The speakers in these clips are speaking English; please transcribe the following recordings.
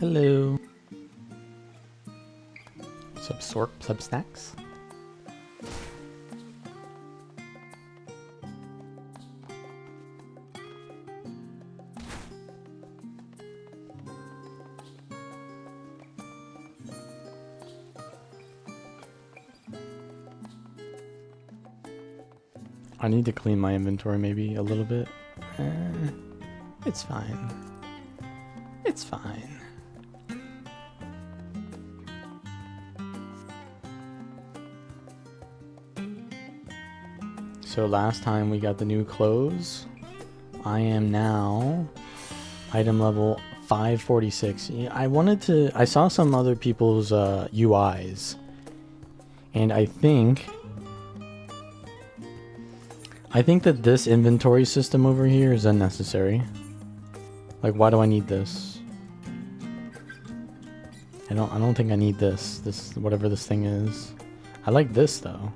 Hello. Subsnacks. I need to clean my inventory maybe a little bit. It's fine. It's fine. So last time we got the new clothes. I am now item level 546. I saw some other people's UIs. And I think that this inventory system over here is unnecessary. Like, why do I need this? I don't think I need this. This, whatever this thing is. I like this though.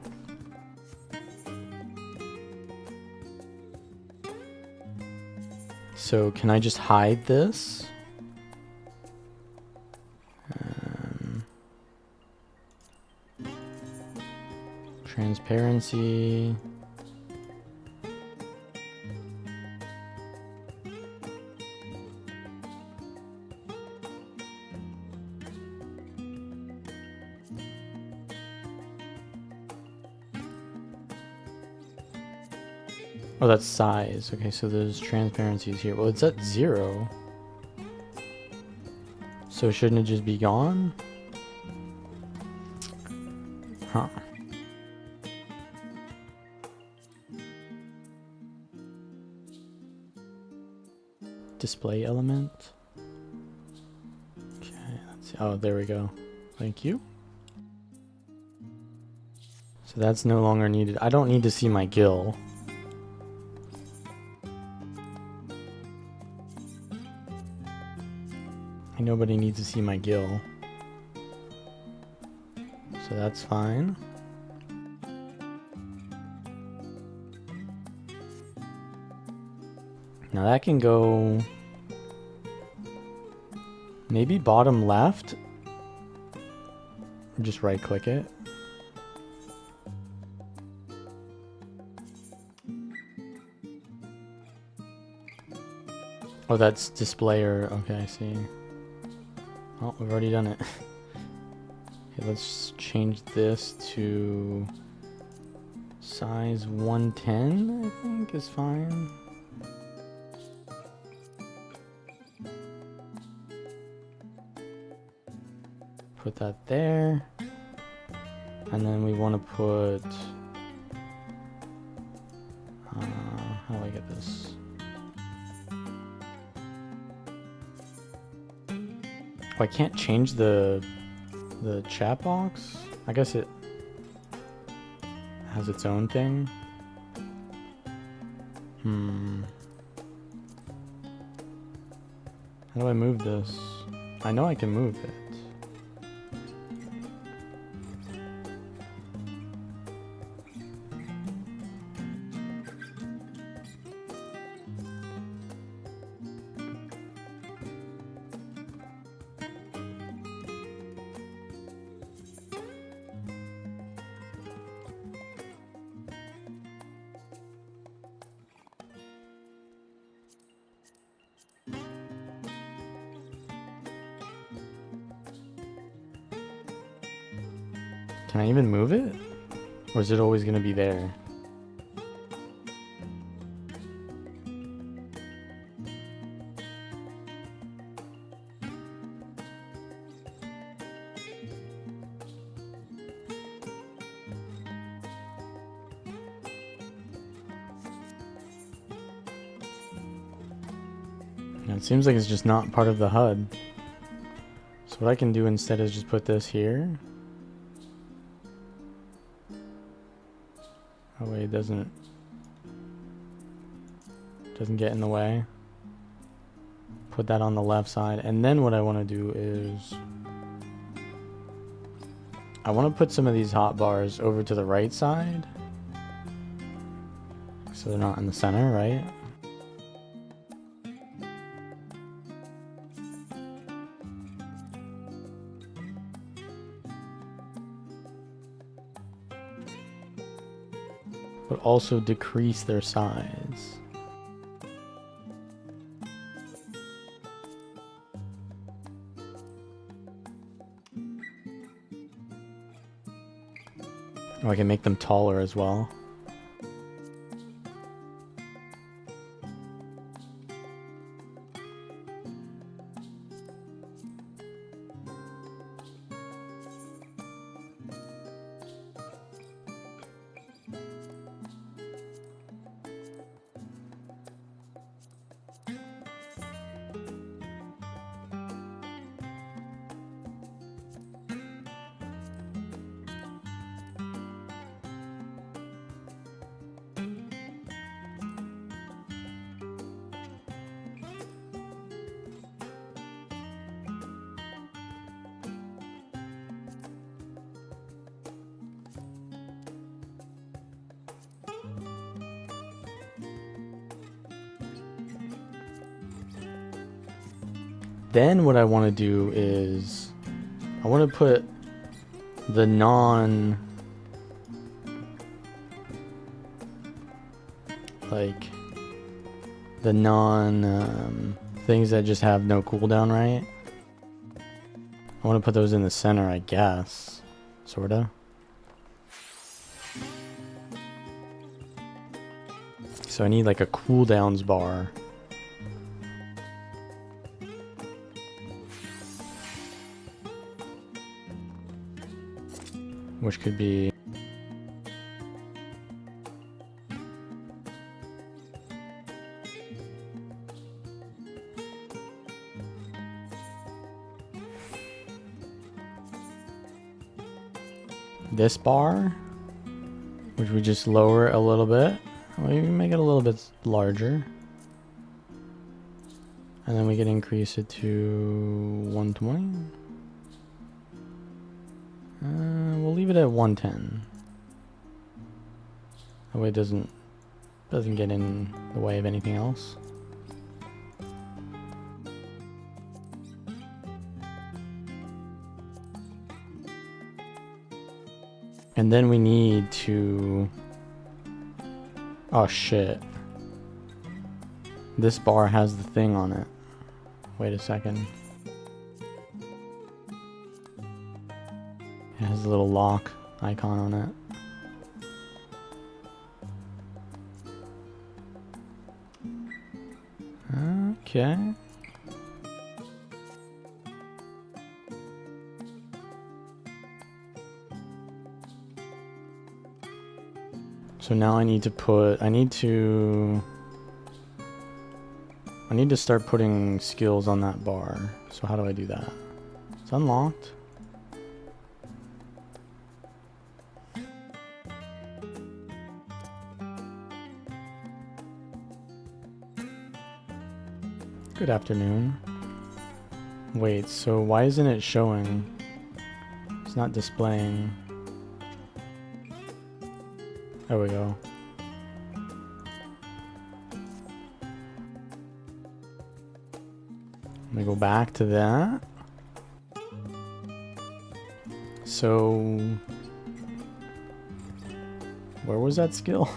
So can I just hide this? Transparency. Oh, that's size. Okay, so there's transparencies here. Well, it's at 0. So shouldn't it just be gone? Huh. Display element. Okay, let's see. Oh, there we go. Thank you. So that's no longer needed. I don't need to see my gill. Nobody needs to see my gill. So that's fine. Now that can go maybe bottom left. Just right click it. Oh, that's displayer. Okay, I see. Oh, we've already done it. Okay, let's change this to size 110, I think is fine. Put that there. And then we want to put... how do I get this? Oh, I can't change the chat box? I guess it has its own thing. How do I move this? I know I can move it. Can I even move it? Or is it always going to be there? It seems like it's just not part of the HUD. So what I can do instead is just put this here. That way it doesn't get in the way. Put that on the left side. And then what I want to do is I want to put some of these hotbars over to the right side. So they're not in the center, right? but also decrease their size. Oh, I can make them taller as well. Then what I want to do is I want to put the things that just have no cooldown, right? I want to put those in the center, I guess. Sorta. So I need like a cooldowns bar. Which could be this bar, which we just lower a little bit. Maybe make it a little bit larger. And then we can increase it to 120. We'll leave it at 110. That way it doesn't get in the way of anything else. And then we need to... Oh shit. This bar has the thing on it. Wait a second. It has a little lock icon on it. Okay. So now I need to start putting skills on that bar. So how do I do that? It's unlocked. Good afternoon. Wait, so why isn't it showing? It's not displaying. There we go. Let me go back to that. So, where was that skill?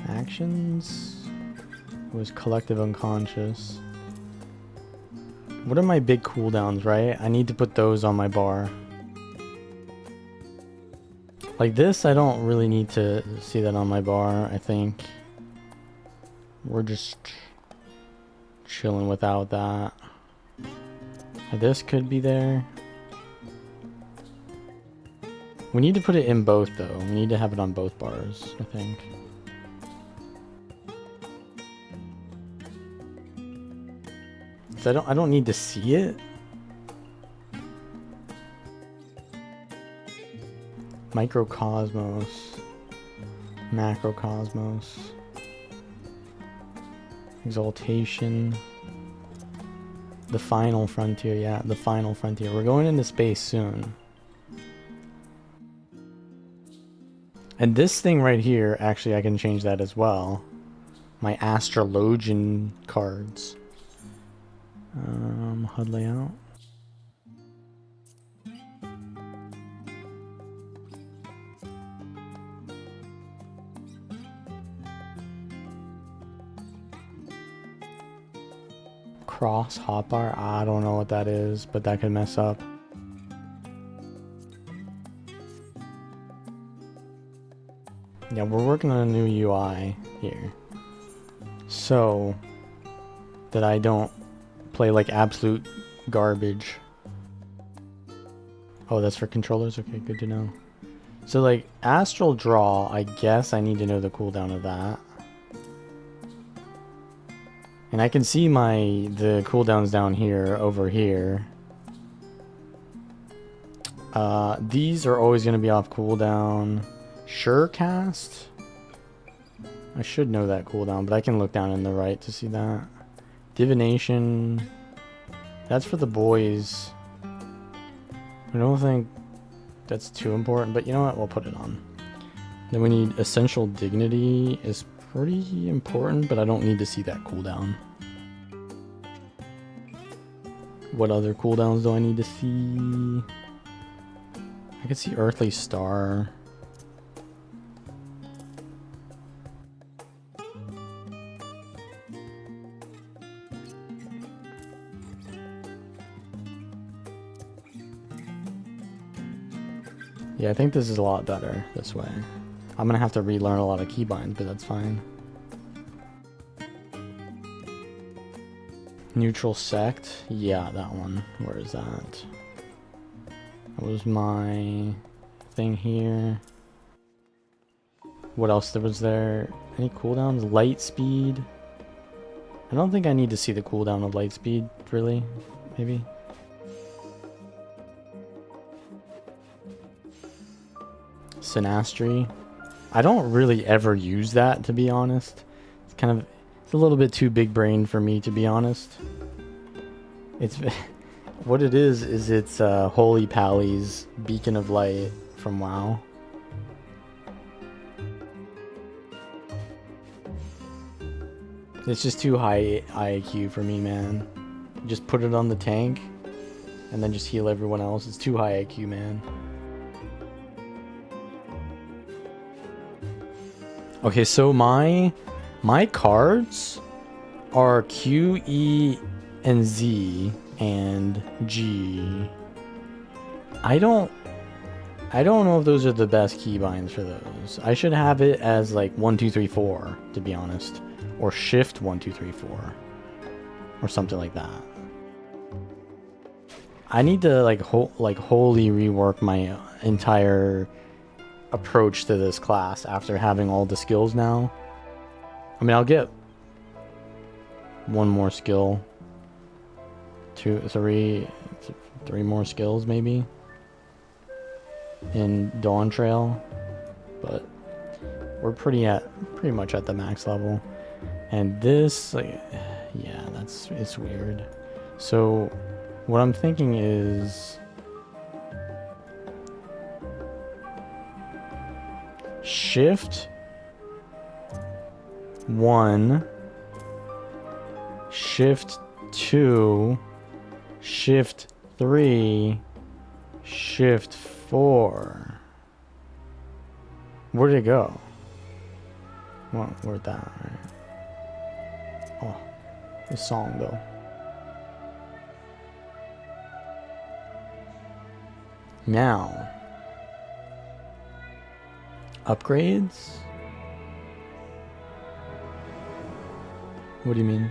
Actions? It was collective unconscious. What are my big cooldowns, right? I need to put those on my bar. Like this, I don't really need to see that on my bar, I think. We're just chilling without that. This could be there. We need to put it in both though. We need to have it on both bars, I think. So I don't need to see it. Microcosmos. Macrocosmos. Exaltation. The final frontier, yeah, the final frontier. We're going into space soon. And this thing right here, actually I can change that as well. My astrologian cards. HUD layout. Cross hotbar? I don't know what that is, but that could mess up. Yeah, we're working on a new UI here. So that I don't play like absolute garbage. Oh, that's for controllers? Okay, good to know. So like Astral Draw, I guess I need to know the cooldown of that. And I can see the cooldowns down here, over here. These are always going to be off cooldown. Surecast? I should know that cooldown, but I can look down in the right to see that. Divination. That's for the boys. I don't think that's too important, but you know what? We'll put it on. Then we need Essential Dignity is pretty important, but I don't need to see that cooldown. What other cooldowns do I need to see? I can see Earthly Star. Yeah, I think this is a lot better this way. I'm gonna have to relearn a lot of keybinds, but that's fine. Neutral Sect? Yeah, that one. Where is that? That was my thing here. What else was there? Any cooldowns? Light Speed? I don't think I need to see the cooldown of Light Speed, really. Maybe? Synastry. I don't really ever use that, to be honest. It's kind of, it's a little bit too big brain for me, to be honest. It's what it is it's Holy Pally's Beacon of Light from WoW. It's just too high IQ for me, man. Just put it on the tank and then just heal everyone else. It's too high IQ, man. Okay, so my cards are Q, E, and Z, and G. I don't know if those are the best keybinds for those. I should have it as like 1, 2, 3, 4, to be honest, or Shift 1, 2, 3, 4, or something like that. I need to like wholly rework my entire approach to this class after having all the skills now. I mean, I'll get one more skill, 2, 3 more skills maybe in Dawn Trail, but we're pretty much at the max level. And this, like, yeah, it's weird. So what I'm thinking is Shift 1, Shift 2, Shift 3, Shift 4. Where'd it go? Well, where'd that? Right? Oh, the song though. Now, upgrades? What do you mean?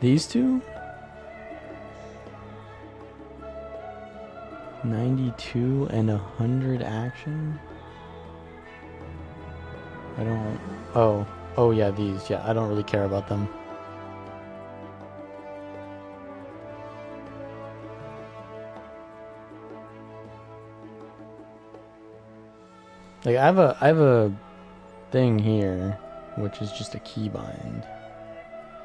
These two? 92 and 100 action? I don't... Oh yeah, these. Yeah, I don't really care about them. Like I have a thing here, which is just a keybind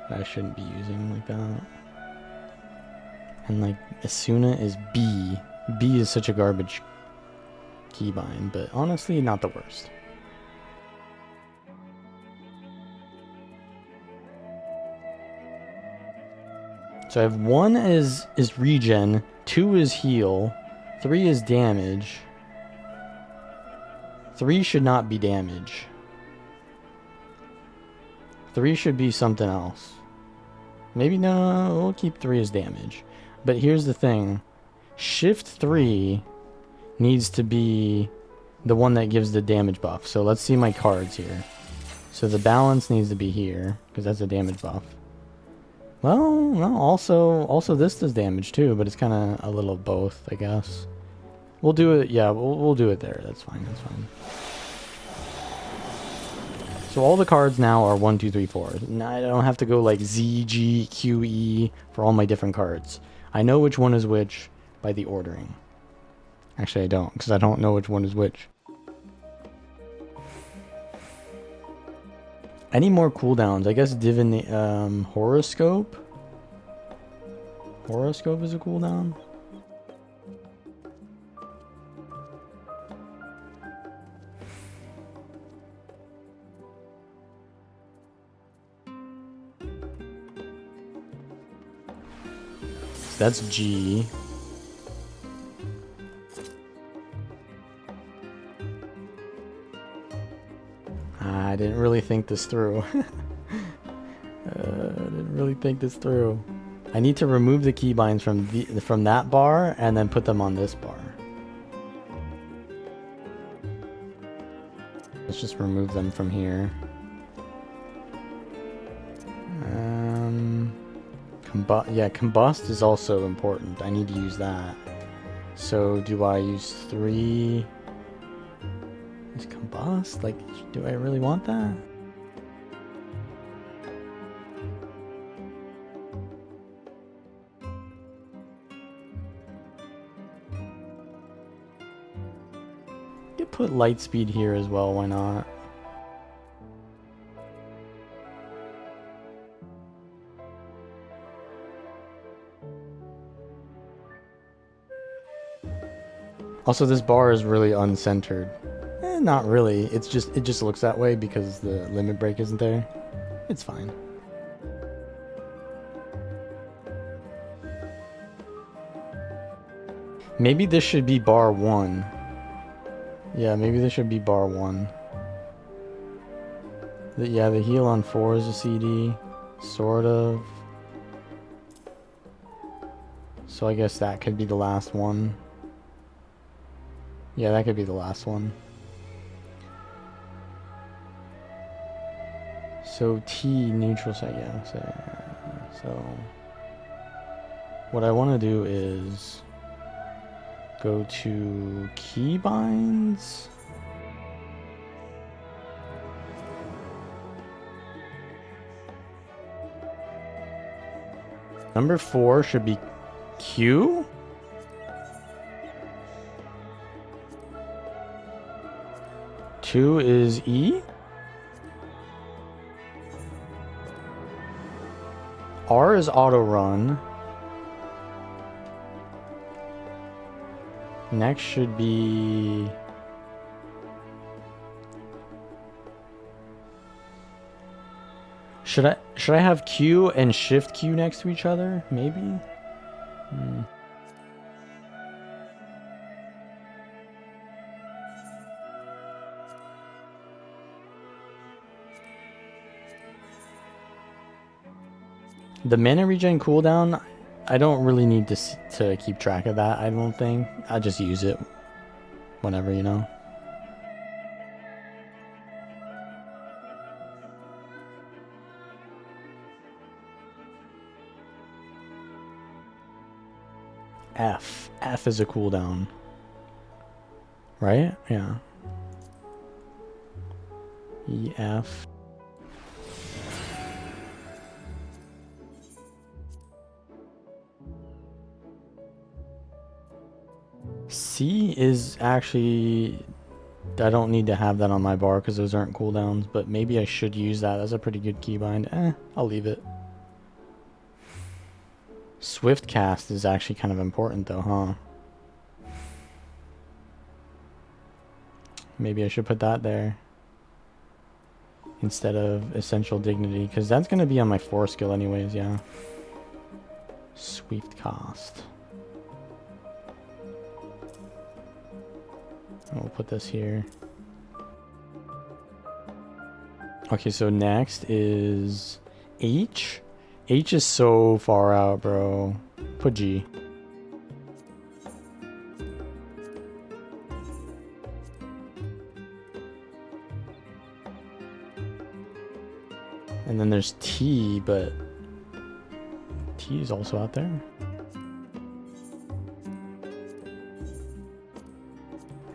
that I shouldn't be using like that. And like Asuna is B. B is such a garbage keybind, but honestly not the worst. So I have 1 is regen, 2 is heal, 3 is damage. 3 should not be damage. 3 should be something else. Maybe no, we'll keep 3 as damage. But here's the thing. Shift 3 needs to be the one that gives the damage buff. So let's see my cards here. So the balance needs to be here, because that's a damage buff. Well, no, also this does damage too, but it's kind of a little of both, I guess. We'll do it, yeah, we'll do it there. That's fine, that's fine. So all the cards now are 1, 2, 3, 4. Now I don't have to go like Z, G, Q, E for all my different cards. I know which one is which by the ordering. Actually, I don't, because I don't know which one is which. Any more cooldowns? I guess Horoscope? Horoscope is a cooldown? So that's G. I didn't really think this through. I need to remove the keybinds from that bar and then put them on this bar. Let's just remove them from here. Combust is also important. I need to use that. So do I use 3? Is combust? Like, do I really want that? You could put light speed here as well, why not? Also, this bar is really uncentered. Not really. It just looks that way because the limit break isn't there. It's fine. Maybe this should be bar 1. Yeah, maybe this should be bar 1. The heal on 4 is a CD. Sort of. So I guess that could be the last one. Yeah, that could be the last one. So T neutral set, yeah. So what I want to do is go to keybinds. Number 4 should be Q. Two is E. R is auto run. Next should be should I have Q and shift Q next to each other? Maybe? The mana regen cooldown, I don't really need to keep track of that, I don't think. I just use it whenever, you know. F is a cooldown. Right? Yeah. EF. C is actually, I don't need to have that on my bar because those aren't cooldowns, but maybe I should use that. That's a pretty good keybind. I'll leave it. Swift cast is actually kind of important though, huh? Maybe I should put that there instead of essential dignity, because that's going to be on my 4 skill anyways, yeah. Swift cast. And we'll put this here. Okay, so next is H. H is so far out, bro. Put G. And then there's T, but T is also out there.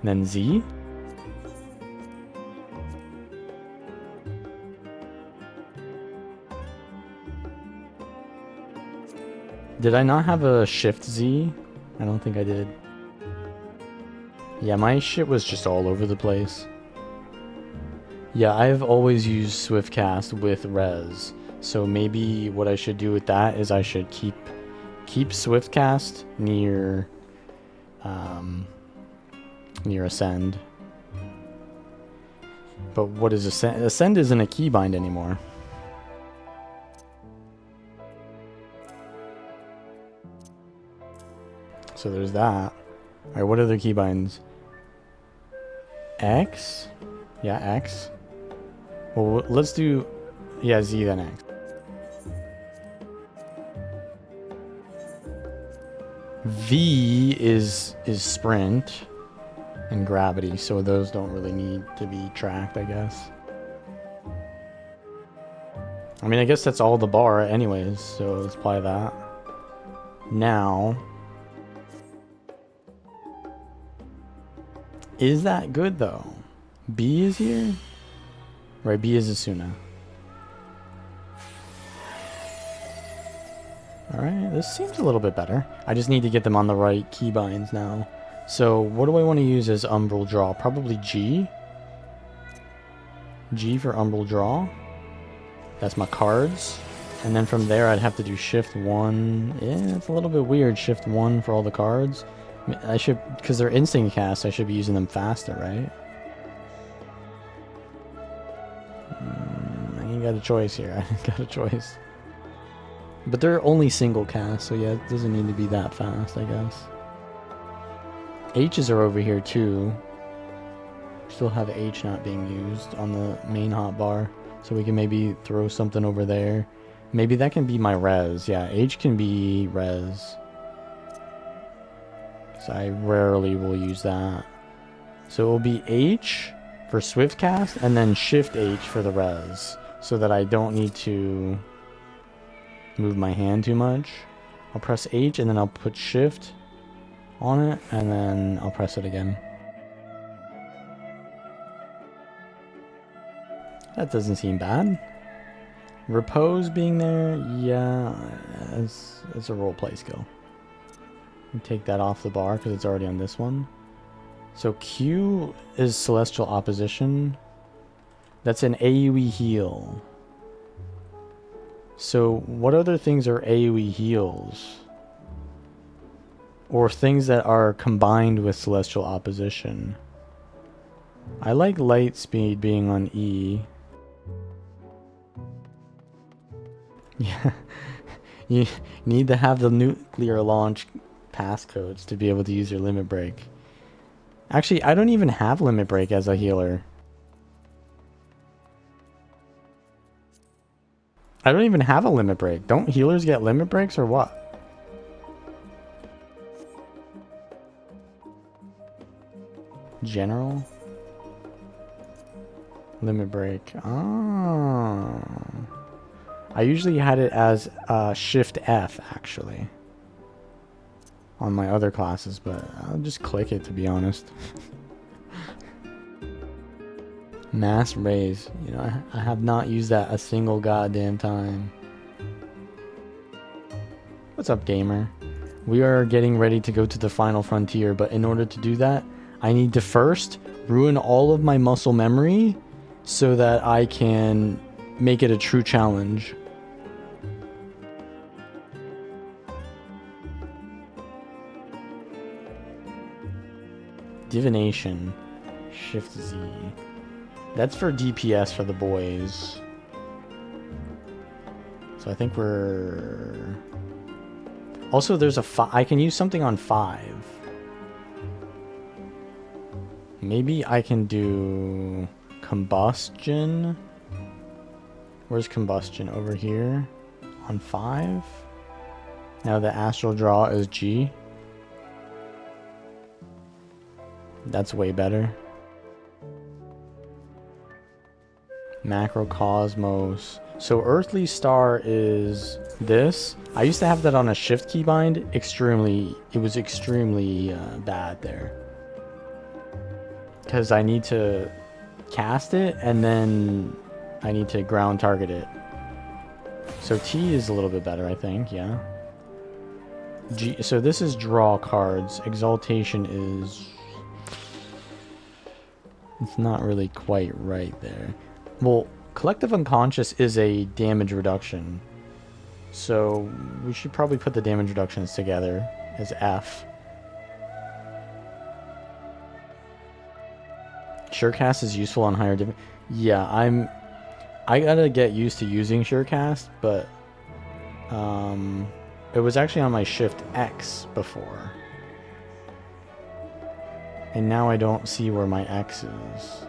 And then Z. Did I not have a Shift Z? I don't think I did. Yeah, my shit was just all over the place. Yeah, I've always used Swiftcast with Res. So maybe what I should do with that is I should keep Swiftcast near near Ascend. But what is Ascend? Ascend isn't a keybind anymore. So there's that. Alright, what other keybinds? X? Yeah, X. Well, let's do... Yeah, Z then X. V is sprint and gravity, so those don't really need to be tracked, I guess. I mean, I guess that's all the bar anyways, so let's apply that. Now... Is that good though? B is here? Right, B is Asuna. Alright, this seems a little bit better. I just need to get them on the right keybinds now. So what do I want to use as umbral draw? Probably G. G for umbral draw. That's my cards. And then from there I'd have to do shift 1. Yeah, it's a little bit weird, shift 1 for all the cards. I should, because they're instant cast, I should be using them faster, right? I ain't got a choice here. I ain't got a choice. But they're only single cast, so yeah, it doesn't need to be that fast, I guess. H's are over here too. Still have H not being used on the main hotbar, so we can maybe throw something over there. Maybe that can be my res. Yeah, H can be res. So I rarely will use that. So it will be H for Swiftcast and then Shift H for the res, so that I don't need to move my hand too much. I'll press H and then I'll put Shift on it and then I'll press it again. That doesn't seem bad. Repose being there, yeah, it's a roleplay skill. Take that off the bar because it's already on this one. So Q is Celestial Opposition. That's an AoE heal. So what other things are AoE heals? Or things that are combined with Celestial Opposition? I like Light Speed being on E. Yeah. You need to have the nuclear launch passcodes to be able to use your limit break. Actually, I don't even have limit break as a healer. I don't even have a limit break. Don't healers get limit breaks or what? General? Limit break. Oh. I usually had it as Shift F actually. On my other classes, but I'll just click it to be honest. Mass raise. You know, I have not used that a single goddamn time. What's up, gamer? We are getting ready to go to the final frontier, but in order to do that, I need to first ruin all of my muscle memory so that I can make it a true challenge. Divination. Shift Z. That's for DPS for the boys. So I think we're... Also, there's a 5. I can use something on 5. Maybe I can do combustion Where's combustion? Over here on 5. Now the astral draw is G. That's way better. Macrocosmos. So Earthly Star is this. I used to have that on a shift keybind. It was extremely bad there. Because I need to cast it and then I need to ground target it. So T is a little bit better, I think, yeah. G, so this is draw cards. Exaltation is... It's not really quite right there. Well, Collective Unconscious is a damage reduction. So we should probably put the damage reductions together as F. Surecast is useful on higher diff. Yeah, I gotta get used to using Surecast, but it was actually on my Shift X before. And now I don't see where my X is.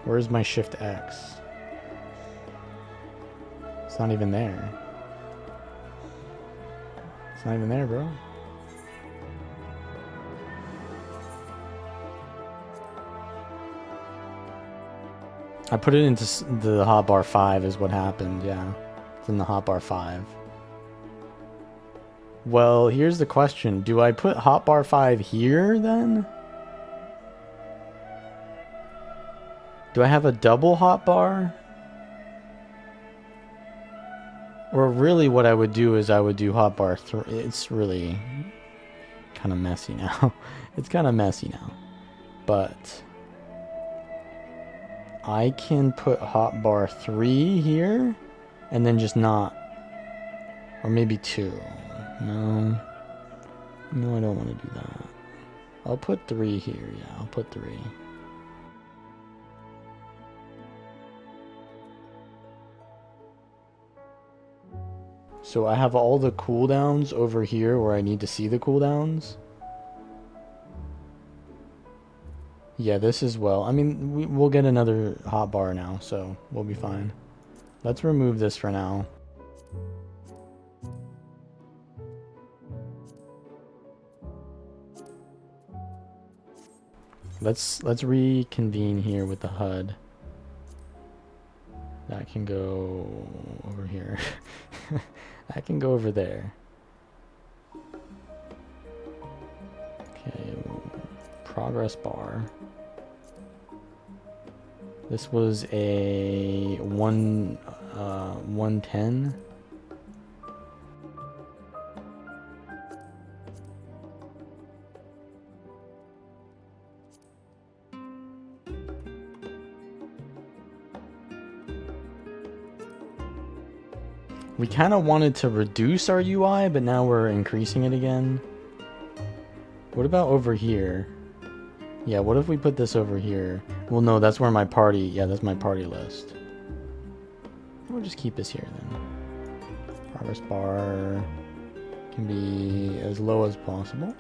Where's my Shift X? It's not even there. It's not even there, bro. I put it into the hotbar 5 is what happened, yeah. It's in the hotbar 5. Well, here's the question. Do I put hotbar 5 here then? Do I have a double hotbar? Or really what I would do is I would do hotbar 3. It's really kind of messy now. It's kind of messy now. But I can put hotbar 3 here and then just not, or maybe 2. No, I don't want to do that. I'll put 3 here. Yeah, I'll put 3. So I have all the cooldowns over here where I need to see the cooldowns. Yeah, this as well. I mean, we'll get another hotbar now, so we'll be fine. Let's remove this for now. Let's reconvene here with the HUD. That can go over here. That can go over there. Okay, progress bar. This was a 110. We kind of wanted to reduce our UI, but now we're increasing it again. What about over here? Yeah, what if we put this over here? Well, no, that's where my party... Yeah, that's my party list. We'll just keep this here, then. Progress bar can be as low as possible.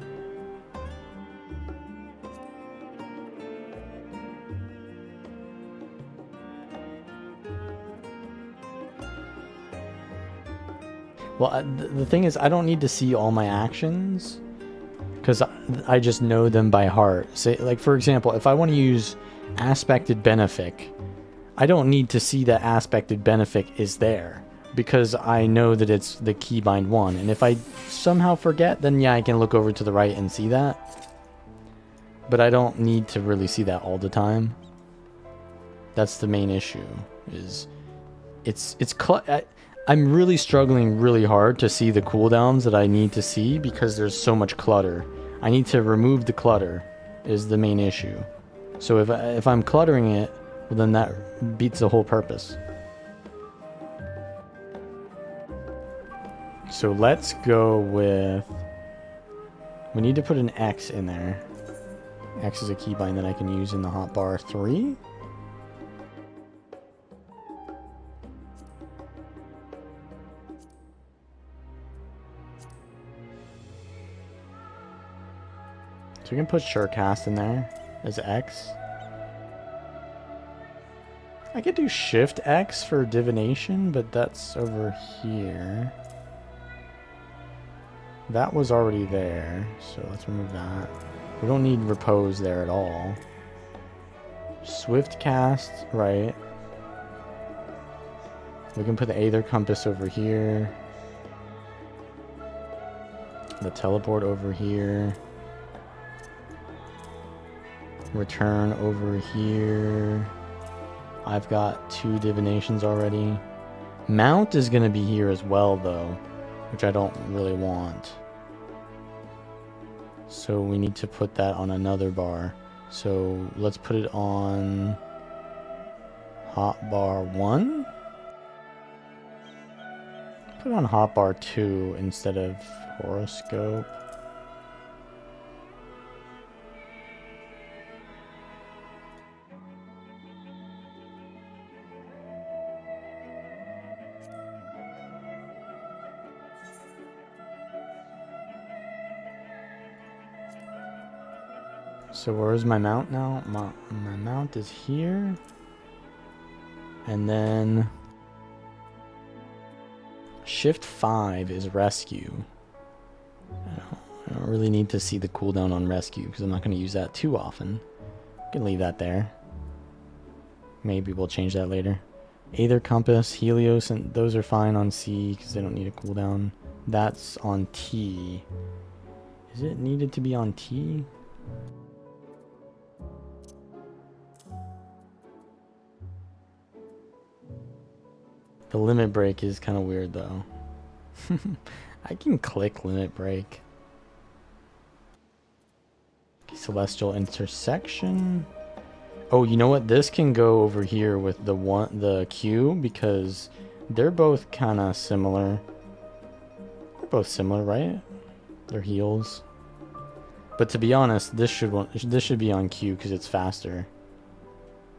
Well, the thing is, I don't need to see all my actions because I just know them by heart. Say, like, for example, if I want to use aspected benefic, I don't need to see that aspected benefic is there because I know that it's the keybind 1. And if I somehow forget, then yeah, I can look over to the right and see that. But I don't need to really see that all the time. That's the main issue. I'm really struggling really hard to see the cooldowns that I need to see because there's so much clutter. I need to remove the clutter is the main issue. So if I'm cluttering it, well, then that beats the whole purpose. So let's go with... We need to put an X in there. X is a keybind that I can use in the hotbar 3. So we can put Surecast in there as X. I could do Shift X for divination, but that's over here. That was already there, so let's remove that. We don't need repose there at all. Swift cast, right. We can put the Aether Compass over here. The teleport over here. Return over here. I've got 2 divinations already. Mount is going to be here as well, though, which I don't really want. So we need to put that on another bar. So let's put it on hotbar 1. Put it on hotbar 2 instead of horoscope. So where's my mount now? My mount is here. And then Shift 5 is rescue. I don't really need to see the cooldown on rescue because I'm not going to use that too often. I can leave that there. Maybe we'll change that later. Aether Compass, Helios, and those are fine on C because they don't need a cooldown. That's on T. Is it needed to be on T? The limit break is kind of weird though. I can click limit break. Celestial intersection. Oh, you know what? This can go over here with the Q because they're both kind of similar. They're both similar, right? They're heals. But to be honest, this should be on Q because it's faster.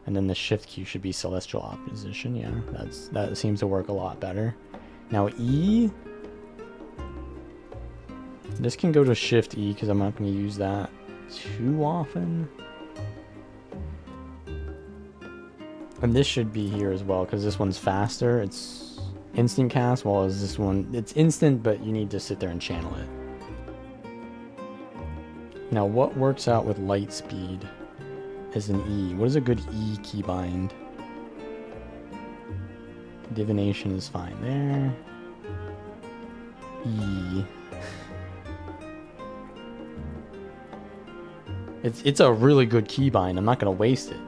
And then the shift key should be celestial opposition. Yeah, that seems to work a lot better. Now E. This can go to shift E because I'm not going to use that too often. And this should be here as well because this one's faster. It's instant cast, while as this one, it's instant, but you need to sit there and channel it. Now, what works out with light speed? Is an E. What is a good E keybind? Divination is fine there. E. It's a really good keybind. I'm not gonna waste it.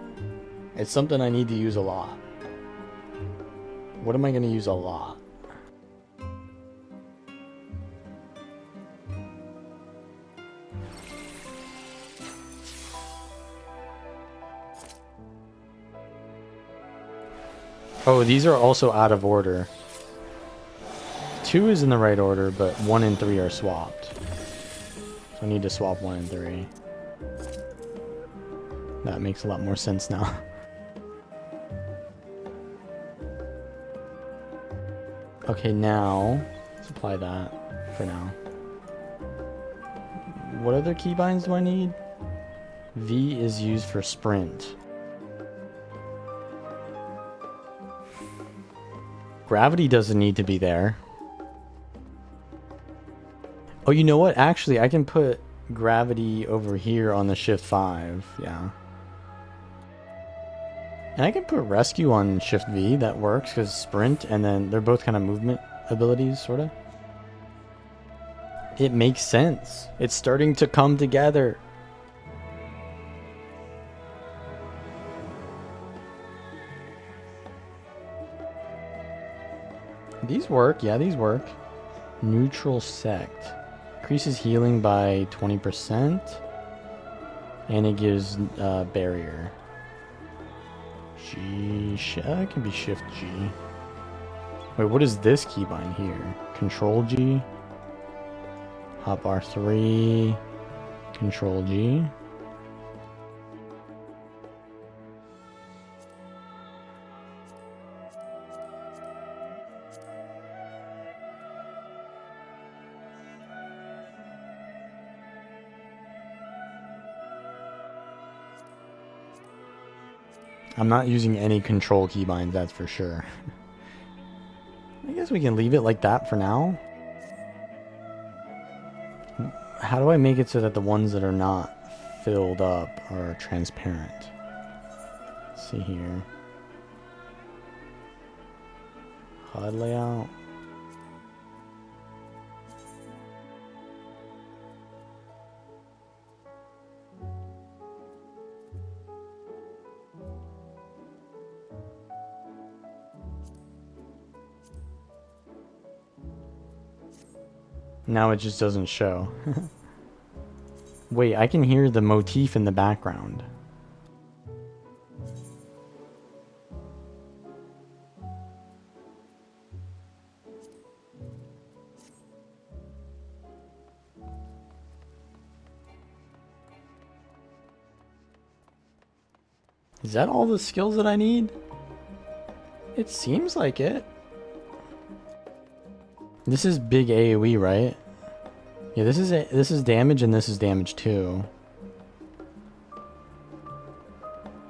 It's something I need to use a lot. What am I gonna use a lot? Oh, these are also out of order. 2 is in the right order, but 1 and 3 are swapped. So I need to swap 1 and 3. That makes a lot more sense now. Okay, now let's apply that for now. What other keybinds do I need? V is used for sprint. Gravity doesn't need to be there. Oh, you know what? Actually, I can put gravity over here on the shift 5. Yeah. And I can put rescue on shift V. That works because sprint, and then they're both kind of movement abilities, sort of. It makes sense. It's starting to come together. These work. Yeah, these work. Neutral sect. Increases healing by 20%. And it gives barrier. G. It can be shift G. Wait, what is this keybind here? Control G. Hotbar 3. Control G. I'm not using any control keybinds, that's for sure. I guess we can leave it like that for now. How do I make it so that the ones that are not filled up are transparent? Let's see here. HUD layout. Now it just doesn't show. Wait, I can hear the motif in the background. Is that all the skills that I need? It seems like it. This is big AoE, right? Yeah, this is damage and this is damage too.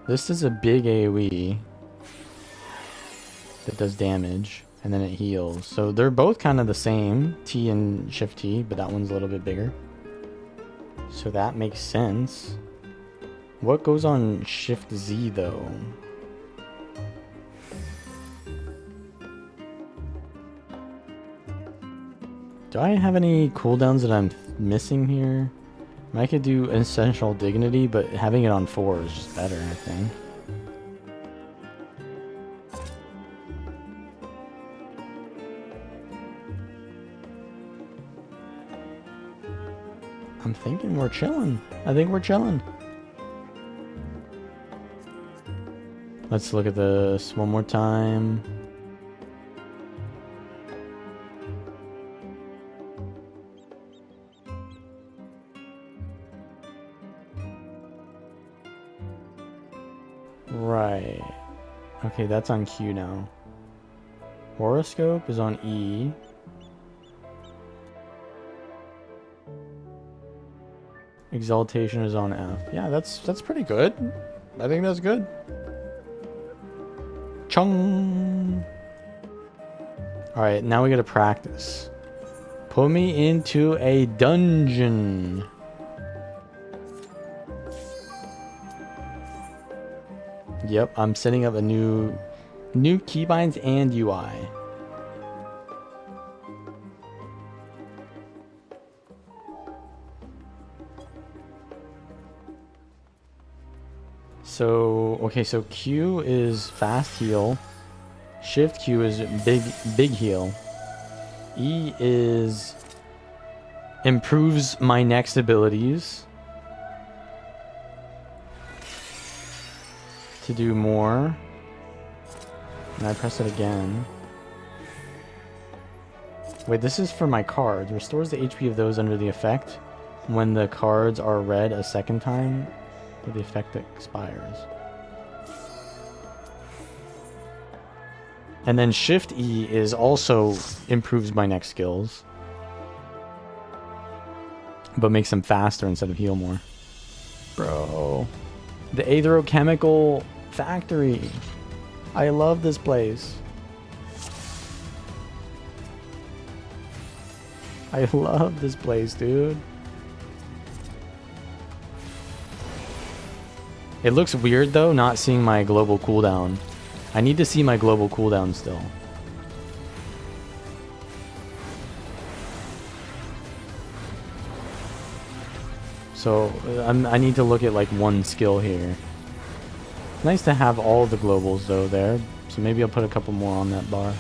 This is a big AoE that does damage and then it heals. So they're both kind of the same, T and Shift T, but that one's a little bit bigger. So that makes sense. What goes on Shift Z though? Do I have any cooldowns that I'm missing here? I could do Essential Dignity, but having it on 4 is just better, I think. I'm thinking we're chilling. I think we're chilling. Let's look at this one more time. Right. Okay, that's on Q now. Horoscope is on E. Exaltation is on F. Yeah, that's pretty good. I think that's good. Chung. Alright, now we gotta practice. Put me into a dungeon. Yep, I'm setting up a new keybinds and UI. So, okay, so Q is fast heal. Shift Q is big heal. E is improves my next abilities to do more. And I press it again. Wait, this is for my cards. Restores the HP of those under the effect when the cards are read a second time, or the effect expires. And then Shift E is also improves my next skills, but makes them faster instead of heal more. Bro. The Aetherochemical Factory. I love this place. I love this place, dude. It looks weird though, not seeing my global cooldown. I need to see my global cooldown still. So I need to look at like one skill here. It's nice to have all the globals though there, so maybe I'll put a couple more on that bar.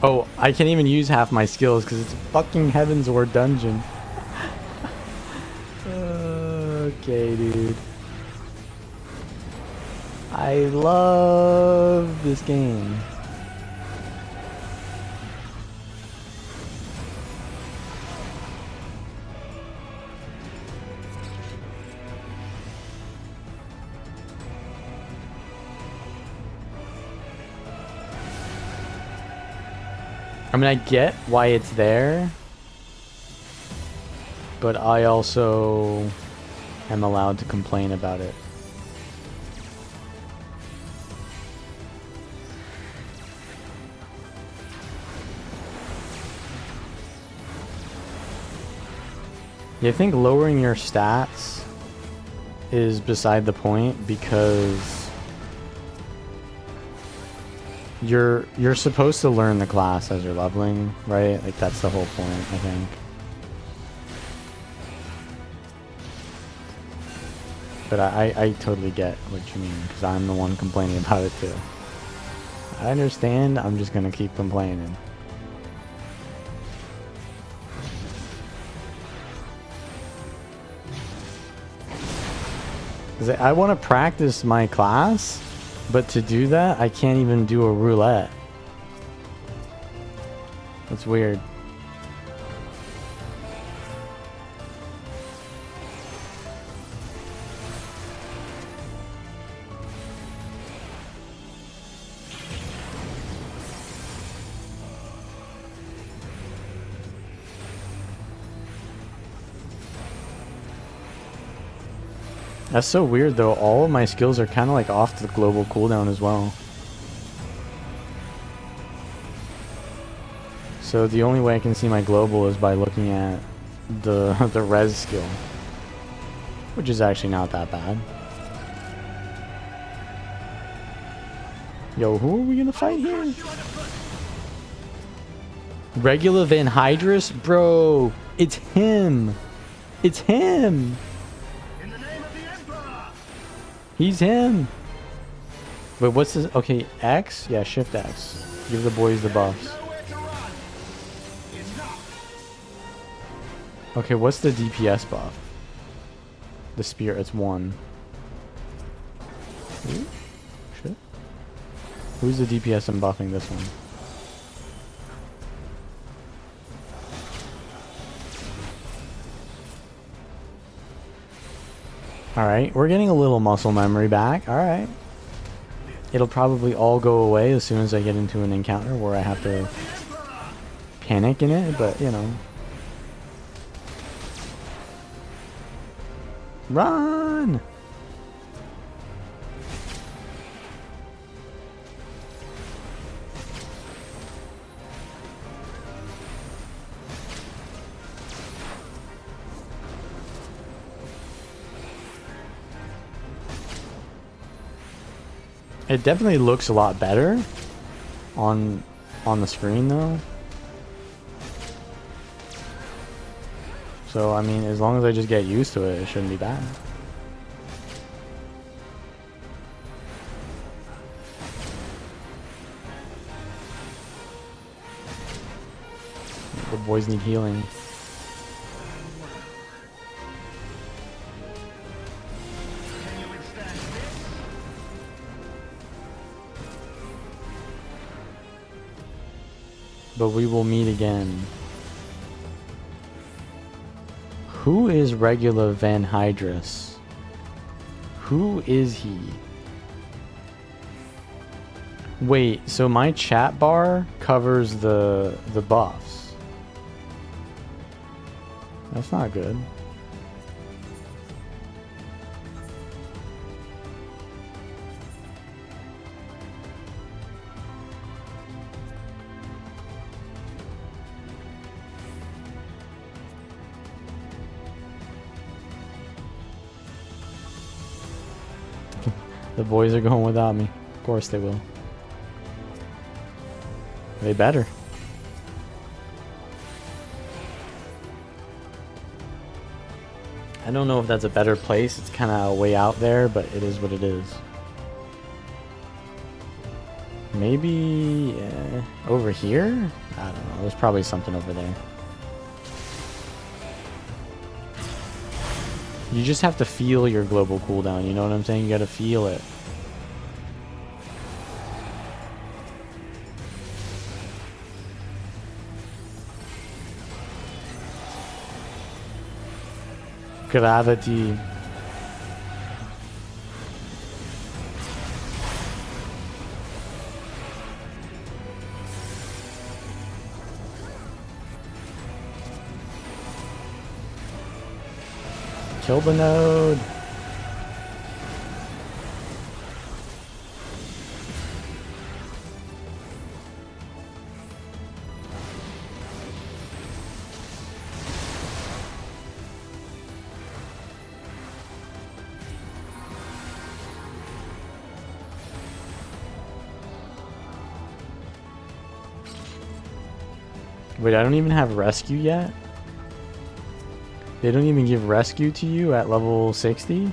Oh, I can't even use half my skills because it's a fucking Heavensward dungeon. Okay, dude. I love this game. I mean, I get why it's there, but I also am allowed to complain about it. I think lowering your stats is beside the point because you're supposed to learn the class as you're leveling, right? Like that's the whole point, I think. But I totally get what you mean because I'm the one complaining about it too. I understand. I'm just gonna keep complaining. I want to practice my class, but to do that, I can't even do a roulette. That's weird. That's so weird though. All of my skills are kind of like off the global cooldown as well. So the only way I can see my global is by looking at the res skill, which is actually not that bad. Yo, who are we gonna fight here? Regular Van Hydrus? Bro, it's him. It's him. He's him. Wait, what's this? Okay, X? Yeah, Shift X. Give the boys the buffs. Okay, what's the DPS buff? The spear, it's 1. Ooh, shit. Who's the DPS I'm buffing this one? Alright, we're getting a little muscle memory back. Alright. It'll probably all go away as soon as I get into an encounter where I have to panic in it, but you know. Run! It definitely looks a lot better on the screen though. So I mean, as long as I just get used to it, it shouldn't be bad. The boys need healing. But we will meet again. Who is regular Van Hydrus? Who is he? Wait, so my chat bar covers the buffs. That's not good. The boys are going without me. Of course they will. They better. I don't know if that's a better place. It's kind of way out there, but it is what it is. Maybe over here? I don't know. There's probably something over there. You just have to feel your global cooldown, you know what I'm saying? You gotta feel it. Gravity. Kill the node. Wait, I don't even have rescue yet? They don't even give rescue to you at level 60?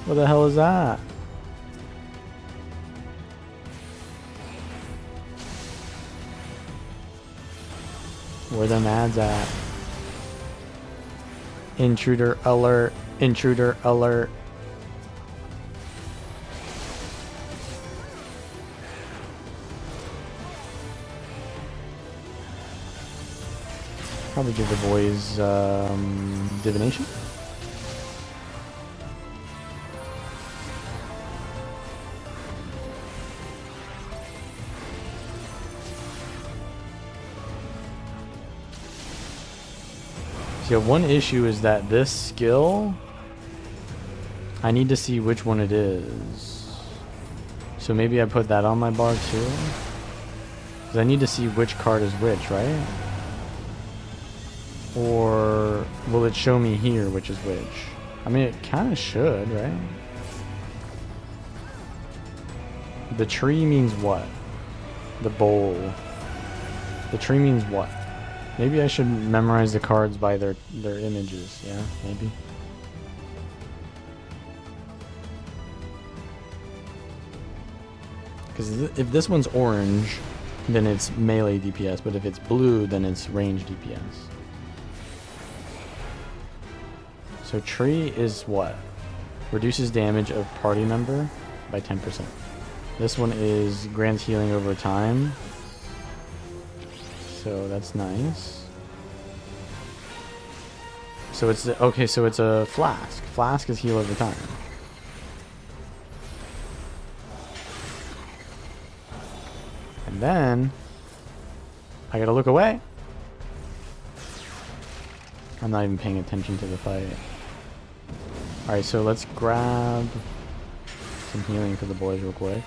What the hell is that? Where them ads at? Intruder alert. Intruder alert. Probably give the boys divination. So one issue is that this skill, I need to see which one it is. So maybe I put that on my bar too. Because I need to see which card is which, right? Or will it show me here which is which? I mean, it kind of should, right? The tree means what? The bowl. The tree means what? Maybe I should memorize the cards by their images. Yeah, maybe. Because if this one's orange, then it's melee DPS. But if it's blue, then it's range DPS. So tree is what? Reduces damage of party member by 10%. This one is grants healing over time. So that's nice. So it's okay, so it's a flask. Flask is heal over time. And then I gotta look away. I'm not even paying attention to the fight. Alright, so let's grab some healing for the boys real quick.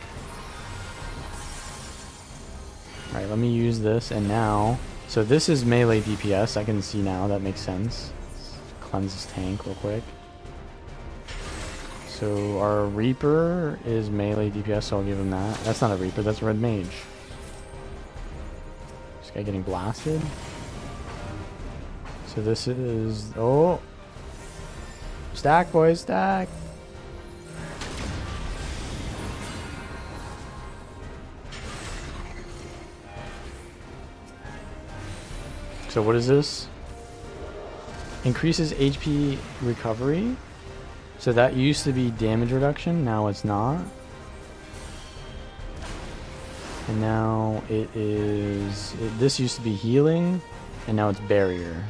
Alright, let me use this, and now... So this is melee DPS, I can see now, that makes sense. Let's cleanse this tank real quick. So our Reaper is melee DPS, so I'll give him that. That's not a Reaper, that's a Red Mage. This guy getting blasted. So this is... Oh! Stack, boys, stack! So what is this? Increases HP recovery. So that used to be damage reduction, now it's not. And now it is... this used to be healing, and now it's barrier.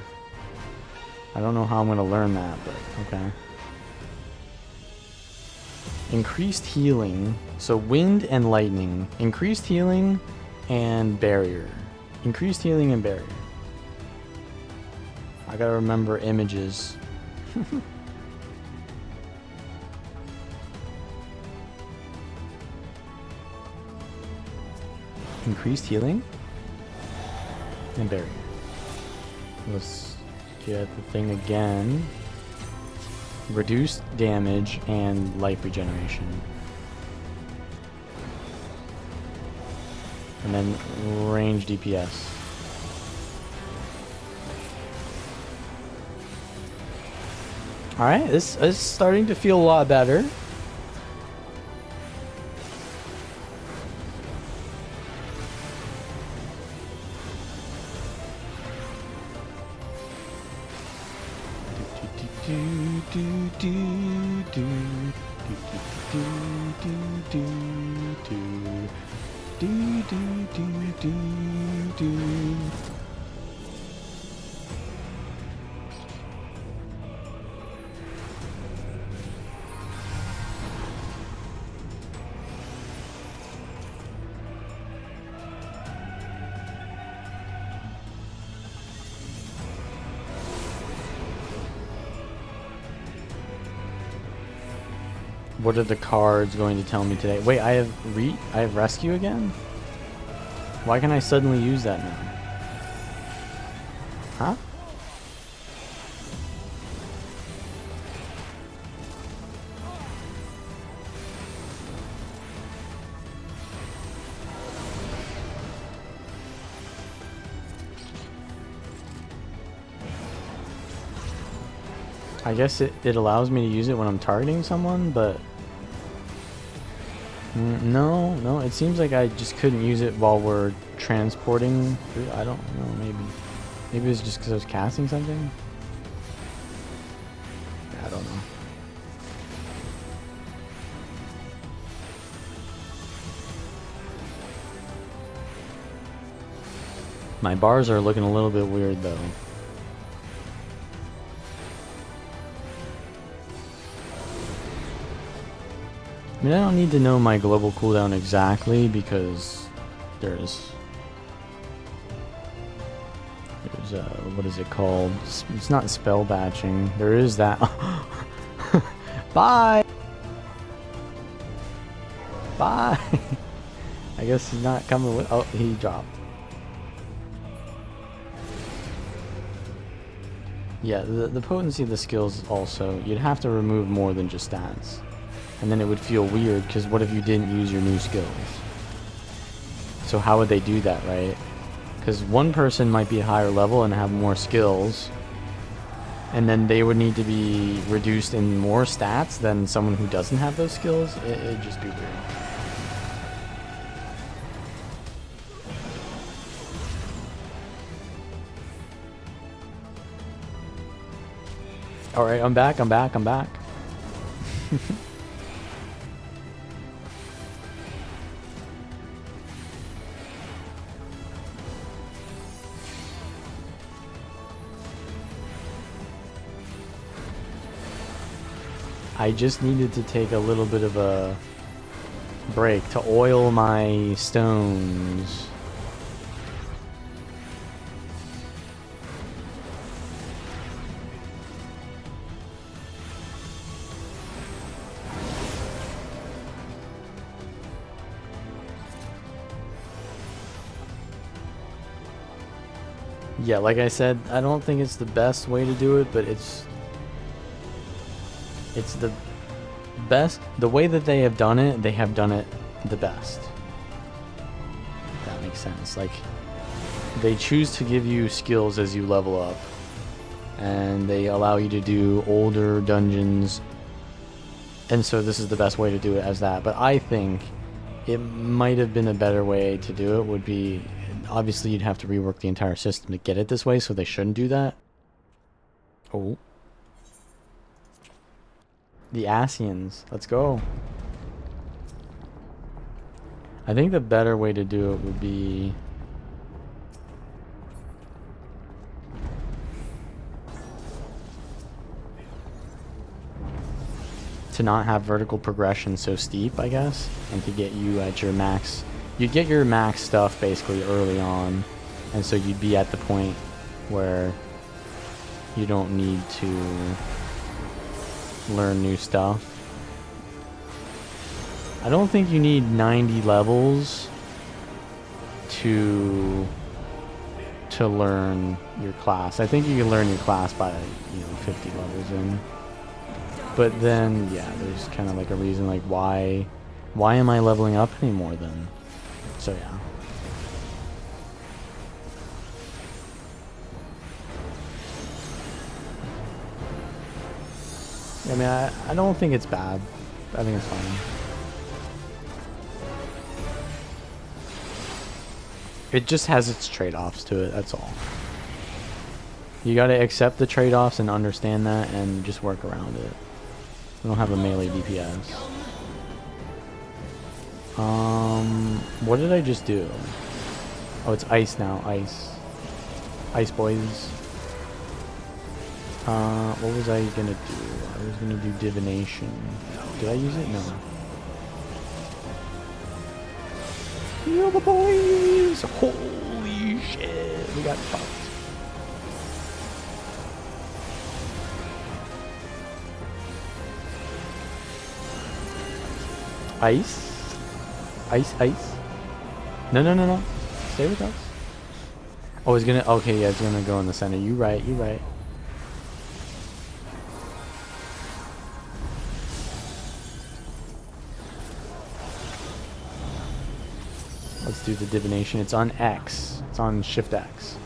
I don't know how I'm going to learn that, but okay. Increased healing. So wind and lightning. Increased healing and barrier. Increased healing and barrier. I gotta remember images. Increased healing and barrier. Let's get the thing again. Reduced damage and life regeneration. And then range DPS. Alright, this is starting to feel a lot better. What are the cards going to tell me today? Wait, I have rescue again? Why can I suddenly use that now? Huh? I guess it allows me to use it when I'm targeting someone, but no, it seems like I just couldn't use it while we're transporting through. I don't know, maybe it's just because I was casting something. I don't know. My bars are looking a little bit weird though. I mean, I don't need to know my global cooldown exactly because there's what is it called? It's not spell batching. There is that. Bye. Bye. I guess he's not coming with. Oh, he dropped. Yeah, the potency of the skills also. You'd have to remove more than just stats. And then it would feel weird, because what if you didn't use your new skills? So how would they do that, right? Because one person might be a higher level and have more skills, and then they would need to be reduced in more stats than someone who doesn't have those skills. It'd just be weird. Alright, I'm back. I just needed to take a little bit of a break to oil my stones. Yeah, like I said, I don't think it's the best way to do it, but it's the best. The way that they have done it the best. If that makes sense. Like, they choose to give you skills as you level up, and they allow you to do older dungeons, and so this is the best way to do it as that. But I think it might have been a better way to do it would be, obviously you'd have to rework the entire system to get it this way, so they shouldn't do that. Oh. The Asians. Let's go. I think the better way to do it would be to not have vertical progression so steep, I guess, and to get you at your max. You'd get your max stuff basically early on, and so you'd be at the point where you don't need to learn new stuff. I don't think you need 90 levels to learn your class. I think you can learn your class by 50 levels in. But then yeah, there's kind of like a reason like why am I leveling up anymore then? So yeah. I mean, I don't think it's bad. I think it's fine. It just has its trade-offs to it, that's all. You gotta accept the trade-offs and understand that and just work around it. We don't have a melee DPS. What did I just do? Oh, it's ice now. Ice. Ice boys. What was I gonna do? I was gonna do divination. Did I use it? No. Yo, the boys! Holy shit! We got fucked. Ice. Ice, ice. No, no, no, no. Stay with us. Oh, it's gonna... Okay, yeah, it's gonna go in the center. You right, you right. Let's do the divination. It's on X. It's on Shift X.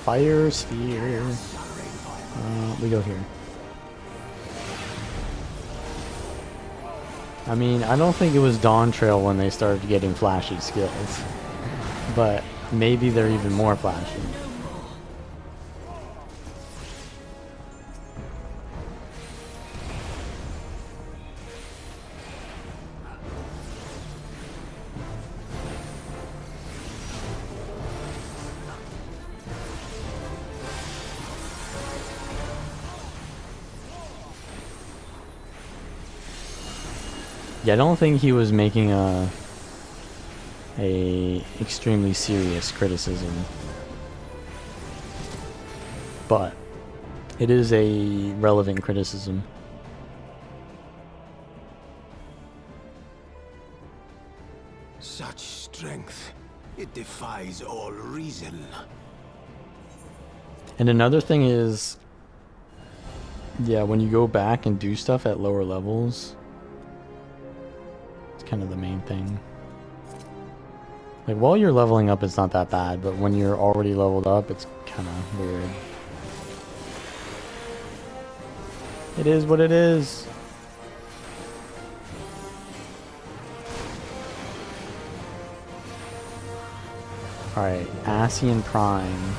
Fire sphere. We go here. I mean, I don't think it was Dawn Trail when they started getting flashy skills, but maybe they're even more flashy. Yeah, I don't think he was making a extremely serious criticism, but it is a relevant criticism. Such strength, it defies all reason. And another thing is, yeah, when you go back and do stuff at lower levels, it's kind of the main thing. Like, while you're leveling up, it's not that bad, but when you're already leveled up, it's kind of weird. It is what it is. Alright, Ascian Prime.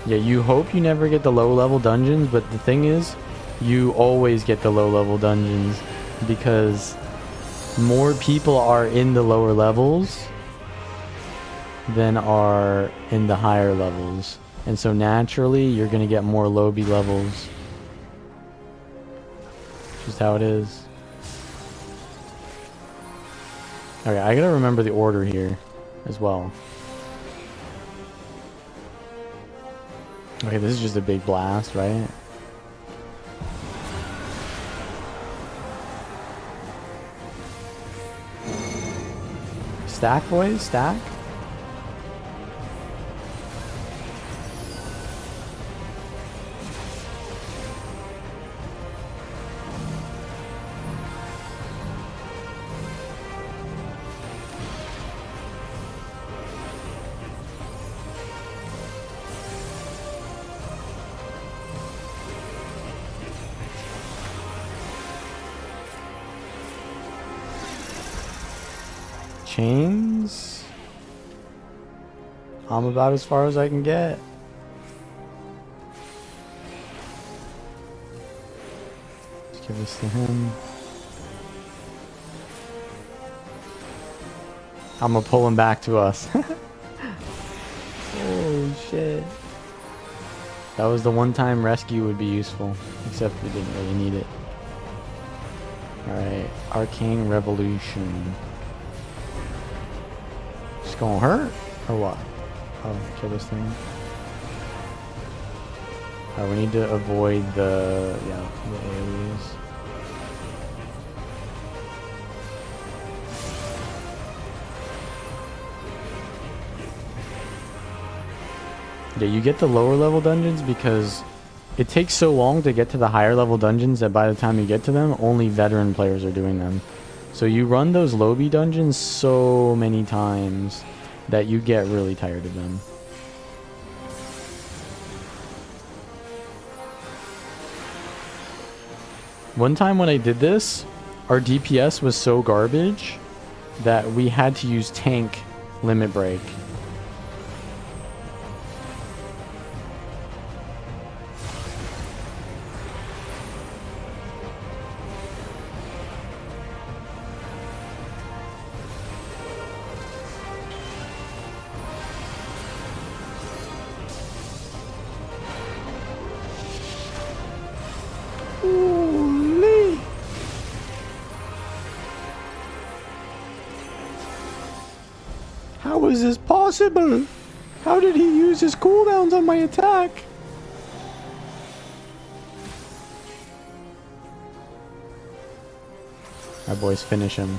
Yeah, you hope you never get the low level dungeons, but the thing is, you always get the low level dungeons because more people are in the lower levels than are in the higher levels. And so naturally, you're going to get more lobby levels. Just how it is. Okay, I gotta remember the order here as well. Okay, this is just a big blast, right? Stack, boys, stack. Chains. I'm about as far as I can get. Let's give this to him. I'm gonna pull him back to us. Holy shit. That was the one time rescue would be useful, except we didn't really need it. Alright, Arcane Revolution. Just gonna hurt? Or what? Oh, kill this thing. Alright, we need to avoid the, yeah, the areas. Yeah, you get the lower level dungeons because it takes so long to get to the higher level dungeons that by the time you get to them, only veteran players are doing them. So you run those lobby dungeons so many times that you get really tired of them. One time when I did this, our DPS was so garbage that we had to use tank limit break. How is this possible? How did he use his cooldowns on my attack? My boys finish him.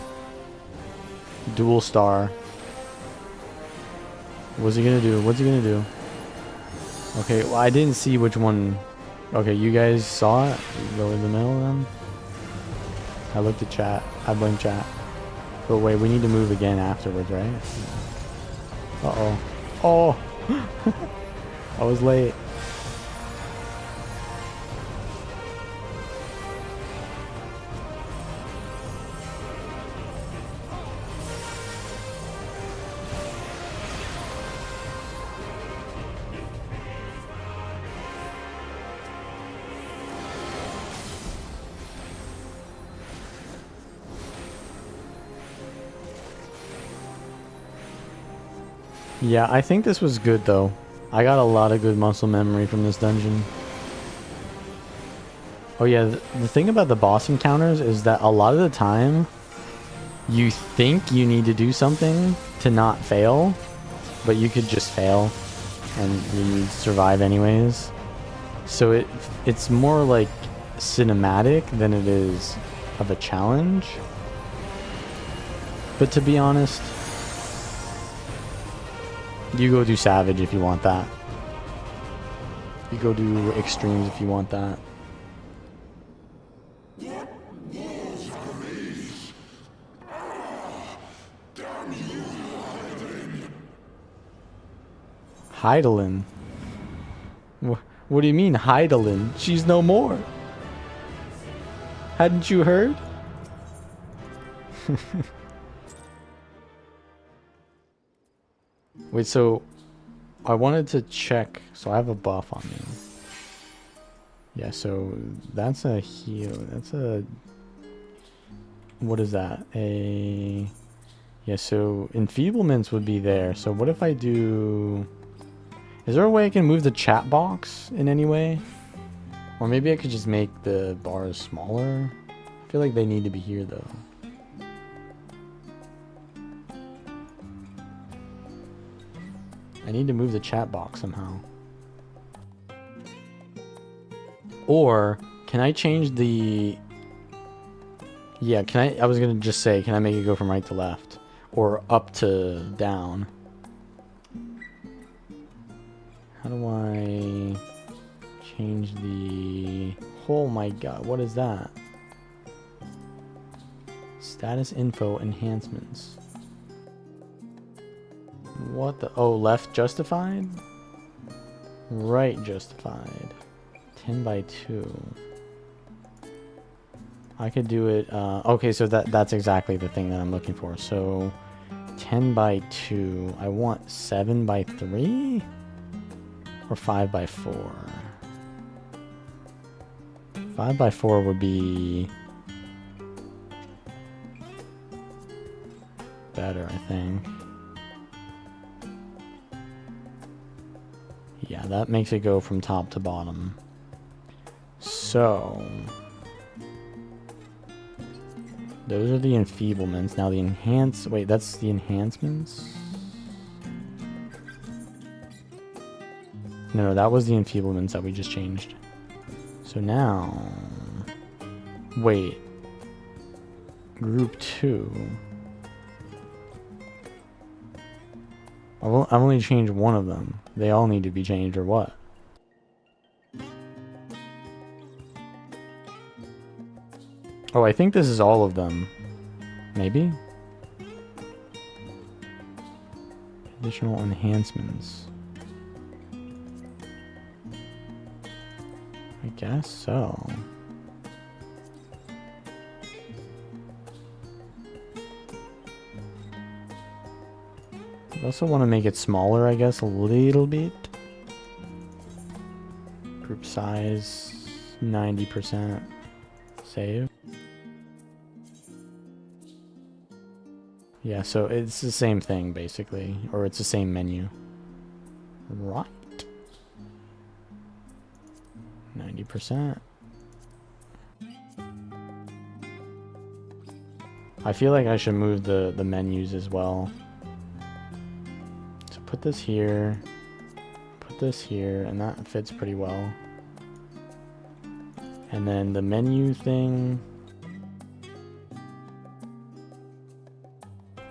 Dual star. What's he gonna do? What's he gonna do? Okay, well, I didn't see which one. Okay, you guys saw it? Go in the middle then? I looked at chat. I blame chat. But wait, we need to move again afterwards, right? Uh-oh. Oh! I was late. Yeah, I think this was good though. I got a lot of good muscle memory from this dungeon. Oh yeah, the thing about the boss encounters is that a lot of the time you think you need to do something to not fail, but you could just fail and you survive anyways. So it's more like cinematic than it is of a challenge. But to be honest, you go do Savage if you want that. You go do Extremes if you want that. Heidelin? What do you mean, Heidelin? She's no more. Hadn't you heard? Wait, so I wanted to check. So I have a buff on me. Yeah, so that's a heal. That's a... What is that? A... Yeah, so enfeeblements would be there. So what if I do... Is there a way I can move the chat box in any way? Or maybe I could just make the bars smaller? I feel like they need to be here though. I need to move the chat box somehow. Or can I change the... Yeah, can I was gonna just say, can I make it go from right to left? Or up to down? How do I change the... Oh my god, what is that? Status info enhancements. What the... Oh, left justified? Right justified. 10 by 2. I could do it... okay, so that's exactly the thing that I'm looking for. So 10 by 2. I want 7 by 3? Or 5 by 4? 5 by 4 would be better, I think. Yeah, that makes it go from top to bottom. So those are the enfeeblements. Now the enhance... Wait, that's the enhancements? No, that was the enfeeblements that we just changed. So now... Wait. Group 2. I've only changed one of them. They all need to be changed or what? Oh, I think this is all of them. Maybe? Additional enhancements. I guess so. I also want to make it smaller, I guess, a little bit. Group size, 90%. Save. Yeah, so it's the same thing, basically. Or it's the same menu. Right. 90%. I feel like I should move the menus as well. put this here. Put this here, and that fits pretty well. And then the menu thing.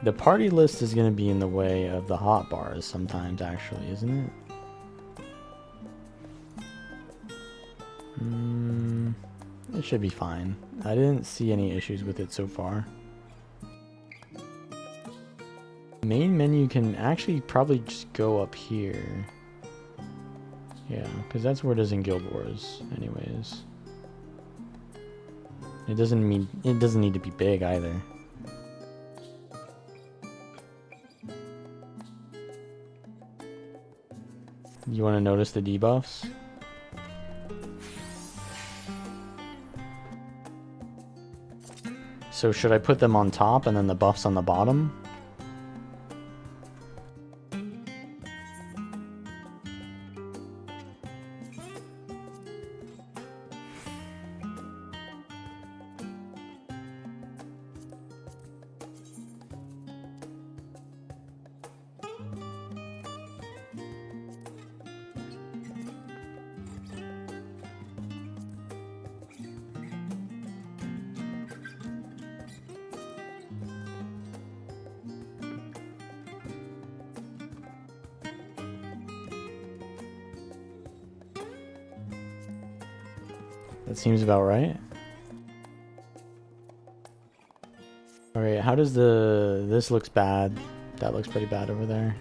The party list is going to be in the way of the hotbars sometimes, actually, isn't it? It should be fine. I didn't see any issues with it so far. Main menu can actually probably just go up here. Yeah, because that's where it is in Guild Wars, anyways. It doesn't need to be big either. You want to notice the debuffs? So should I put them on top and then the buffs on the bottom? That seems about right. Alright, how does this looks bad. That looks pretty bad over there.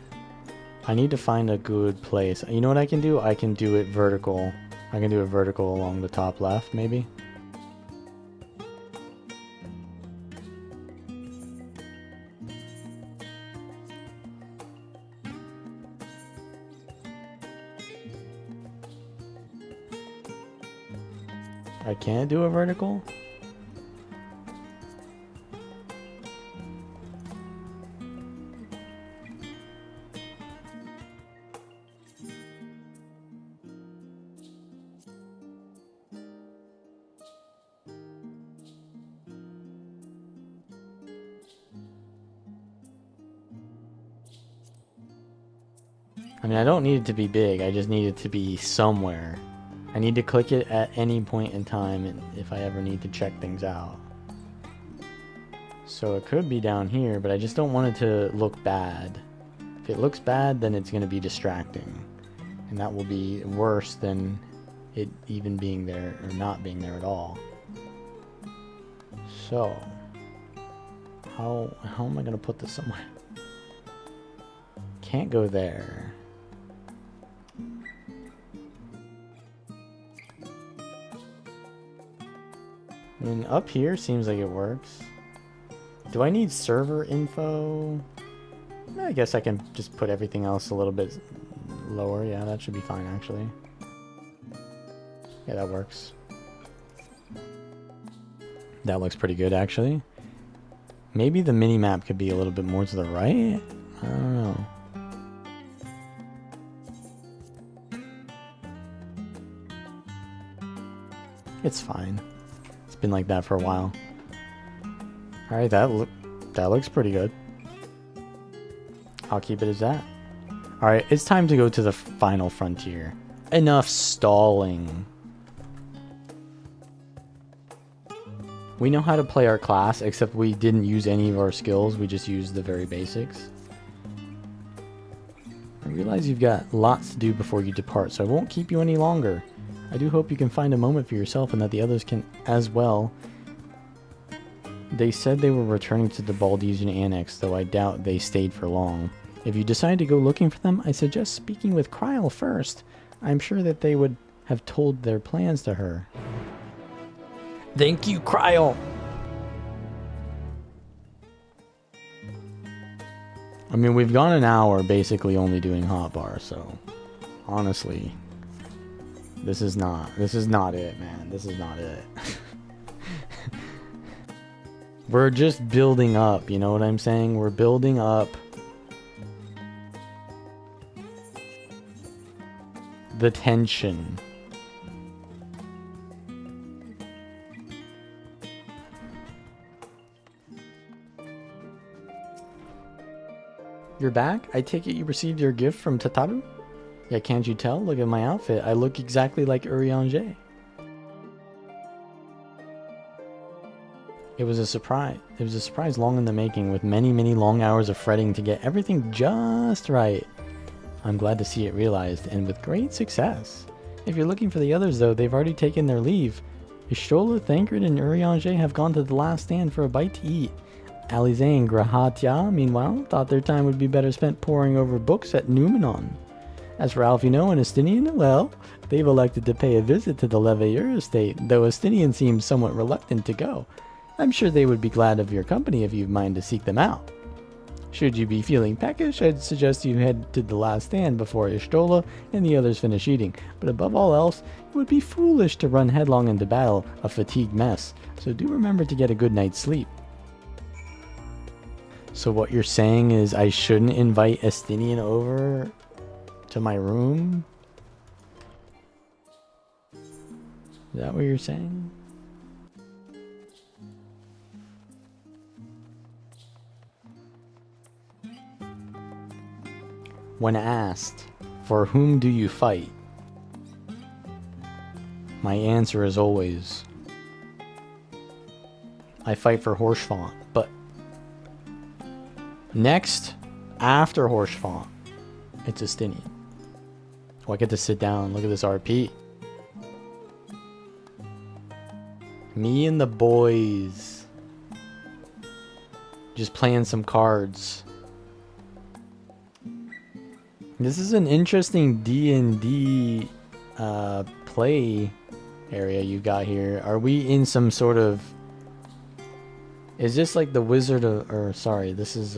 I need to find a good place. You know what I can do? I can do it vertical. I can do it vertical along the top left, maybe. I can't do a vertical? I mean, I don't need it to be big, I just need it to be somewhere. I need to click it at any point in time if I ever need to check things out. So it could be down here, but I just don't want it to look bad. If it looks bad, then it's going to be distracting. And that will be worse than it even being there or not being there at all. So, how am I going to put this somewhere? Can't go there. I mean, up here seems like it works. Do I need server info? I guess I can just put everything else a little bit lower. Yeah, that should be fine, actually. Yeah, that works. That looks pretty good, actually. Maybe the mini-map could be a little bit more to the right? I don't know. It's fine. It's been like that for a while. Alright, that looks pretty good. I'll keep it as that. Alright, it's time to go to the final frontier. Enough stalling. We know how to play our class, except we didn't use any of our skills. We just used the very basics. I realize you've got lots to do before you depart, so I won't keep you any longer. I do hope you can find a moment for yourself and that the others can as well. They said they were returning to the Baldesian Annex, though I doubt they stayed for long. If you decide to go looking for them, I suggest speaking with Kryl first. I'm sure that they would have told their plans to her. Thank you, Kryl! I mean, we've gone an hour basically only doing hotbar, so honestly, this is not it, man. This is not it. We're just building up, you know what I'm saying? We're building up the tension. You're back? I take it you received your gift from Tataru? Yeah, can't you tell? Look at my outfit. I look exactly like Urianger. It was a surprise. It was a surprise long in the making, with many, many long hours of fretting to get everything just right. I'm glad to see it realized, and with great success. If you're looking for the others, though, they've already taken their leave. Ishtola, Thancred, and Urianger have gone to the last stand for a bite to eat. Alize and Grahatya, meanwhile, thought their time would be better spent poring over books at Numenon. As for Alfino and Estinian, well, they've elected to pay a visit to the Leveilleur estate, though Estinian seems somewhat reluctant to go. I'm sure they would be glad of your company if you mind to seek them out. Should you be feeling peckish, I'd suggest you head to the last stand before Ishtola and the others finish eating, but above all else, it would be foolish to run headlong into battle, a fatigued mess, so do remember to get a good night's sleep. So what you're saying is I shouldn't invite Estinian over to my room? Is that what you're saying? When asked, for whom do you fight? My answer is always, I fight for Horschfont, but next, after Horschfont, it's Estinian. Oh, I get to sit down, look at this RP. Me and the boys. Just playing some cards. This is an interesting D&D play area you got here. Are we in some sort of... Is this like the Wizard of... Or, sorry, this is... Is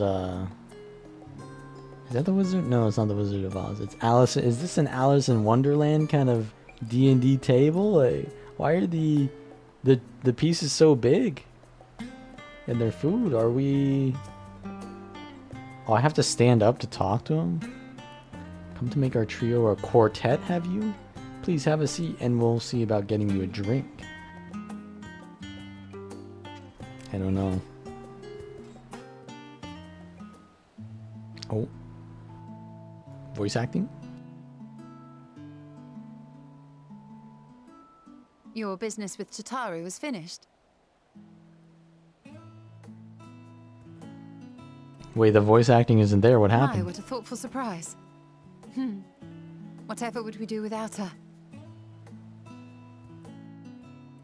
that the Wizard? No, it's not the Wizard of Oz. It's Alice. Is this an Alice in Wonderland kind of D&D table? Like, why are the pieces so big? And their food? Are we... Oh, I have to stand up to talk to him? Come to make our trio a quartet, have you? Please have a seat and we'll see about getting you a drink. I don't know. Oh. Voice acting? Your business with Tataru was finished. Wait, the voice acting isn't there. What My, happened? what a thoughtful surprise. Whatever would we do without her?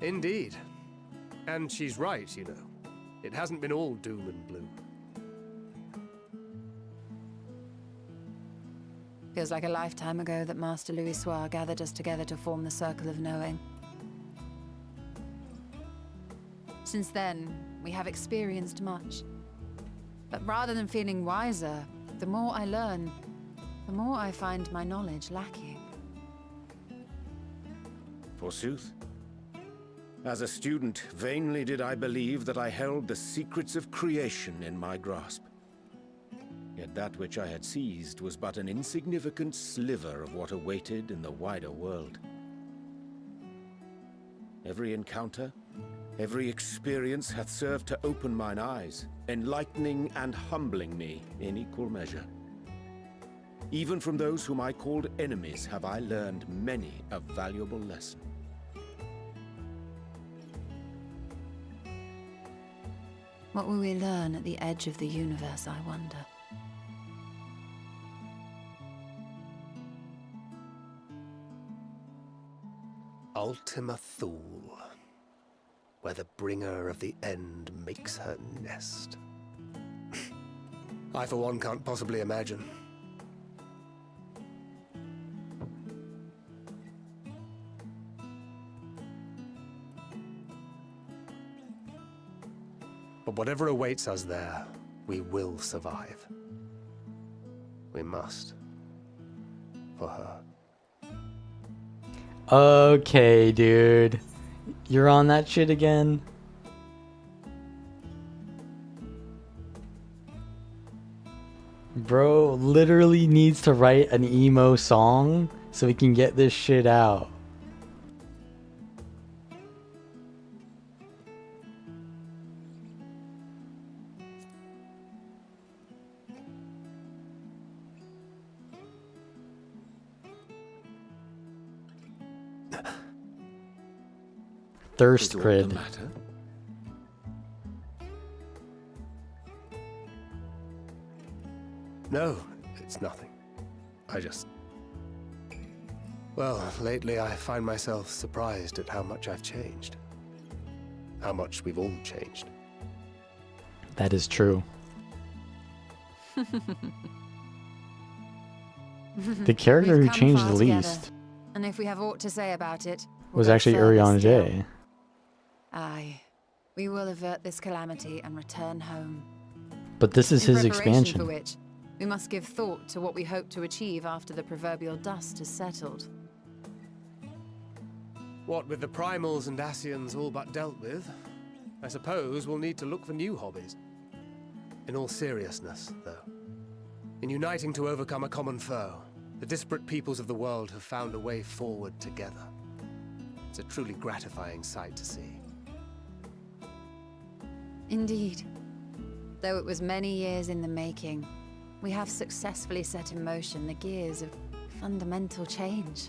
Indeed. And she's right, you know. It hasn't been all doom and gloom. Feels like a lifetime ago that Master Louis Soir gathered us together to form the Circle of Knowing. Since then, we have experienced much. But rather than feeling wiser, the more I learn, the more I find my knowledge lacking. Forsooth. As a student, vainly did I believe that I held the secrets of creation in my grasp. Yet that which I had seized was but an insignificant sliver of what awaited in the wider world. Every encounter, every experience hath served to open mine eyes, enlightening and humbling me in equal measure. Even from those whom I called enemies have I learned many a valuable lesson. What will we learn at the edge of the universe, I wonder? Ultima Thule, where the bringer of the end makes her nest. I, for one, can't possibly imagine. But whatever awaits us there, we will survive. We must. For her. Okay, dude. You're on that shit again? Bro literally needs to write an emo song so he can get this shit out. thirst Is aught crid. the matter? No, it's nothing. I just... Well, lately I find myself surprised at how much I've changed. How much we've all changed. That is true. The character We've who come changed far the together, least and if we have aught to say about it, we'll was go actually further Urianger. still. Aye, we will avert this calamity and return home. But this is In his preparation expansion. for which, we must give thought to what we hope to achieve after the proverbial dust has settled. What with the primals and Ascians all but dealt with, I suppose we'll need to look for new hobbies. In all seriousness, though, in uniting to overcome a common foe, the disparate peoples of the world have found a way forward together. It's a truly gratifying sight to see. Indeed. Though it was many years in the making, we have successfully set in motion the gears of fundamental change.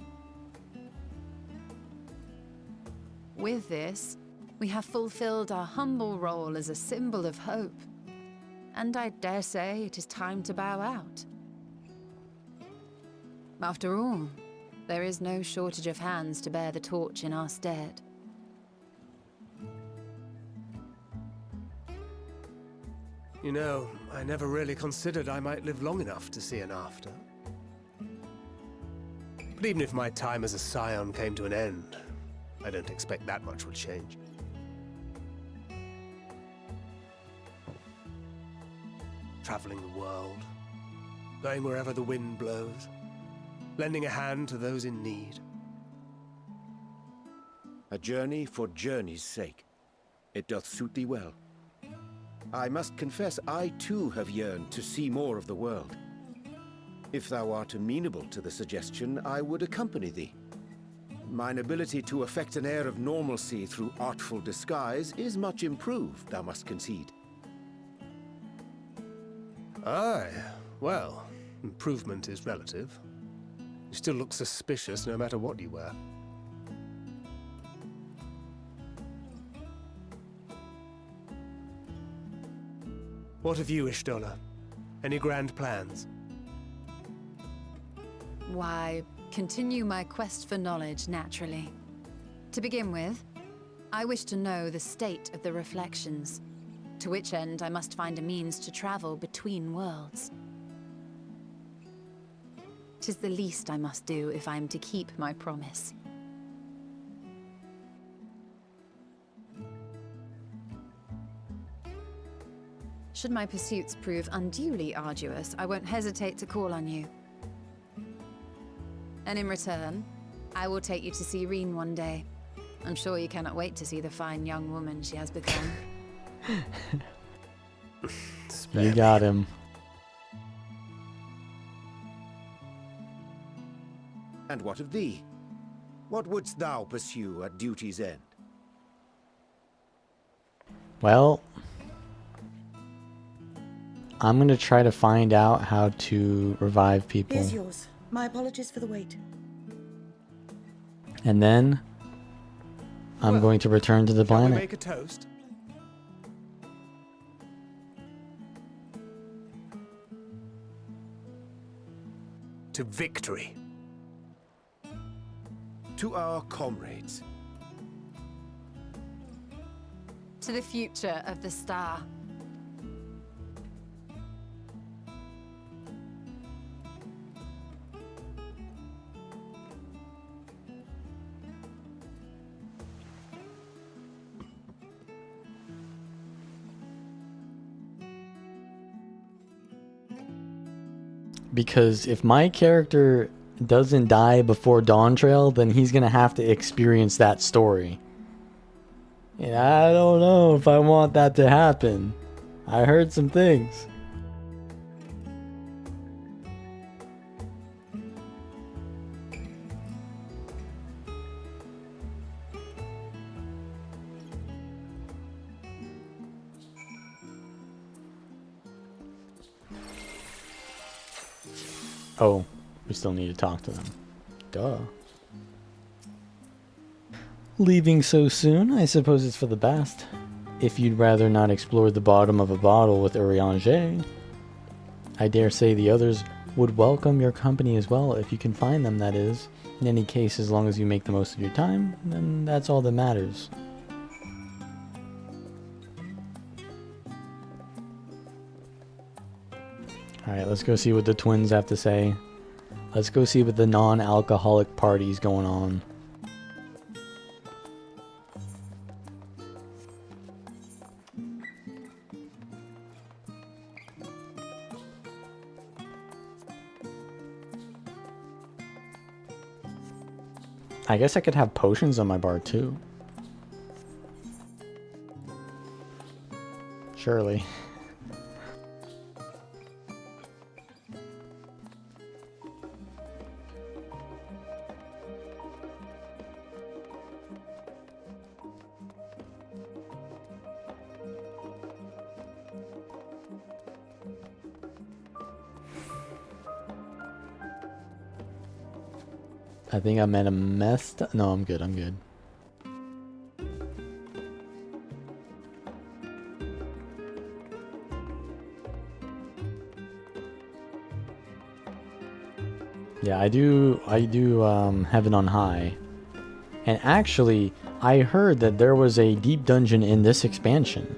With this, we have fulfilled our humble role as a symbol of hope. And I dare say it is time to bow out. After all, there is no shortage of hands to bear the torch in our stead. You know, I never really considered I might live long enough to see an after. But even if my time as a scion came to an end, I don't expect that much will change. Traveling the world, going wherever the wind blows, lending a hand to those in need. A journey for journey's sake. It doth suit thee well. I must confess, I too have yearned to see more of the world. If thou art amenable to the suggestion, I would accompany thee. Mine ability to affect an air of normalcy through artful disguise is much improved, thou must concede. Aye, well, improvement is relative. You still look suspicious no matter what you wear. What of you, Ishtola? Any grand plans? Why, continue my quest for knowledge, naturally. To begin with, I wish to know the state of the reflections, to which end I must find a means to travel between worlds. 'Tis the least I must do if I am to keep my promise. Should my pursuits prove unduly arduous, I won't hesitate to call on you. And in return, I will take you to see Reen one day. I'm sure you cannot wait to see the fine young woman she has become. You got him. And what of thee? What wouldst thou pursue at duty's end? Well, I'm going to try to find out how to revive people. Here's yours. My apologies for the wait. And then I'm Well, going to return to the Shall we planet. make a toast? To victory. To our comrades. To the future of the star. Because if my character doesn't die before Dawn Trail, then he's going to have to experience that story. And I don't know if I want that to happen. I heard some things. Oh, we still need to talk to them. Duh. Leaving so soon, I suppose it's for the best. If you'd rather not explore the bottom of a bottle with Urianger, I dare say the others would welcome your company as well, if you can find them, that is. In any case, as long as you make the most of your time, then that's all that matters. Alright, let's go see what the twins have to say. Let's go see what the non-alcoholic party's going on. I guess I could have potions on my bar too. Surely. I think I'm at a messed. No, I'm good. I'm good. Yeah, I do Heaven on High. And actually, I heard that there was a deep dungeon in this expansion,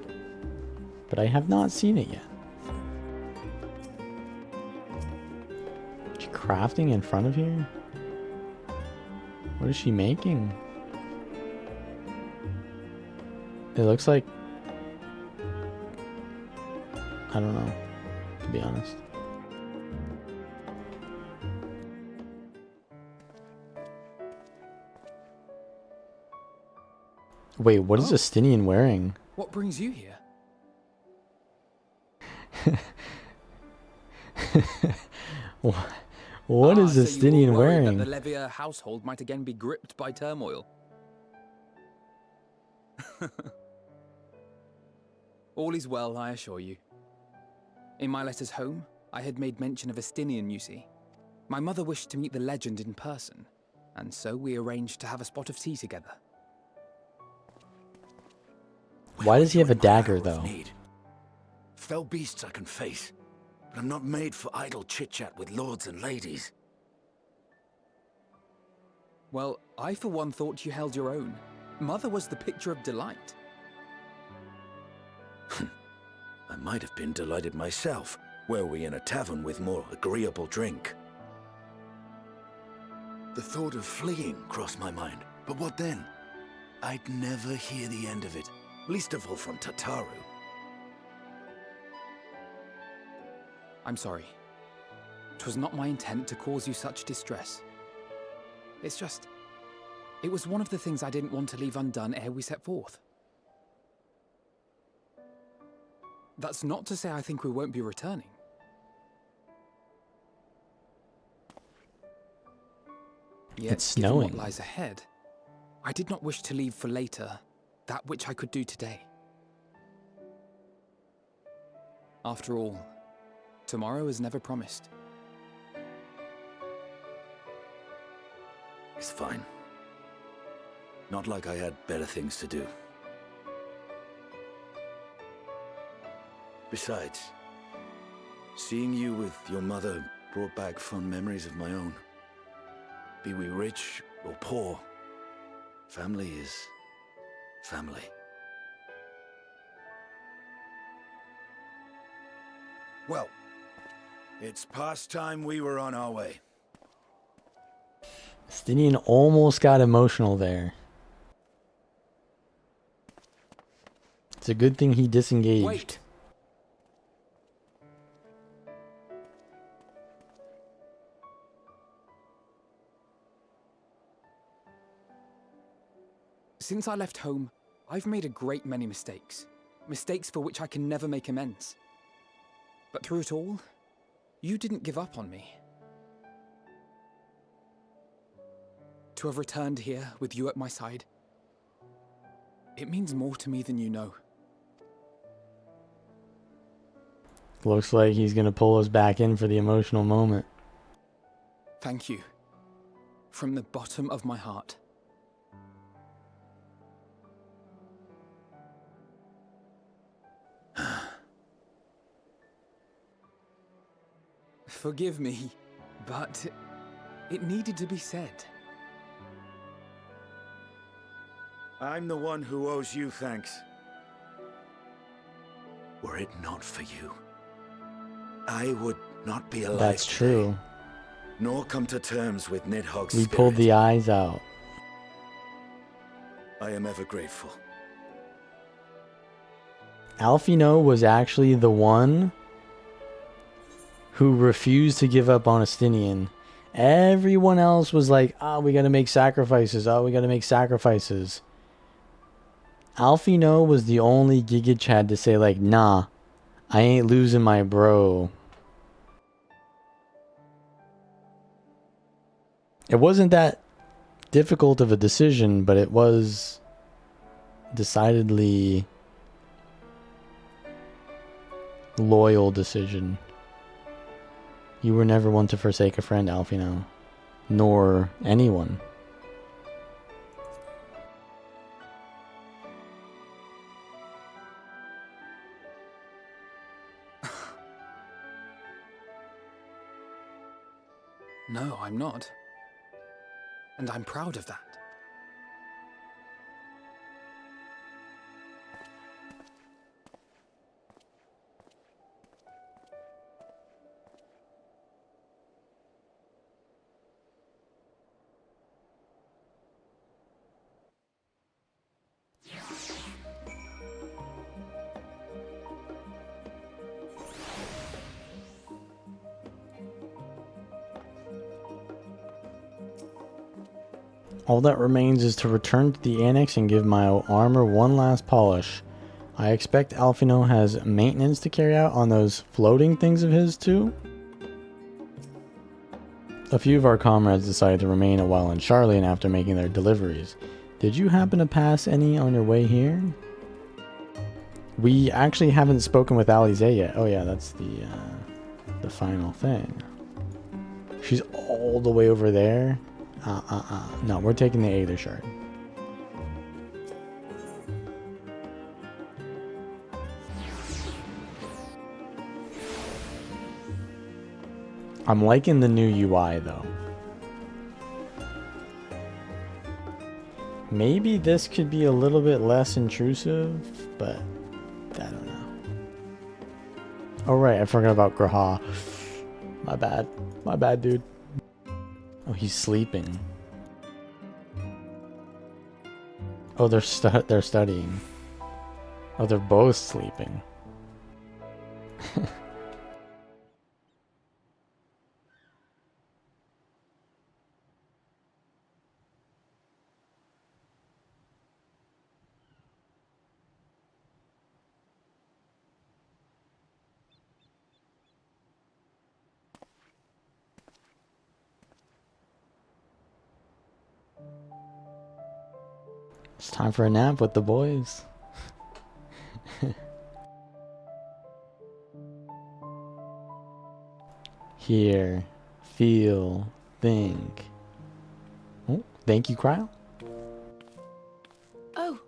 but I have not seen it yet. Is she crafting in front of here? What is she making? It looks like... I don't know, to be honest. Wait, what is Justinian wearing? What brings you here? What is so Justinian you were worried wearing? that the Levier household might again be gripped by turmoil. All is well, I assure you. In my letters home, I had made mention of Estinian, you see. My mother wished to meet the legend in person, and so we arranged to have a spot of tea together. Why does he have a dagger, though? Fell beasts I can face, but I'm not made for idle chit-chat with lords and ladies. Well, I for one thought you held your own. Mother was the picture of delight. I might have been delighted myself, were we in a tavern with more agreeable drink. The thought of fleeing crossed my mind, but what then? I'd never hear the end of it, least of all from Tataru. I'm sorry. 'Twas not my intent to cause you such distress. It's just... it was one of the things I didn't want to leave undone ere we set forth. That's not to say I think we won't be returning. Yet, It's given snowing. what lies ahead, I did not wish to leave for later that which I could do today. After all, tomorrow is never promised. It's fine. Not like I had better things to do. Besides, seeing you with your mother brought back fond memories of my own. Be we rich or poor, family is family. Well, it's past time we were on our way. Justinian almost got emotional there. It's a good thing he disengaged. Wait! Since I left home, I've made a great many mistakes. Mistakes for which I can never make amends. But through it all, you didn't give up on me. To have returned here with you at my side, it means more to me than you know. Looks like he's gonna pull us back in for the emotional moment. Thank you. From the bottom of my heart. Forgive me, but it needed to be said. I'm the one who owes you thanks. Were it not for you, I would not be alive That's today, true. nor come to terms with Nidhogg's We spirit. pulled the eyes out. I am ever grateful. Alphino was actually the one who refused to give up on Estinian. Everyone else was like, oh, we gotta make sacrifices. Oh, we gotta make sacrifices. Alphino was the only Giga Chad to say like, nah, I ain't losing my bro. It wasn't that difficult of a decision, but it was decidedly loyal decision. You were never one to forsake a friend, Alphino. Nor anyone. No, I'm not. And I'm proud of that. All that remains is to return to the annex and give my armor one last polish. I expect Alphino has maintenance to carry out on those floating things of his too. A few of our comrades decided to remain a while in Charlian after making their deliveries. Did you happen to pass any on your way here? We actually haven't spoken with Alize yet. Oh yeah, that's the final thing. She's all the way over there. No, we're taking the Aether Shard. I'm liking the new UI though. Maybe this could be a little bit less intrusive, but I don't know. Oh right, I forgot about Graha. My bad. My bad, dude. Oh, he's sleeping. Oh, they're studying. Oh, they're both sleeping. It's time for a nap with the boys. Hear, feel, think. Oh, thank you, Cryo. Oh.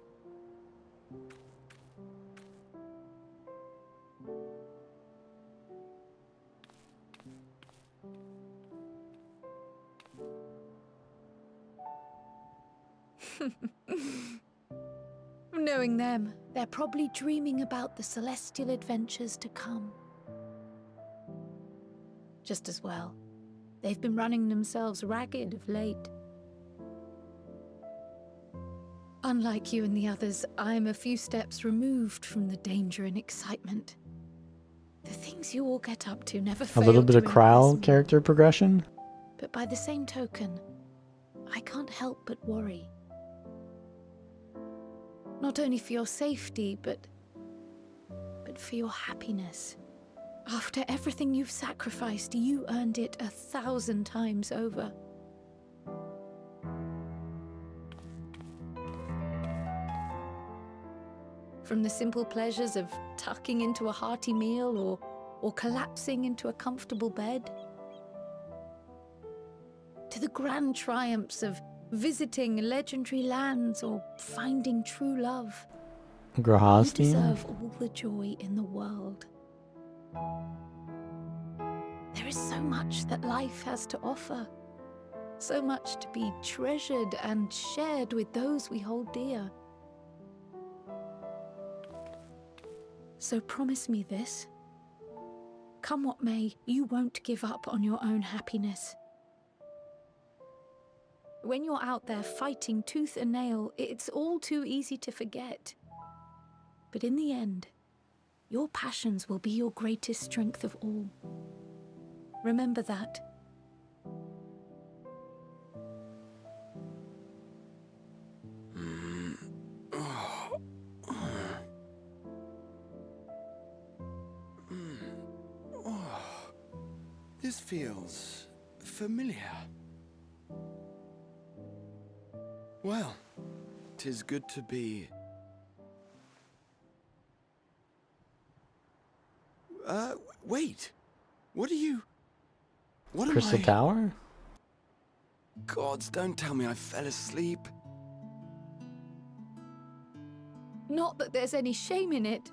Knowing them, they're probably dreaming about the celestial adventures to come. Just as well. They've been running themselves ragged of late. Unlike you and the others, I'm a few steps removed from the danger and excitement. The things you all get up to never fail A little bit to of Cryo impress me. character progression. But by the same token, I can't help but worry. Not only for your safety, but for your happiness. After everything you've sacrificed, you earned it 1,000 times over. From the simple pleasures of tucking into a hearty meal or collapsing into a comfortable bed, to the grand triumphs of visiting legendary lands or finding true love. You Grahasti. deserve all the joy in the world. There is so much that life has to offer. So much to be treasured and shared with those we hold dear. So promise me this. Come what may, you won't give up on your own happiness. When you're out there fighting tooth and nail, it's all too easy to forget. But in the end, your passions will be your greatest strength of all. Remember that. This feels familiar. Well, 'tis good to be... wait. What are you... What am Crystal I... Tower? Gods, don't tell me I fell asleep. Not that there's any shame in it,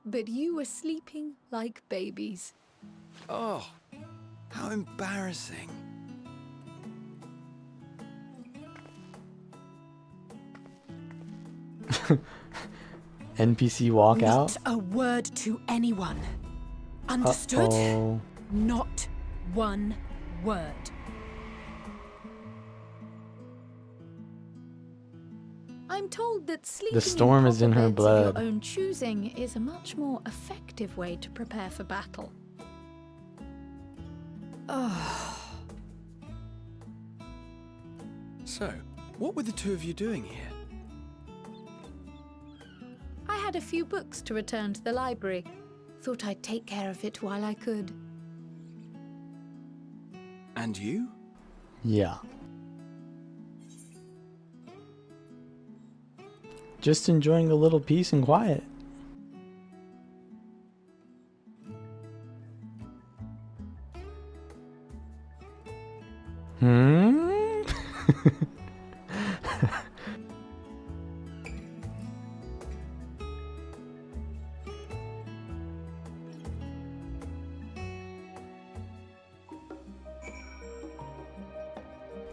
but you were sleeping like babies. Oh, how embarrassing. NPC walk out? Not a word to anyone. Understood? Uh-oh. Not one word. I'm told that sleeping storm is in her proper beds of blood. your own choosing is a much more effective way to prepare for battle. So, what were the two of you doing here? I had a few books to return to the library. Thought I'd take care of it while I could. And you? Yeah. Just enjoying a little peace and quiet.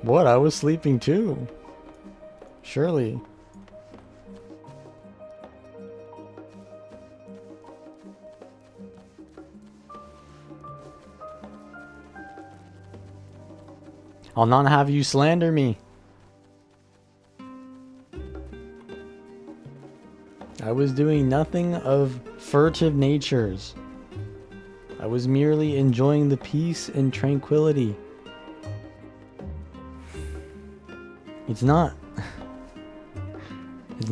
What? I was sleeping too. Surely. I'll not have you slander me. I was doing nothing of furtive natures. I was merely enjoying the peace and tranquility. It's not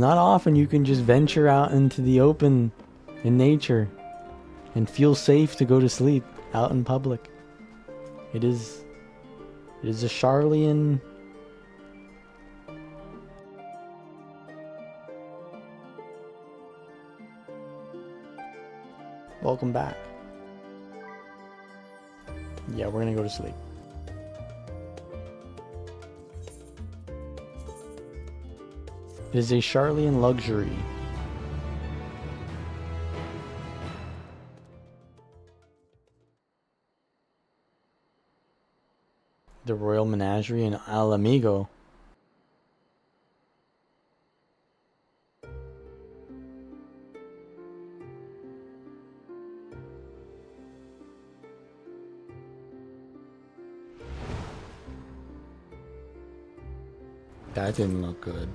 often you can just venture out into the open in nature and feel safe to go to sleep out in public. It is a Charlian. Welcome back. Yeah, we're gonna go to sleep. It is a Charlian luxury. The Royal Menagerie in Al Amigo. That didn't look good.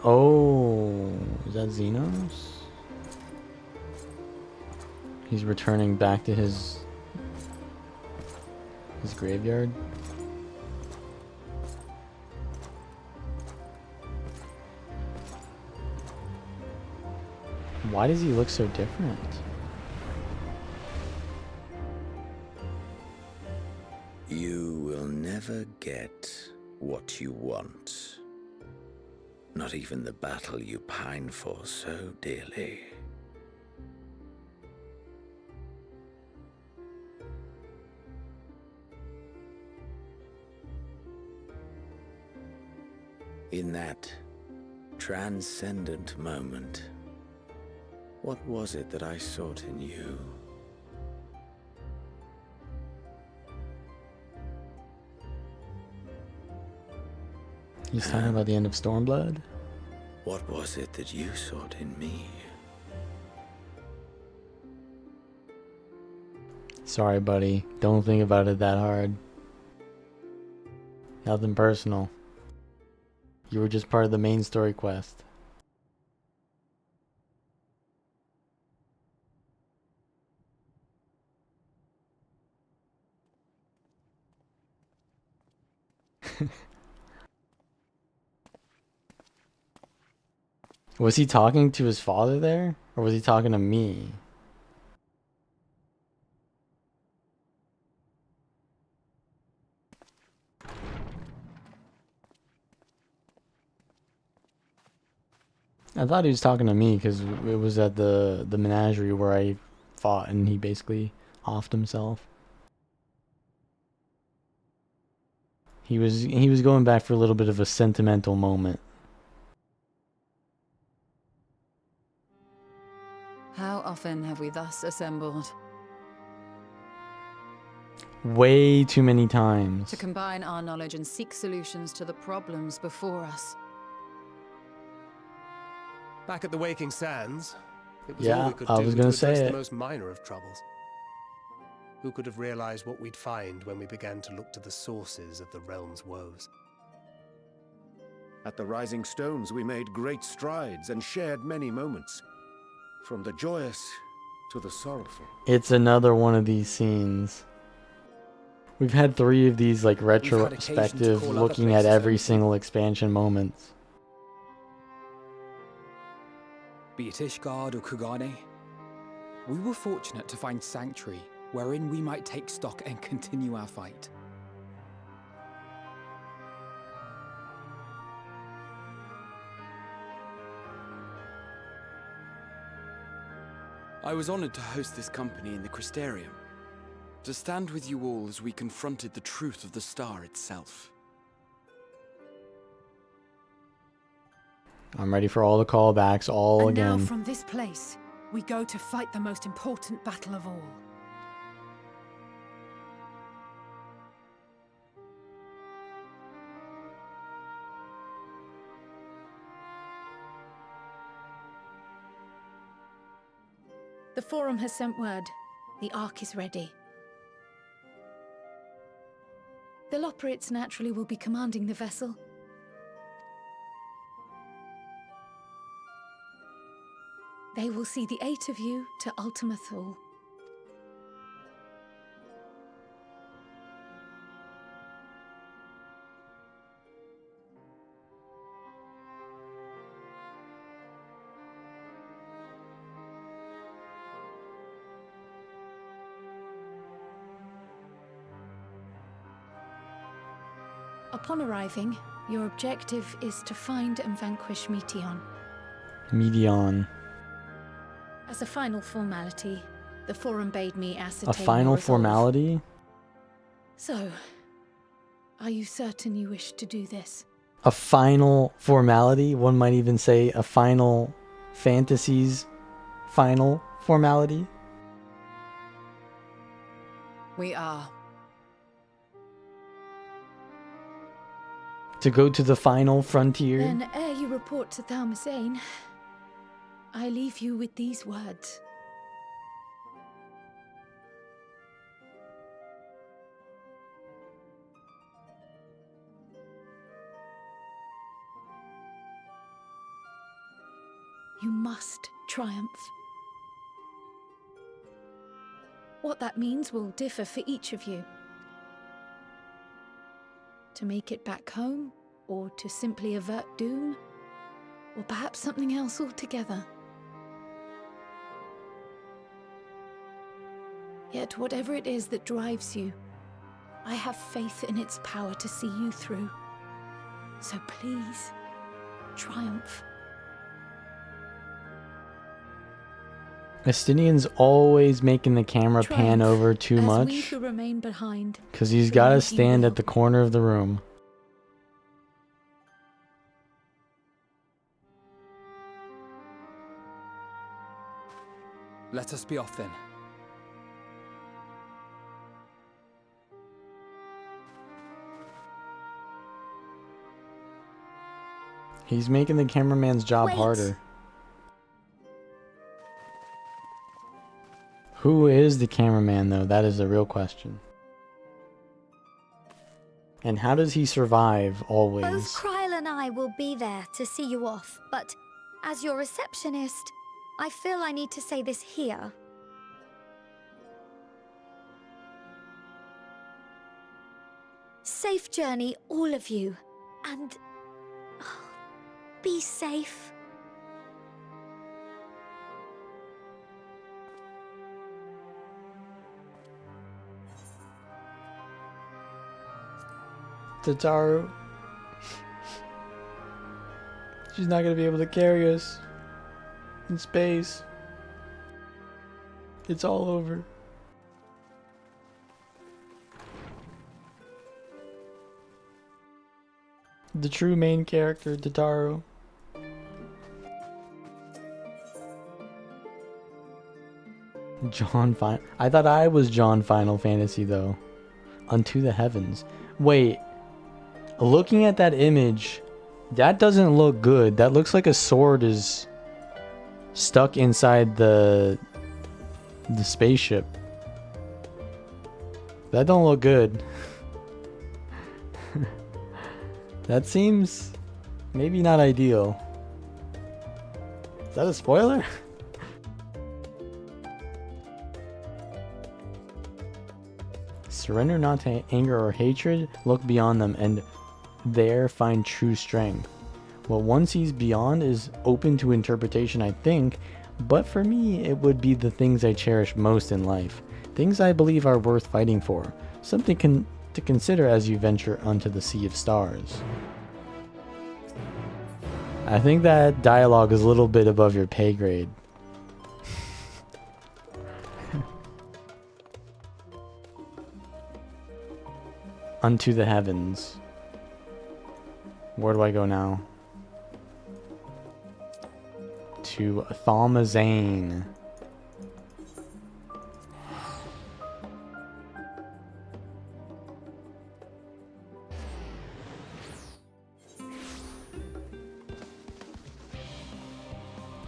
Oh, is that Xenos? He's returning back to his graveyard. Why does he look so different? You will never get what you want. Not even the battle you pine for so dearly. In that transcendent moment, what was it that I sought in you? He's talking about the end of Stormblood? What was it that you sought in me? Sorry, buddy. Don't think about it that hard. Nothing personal. You were just part of the main story quest. Was he talking to his father there? Or was he talking to me? I thought he was talking to me because it was at the menagerie where I fought and he basically offed himself. He was going back for a little bit of a sentimental moment. How often have we thus assembled? Way too many times. To combine our knowledge and seek solutions to the problems before us. Back at the Waking Sands, it was Yeah, all we could I do was to gonna address say the it. most minor of troubles. Who could have realized what we'd find when we began to look to the sources of the realm's woes? At the Rising Stones, we made great strides and shared many moments. From the joyous to the sorrowful. It's another one of these scenes. We've had 3 of these like occasion to retrospective call other looking at places every home. single expansion moments. Be it Ishgard or Kugane, we were fortunate to find sanctuary wherein we might take stock and continue our fight. I was honored to host this company in the Crystarium, to stand with you all as we confronted the truth of the star itself. I'm ready for all the callbacks, all And again. now from this place, we go to fight the most important battle of all. The Forum has sent word. The Ark is ready. The Loporrits naturally will be commanding the vessel. They will see the 8 of you to Ultima Thule. Upon arriving, your objective is to find and vanquish Meteon. Medion. As a final formality, the Forum bade me ascertain A final your resolve. formality? So, are you certain you wish to do this? A final formality? One might even say a Final Fantasy's final formality? We are. To go to the final frontier? Then, ere you report to Thalmasane, I leave you with these words. You must triumph. What that means will differ for each of you. To make it back home, or to simply avert doom, or perhaps something else altogether. Yet whatever it is that drives you, I have faith in its power to see you through. So please, triumph. Estinian's always making the camera pan Triumph, over too as we much. who remain behind. Because he's got to believe you stand will. at the corner of the room. Let us be off then. He's making the cameraman's job Wait. harder. Who is the cameraman, though? That is the real question. And how does he survive always? Both Kryl and I will be there to see you off, but as your receptionist, I feel I need to say this here. Safe journey, all of you, and be safe. Tataru. She's not gonna be able to carry us in space. It's all over. The true main character, Tataru. I thought I was John Final Fantasy though. Unto the Heavens. Wait. Looking at that image, that doesn't look good. That looks like a sword is stuck inside the spaceship. That don't look good. That seems maybe not ideal. Is that a spoiler? Surrender not to anger or hatred, look beyond them and there find true strength. What one sees beyond is open to interpretation, I think, but for me it would be the things I cherish most in life. Things I believe are worth fighting for. Something to consider as you venture onto the sea of stars. I think that dialogue is a little bit above your pay grade. Unto the Heavens. Where do I go now? To Thalmazane.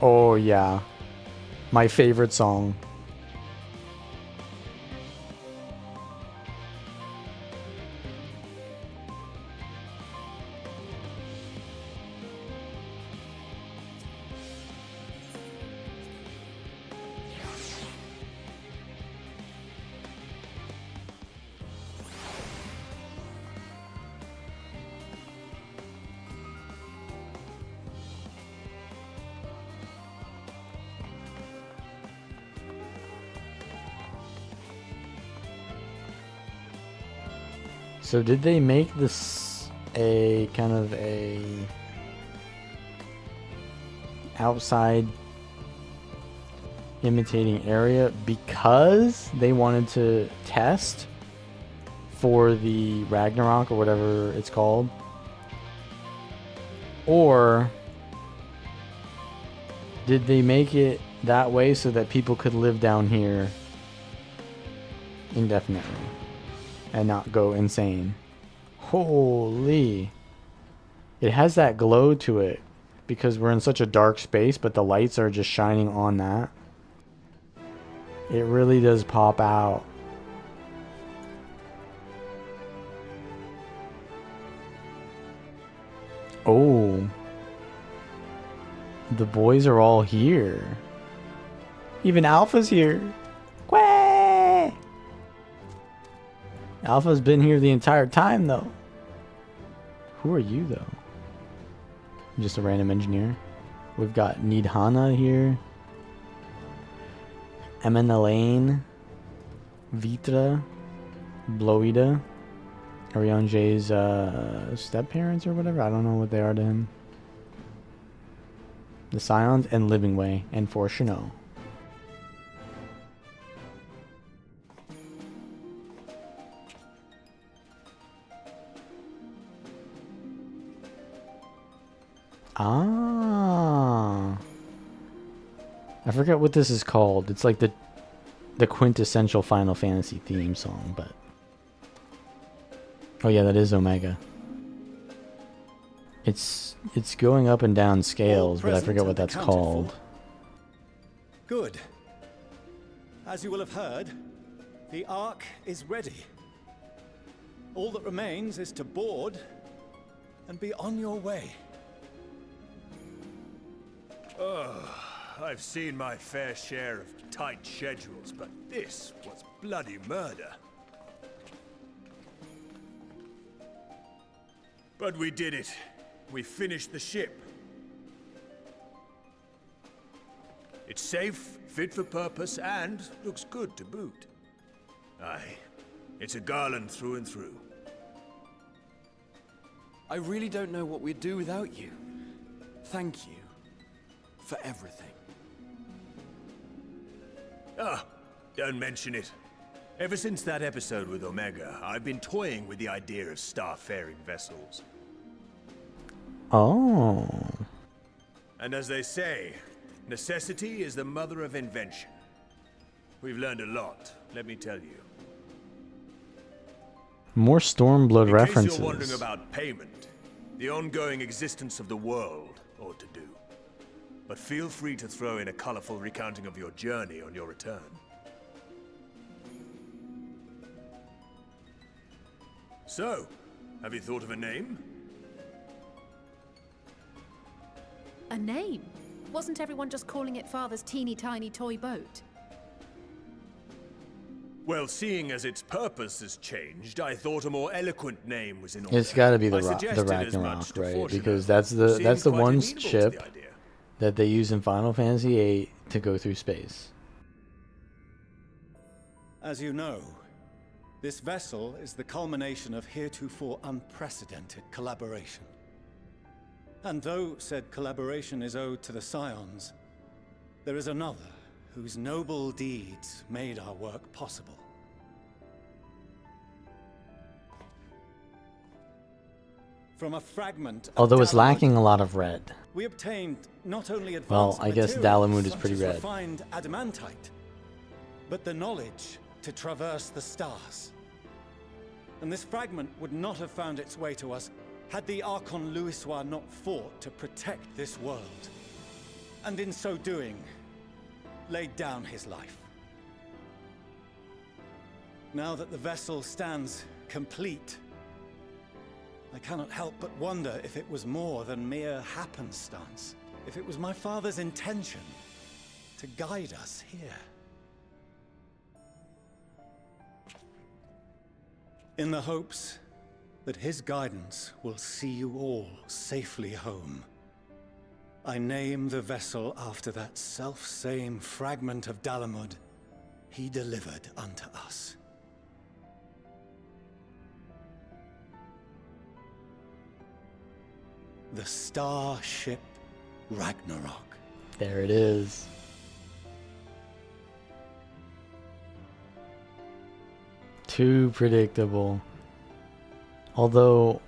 Oh yeah. My favorite song. So did they make this a kind of a outside imitating area because they wanted to test for the Ragnarok or whatever it's called? Or did they make it that way so that people could live down here indefinitely and not go insane? Holy. It has that glow to it because we're in such a dark space, but the lights are just shining on that. It really does pop out. Oh. The boys are all here. Even Alpha's here. Quay! Alpha's been here the entire time, though. Who are you, though? I'm just a random engineer. We've got Nidhana here. Emanelaine. Vitra. Bloida. Arianje's step-parents or whatever. I don't know what they are to him. The Scions and Living Way. And for Shino. Ah. I forget what this is called. It's like the quintessential Final Fantasy theme song, but... Oh yeah, that is Omega. It's going up and down scales, but I present forget what and that's accounted called. for. Good. As you will have heard, the Ark is ready. All that remains is to board and be on your way. I've seen my fair share of tight schedules, but this was bloody murder. But we did it. We finished the ship. It's safe, fit for purpose, and looks good to boot. Aye, it's a Garland through and through. I really don't know what we'd do without you. Thank you for everything. Ah, don't mention it. Ever since that episode with Omega, I've been toying with the idea of star-faring vessels. Oh. And as they say, necessity is the mother of invention. We've learned a lot, let me tell you. More Stormblood In case references. you're wondering about payment, the ongoing existence of the world ought to do. But feel free to throw in a colorful recounting of your journey on your return. So, have you thought of a name? A name? Wasn't everyone just calling it Father's teeny tiny toy boat? Well, seeing as its purpose has changed, I thought a more eloquent name was in order. It's got to be I the suggested as Ragnarok, much to right? Fortuna, Because that's who the seemed quite one amenable to ship the idea. that they use in Final Fantasy VIII to go through space. As you know, this vessel is the culmination of heretofore unprecedented collaboration. And though said collaboration is owed to the Scions, there is another whose noble deeds made our work possible. From a fragment of Although it's Dalamud, lacking a lot of red. we obtained not only Well, advanced I guess materials Dalamud is such pretty as red. refined adamantite, but the knowledge to traverse the stars. And this fragment would not have found its way to us had the Archon Louisoix not fought to protect this world. And in so doing, laid down his life. Now that the vessel stands complete, I cannot help but wonder if it was more than mere happenstance. If it was my father's intention to guide us here. In the hopes that his guidance will see you all safely home, I name the vessel after that self-same fragment of Dalamud he delivered unto us. The Starship Ragnarok. There it is. Too predictable. Although,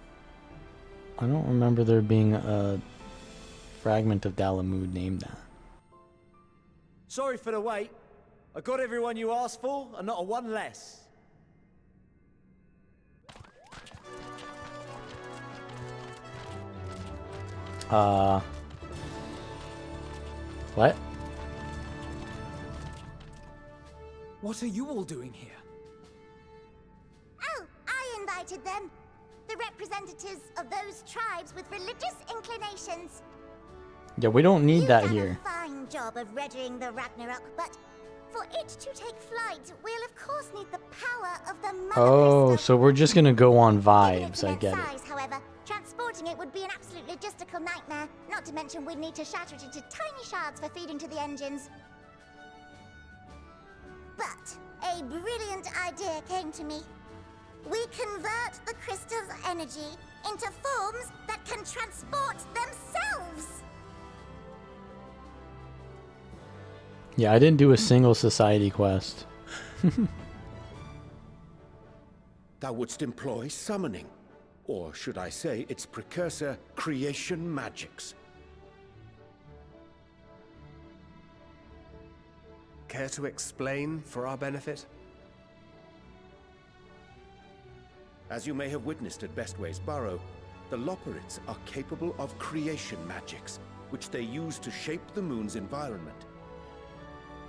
I don't remember there being a fragment of Dalamud named that. Sorry for the wait. I got everyone you asked for, and not a one less. What? What are you all doing here? Oh, I invited them. The representatives of those tribes with religious inclinations. Yeah, we don't need that You've done here. a fine job of readying the Ragnarok, but for it to take flight, we'll of course need the power of the Mother Oh, Crystal. so we're just gonna go on Given its vibes. I immense get it. size, however, transporting it would be an absolute logistical nightmare. Not to mention we'd need to shatter it into tiny shards for feeding to the engines. But a brilliant idea came to me. We convert the crystal's energy into forms that can transport themselves. Yeah, I didn't do a single society quest. Thou wouldst employ summoning, or should I say its precursor, creation magics. Care to explain for our benefit? As you may have witnessed at Bestway's Burrow, The Loporrits are capable of creation magics, which they use to shape the moon's environment.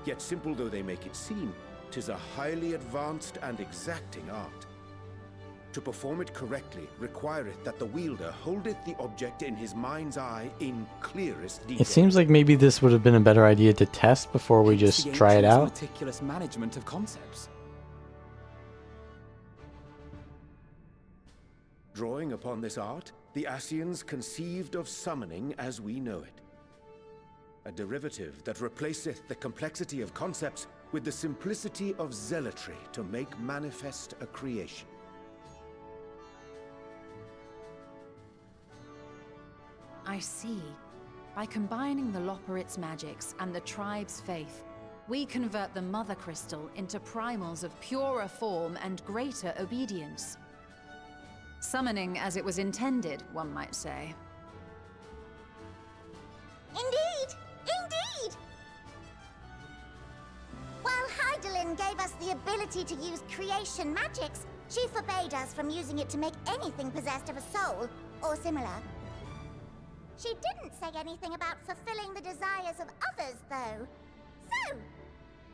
Yet simple though they make it seem, 'tis a highly advanced and exacting art. To perform it correctly requireth that the wielder holdeth the object in his mind's eye in clearest detail. It seems like maybe this would have been a better idea to test before we Hence just the try it ancients' out. Meticulous management of concepts. Drawing upon this art, the Ascians conceived of summoning as we know it. A derivative that replaceth the complexity of concepts with the simplicity of zealotry to make manifest a creation. I see. By combining the Loporrit's magics and the tribe's faith, we convert the Mother Crystal into primals of purer form and greater obedience. Summoning as it was intended, one might say. Indeed! Indeed! While Hydaelyn gave us the ability to use creation magics, she forbade us from using it to make anything possessed of a soul, or similar. She didn't say anything about fulfilling the desires of others, though. So,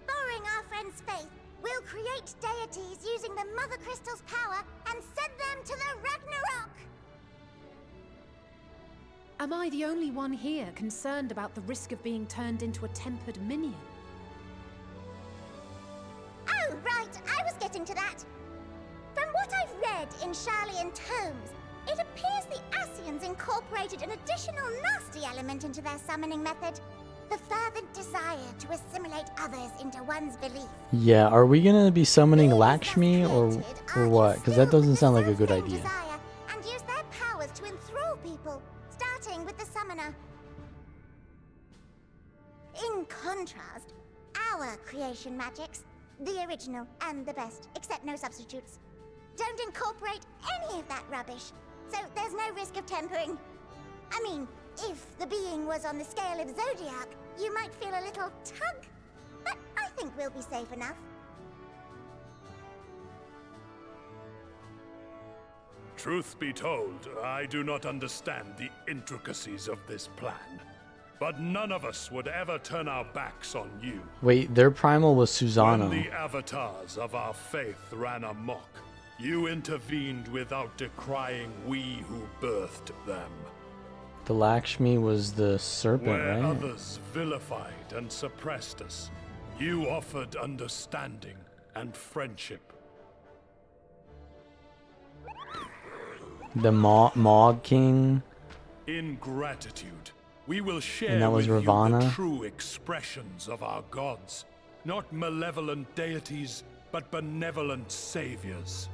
borrowing our friend's faith, we'll create deities using the Mother Crystal's power and send them to the Ragnarok! Am I the only one here concerned about the risk of being turned into a tempered minion? Oh, right, I was getting to that. From what I've read in Sharlayan tomes, it appears the Ascians incorporated an additional nasty element into their summoning method. The fervent desire to assimilate others into one's belief. Yeah, are we gonna be summoning Lakshmi or what? Because that doesn't sound like a good idea. And use their powers to enthrall people, starting with the summoner. In contrast, our creation magics, the original and the best, except no substitutes, don't incorporate any of that rubbish, so there's no risk of tempering. I mean, if the being was on the scale of Zodiac, you might feel a little tug, but I think we'll be safe enough. Truth be told, I do not understand the intricacies of this plan. But none of us would ever turn our backs on you. Wait, their primal was Susanna. When the avatars of our faith ran amok, you intervened without decrying we who birthed them. The Lakshmi was the serpent, Where right? others vilified and suppressed us, you offered understanding and friendship. The Maud King. In gratitude, we will share And that was with you the Ravana? true expressions of our gods. Not malevolent deities, but benevolent saviors.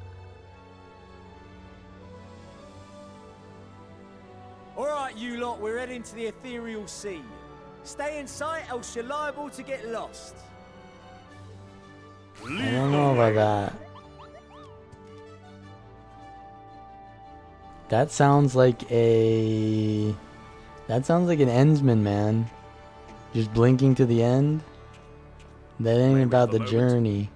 Alright, you lot, we're heading to the ethereal sea. Stay in sight, else you're liable to get lost. I don't know about that. That sounds like a... That sounds like an Endsman, man. Just blinking to the end. That ain't about the journey.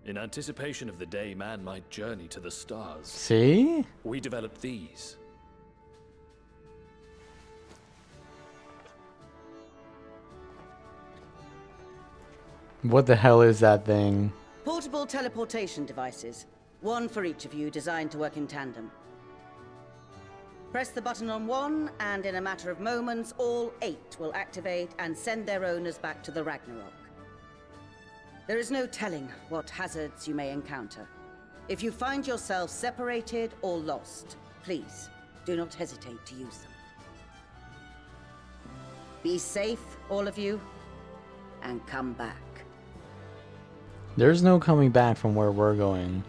In anticipation of the day man might journey to the stars, See? we developed these. What the hell is that thing? Portable teleportation devices. One for each of you, designed to work in tandem. Press the button on one, and in a matter of moments, all 8 will activate and send their owners back to the Ragnarok. There is no telling what hazards you may encounter. If you find yourself separated or lost, please do not hesitate to use them. Be safe, all of you, and come back. There's no coming back from where we're going.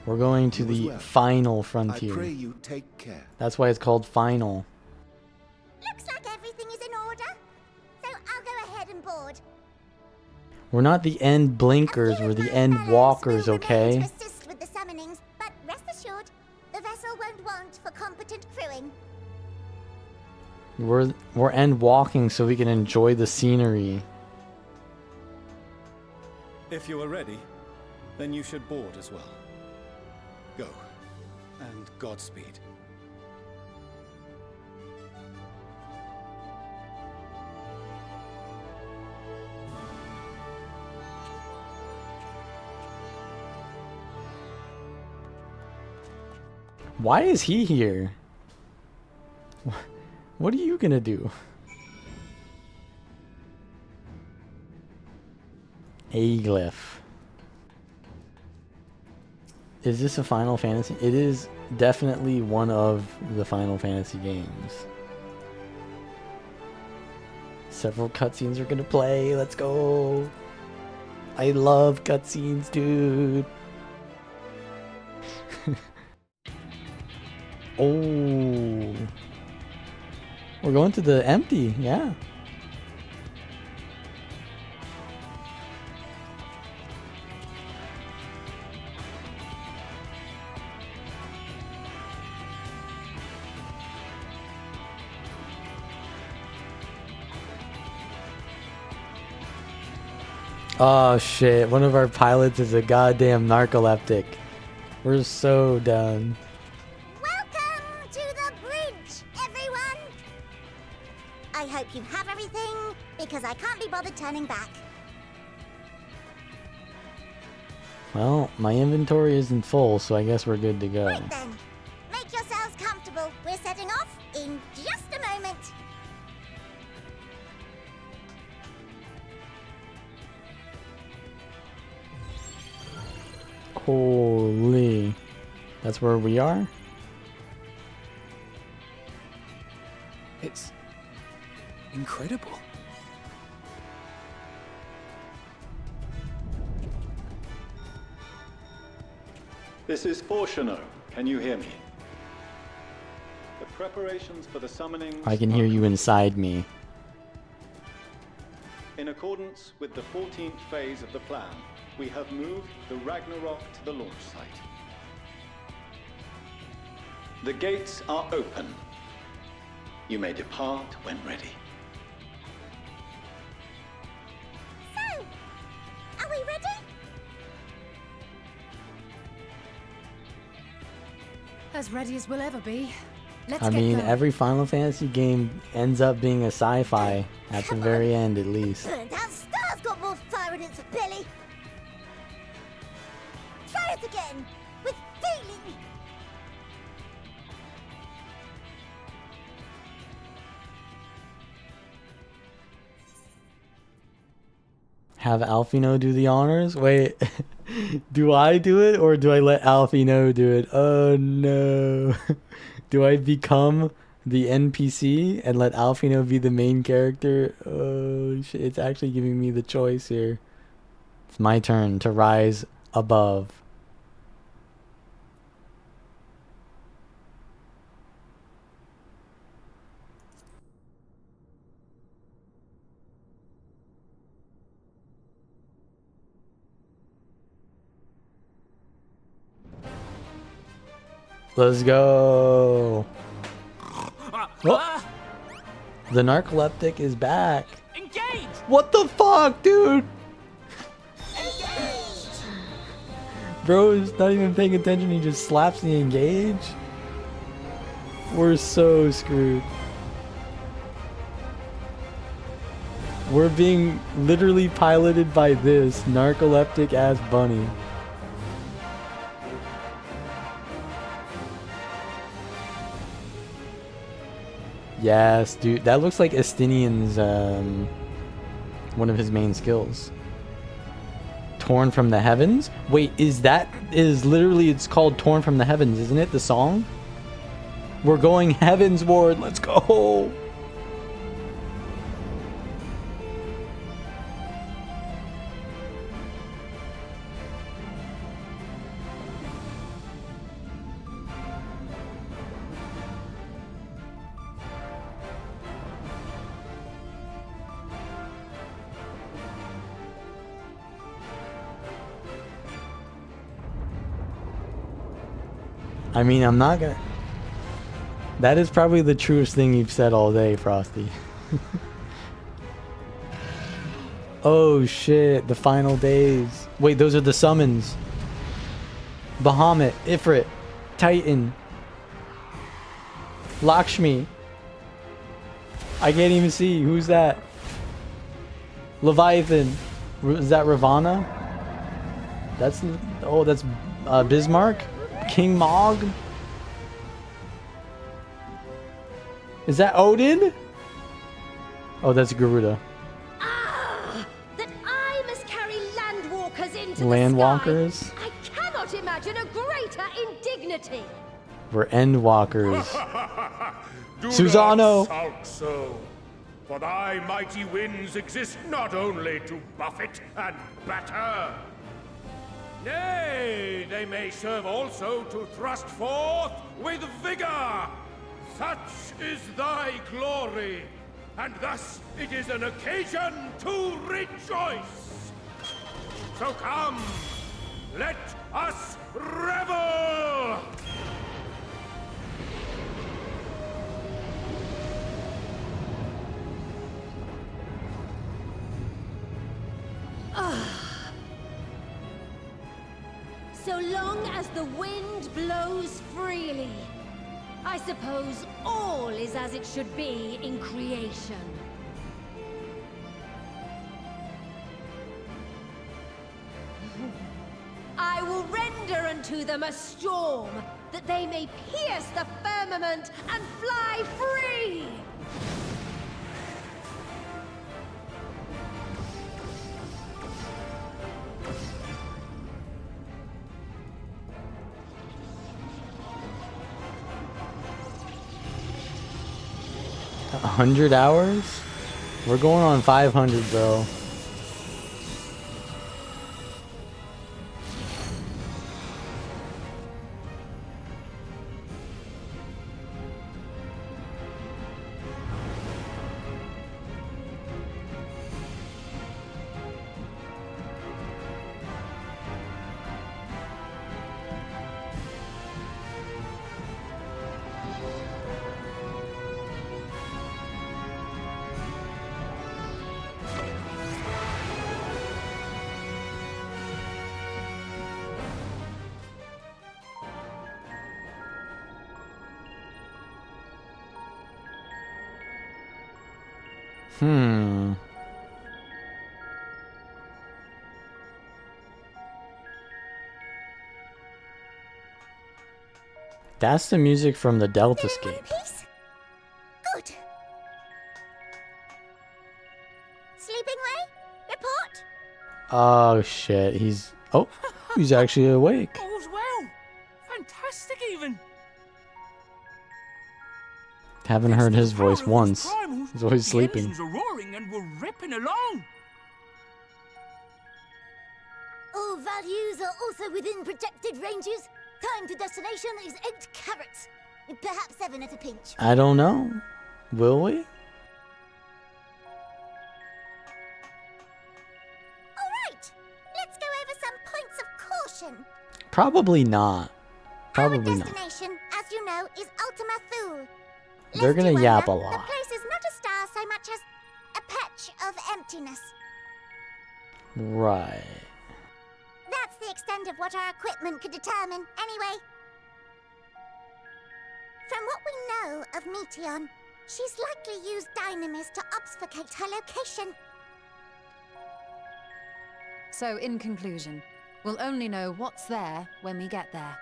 We're going to the final frontier. I pray you take care. That's why it's called final. Looks like everything is in order, so I'll go ahead and board. We're not the end blinkers, we're the end walkers, okay? To assist with the summonings, but rest assured, the vessel won't want for competent crewing. We're end walking so we can enjoy the scenery. If you are ready, then you should board as well. Go, and Godspeed. Why is he here? What are you gonna do? A-glyph. Is this a Final Fantasy? It is definitely one of the Final Fantasy games. Several cutscenes are gonna play. Let's go. I love cutscenes, dude. Oh. We're going to the empty, yeah. Oh shit, one of our pilots is a goddamn narcoleptic. We're so done. Welcome to the bridge, everyone! I hope you have everything, because I can't be bothered turning back. Well, my inventory isn't full, so I guess we're good to go. Right then, make yourselves comfortable. We're setting off in just a moment. Holy. That's where we are? It's incredible. This is Fortuno. Can you hear me? The preparations for the summoning. I can hear you inside me. In accordance with the 14th phase of the plan, we have moved the Ragnarok to the launch site. The gates are open. You may depart when ready. So, are we ready? As ready as we'll ever be. Let's I get mean, going. every Final Fantasy game ends up being a sci-fi at the very end, at least. Burned out star's got more fire in its belly. Try it again, with feeling. Have Alfino do the honors? Wait, do I do it or do I let Alfino do it? Oh no. Do I become the NPC and let Alfino be the main character? Oh shit, it's actually giving me the choice here. It's my turn to rise above. Let's go. Oh. The narcoleptic is back. Engage! What the fuck, dude? Bro is not even paying attention. He just slaps the engage. We're so screwed. We're being literally piloted by this narcoleptic ass bunny. Yes, dude. That looks like Estinian's, one of his main skills. Torn from the Heavens? Wait, is literally, it's called Torn from the Heavens, isn't it? The song? We're going Heavensward. Let's go. I mean, I'm not gonna... That is probably the truest thing you've said all day, Frosty. Oh shit, the final days. Wait, those are the summons. Bahamut, Ifrit, Titan. Lakshmi. I can't even see. Who's that? Leviathan. Is that Ravana? That's... Oh, that's Bismarck? King Mog? Is that Odin? Oh, that's Garuda. That I must carry landwalkers into Landwalkers? the sky. I cannot imagine a greater indignity. We're endwalkers. Do Susano! not sulk so, for thy mighty winds exist not only to buffet and batter. Nay, they may serve also to thrust forth with vigor. Such is thy glory, and thus it is an occasion to rejoice. So come, let us revel! So long as the wind blows freely, I suppose all is as it should be in creation. I will render unto them a storm, that they may pierce the firmament and fly free! 100 hours? We're going on 500, bro. That's the music from the Delta Scape. Good. Sleeping Way? Report? Oh shit, he's actually awake. All's well. Fantastic even. Haven't heard his voice once. He's always sleeping. The engines are roaring and we're ripping along. All values are also within protected ranges. Time to destination is 8 carats. Perhaps 7 at a pinch. I don't know. Will we? Alright, let's go over some points of caution. Probably not. Probably Our not. destination, as you know, is Ultima Thule. They're gonna yap a The lot. place is not a star so much as a patch of emptiness. Right. That's the extent of what our equipment could determine, anyway. From what we know of Meteon, she's likely used Dynamis to obfuscate her location. So, in conclusion, we'll only know what's there when we get there.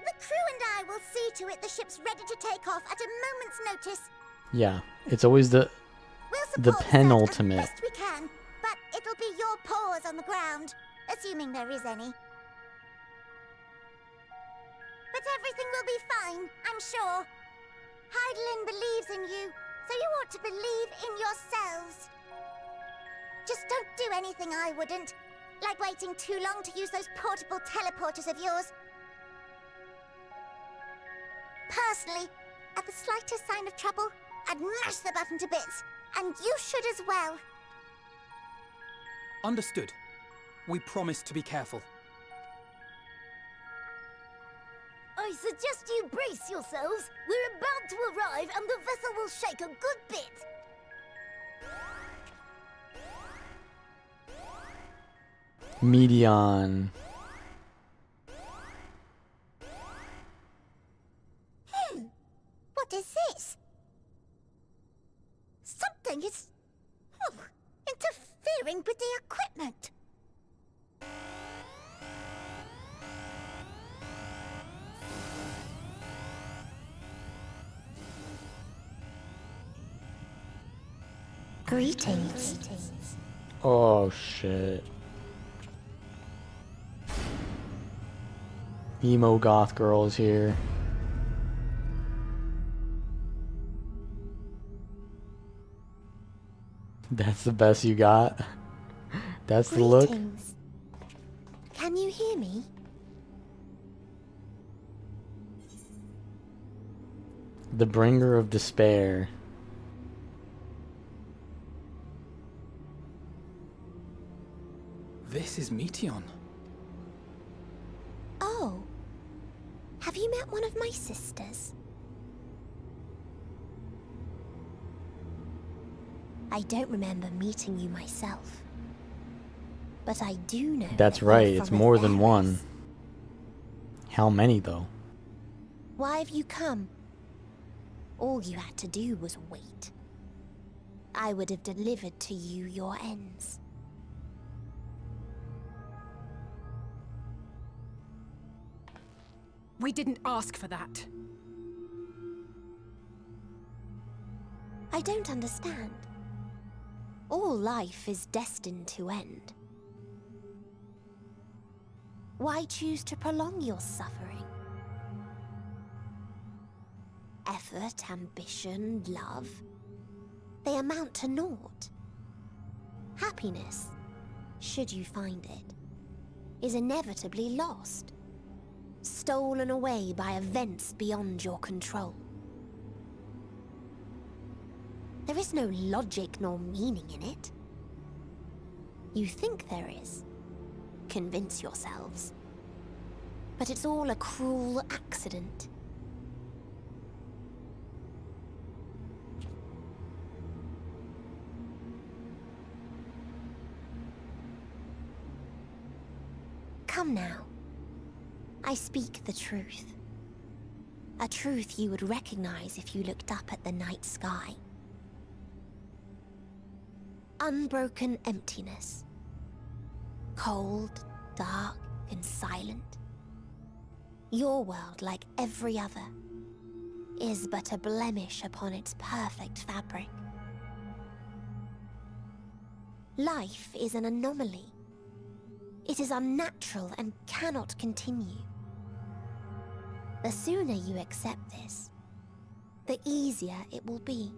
The crew and I will see to it the ship's ready to take off at a moment's notice. Yeah, it's always the penultimate. Best we can, but it'll be your paws on the ground, assuming there is any. But everything will be fine, I'm sure. Heidelin believes in you, so you ought to believe in yourselves. Just don't do anything I wouldn't, like waiting too long to use those portable teleporters of yours. Personally, at the slightest sign of trouble, I'd mash the button to bits, and you should as well. Understood. We promise to be careful. I suggest you brace yourselves. We're about to arrive, and the vessel will shake a good bit. Medion. What is this? Something is interfering with the equipment. Greetings. Oh shit. Emo goth girl is here. That's the best you got? That's the look? Greetings. Can you hear me? The bringer of despair. This is Meteon. Oh. Have you met one of my sisters? I don't remember meeting you myself. But I do know That's that right, you're it's from more than Etheirys. one. How many though? Why have you come? All you had to do was wait. I would have delivered to you your ends. We didn't ask for that. I don't understand. All life is destined to end. Why choose to prolong your suffering? Effort, ambition, love, they amount to naught. Happiness, should you find it, is inevitably lost, stolen away by events beyond your control. There is no logic nor meaning in it. You think there is. Convince yourselves. But it's all a cruel accident. Come now. I speak the truth. A truth you would recognize if you looked up at the night sky. Unbroken emptiness. Cold, dark, and silent. Your world, like every other, is but a blemish upon its perfect fabric. Life is an anomaly. It is unnatural and cannot continue. The sooner you accept this, the easier it will be.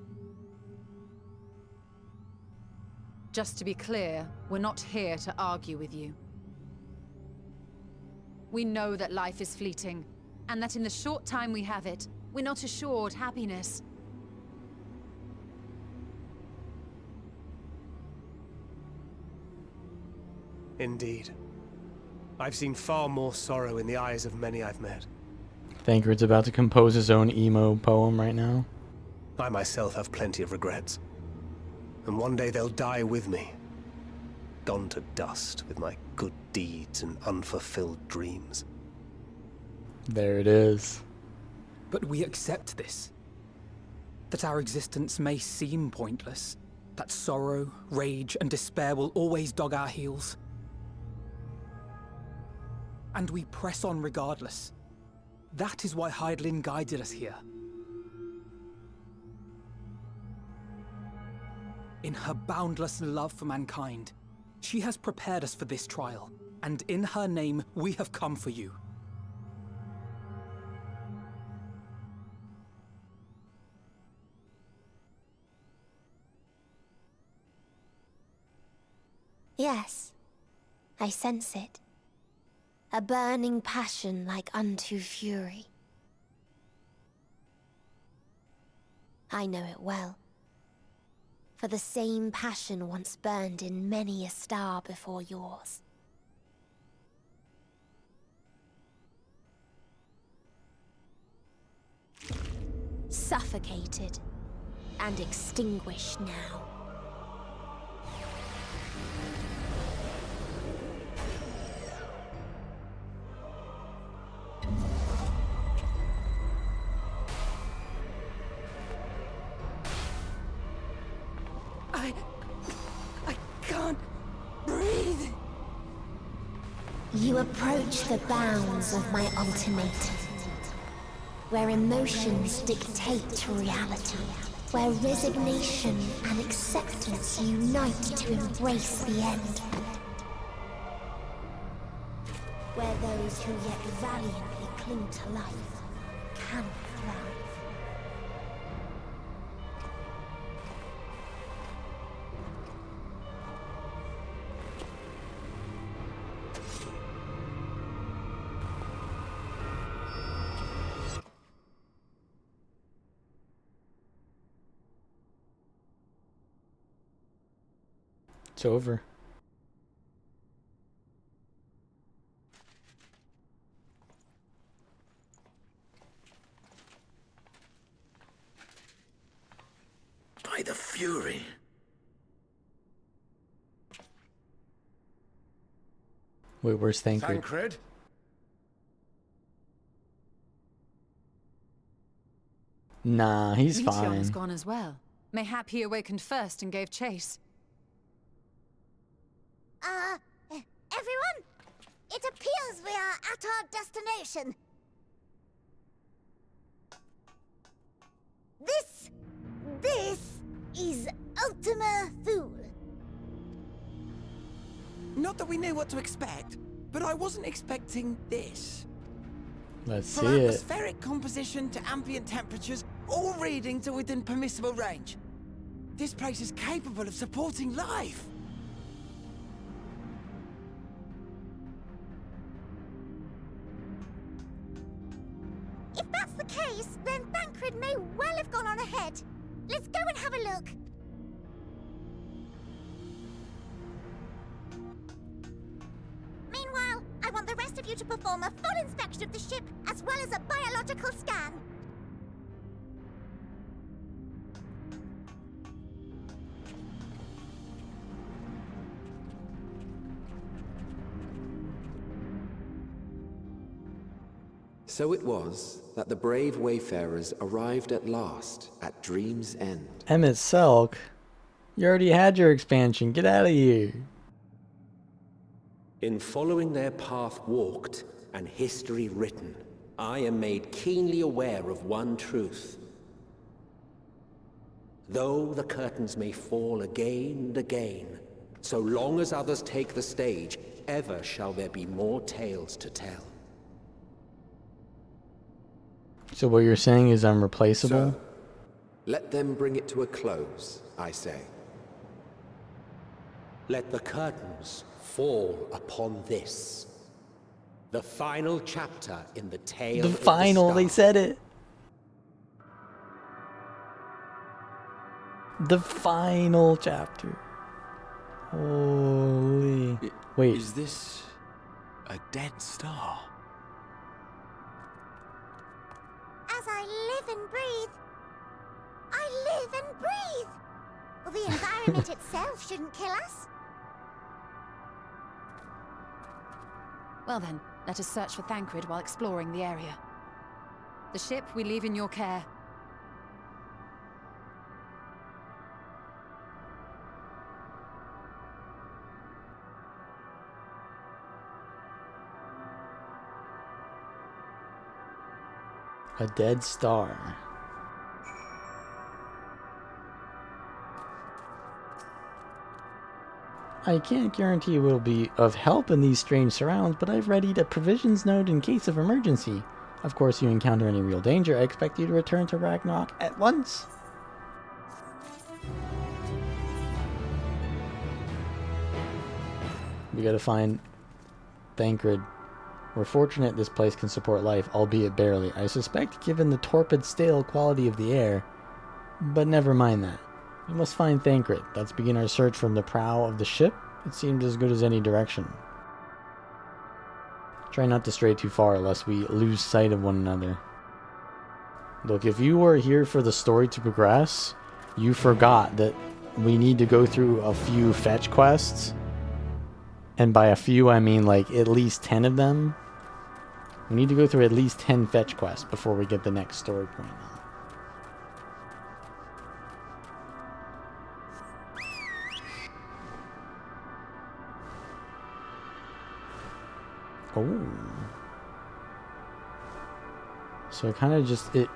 Just to be clear, we're not here to argue with you. We know that life is fleeting, and that in the short time we have it, we're not assured happiness. Indeed. I've seen far more sorrow in the eyes of many I've met. Thancred's about to compose his own emo poem right now. I myself have plenty of regrets. And one day they'll die with me. Gone to dust with my good deeds and unfulfilled dreams. There it is. But we accept this. That our existence may seem pointless. That sorrow, rage, and despair will always dog our heels. And we press on regardless. That is why Hydaelyn guided us here. In her boundless love for mankind, she has prepared us for this trial, and in her name, we have come for you. Yes, I sense it. A burning passion like unto fury. I know it well. For the same passion once burned in many a star before yours. Suffocated and extinguished now. You approach the bounds of my ultimatum, where emotions dictate reality, where resignation and acceptance unite to embrace the end, where those who yet valiantly cling to life can thrive. It's over. By the Fury. Wait, where's Thancred? Thancred? Nah, he's Meteor has fine. gone as well. Mayhap he awakened first and gave chase. Everyone? It appears we are at our destination. This is Ultima Thule. Not that we knew what to expect, but I wasn't expecting this. Let's From see it. atmospheric composition to ambient temperatures, all reading to within permissible range. This place is capable of supporting life. If that's the case, then Thancred may well have gone on ahead. Let's go and have a look. Meanwhile, I want the rest of you to perform a full inspection of the ship, as well as a biological scan. So it was that the brave wayfarers arrived at last at Dream's End. Emmett Selk, you already had your expansion. Get out of here. In following their path walked and history written, I am made keenly aware of one truth. Though the curtains may fall again and again, so long as others take the stage, ever shall there be more tales to tell. So what you're saying is I'm replaceable? So, let them bring it to a close, I say. Let the curtains fall upon this. The final chapter in the tale of the final, they star. said it. The final chapter. Holy. Wait. Is this a dead star? As I live and breathe, I live and breathe. Well, the environment itself shouldn't kill us. Well then, let us search for Thancred while exploring the area. The ship we leave in your care. A dead star. I can't guarantee it will be of help in these strange surrounds, but I've readied a provisions note in case of emergency. Of course, you encounter any real danger, I expect you to return to Ragnarok at once. We gotta find Thancred. We're fortunate this place can support life, albeit barely. I suspect given the torpid, stale quality of the air. But never mind that. We must find Thancred. Let's begin our search from the prow of the ship. It seemed as good as any direction. Try not to stray too far, lest we lose sight of one another. Look, if you were here for the story to progress, you forgot that we need to go through a few fetch quests. And by a few, I mean like at least 10 of them. We need to go through at least 10 fetch quests before we get the next story point. Oh. So it kind of just, it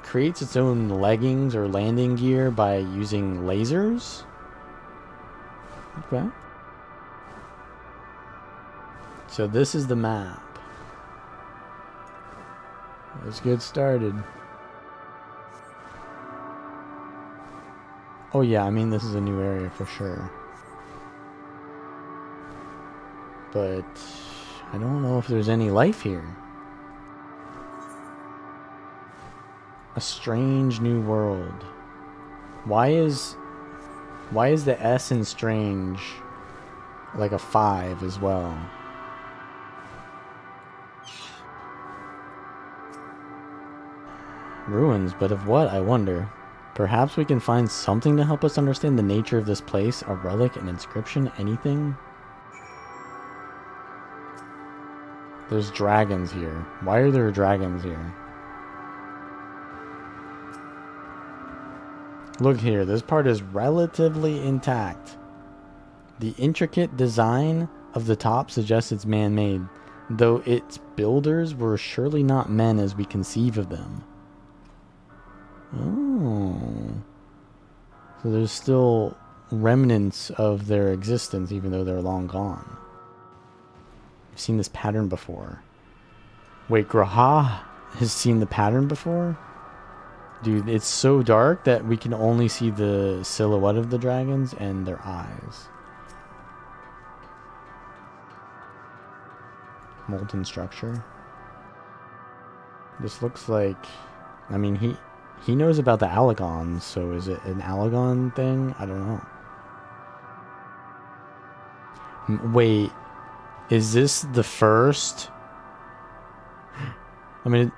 creates its own leggings or landing gear by using lasers? Okay. So this is the map. Let's get started. Oh yeah, I mean this is a new area for sure. But I don't know if there's any life here. A strange new world. Why is the S in strange like a 5 as well? Ruins, but of what, I wonder? Perhaps we can find something to help us understand the nature of this place, a relic, an inscription, anything? There's dragons here. Why are there dragons here? Look here, this part is relatively intact. The intricate design of the top suggests it's man-made, though its builders were surely not men as we conceive of them. Oh. So there's still remnants of their existence even though they're long gone. I've seen this pattern before. Wait, Graha has seen the pattern before? Dude, it's so dark that we can only see the silhouette of the dragons and their eyes. Molten structure. This looks like... I mean, he knows about the Allagons, so is it an Allagon thing? I don't know. Wait, is this the first? I mean,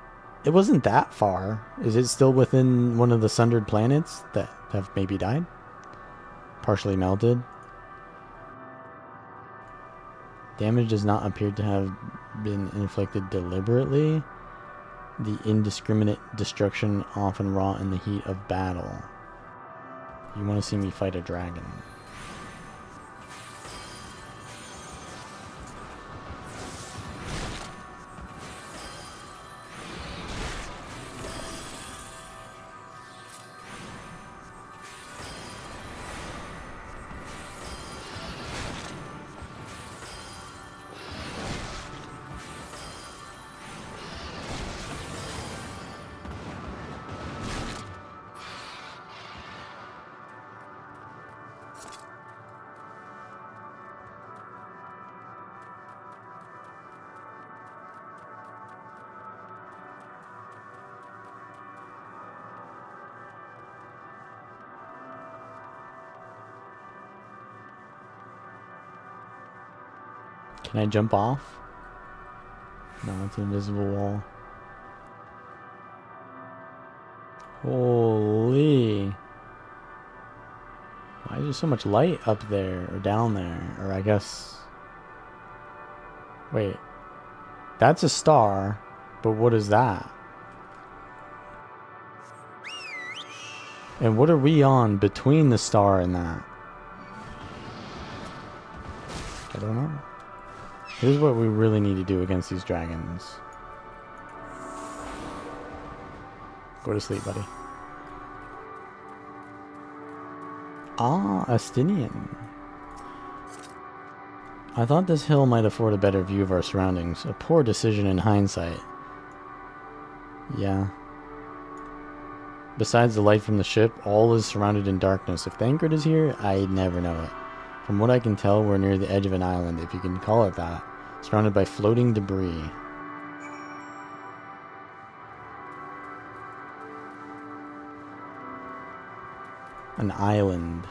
it wasn't that far. Is it still within one of the sundered planets that have maybe died? Partially melted? Damage does not appear to have been inflicted deliberately. The indiscriminate destruction often wrought in the heat of battle. You want to see me fight a dragon? Can I jump off? No, it's an invisible wall. Holy. Why is there so much light up there or down there? Or I guess... Wait. That's a star, but what is that? And what are we on between the star and that? I don't know. Here's what we really need to do against these dragons. Go to sleep, buddy. Ah, Astinian. I thought this hill might afford a better view of our surroundings. A poor decision in hindsight. Yeah. Besides the light from the ship, all is surrounded in darkness. If Thancred is here, I'd never know it. From what I can tell, we're near the edge of an island, if you can call it that, surrounded by floating debris. An island.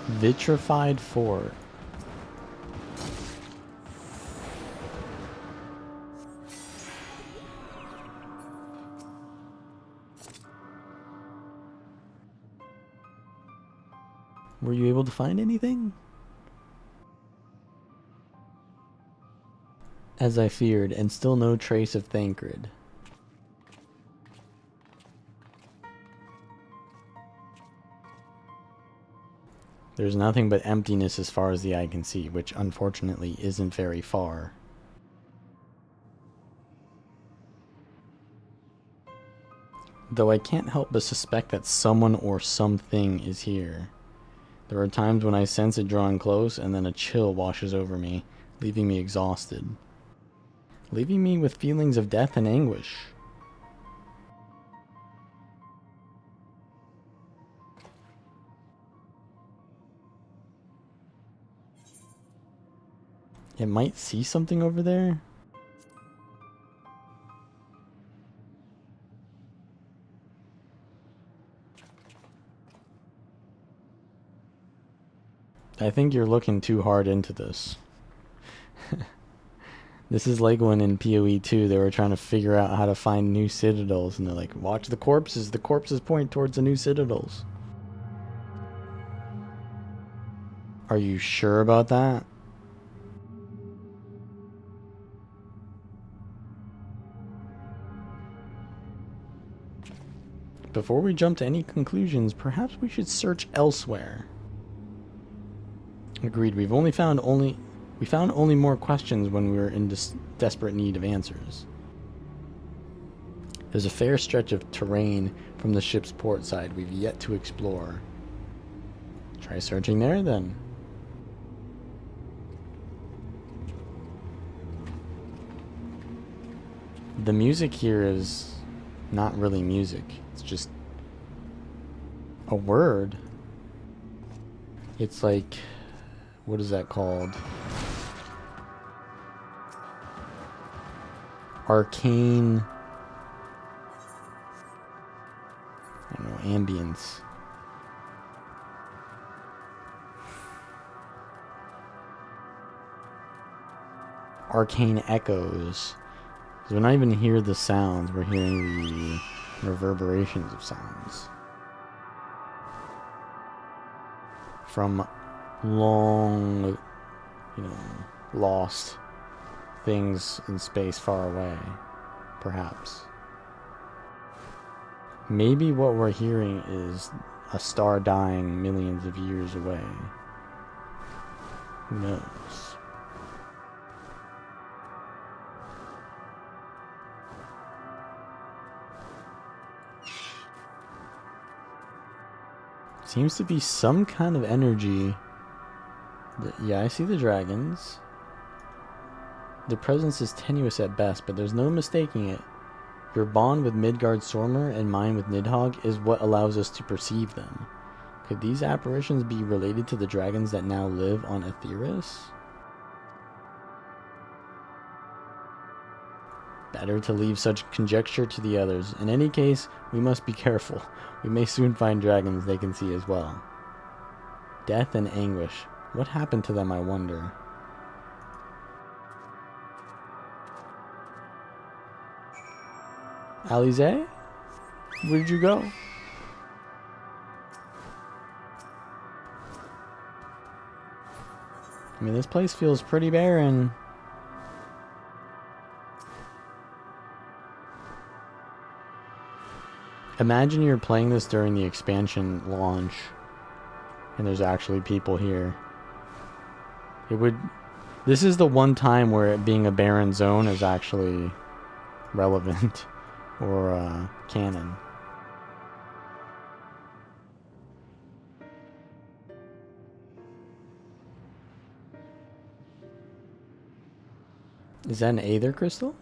Vitrified fort. Were you able to find anything? As I feared, and still no trace of Thancred. There's nothing but emptiness as far as the eye can see, which unfortunately isn't very far. Though I can't help but suspect that someone or something is here. There are times when I sense it drawing close and then a chill washes over me, leaving me exhausted. Leaving me with feelings of death and anguish. It might see something over there. I think you're looking too hard into this. This is like when in PoE 2 they were trying to figure out how to find new citadels, and they're like, watch the corpses point towards the new citadels. Are you sure about that? Before we jump to any conclusions, perhaps we should search elsewhere. Agreed. We found only more questions when we were in desperate need of answers. There's a fair stretch of terrain from the ship's port side we've yet to explore. Try searching there then. The music here is not really music. It's just a word. It's like, what is that called? Arcane, I don't know, ambience. Arcane echoes. So we're not even hearing the sounds, we're hearing the reverberations of sounds. From long, lost things in space far away, perhaps. Maybe what we're hearing is a star dying millions of years away. Who knows? Seems to be some kind of energy. Yeah, I see the dragons. Their presence is tenuous at best, but there's no mistaking it. Your bond with Midgard Sormer and mine with Nidhogg is what allows us to perceive them. Could these apparitions be related to the dragons that now live on Aetheris? Better to leave such conjecture to the others. In any case, we must be careful. We may soon find dragons they can see as well. Death and anguish. What happened to them, I wonder? Alize? Where'd you go? I mean, this place feels pretty barren. Imagine you're playing this during the expansion launch, and there's actually people here. This is the one time where it being a barren zone is actually relevant or canon. Is that an Aether crystal?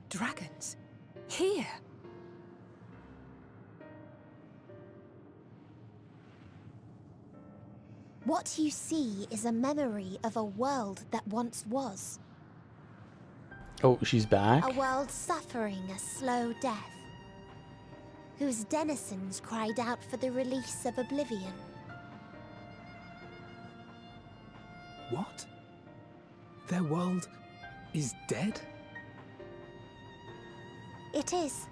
Dragons? Here? What you see is a memory of a world that once was. Oh, she's back? A world suffering a slow death, whose denizens cried out for the release of oblivion. What? Their world is dead? It is.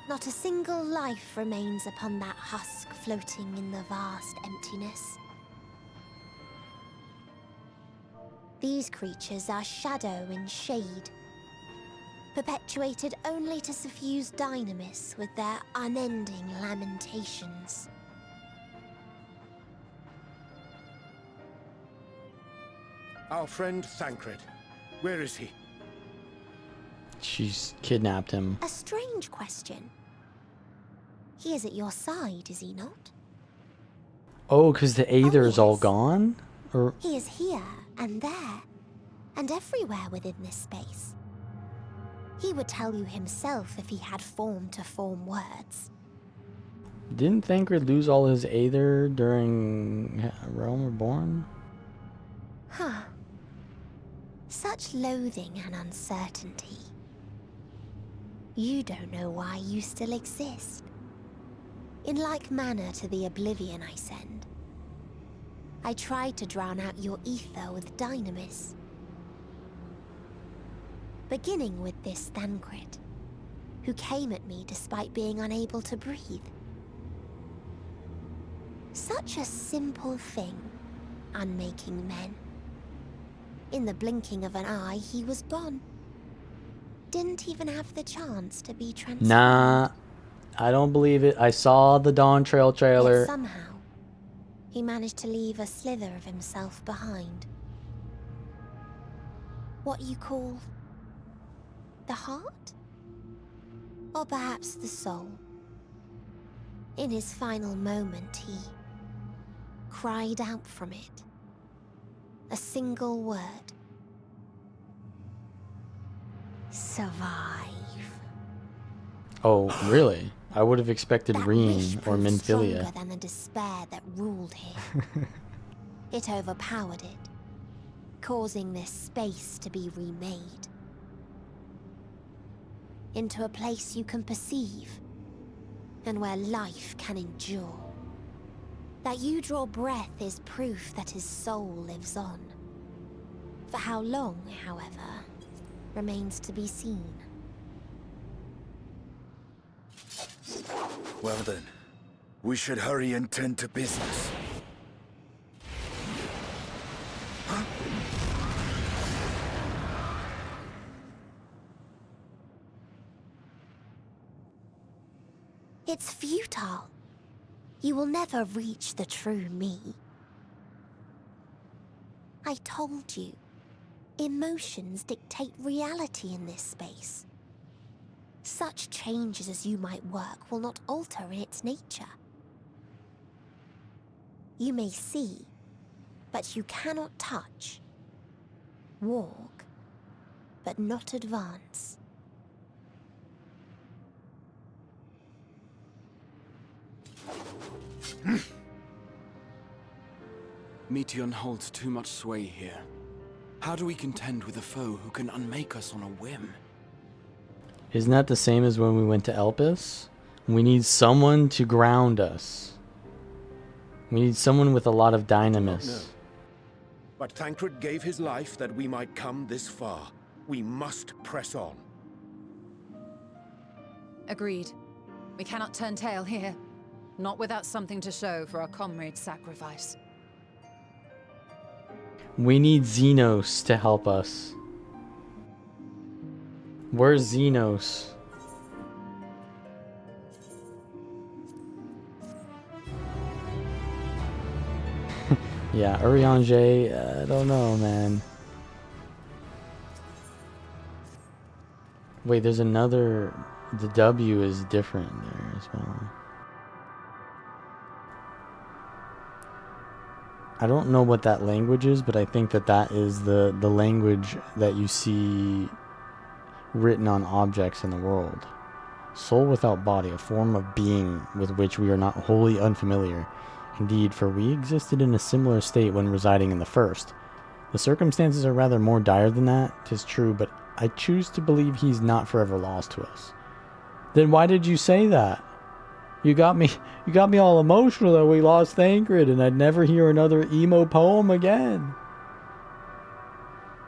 Not a single life remains upon that husk floating in the vast emptiness. These creatures are shadow and shade, perpetuated only to suffuse Dynamis with their unending lamentations. Our friend Thancred. Where is he? She's kidnapped him. A strange question. He is at your side, is he not? Oh, because the Aether is all gone? Or He is here, and there, and everywhere within this space. He would tell you himself if he had form to form words. didn't Thancred lose all his Aether during Realm Reborn? Huh. Such loathing and uncertainty. You don't know why you still exist. In like manner to the oblivion I send. I tried to drown out your ether with Dynamis. Beginning with this Thancred, who came at me despite being unable to breathe. Such a simple thing, unmaking men. In the blinking of an eye, he was gone. Didn't even have the chance to be transformed. Nah, I don't believe it. I saw the Dawn Trail trailer. Yet somehow, he managed to leave a slither of himself behind. What you call the heart? Or perhaps the soul. In his final moment, he cried out from it. A single word. Survive. Oh, really? I would have expected That Reen wish or proved Minfilia. stronger than the despair that ruled him. It overpowered it, causing this space to be remade. Into a place you can perceive, and where life can endure. That you draw breath is proof that his soul lives on. For how long, however, remains to be seen. Well then, we should hurry and tend to business. It's futile. You will never reach the true me. I told you, emotions dictate reality in this space. Such changes as you might work will not alter its nature. You may see, but you cannot touch. Walk, but not advance. Meteion holds too much sway here. How do we contend with a foe who can unmake us on a whim? Isn't that the same as when we went to Elpis? We need someone to ground us. We need someone with a lot of dynamis. No. But Thancred gave his life that we might come this far. We must press on. Agreed. We cannot turn tail here. Not without something to show for our comrade's sacrifice. We need Xenos to help us. Where's Xenos? Yeah, Urianger, I don't know, man. Wait, there's another... The W is different there as well. I don't know what that language is, but I think that that is the language that you see written on objects in the world. Soul without body, a form of being with which we are not wholly unfamiliar. Indeed, for we existed in a similar state when residing in the first. The circumstances are rather more dire than that, 'tis true, but I choose to believe he's not forever lost to us. Then why did you say that? You got me all emotional that we lost Thancred and I'd never hear another emo poem again.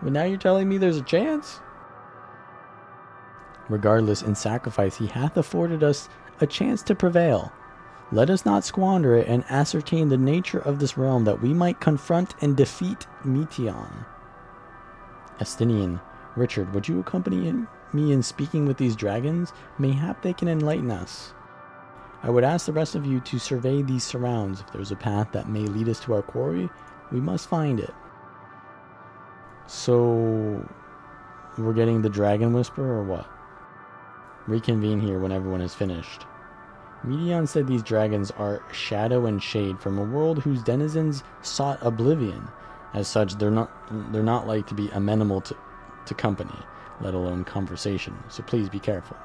But now you're telling me there's a chance? Regardless, in sacrifice he hath afforded us a chance to prevail. Let us not squander it and ascertain the nature of this realm that we might confront and defeat Meteion. Estinian, Richard, would you accompany me in speaking with these dragons? Mayhap they can enlighten us. I would ask the rest of you to survey these surrounds. If there's a path that may lead us to our quarry, we must find it. So, we're getting the Dragon Whisper or what? Reconvene here when everyone is finished. Medion said these dragons are shadow and shade from a world whose denizens sought oblivion. As such, they're not like to be amenable to company, let alone conversation. So please be careful.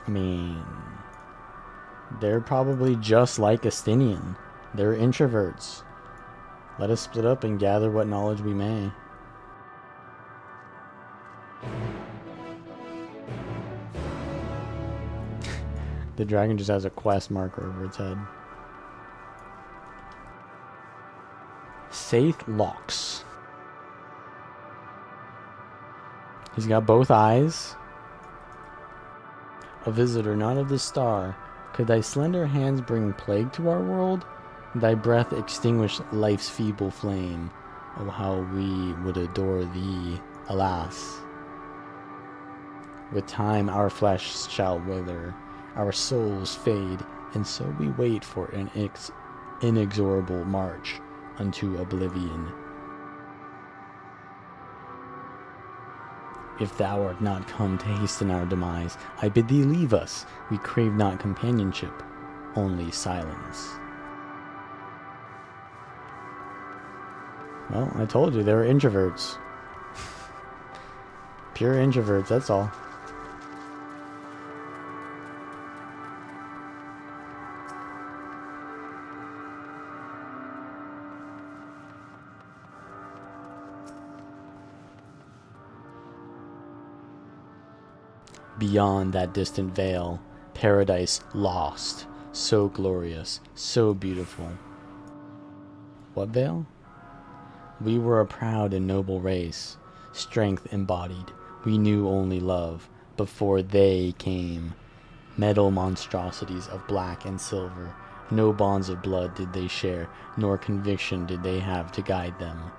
I mean, they're probably just like Astinian. They're introverts. Let us split up and gather what knowledge we may. The dragon just has a quest marker over its head. Saith Locks. He's got both eyes. A visitor not of the star, could thy slender hands bring plague to our world? Thy breath extinguish life's feeble flame. Oh, how we would adore thee, alas. With time our flesh shall wither, our souls fade, and so we wait for an inexorable march unto oblivion. If thou art not come to hasten our demise, I bid thee leave us. We crave not companionship, only silence. Well, I told you, they were introverts. Pure introverts, that's all. Beyond that distant veil, paradise lost, so glorious, so beautiful. What veil? We were a proud and noble race, strength embodied. We knew only love before they came. Metal monstrosities of black and silver. No bonds of blood did they share, nor conviction did they have to guide them.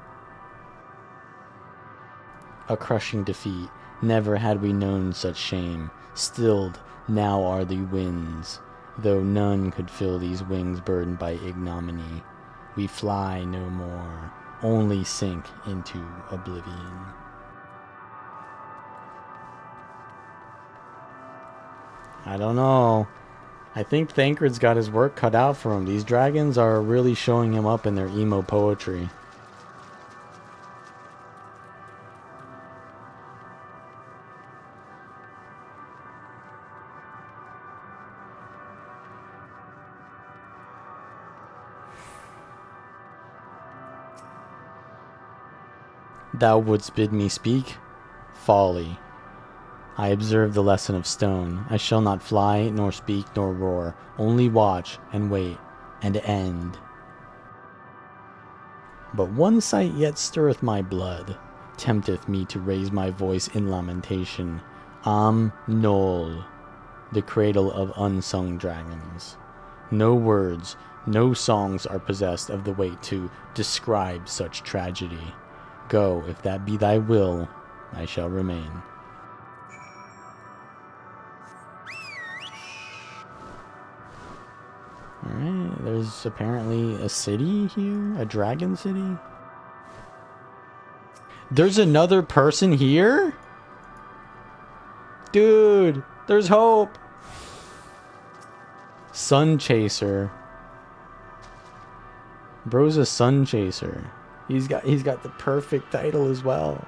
A crushing defeat. Never had we known such shame. Stilled now are the winds, though none could fill these wings burdened by ignominy. We fly no more, only sink into oblivion. I don't know. I think Thancred's got his work cut out for him. These dragons are really showing him up in their emo poetry. Thou wouldst bid me speak? Folly. I observe the lesson of stone. I shall not fly, nor speak, nor roar. Only watch, and wait, and end. But one sight yet stirreth my blood, tempteth me to raise my voice in lamentation. Am Nol, the cradle of unsung dragons. No words, no songs are possessed of the weight to describe such tragedy. Go, if that be thy will, I shall remain. Alright, there's apparently a city here? A dragon city? There's another person here? Dude, there's hope! Sun Chaser. Bro's a Sun Chaser. He's got the perfect title as well.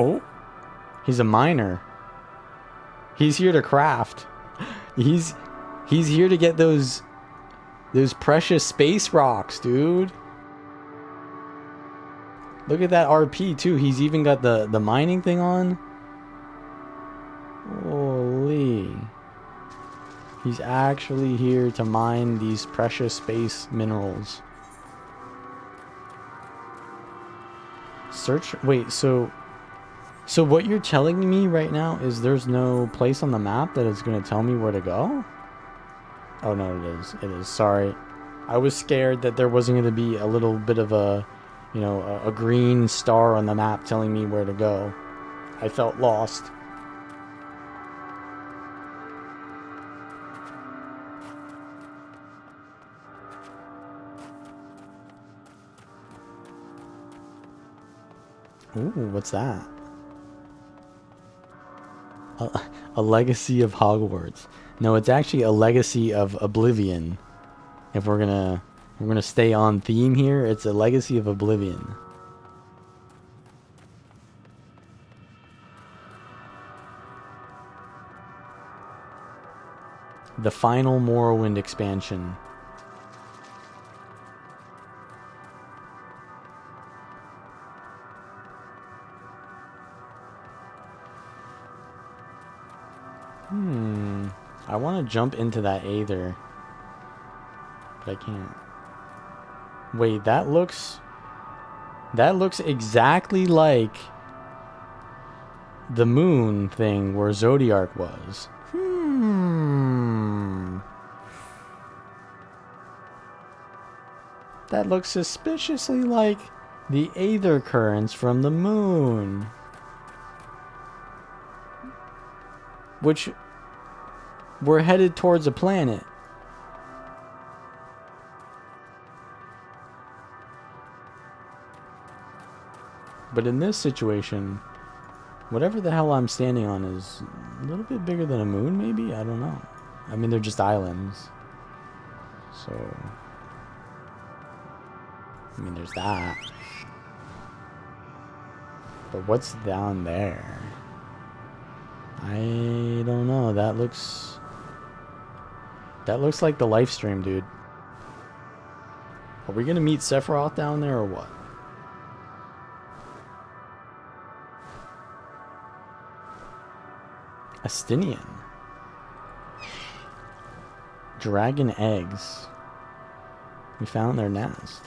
Oh, he's a miner. He's here to craft. He's here to get those precious space rocks, dude. Look at that RP too. He's even got the mining thing on. Holy. He's actually here to mine these precious space minerals. Search. Wait, so what you're telling me right now is there's no place on the map that is going to tell me where to go? Oh no, it is. It is. Sorry. I was scared that there wasn't going to be a little bit of a, you know, a green star on the map telling me where to go. I felt lost. Ooh, what's that? A legacy of Hogwarts. No, it's actually a legacy of Oblivion. If we're gonna stay on theme here, it's a legacy of Oblivion. The final Morrowind expansion. I want to jump into that Aether, but I can't. Wait, that looks exactly like the moon thing where Zodiark was. That looks suspiciously like the Aether currents from the moon. Which we're headed towards a planet. But in this situation, whatever the hell I'm standing on is a little bit bigger than a moon, maybe? I don't know. I mean, they're just islands. So, I mean, there's that. But what's down there? I don't know. That looks like the life stream, dude. Are we gonna meet Sephiroth down there or what? Astinian. Dragon eggs. We found their nest.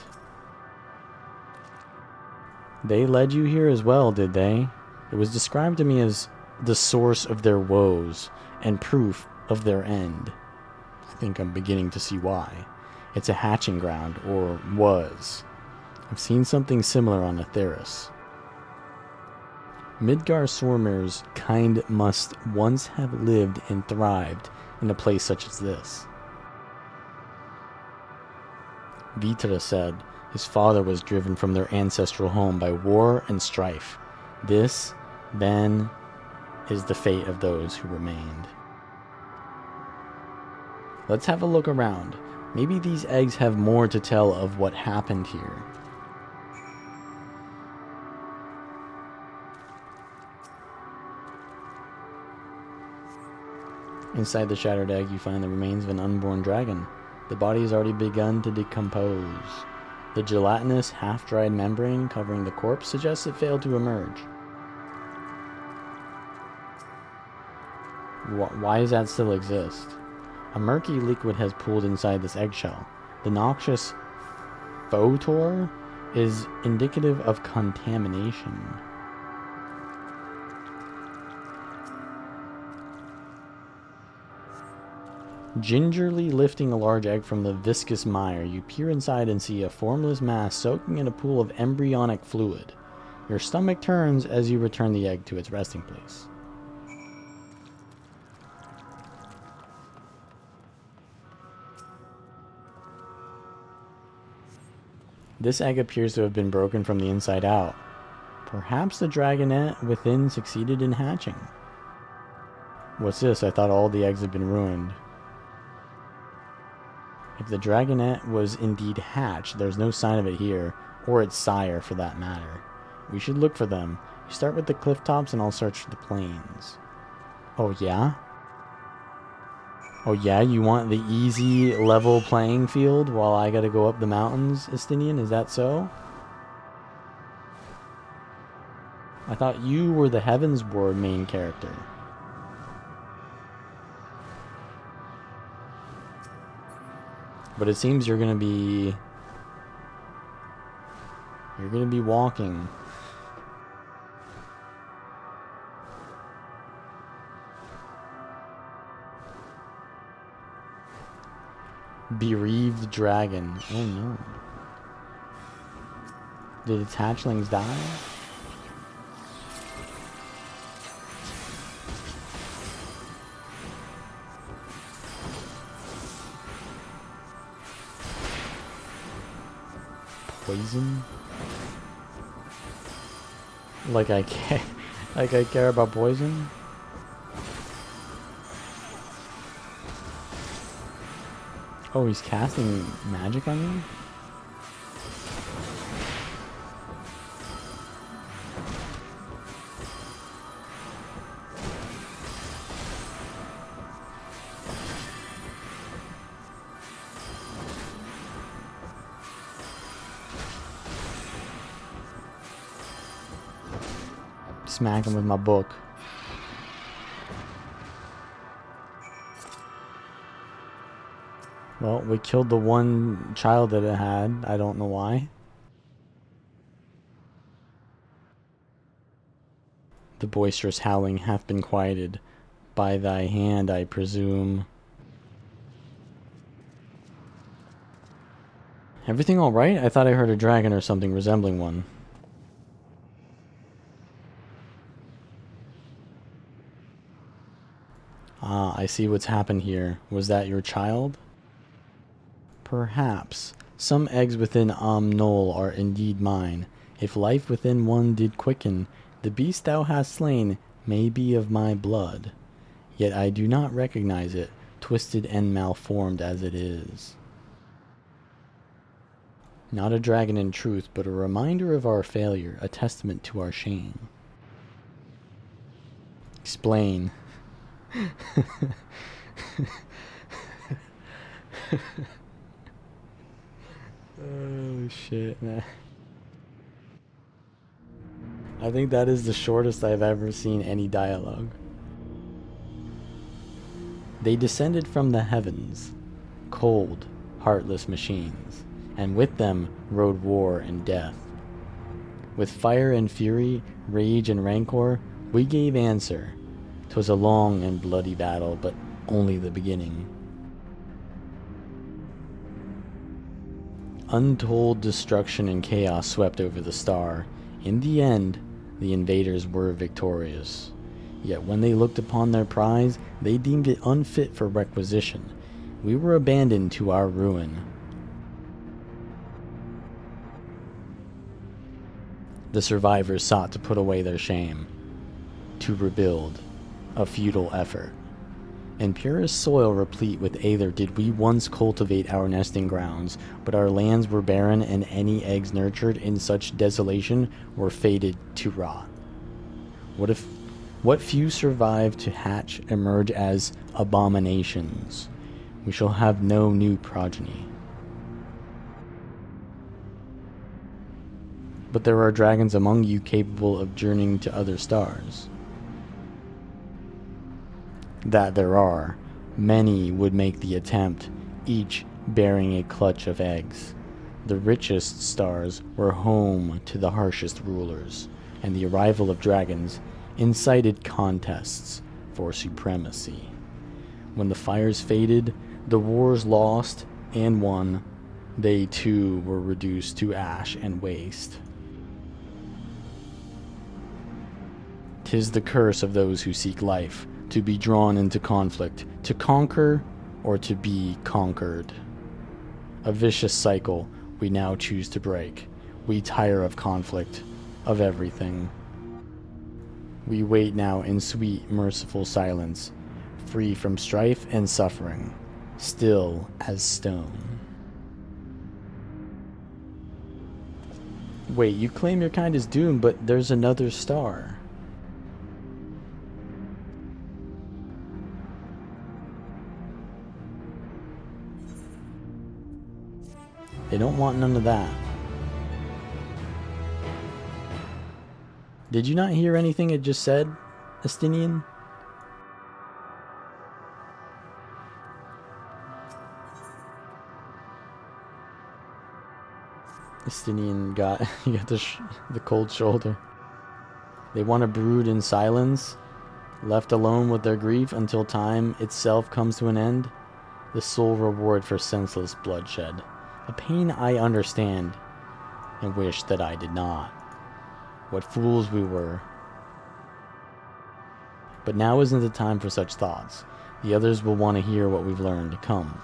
They led you here as well, did they? It was described to me as the source of their woes and proof of their end. I think I'm beginning to see why. It's a hatching ground, or was. I've seen something similar on Atheris. Midgar Sormir's kind must once have lived and thrived in a place such as this. Vitra said his father was driven from their ancestral home by war and strife. This, then, is the fate of those who remained. Let's have a look around. Maybe these eggs have more to tell of what happened here. Inside the shattered egg, you find the remains of an unborn dragon. The body has already begun to decompose. The gelatinous, half-dried membrane covering the corpse suggests it failed to emerge. Why does that still exist? A murky liquid has pooled inside this eggshell. The noxious photor is indicative of contamination. Gingerly lifting a large egg from the viscous mire, you peer inside and see a formless mass soaking in a pool of embryonic fluid. Your stomach turns as you return the egg to its resting place. This egg appears to have been broken from the inside out. Perhaps the dragonette within succeeded in hatching. What's this? I thought all the eggs had been ruined. If the dragonette was indeed hatched, there's no sign of it here, or its sire for that matter. We should look for them. You start with the cliff tops and I'll search for the plains. Oh yeah? Oh yeah, you want the easy level playing field while I gotta go up the mountains, Estinian? Is that so? I thought you were the Heavensward main character. But it seems you're gonna be walking Bereaved dragon. Oh no. Did its hatchlings die? Poison? Like I care, like I care about poison? Oh, he's casting magic on me? Smack him with my book. Well, we killed the one child that it had. I don't know why. The boisterous howling hath been quieted. By thy hand, I presume. Everything alright? I thought I heard a dragon or something resembling one. Ah, I see what's happened here. Was that your child? Perhaps. Some eggs within Knoll are indeed mine. If life within one did quicken, the beast thou hast slain may be of my blood. Yet I do not recognize it, twisted and malformed as it is. Not a dragon in truth, but a reminder of our failure, a testament to our shame. Explain. Oh shit, man. I think that is the shortest I've ever seen any dialogue. They descended from the heavens, cold, heartless machines, and with them rode war and death. With fire and fury, rage and rancor, we gave answer. 'Twas a long and bloody battle, but only the beginning. Untold destruction and chaos swept over the star. In the end, the invaders were victorious. Yet when they looked upon their prize, they deemed it unfit for requisition. We were abandoned to our ruin. The survivors sought to put away their shame, to rebuild, a futile effort. In purest soil replete with aether did we once cultivate our nesting grounds, but our lands were barren, and any eggs nurtured in such desolation were fated to rot. What few survived to hatch emerge as abominations. We shall have no new progeny. But there are dragons among you capable of journeying to other stars. That there are. Many would make the attempt, each bearing a clutch of eggs. The richest stars were home to the harshest rulers, and the arrival of dragons incited contests for supremacy. When the fires faded, the wars lost and won, they too were reduced to ash and waste. 'Tis the curse of those who seek life, to be drawn into conflict, to conquer or to be conquered. A vicious cycle we now choose to break. We tire of conflict, of everything. We wait now in sweet, merciful silence, free from strife and suffering, still as stone. Wait, you claim your kind is doomed, but there's another star. They don't want none of that. Did you not hear anything it just said, Estinian? Estinian got the cold shoulder. They want to brood in silence, left alone with their grief until time itself comes to an end. the sole reward for senseless bloodshed. A pain I understand and wish that I did not. What fools we were. But now isn't the time for such thoughts. The others will want to hear what we've learned to come.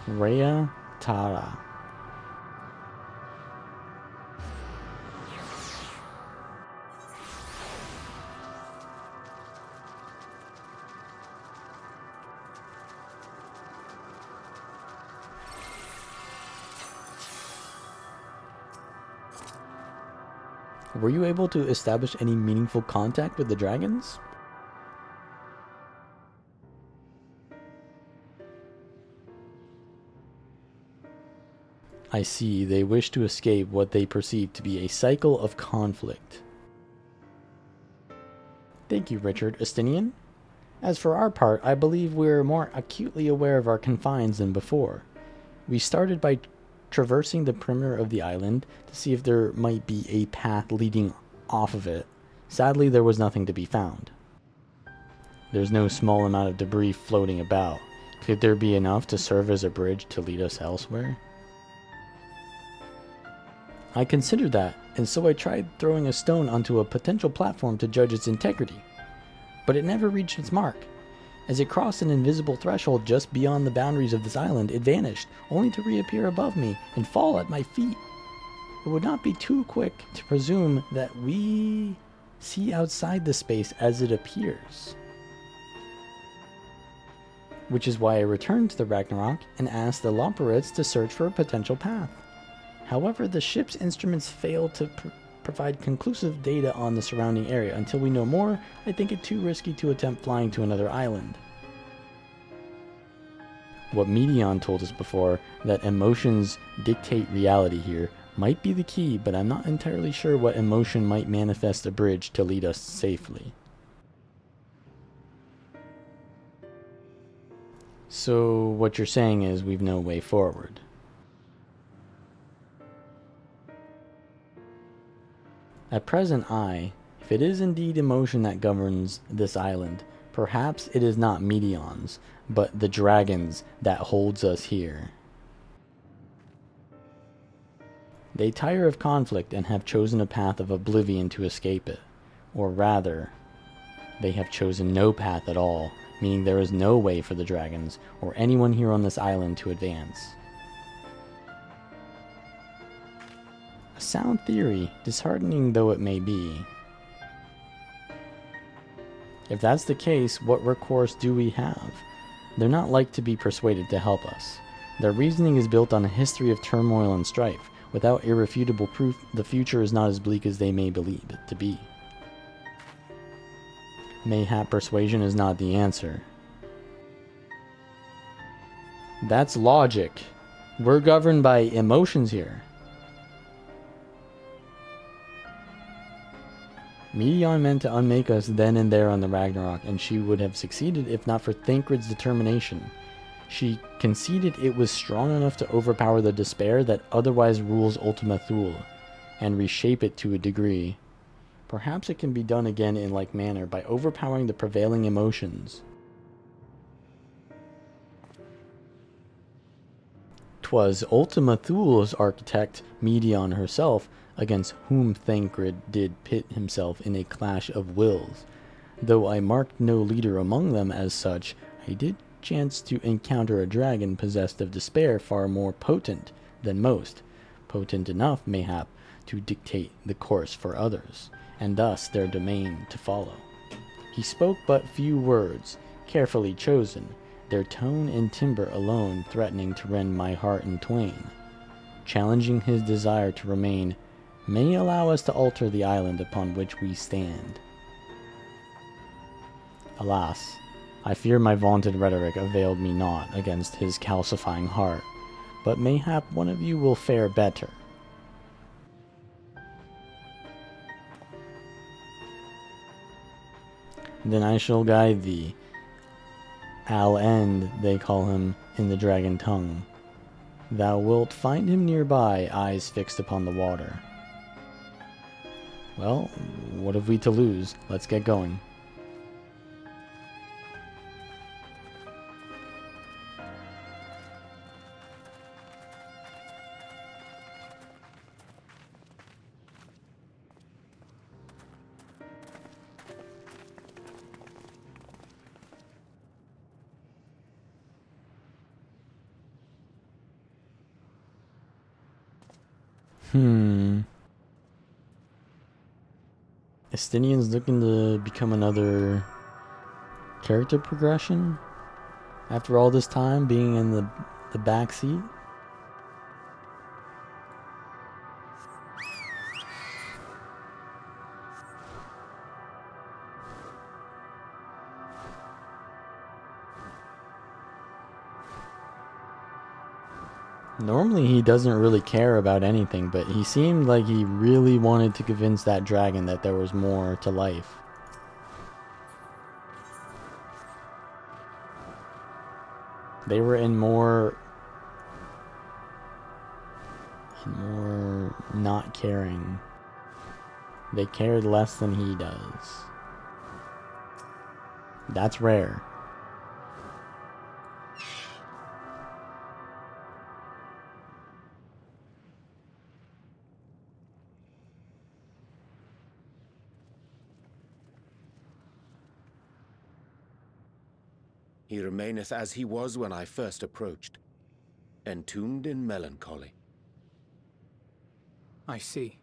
Rhea Tara. Were you able to establish any meaningful contact with the dragons? I see, they wish to escape what they perceive to be a cycle of conflict. Thank you, Richard. Estinian? As for our part, I believe we're more acutely aware of our confines than before. We started by traversing the perimeter of the island to see if there might be a path leading off of it. Sadly, there was nothing to be found. There's no small amount of debris floating about. Could there be enough to serve as a bridge to lead us elsewhere? I considered that, and so I tried throwing a stone onto a potential platform to judge its integrity. But it never reached its mark. As it crossed an invisible threshold just beyond the boundaries of this island, it vanished, only to reappear above me and fall at my feet. It would not be too quick to presume that we see outside the space as it appears. Which is why I returned to the Ragnarok and asked the Lomporites to search for a potential path. However, the ship's instruments fail to provide conclusive data on the surrounding area. Until we know more, I think it too risky to attempt flying to another island. What Medion told us before, that emotions dictate reality here, might be the key, but I'm not entirely sure what emotion might manifest a bridge to lead us safely. So what you're saying is we've no way forward. At present, if it is indeed emotion that governs this island, perhaps it is not Medions, but the dragons that holds us here. They tire of conflict and have chosen a path of oblivion to escape it. Or rather, they have chosen no path at all, meaning there is no way for the dragons, or anyone here on this island to advance. A sound theory, disheartening though it may be. If that's the case, what recourse do we have? They're not like to be persuaded to help us. Their reasoning is built on a history of turmoil and strife. Without irrefutable proof, the future is not as bleak as they may believe it to be. Mayhap persuasion is not the answer. That's logic. We're governed by emotions here. Medion meant to unmake us then and there on the Ragnarok, and she would have succeeded if not for Thancred's determination. She conceded it was strong enough to overpower the despair that otherwise rules Ultima Thule, and reshape it to a degree. Perhaps it can be done again in like manner by overpowering the prevailing emotions. 'Twas Ultima Thule's architect, Medion herself, against whom Thancred did pit himself in a clash of wills. Though I marked no leader among them as such, I did chance to encounter a dragon possessed of despair far more potent than most, potent enough, mayhap, to dictate the course for others, and thus their domain to follow. He spoke but few words, carefully chosen, their tone and timbre alone threatening to rend my heart in twain. Challenging his desire to remain may allow us to alter the island upon which we stand. Alas, I fear my vaunted rhetoric availed me naught against his calcifying heart, but mayhap one of you will fare better. Then I shall guide thee. Al-End, they call him in the dragon tongue. Thou wilt find him nearby, eyes fixed upon the water. Well, what have we to lose? Let's get going. Estinian's looking to become another character progression after all this time being in the back seat. Normally he doesn't really care about anything, but he seemed like he really wanted to convince that dragon that there was more to life. They were in more not caring. They cared less than he does. That's rare. He remaineth as he was when I first approached, entombed in melancholy. I see.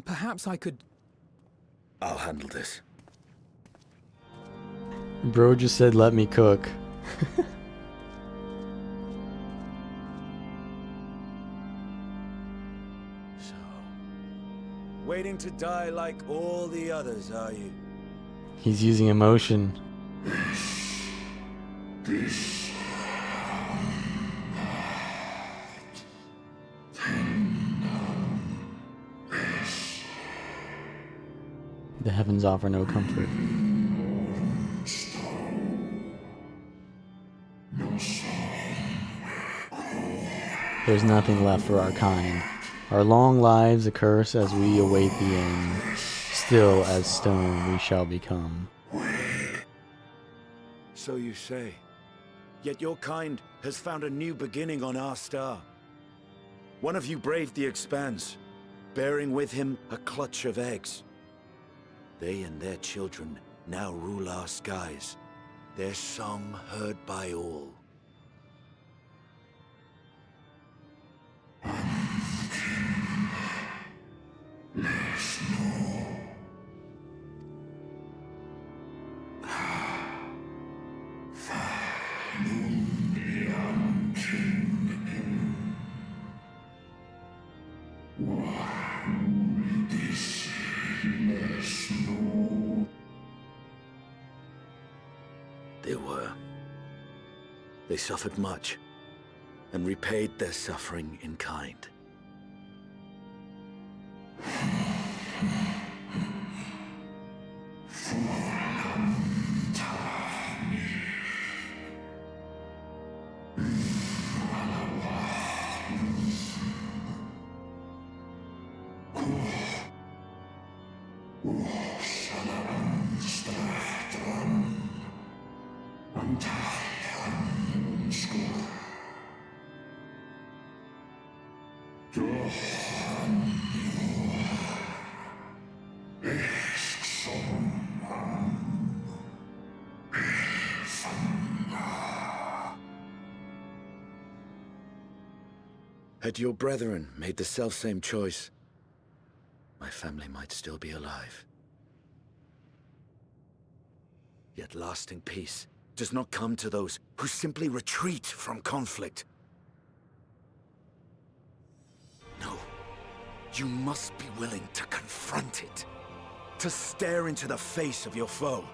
Perhaps I could... I'll handle this. Bro just said, let me cook. So, waiting to die like all the others, are you? He's using emotion. The heavens offer no comfort. There's nothing left for our kind. Our long lives a curse as we await the end. Still as stone we shall become. So you say. Yet your kind has found a new beginning on our star. One of you braved the expanse, bearing with him a clutch of eggs. They and their children now rule our skies, their song heard by all. They suffered much, and repaid their suffering in kind. Had your brethren made the selfsame choice, my family might still be alive. Yet lasting peace does not come to those who simply retreat from conflict. No, you must be willing to confront it, to stare into the face of your foe,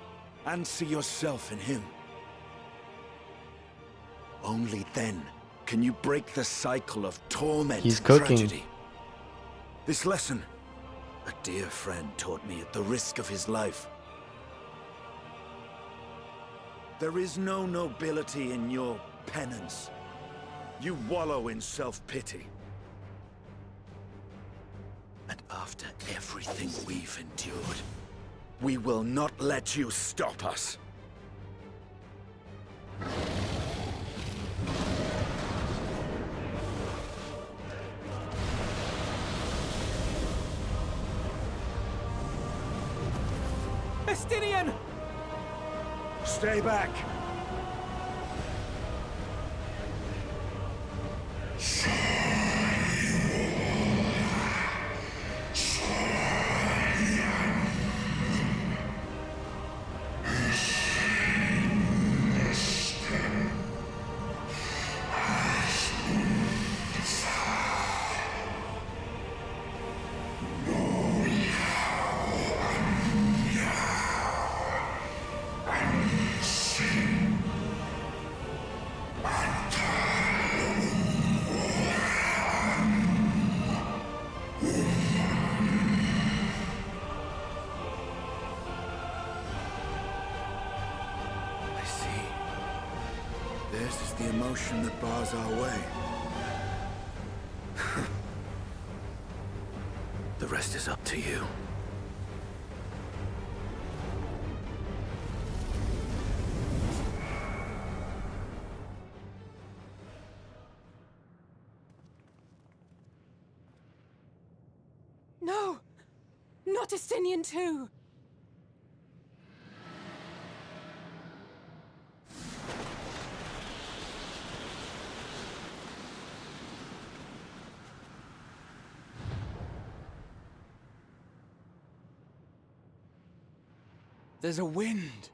and see yourself in him. Only then can you break the cycle of torment and tragedy. This lesson, a dear friend taught me at the risk of his life. There is no nobility in your penance. You wallow in self-pity. And after everything we've endured, we will not let you stop us. Estinian! Stay back! Theirs is the emotion that bars our way. The rest is up to you. No! Not Estinian too! There's a wind.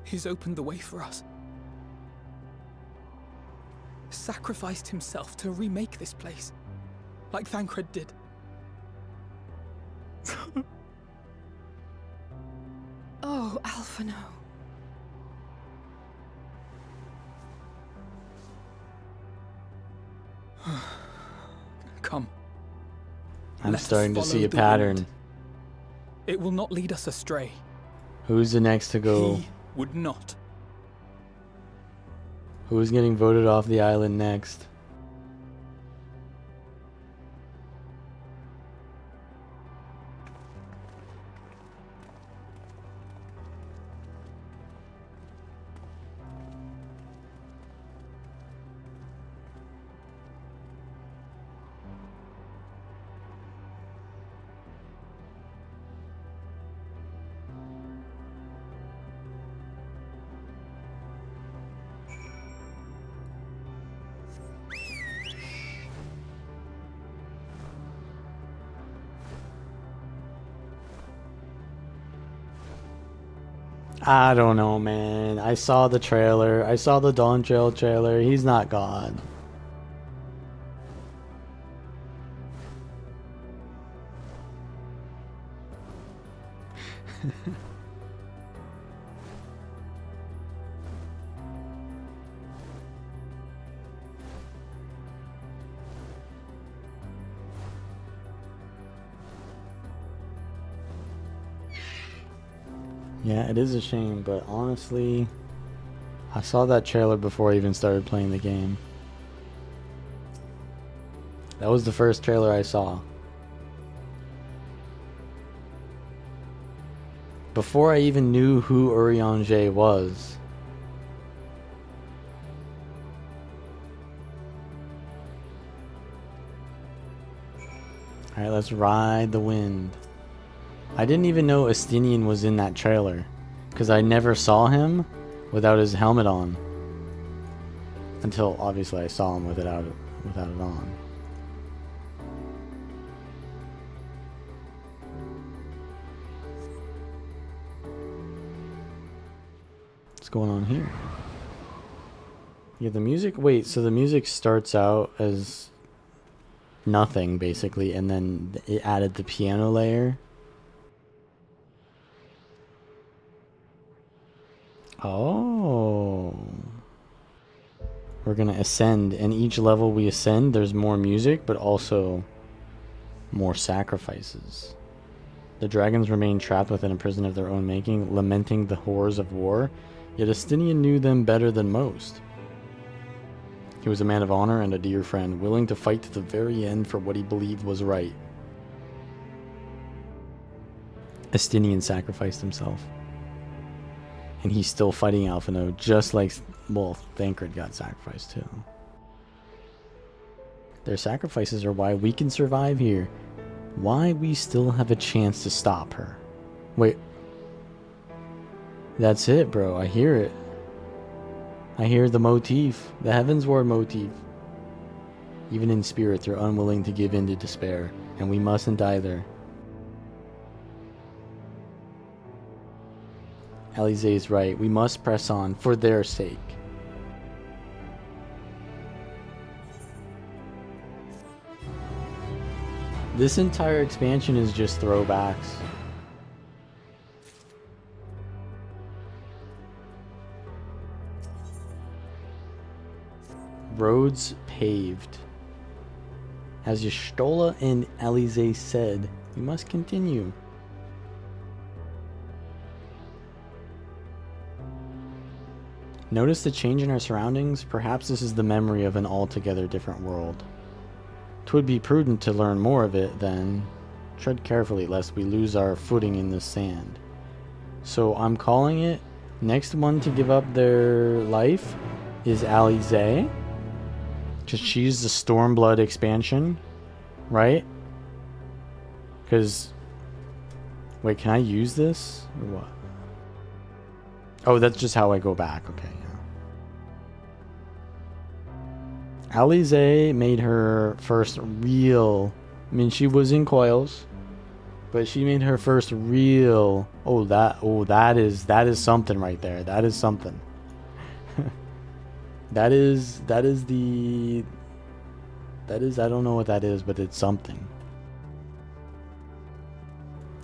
He's opened the way for us. Sacrificed himself to remake this place, like Thancred did. Oh, Alphino. Come. I'm Let us starting to follow see a the pattern. wind. It will not lead us astray. Who's the next to go? He would not. Who's getting voted off the island next? I don't know, man. I saw the trailer. I saw the Dawn Trail trailer. He's not God. Yeah, it is a shame, but honestly, I saw that trailer before I even started playing the game. That was the first trailer I saw. Before I even knew who Urianger was. Alright, let's ride the wind. I didn't even know Estinian was in that trailer, because I never saw him without his helmet on. Until, obviously, I saw him without it on. What's going on here? Yeah, the music... Wait, so the music starts out as nothing, basically, and then it added the piano layer. Oh. We're gonna ascend, and each level we ascend, there's more music, but also more sacrifices. The dragons remain trapped within a prison of their own making, lamenting the horrors of war, yet Estinian knew them better than most. He was a man of honor and a dear friend, willing to fight to the very end for what he believed was right. Estinian sacrificed himself. And he's still fighting Alphino, just like, well, Thancred got sacrificed too. Their sacrifices are why we can survive here. Why we still have a chance to stop her. Wait. That's it, bro. I hear it. I hear the motif. The Heavensward motif. Even in spirit, they're unwilling to give in to despair. And we mustn't either. Alize is right. We must press on for their sake. This entire expansion is just throwbacks. Roads paved. As Y'shtola and Alize said, we must continue. Notice the change in our surroundings? Perhaps this is the memory of an altogether different world. 'Twould be prudent to learn more of it, then. Tread carefully, lest we lose our footing in the sand. So I'm calling it, next one to give up their life is Alize. Because she's the Stormblood expansion, right? Because, wait, can I use this? Or what? Oh, that's just how I go back. Okay, yeah. Alize made her first real... I mean, she was in Coils, but she made her first real... that is something right there. That is something. That is, I don't know what that is, but it's something.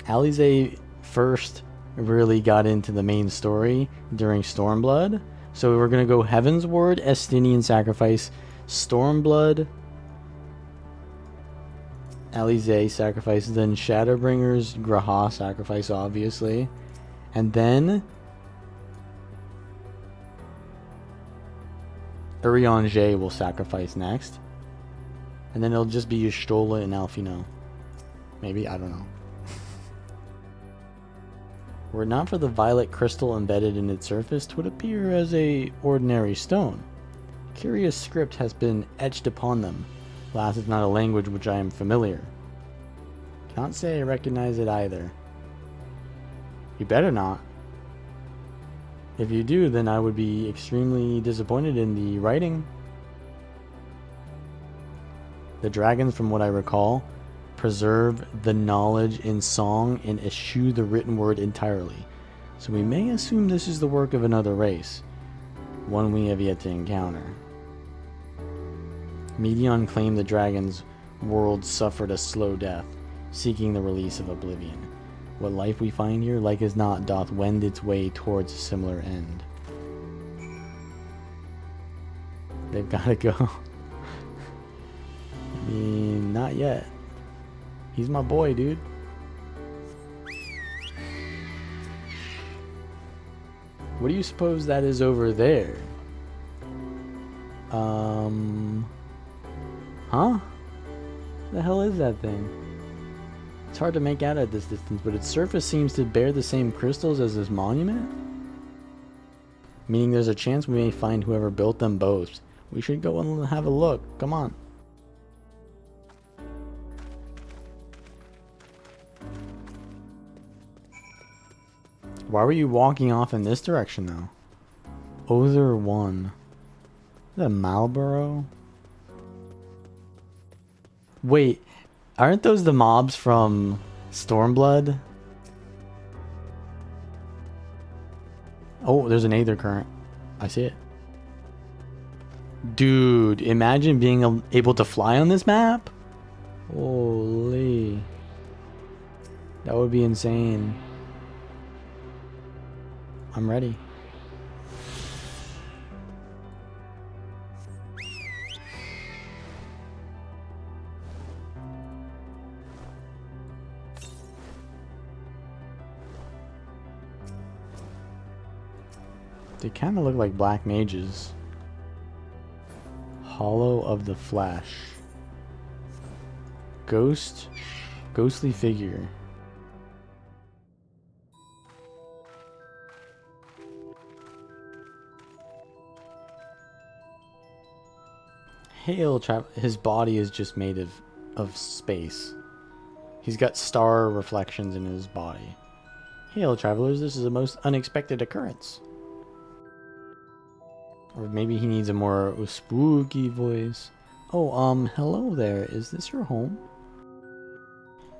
Alize first really got into the main story during Stormblood. So we're going to go Heavensward, Estinian Sacrifice, Stormblood, Alize Sacrifice, then Shadowbringers, Graha Sacrifice, obviously. And then Urianger will sacrifice next. And then it'll just be Y'shtola and Alphino. Maybe, I don't know. Were it not for the violet crystal embedded in its surface, 'twould appear as a ordinary stone. Curious script has been etched upon them. Alas, it's not a language which I am familiar. Cannot say I recognize it either. You better not. If you do, then I would be extremely disappointed in the writing. The dragons, from what I recall, preserve the knowledge in song and eschew the written word entirely. So we may assume this is the work of another race, one we have yet to encounter. Medion claimed the dragon's world suffered a slow death, seeking the release of oblivion. What life we find here, like as not, doth wend its way towards a similar end. They've gotta go. I mean, not yet. He's my boy, dude. What do you suppose that is over there? Huh? The hell is that thing? It's hard to make out at this distance, but its surface seems to bear the same crystals as this monument? Meaning there's a chance we may find whoever built them both. We should go and have a look. Come on. Why were you walking off in this direction, though? Other 1. Is that Marlborough? Wait, aren't those the mobs from Stormblood? Oh, there's an Aether Current. I see it. Dude, imagine being able to fly on this map? Holy. That would be insane. I'm ready. They kind of look like black mages. Hollow of the Flesh. Ghostly figure. Hail his body is just made of space. He's got star reflections in his body. Hail, travelers, this is a most unexpected occurrence. Or maybe he needs a more spooky voice. Oh, hello there. Is this your home?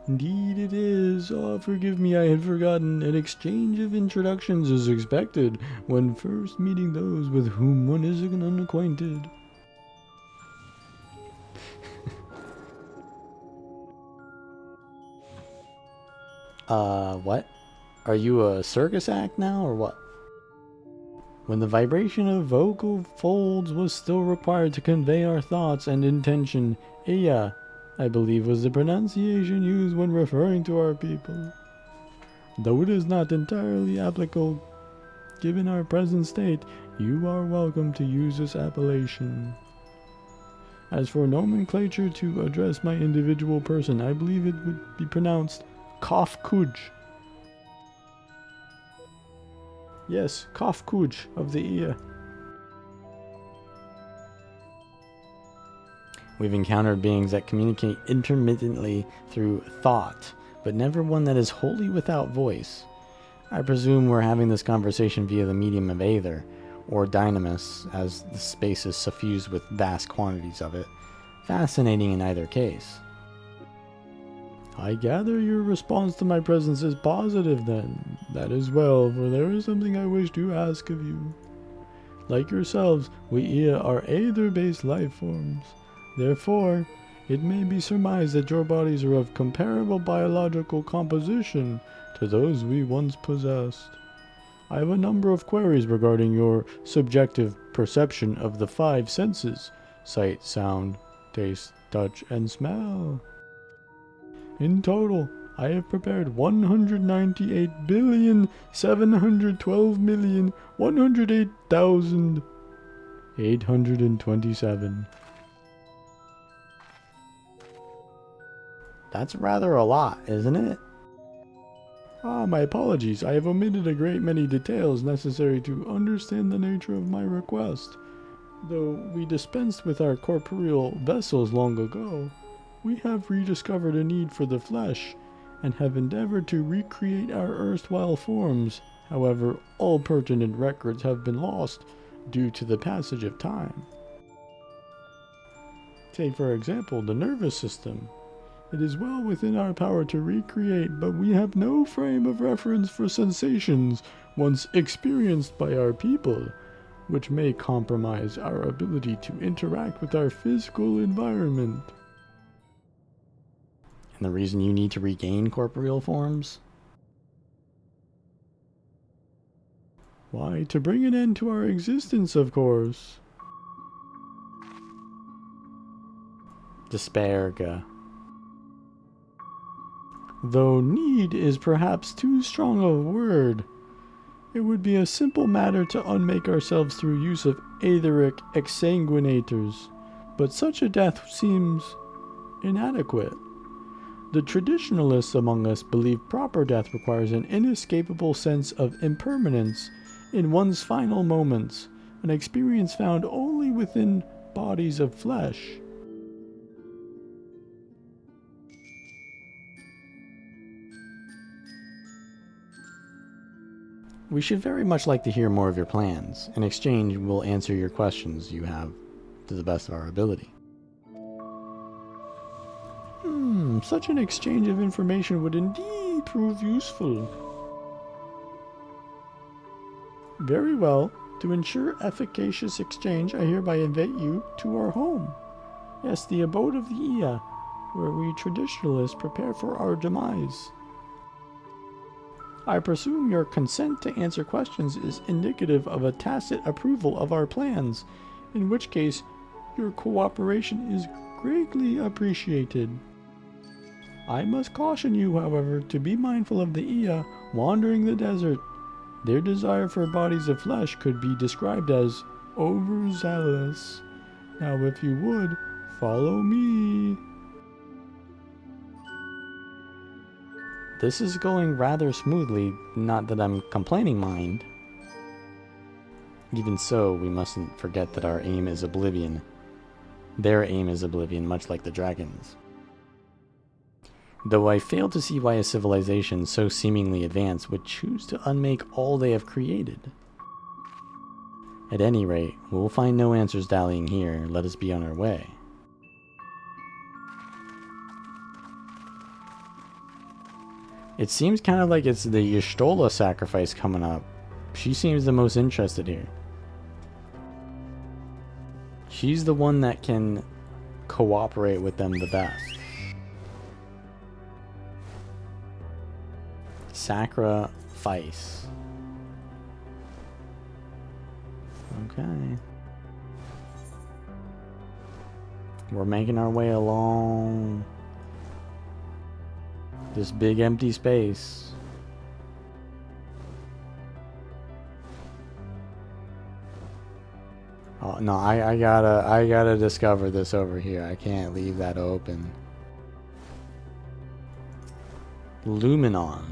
Indeed it is. Oh, forgive me, I had forgotten. An exchange of introductions is expected when first meeting those with whom one is unacquainted. What? Are you a circus act now, or what? When the vibration of vocal folds was still required to convey our thoughts and intention, Iya, I believe, was the pronunciation used when referring to our people. Though it is not entirely applicable given our present state, you are welcome to use this appellation. As for nomenclature to address my individual person, I believe it would be pronounced Kofkuj. Yes, Kofkuj of the Iya. We've encountered beings that communicate intermittently through thought, but never one that is wholly without voice. I presume we're having this conversation via the medium of Aether, or Dynamis, as the space is suffused with vast quantities of it. Fascinating in either case. I gather your response to my presence is positive then. That is well, for there is something I wish to ask of you. Like yourselves, we Iya are Aether-based life forms. Therefore, it may be surmised that your bodies are of comparable biological composition to those we once possessed. I have a number of queries regarding your subjective perception of the 5 senses: sight, sound, taste, touch, and smell. In total, I have prepared 198,712,108,827. That's rather a lot, isn't it? Ah, my apologies. I have omitted a great many details necessary to understand the nature of my request. Though we dispensed with our corporeal vessels long ago, we have rediscovered a need for the flesh, and have endeavored to recreate our erstwhile forms. However, all pertinent records have been lost due to the passage of time. Take, for example, the nervous system. It is well within our power to recreate, but we have no frame of reference for sensations once experienced by our people, which may compromise our ability to interact with our physical environment. And the reason you need to regain corporeal forms? Why, to bring an end to our existence, of course. Despairga. Though need is perhaps too strong a word, it would be a simple matter to unmake ourselves through use of aetheric exsanguinators, but such a death seems inadequate. The traditionalists among us believe proper death requires an inescapable sense of impermanence in one's final moments, an experience found only within bodies of flesh. We should very much like to hear more of your plans. In exchange, we'll answer your questions you have to the best of our ability. Such an exchange of information would indeed prove useful. Very well. To ensure efficacious exchange, I hereby invite you to our home. Yes, the abode of the Iya, where we traditionalists prepare for our demise. I presume your consent to answer questions is indicative of a tacit approval of our plans, in which case your cooperation is greatly appreciated. I must caution you, however, to be mindful of the Iya wandering the desert. Their desire for bodies of flesh could be described as overzealous, Now if you would, follow me. This is going rather smoothly, not that I'm complaining, mind. Even so, we mustn't forget that our aim is oblivion. Their aim is oblivion, much like the dragons. Though I fail to see why a civilization so seemingly advanced would choose to unmake all they have created. At any rate, we'll find no answers dallying here. Let us be on our way. It seems kind of like it's the Y'shtola sacrifice coming up. She seems the most interested here. She's the one that can cooperate with them the best. Sacrifice. Okay. We're making our way along this big empty space. Oh no, I gotta discover this over here. I can't leave that open. Luminon.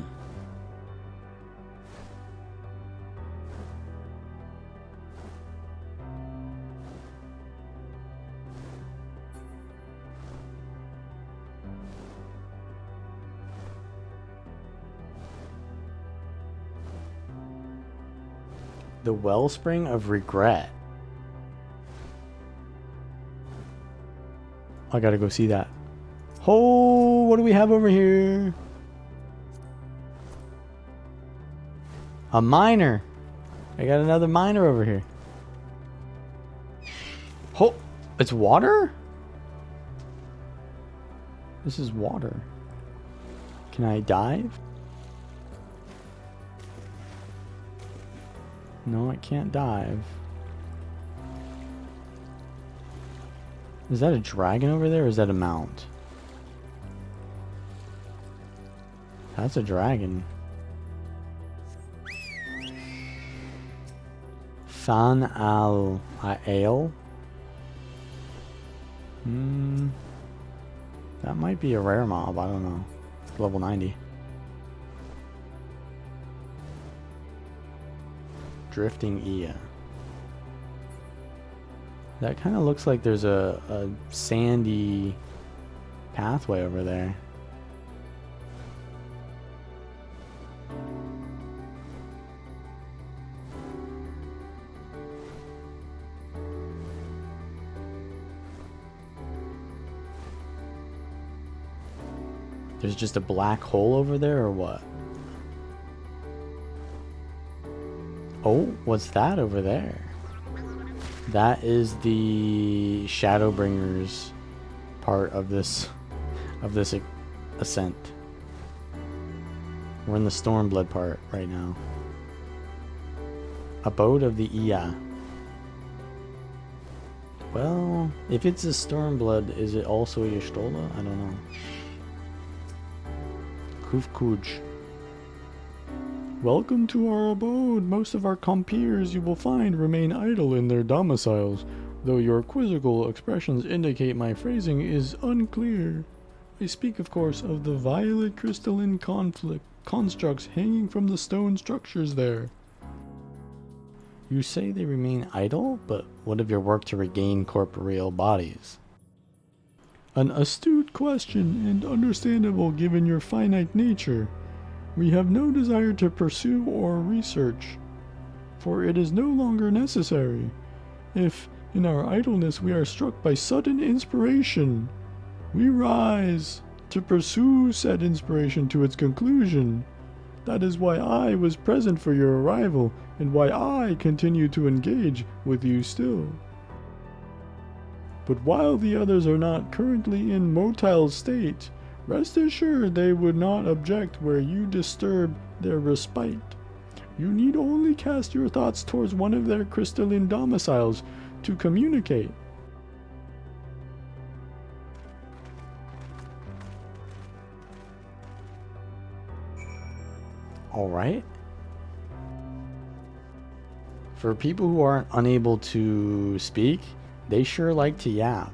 The Wellspring of Regret. I gotta go see that. Oh, what do we have over here? A miner. I got another miner over here. Oh, it's water? This is water. Can I dive? No, I can't dive. Is that a dragon over there or is that a mount? That's a dragon. Fan al Ale. That might be a rare mob, I don't know. It's level 90. Drifting Ia. That kind of looks like there's a sandy pathway over there. There's just a black hole over there or what? Oh, what's that over there? That is the Shadowbringers part of this ascent. We're in the Stormblood part right now. Abode of the Ia. Well, if it's a Stormblood, is it also a Y'shtola? I don't know. Kufkuj. Welcome to our abode. Most of our compeers you will find remain idle in their domiciles, though your quizzical expressions indicate my phrasing is unclear. I speak, of course, of the violet crystalline constructs hanging from the stone structures there. You say they remain idle, but what of your work to regain corporeal bodies? An astute question, and understandable given your finite nature. We have no desire to pursue or research, for it is no longer necessary. If, in our idleness, we are struck by sudden inspiration, we rise to pursue said inspiration to its conclusion. That is why I was present for your arrival, and why I continue to engage with you still. But while the others are not currently in motile state, rest assured they would not object where you disturb their respite. You need only cast your thoughts towards one of their crystalline domiciles to communicate. Alright. For people who aren't unable to speak, They sure like to yap.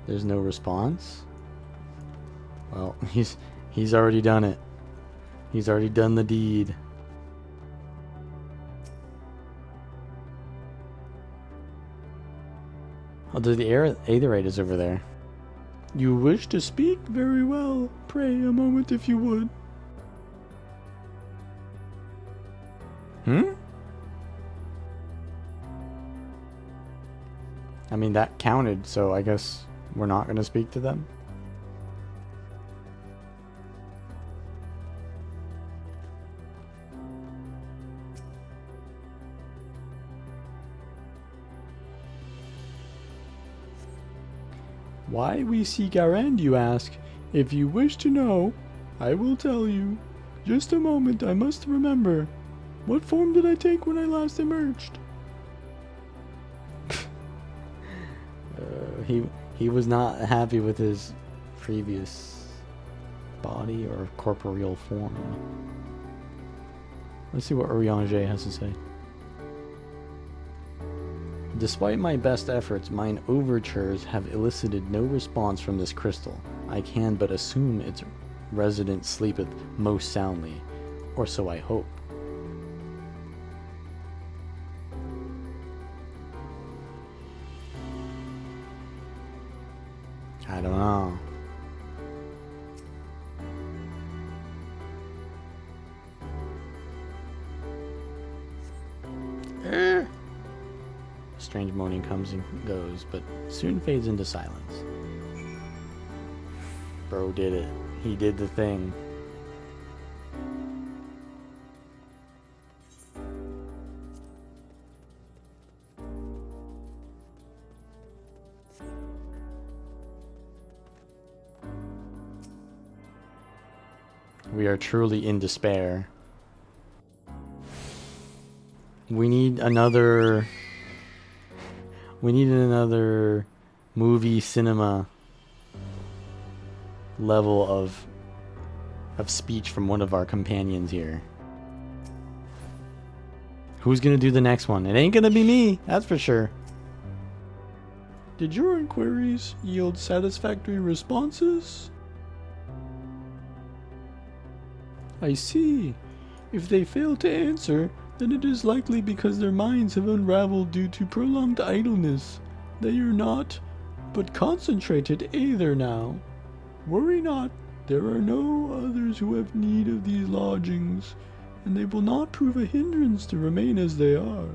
There's no response? Well, he's already done it. He's already done the deed. Oh, the Aetherite is over there. You wish to speak? Very well. Pray a moment if you would. I mean, that counted, so I guess we're not going to speak to them. Why we seek our end, you ask? If you wish to know, I will tell you. Just a moment, I must remember. What form did I take when I last emerged? He was not happy with his previous body or corporeal form. Let's see what Urianger has to say. Despite my best efforts, mine overtures have elicited no response from this crystal. I can but assume its resident sleepeth most soundly, or so I hope. I don't know. Strange moaning comes and goes, but soon fades into silence. Bro did it. He did the thing. We are truly in despair. We need another movie cinema level of speech from one of our companions here. Who's gonna do the next one? It ain't gonna be me, that's for sure. Did your inquiries yield satisfactory responses? I see. If they fail to answer, then it is likely because their minds have unraveled due to prolonged idleness. They are not, but concentrated either now. Worry not, there are no others who have need of these lodgings, and they will not prove a hindrance to remain as they are.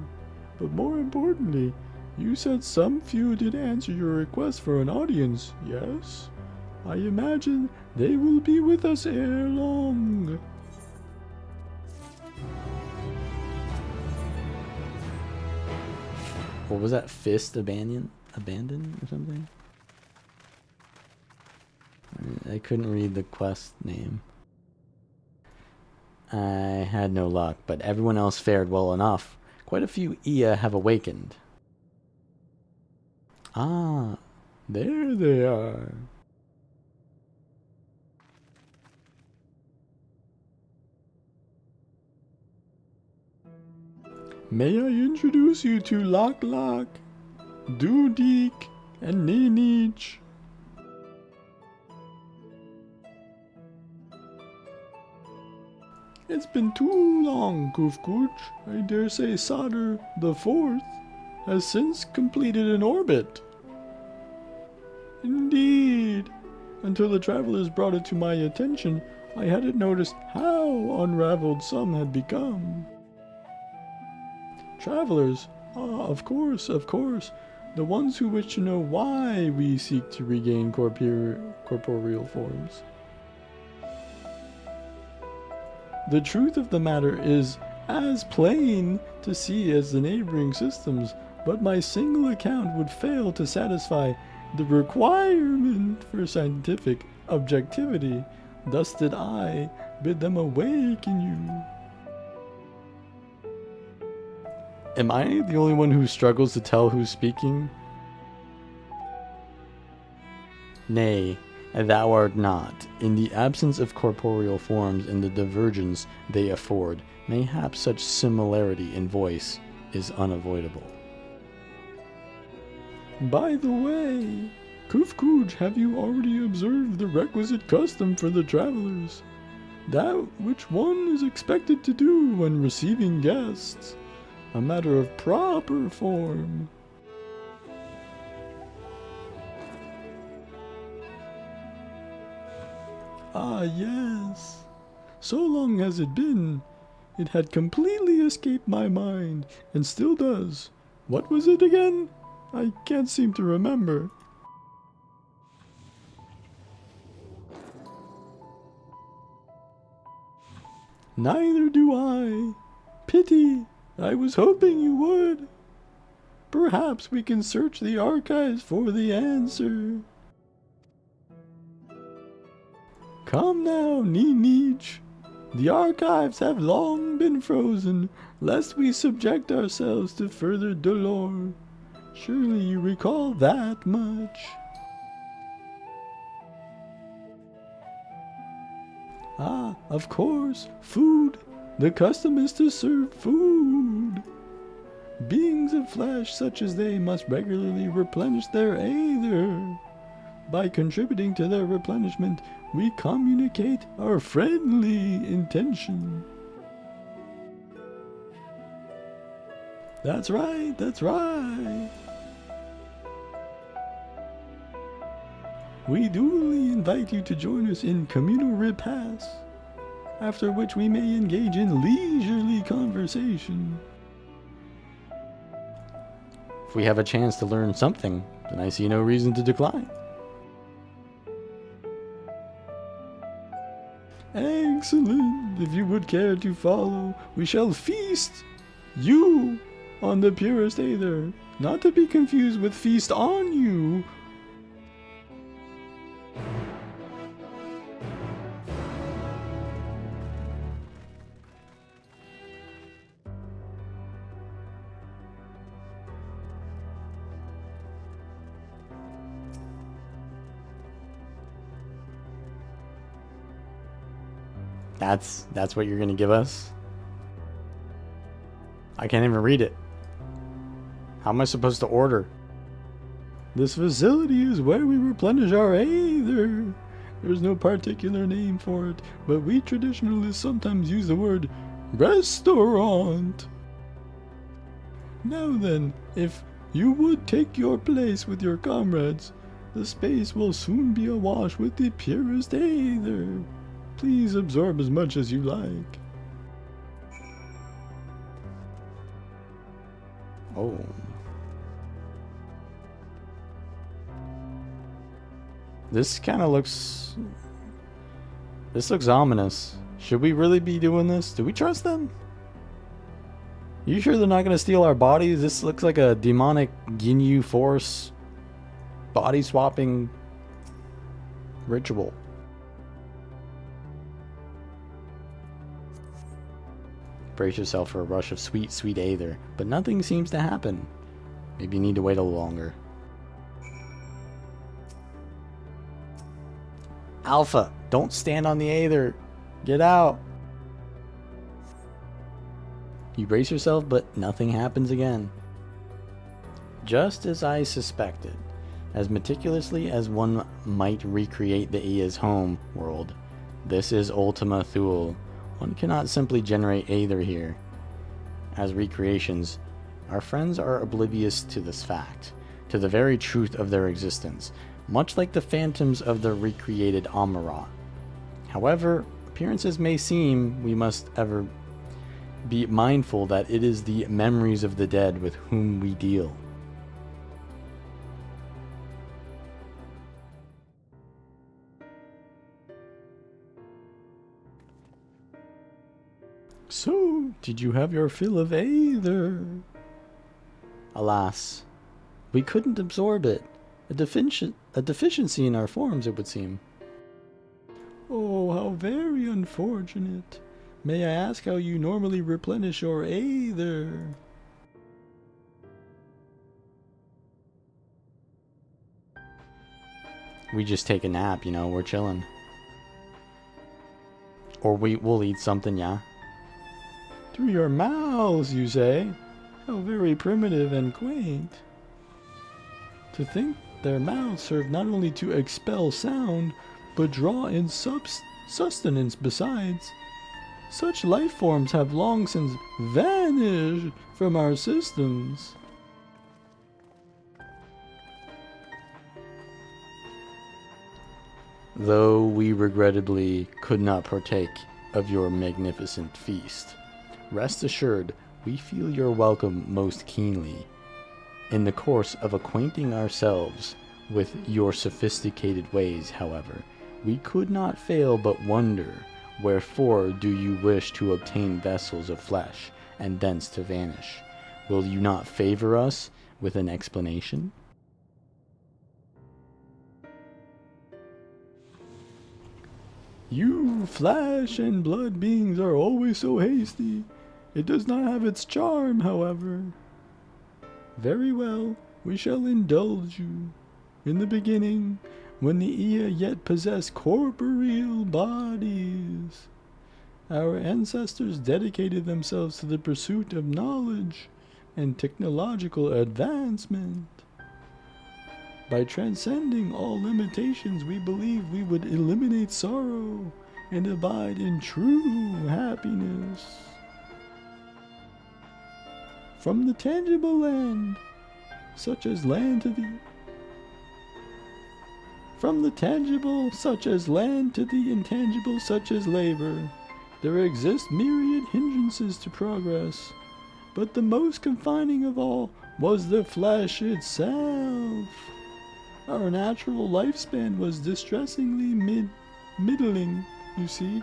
But more importantly, you said some few did answer your request for an audience, yes? I imagine they will be with us ere long. What was that? Fist abandoned or something? I couldn't read the quest name. I had no luck, but everyone else fared well enough. Quite a few Ia have awakened. Ah, there they are. May I introduce you to Lak Lak, Dudik, and Ninich. It's been too long, Kufkuch. I dare say Sadr the Fourth has since completed an orbit. Indeed. Until the travelers brought it to my attention, I hadn't noticed how unraveled some had become. Travelers? Ah, of course. The ones who wish to know why we seek to regain corporeal forms. The truth of the matter is as plain to see as the neighboring systems, but my single account would fail to satisfy the requirement for scientific objectivity. Thus did I bid them awaken you. Am I the only one who struggles to tell who's speaking? Nay, thou art not. In the absence of corporeal forms and the divergence they afford, mayhap such similarity in voice is unavoidable. By the way, Kufkuj, have you already observed the requisite custom for the travelers? That which one is expected to do when receiving guests. A matter of proper form. Ah, yes. So long has it been. It had completely escaped my mind, and still does. What was it again? I can't seem to remember. Neither do I. Pity. I was hoping you would. Perhaps we can search the archives for the answer. Come now, Ninich. The archives have long been frozen, lest we subject ourselves to further dolor. Surely you recall that much. Ah, of course, food. The custom is to serve food. Beings of flesh such as they must regularly replenish their aether. By contributing to their replenishment, we communicate our friendly intention. That's right, that's right. We duly invite you to join us in communal repasts, after which we may engage in leisurely conversation. If we have a chance to learn something, then I see no reason to decline. Excellent. If you would care to follow, we shall feast you on the purest aether, not to be confused with feast on you. That's what you're gonna give us? I can't even read it. How am I supposed to order? This facility is where we replenish our aether. There's no particular name for it, but we traditionalists sometimes use the word restaurant. Now then, if you would take your place with your comrades, the space will soon be awash with the purest aether. Please absorb as much as you like. Oh. This kind of looks... This looks ominous. Should we really be doing this? Do we trust them? You sure they're not going to steal our bodies? This looks like a demonic Ginyu Force body swapping ritual. Brace yourself for a rush of sweet, sweet aether, but nothing seems to happen. Maybe you need to wait a little longer. Alpha, don't stand on the aether. Get out. You brace yourself, but nothing happens again. Just as I suspected, as meticulously as one might recreate the Ia's home world, this is Ultima Thule. One cannot simply generate aether here. As recreations, our friends are oblivious to this fact, to the very truth of their existence, much like the phantoms of the recreated Amarat. However appearances may seem, we must ever be mindful that it is the memories of the dead with whom we deal. So, did you have your fill of aether? Alas, we couldn't absorb it. A deficiency in our forms, it would seem. Oh, how very unfortunate. May I ask how you normally replenish your aether? we just take a nap, you know, we're chilling. Or we'll eat something, yeah. Through your mouths, you say? How very primitive and quaint. To think their mouths serve not only to expel sound, but draw in sustenance besides. Such life forms have long since vanished from our systems. Though we regrettably could not partake of your magnificent feast, rest assured we feel your welcome most keenly. In the course of acquainting ourselves with your sophisticated ways, however, we could not fail but wonder, wherefore do you wish to obtain vessels of flesh, and thence to vanish? Will you not favor us with an explanation? You flesh and blood beings are always so hasty. It does not have its charm, however. Very well, we shall indulge you. In the beginning, when the Ea yet possessed corporeal bodies, our ancestors dedicated themselves to the pursuit of knowledge and technological advancement. By transcending all limitations, we believe we would eliminate sorrow and abide in true happiness. From the tangible land, such as land to the intangible, such as labor, there exist myriad hindrances to progress, but the most confining of all was the flesh itself. Our natural lifespan was distressingly middling, you see,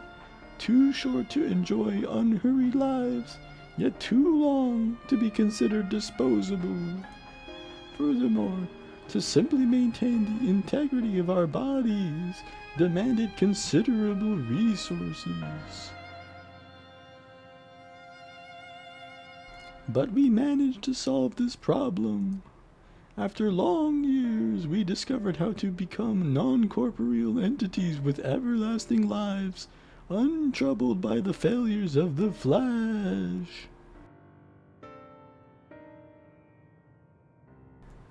too short to enjoy unhurried lives, yet too long to be considered disposable. Furthermore, to simply maintain the integrity of our bodies demanded considerable resources. But we managed to solve this problem. After long years, we discovered how to become non-corporeal entities with everlasting lives, untroubled by the failures of the flesh.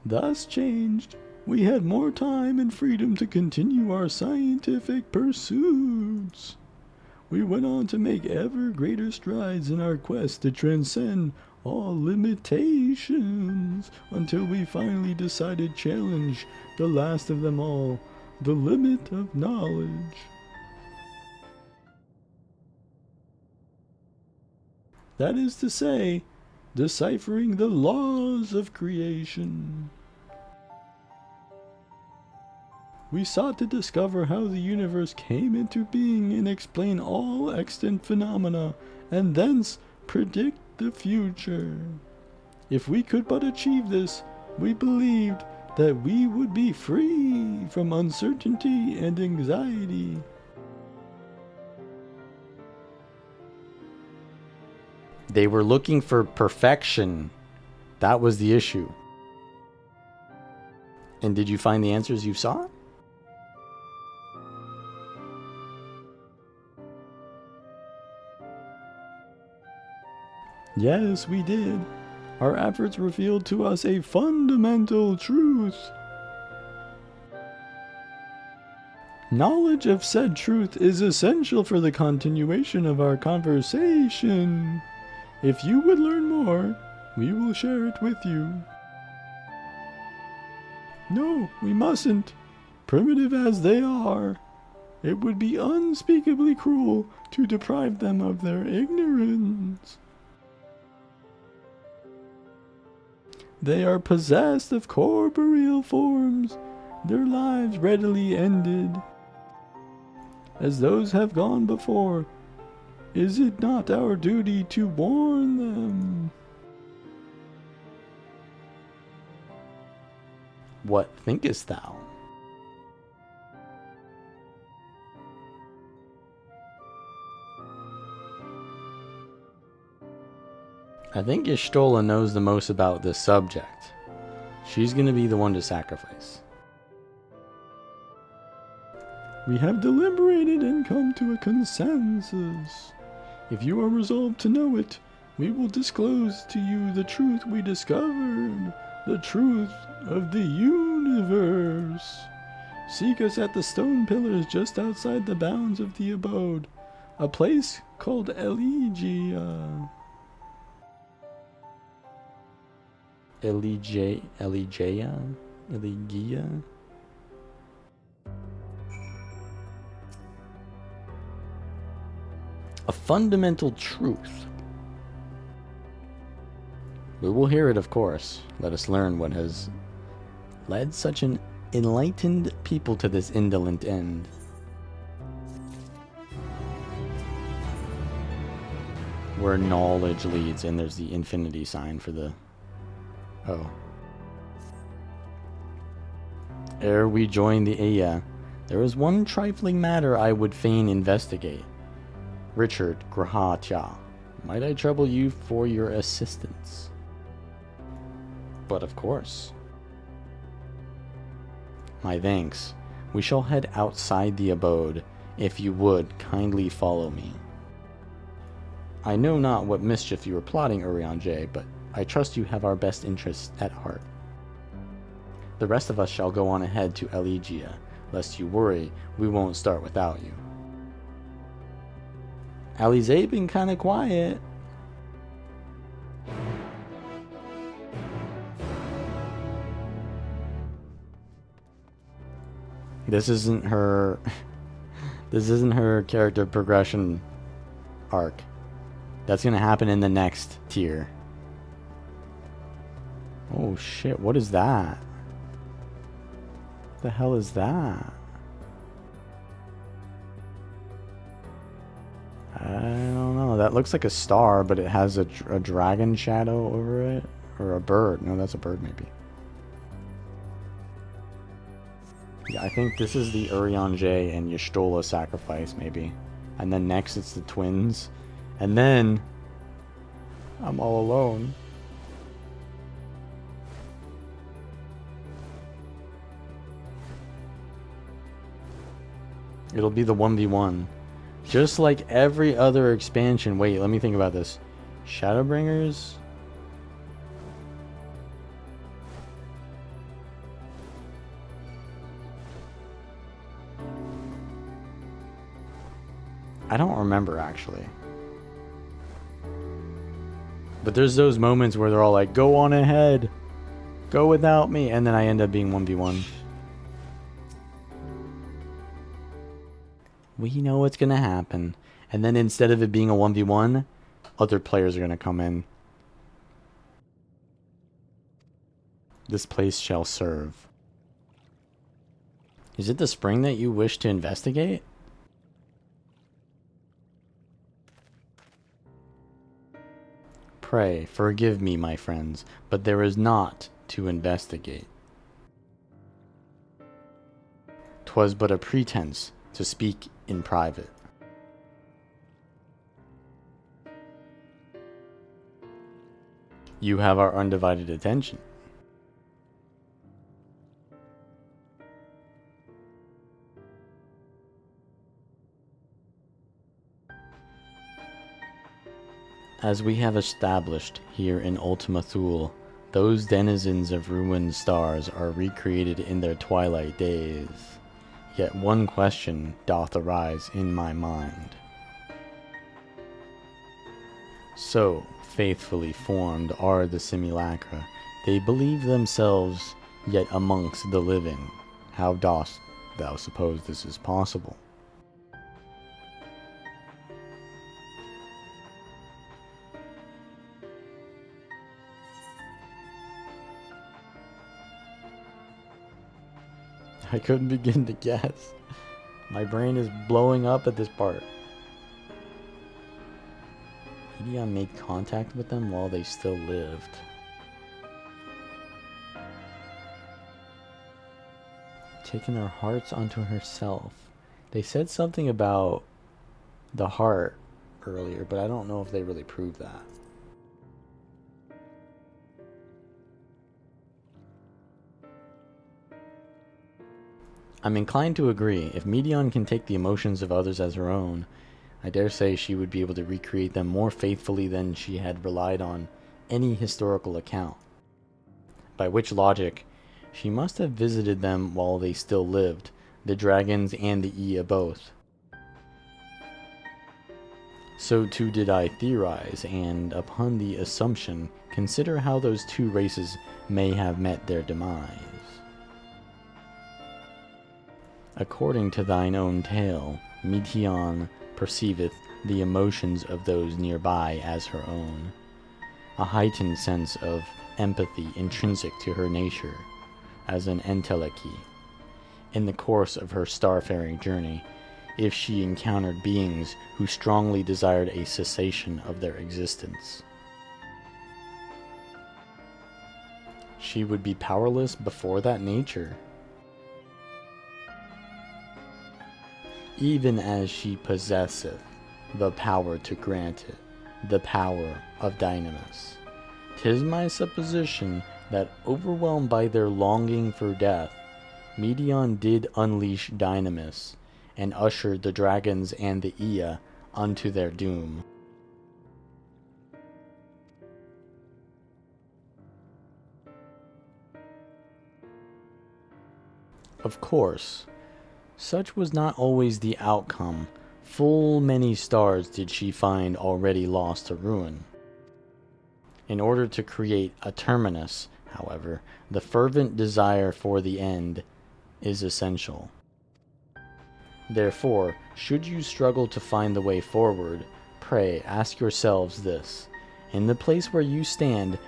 Thus changed, we had more time and freedom to continue our scientific pursuits. We went on to make ever greater strides in our quest to transcend all limitations, until we finally decided to challenge the last of them all, the limit of knowledge. That is to say, deciphering the laws of creation. We sought to discover how the universe came into being and explain all extant phenomena, and thence predict the future. If we could but achieve this, we believed that we would be free from uncertainty and anxiety. They were looking for perfection. That was the issue. And did you find the answers you sought? Yes, we did. Our efforts revealed to us a fundamental truth. Knowledge of said truth is essential for the continuation of our conversation. If you would learn more, we will share it with you. No, we mustn't. Primitive as they are, it would be unspeakably cruel to deprive them of their ignorance. They are possessed of corporeal forms, their lives readily ended. As those have gone before, is it not our duty to warn them? What thinkest thou? I think Y'shtola knows the most about this subject. She's gonna be the one to sacrifice. We have deliberated and come to a consensus. If you are resolved to know it, we will disclose to you the truth we discovered, the truth of the universe. Seek us at the stone pillars just outside the bounds of the abode, a place called Elegia. Elegia? Elegia? A fundamental truth. We will hear it, of course. Let us learn what has led such an enlightened people to this indolent end. Where knowledge leads, and there's the infinity sign for the... Oh. Ere we join the Aya, there is one trifling matter I would fain investigate. Richard Grahatya, might I trouble you for your assistance? But of course. My thanks. We shall head outside the abode. If you would, kindly follow me. I know not what mischief you are plotting, Urian J, but I trust you have our best interests at heart. The rest of us shall go on ahead to Elegia. Lest you worry, we won't start without you. Alize been kinda quiet. This isn't her character progression arc. That's gonna happen in the next tier. Oh shit, what is that? What the hell is that? I don't know. That looks like a star, but it has a dragon shadow over it. Or a bird. No, that's a bird maybe. Yeah, I think this is the Urian J and Y'shtola sacrifice, maybe. And then next it's the twins. And then... I'm all alone. It'll be the 1v1. Just like every other expansion. Wait, let me think about this. Shadowbringers? I don't remember, actually. But there's those moments where they're all like, go on ahead. Go without me. And then I end up being 1v1. We know what's going to happen. And then instead of it being a 1v1, other players are going to come in. This place shall serve. Is it the spring that you wish to investigate? Pray, forgive me, my friends, but there is naught to investigate. 'Twas but a pretense to speak in private. You have our undivided attention. As we have established here in Ultima Thule, those denizens of ruined stars are recreated in their twilight days. Yet one question doth arise in my mind. So faithfully formed are the simulacra, they believe themselves yet amongst the living. How dost thou suppose this is possible? I couldn't begin to guess. My brain is blowing up at this part. Maybe I made contact with them while they still lived. Taking their hearts onto herself. They said something about the heart earlier, but I don't know if they really proved that. I'm inclined to agree. If Medion can take the emotions of others as her own, I dare say she would be able to recreate them more faithfully than she had relied on any historical account. By which logic, she must have visited them while they still lived, the dragons and the Ea both. So too did I theorize, and upon the assumption, consider how those two races may have met their demise. According to thine own tale, Medion perceiveth the emotions of those nearby as her own, a heightened sense of empathy intrinsic to her nature, as an entelechy. In the course of her starfaring journey, if she encountered beings who strongly desired a cessation of their existence, she would be powerless before that nature, even as she possesseth the power to grant it, the power of Dynamis. 'Tis my supposition that, overwhelmed by their longing for death, Medion did unleash Dynamis, and ushered the dragons and the Ea unto their doom. Of course, such was not always the outcome. Full many stars did she find already lost to ruin. In order to create a terminus, however, the fervent desire for the end is essential. Therefore, should you struggle to find the way forward, pray ask yourselves this: in the place where you stand,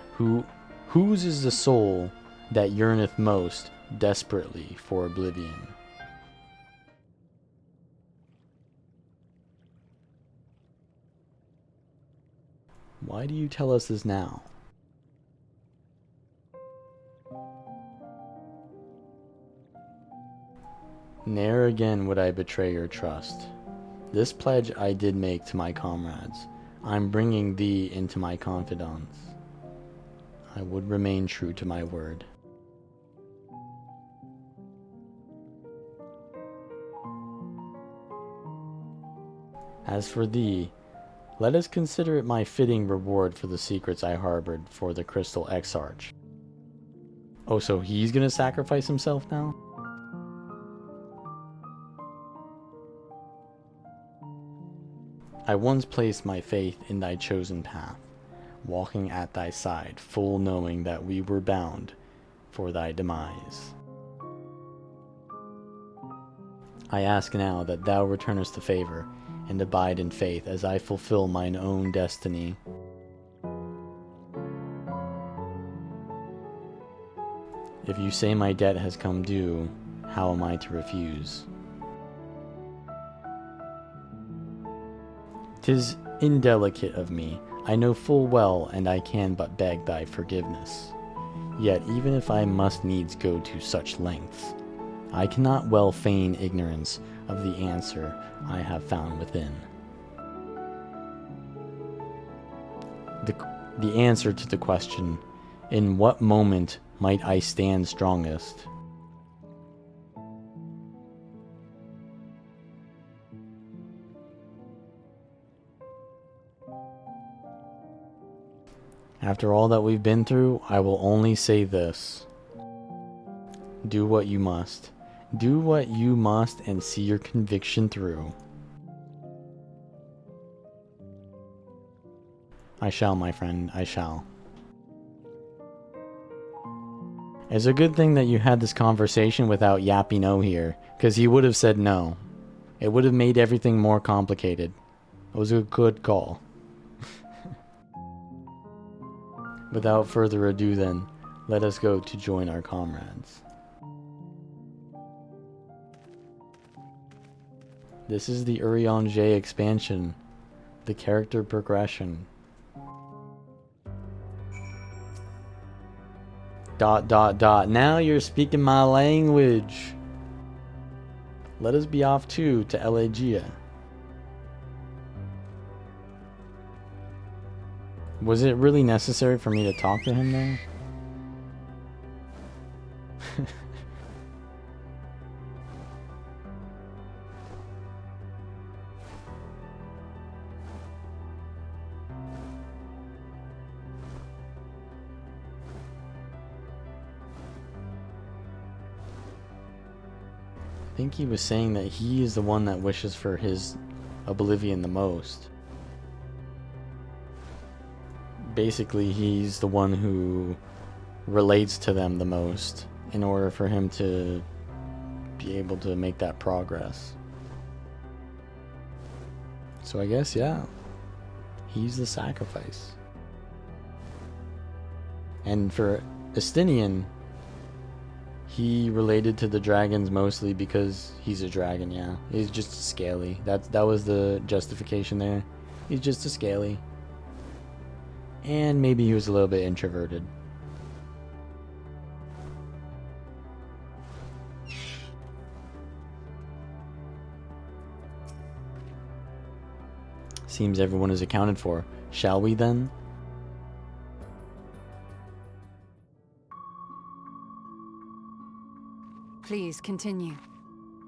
whose is the soul that yearneth most desperately for oblivion? Why do you tell us this now? Ne'er again would I betray your trust. This pledge I did make to my comrades. I'm bringing thee into my confidence. I would remain true to my word. As for thee, let us consider it my fitting reward for the secrets I harbored for the Crystal Exarch. Oh, so he's gonna sacrifice himself now? I once placed my faith in thy chosen path, walking at thy side, full knowing that we were bound for thy demise. I ask now that thou returnest the favor, and abide in faith as I fulfill mine own destiny. If you say my debt has come due, how am I to refuse? 'Tis indelicate of me, I know full well, and I can but beg thy forgiveness. Yet even if I must needs go to such lengths, I cannot well feign ignorance of the answer I have found within. The answer to the question, in what moment might I stand strongest? After all that we've been through, I will only say this. Do what you must. Do what you must and see your conviction through. I shall, my friend, I shall. It's a good thing that you had this conversation without Yappy No here, because he would have said no. It would have made everything more complicated. It was a good call. Without further ado then, let us go to join our comrades. This is the Urianger expansion, the character progression. ... Now you're speaking my language. Let us be off too to Elegia. Was it really necessary for me to talk to him there? think he was saying that he is the one that wishes for his oblivion the most. Basically, he's the one who relates to them the most in order for him to be able to make that progress. So I guess, yeah, he's the sacrifice. And for Estinian, he related to the dragons mostly because he's a dragon, yeah. He's just a scaly. That was the justification there. He's just a scaly. And maybe he was a little bit introverted. Seems everyone is accounted for. Shall we then? Please continue.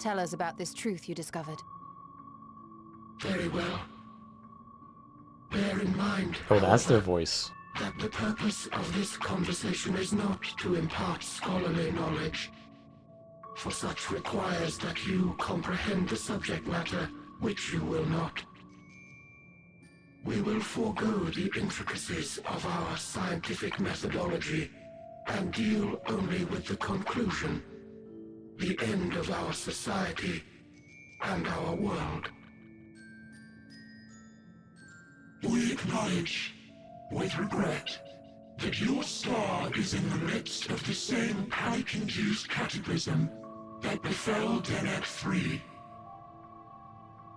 Tell us about this truth you discovered. Very well. Bear in mind, Oh, that's however, their voice. that the purpose of this conversation is not to impart scholarly knowledge, for such requires that you comprehend the subject matter, which you will not. We will forego the intricacies of our scientific methodology and deal only with the conclusion, the end of our society and our world. We acknowledge, with regret, that your star is in the midst of the same panic-induced cataclysm that befell Deneb 3.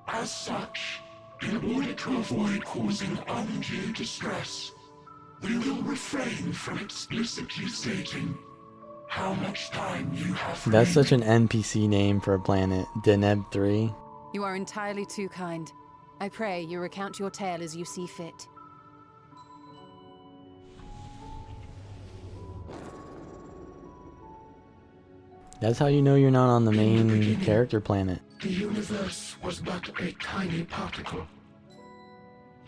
As such, in order to avoid causing undue distress, we will refrain from explicitly stating how much time you have That's such an remaining. NPC name for a planet. Deneb 3. You are entirely too kind. I pray you recount your tale as you see fit. That's how you know you're not on the main character planet. The universe was but a tiny particle.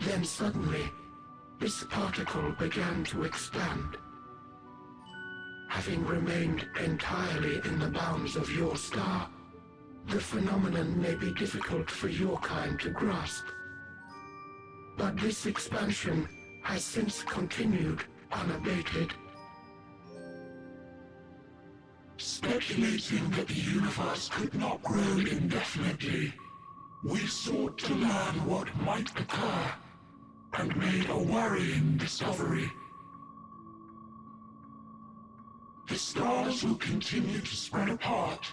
Then suddenly, this particle began to expand. Having remained entirely in the bounds of your star, the phenomenon may be difficult for your kind to grasp. But this expansion has since continued unabated. Speculating that the universe could not grow indefinitely, we sought to learn what might occur, and made a worrying discovery. The stars will continue to spread apart,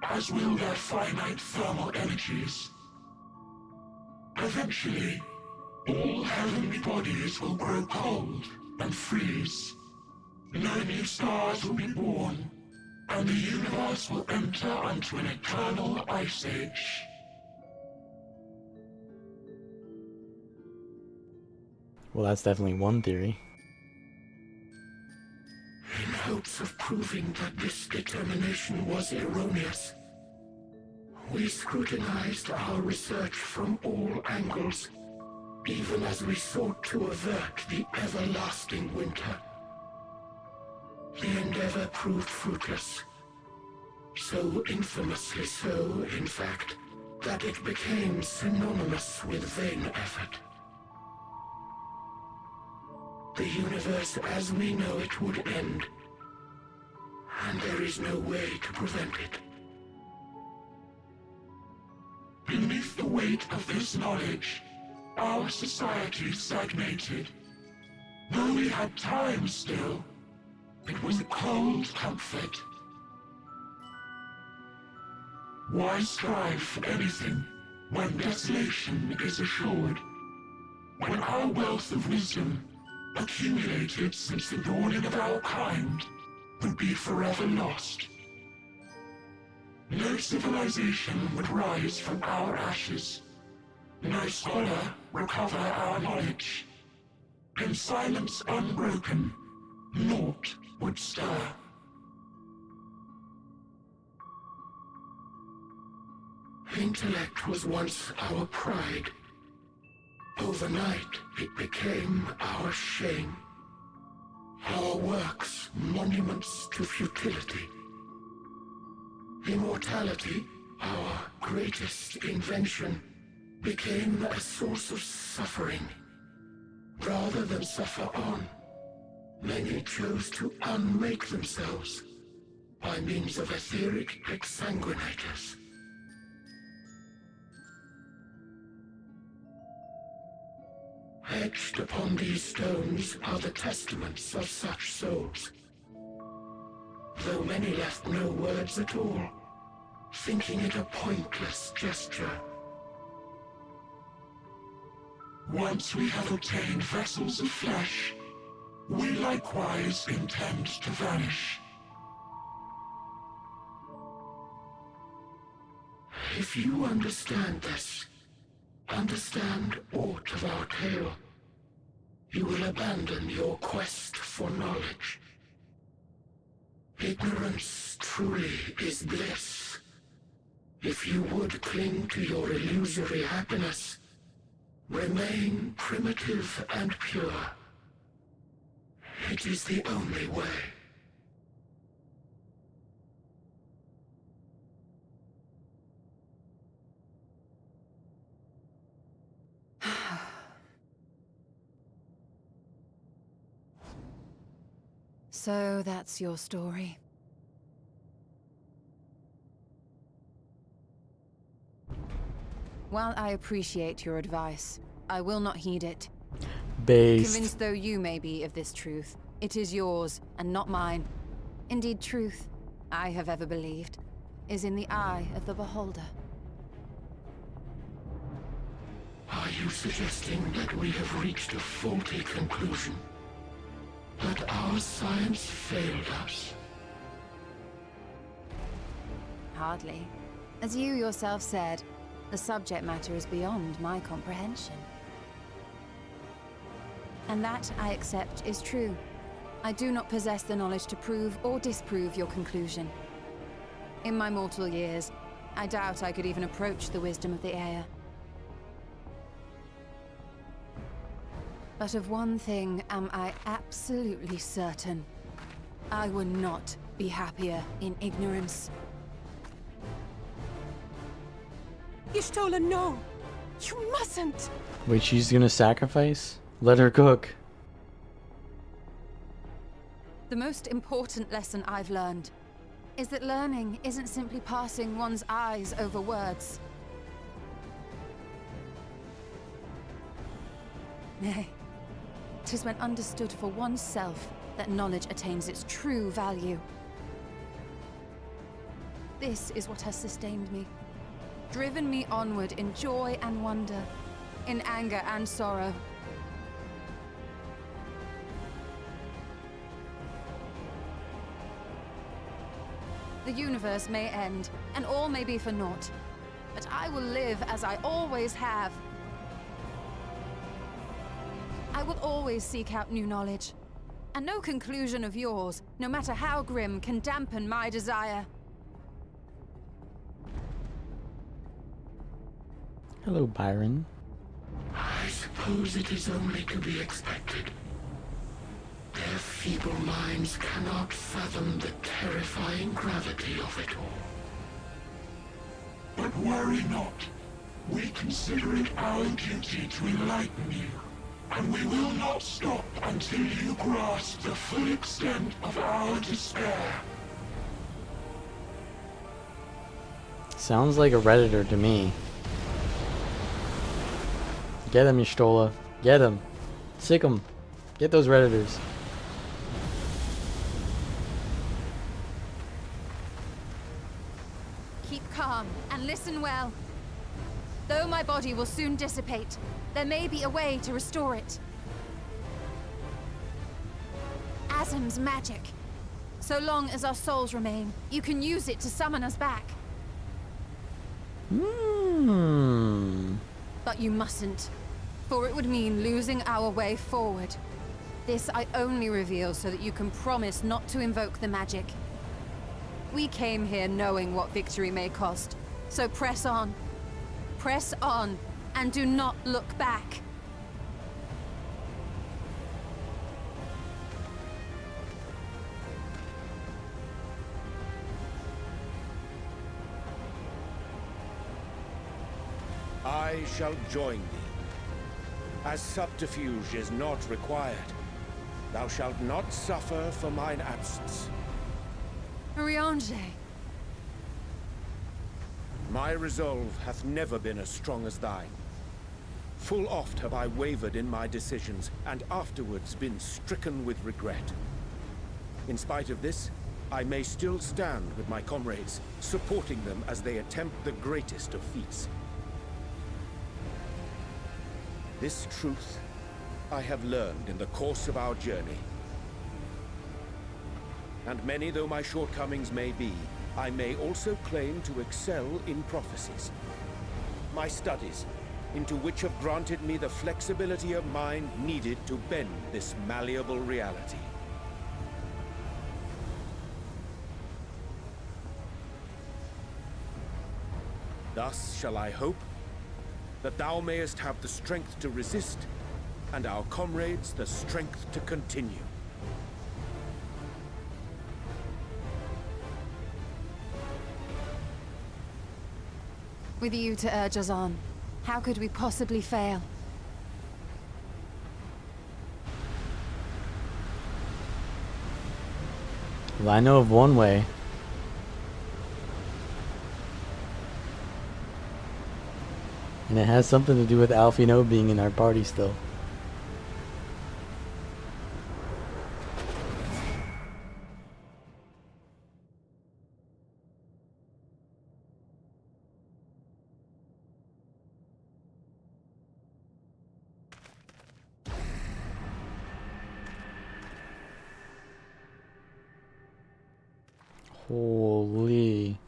as will their finite thermal energies. Eventually, all heavenly bodies will grow cold and freeze. No new stars will be born, and the universe will enter onto an eternal ice age. Well, that's definitely one theory. In hopes of proving that this determination was erroneous, we scrutinized our research from all angles, even as we sought to avert the everlasting winter. The endeavor proved fruitless. So infamously so, in fact, that it became synonymous with vain effort. The universe as we know it would end, and there is no way to prevent it. Beneath the weight of this knowledge, our society stagnated. Though we had time still, it was a cold comfort. Why strive for anything when desolation is assured? When our wealth of wisdom, accumulated since the dawning of our kind, would be forever lost. No civilization would rise from our ashes. No scholar recover our knowledge. In silence unbroken, naught would stir. Intellect was once our pride. Overnight, it became our shame. Our works, monuments to futility. Immortality Our greatest invention became a source of suffering. Rather than suffer on, many chose to unmake themselves by means of etheric exsanguinators. Etched upon these stones are the testaments of such souls, though many left no words at all, thinking it a pointless gesture. Once we have obtained vessels of flesh, we likewise intend to vanish. If you understand this, understand aught of our tale, you will abandon your quest for knowledge. Ignorance truly is bliss. If you would cling to your illusory happiness, remain primitive and pure. It is the only way. So that's your story. While I appreciate your advice, I will not heed it. Based. Convinced though you may be of this truth, it is yours and not mine. Indeed, truth, I have ever believed, is in the eye of the beholder. Are you suggesting that we have reached a faulty conclusion? That our science failed us? Hardly. As you yourself said, the subject matter is beyond my comprehension. And that, I accept, is true. I do not possess the knowledge to prove or disprove your conclusion. In my mortal years, I doubt I could even approach the wisdom of the Air. But of one thing am I absolutely certain. I would not be happier in ignorance. Y'shtola, no! You mustn't! Wait, she's gonna sacrifice? Let her cook. The most important lesson I've learned is that learning isn't simply passing one's eyes over words. Nay, 'tis when understood for oneself that knowledge attains its true value. This is what has sustained me, driven me onward in joy and wonder, in anger and sorrow. The universe may end, and all may be for naught, but I will live as I always have. I will always seek out new knowledge, and no conclusion of yours, no matter how grim, can dampen my desire. Hello, Byron. I suppose it is only to be expected. Their feeble minds cannot fathom the terrifying gravity of it all. But worry not. We consider it our duty to enlighten you, and we will not stop until you grasp the full extent of our despair. Sounds like a Redditor to me. Get him, Y'shtola. Get him. Sick him. Get those Redditors. Keep calm and listen well. Though my body will soon dissipate, there may be a way to restore it. Asm's magic. So long as our souls remain, you can use it to summon us back. But you mustn't, for it would mean losing our way forward. This I only reveal so that you can promise not to invoke the magic. We came here knowing what victory may cost, so press on. Press on, and do not look back. I shall join thee. As subterfuge is not required, thou shalt not suffer for mine absence. Riange. My resolve hath never been as strong as thine. Full oft have I wavered in my decisions, and afterwards been stricken with regret. In spite of this, I may still stand with my comrades, supporting them as they attempt the greatest of feats. This truth I have learned in the course of our journey. And many though my shortcomings may be, I may also claim to excel in prophecies. My studies, into which have granted me the flexibility of mind needed to bend this malleable reality. Thus shall I hope that thou mayest have the strength to resist, and our comrades the strength to continue. With you to urge us on, how could we possibly fail? Well, I know of one way. And it has something to do with Alfino being in our party still. Holy.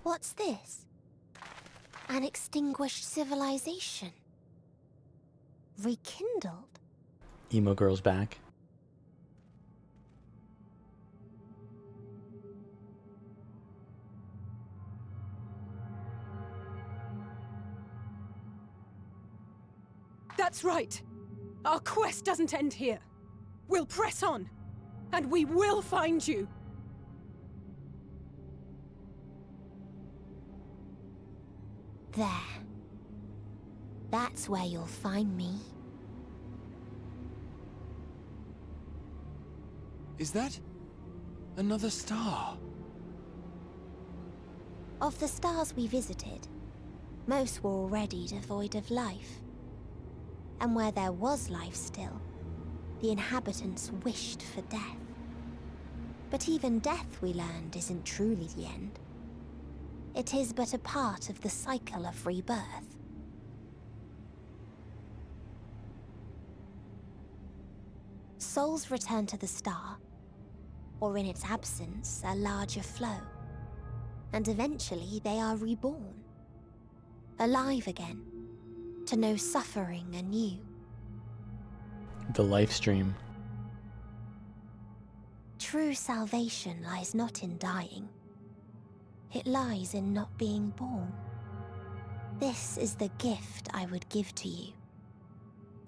What's this? An extinguished civilization. Rekindled. Emo girl's back. That's right. Our quest doesn't end here. We'll press on, and we will find you. There. That's where you'll find me. Is that another star? Of the stars we visited, most were already devoid of life. And where there was life still, the inhabitants wished for death. But even death, we learned, isn't truly the end. It is but a part of the cycle of rebirth. Souls return to the star, or in its absence, a larger flow. And eventually they are reborn, alive again, to know suffering anew. The life stream. True salvation lies not in dying. It lies in not being born. This is the gift I would give to you.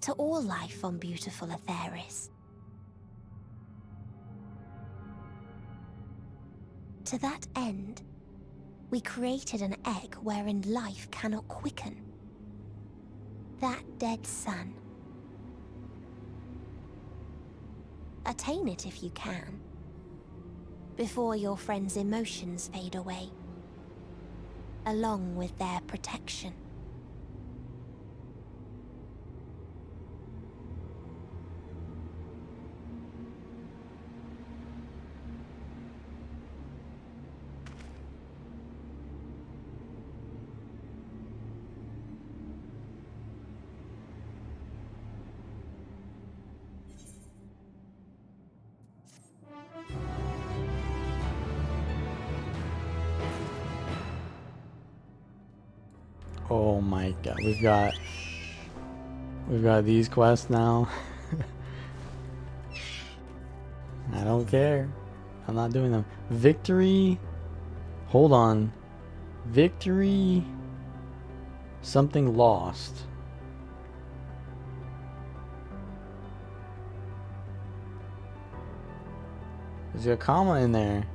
To all life on beautiful Atheris. To that end, we created an egg wherein life cannot quicken. That dead sun. Attain it if you can, before your friends' emotions fade away, along with their protection. Oh my god, we've got these quests now. I don't care. I'm not doing them. Victory. Hold on. Victory. Something lost. There's a comma in there.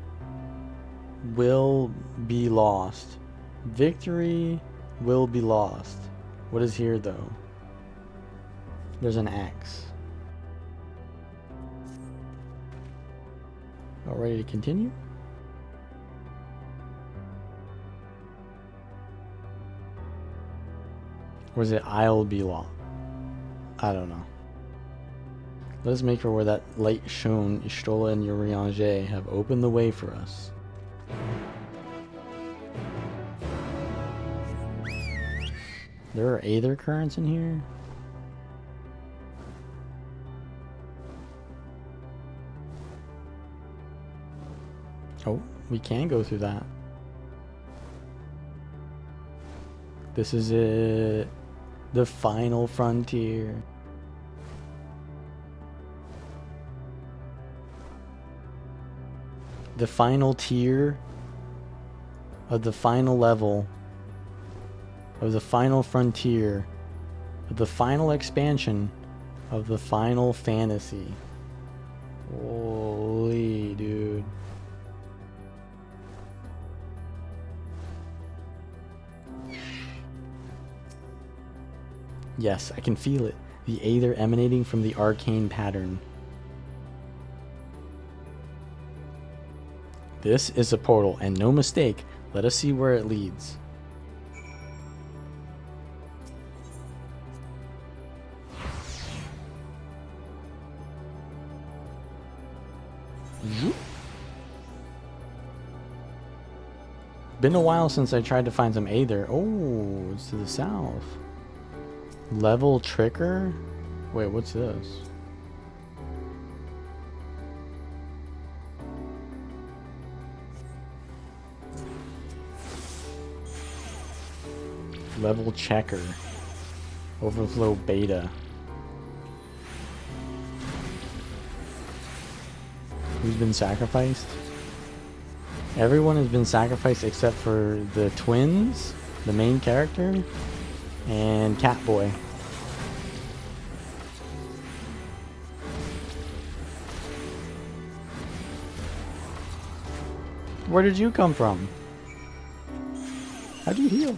Will be lost. Victory will be lost. What is here, though? There's an axe. All ready to continue? Or is it I'll be lost? I don't know. Let us make for where that light shone. Ishtola and Urianger have opened the way for us. There are aether currents in here? Oh, we can go through that. This is it. The final frontier. The final tier of the final level of the final frontier of the final expansion of the final fantasy. Holy dude. Yes, I can feel it. The aether emanating from the arcane pattern. This is a portal, and no mistake. Let us see where it leads. Been a while since I tried to find some aether. Oh, it's to the south. Level Tricker? Wait, what's this? Level Checker. Overflow Beta. Who's been sacrificed? Everyone has been sacrificed except for the twins, the main character, and Catboy. Where did you come from? How'd you heal?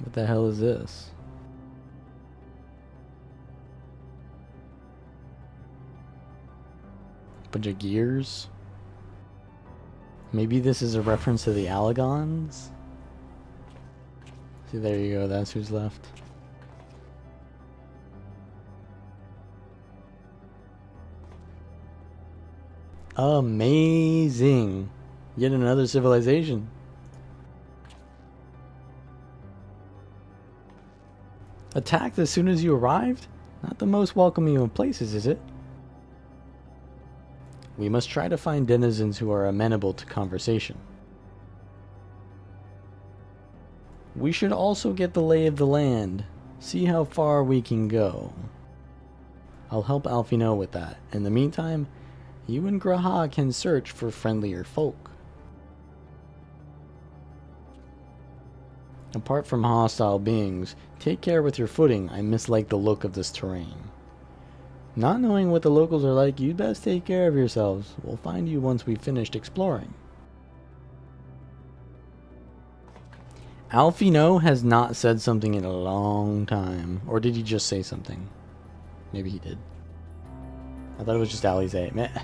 What the hell is this? Bunch of gears? Maybe this is a reference to the Allagons? See, there you go, that's who's left. Amazing! Yet another civilization. Attacked as soon as you arrived? Not the most welcoming of places, is it? We must try to find denizens who are amenable to conversation. We should also get the lay of the land, see how far we can go. I'll help Alfino with that. In the meantime, you and Graha can search for friendlier folk. Apart from hostile beings, take care with your footing. I mislike the look of this terrain. Not knowing what the locals are like, you'd best take care of yourselves. We'll find you once we've finished exploring. Alfino has not said something in a long time. Or did he just say something? Maybe he did. I thought it was just Alize.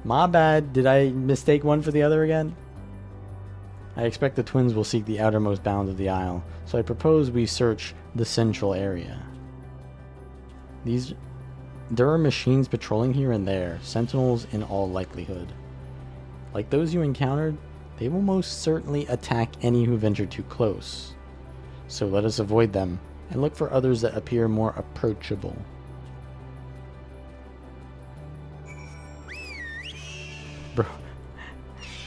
My bad. Did I mistake one for the other again? I expect the twins will seek the outermost bounds of the isle, so I propose we search the central area. There are machines patrolling here and there, sentinels in all likelihood. Like those you encountered, they will most certainly attack any who venture too close. So let us avoid them, and look for others that appear more approachable.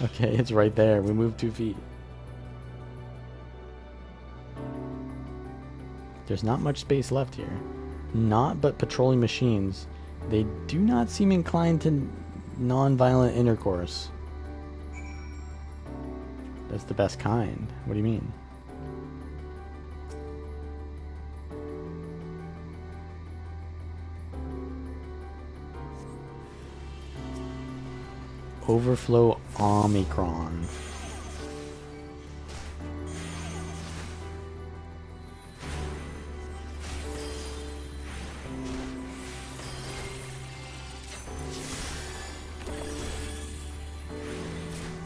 Okay, it's right there. We moved 2 feet. There's not much space left here. Not but patrolling machines. They do not seem inclined to non-violent intercourse. That's the best kind. What do you mean? Overflow Omicron.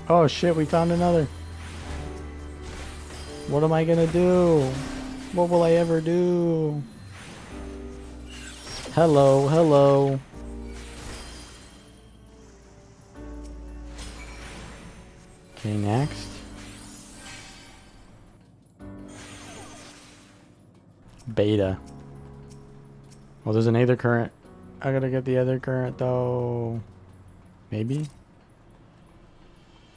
Oh shit, we found another. What am I gonna do? What will I ever do? Hello, hello. Okay, next. Beta. Well, there's an Aether current. I gotta get the other current though. Maybe?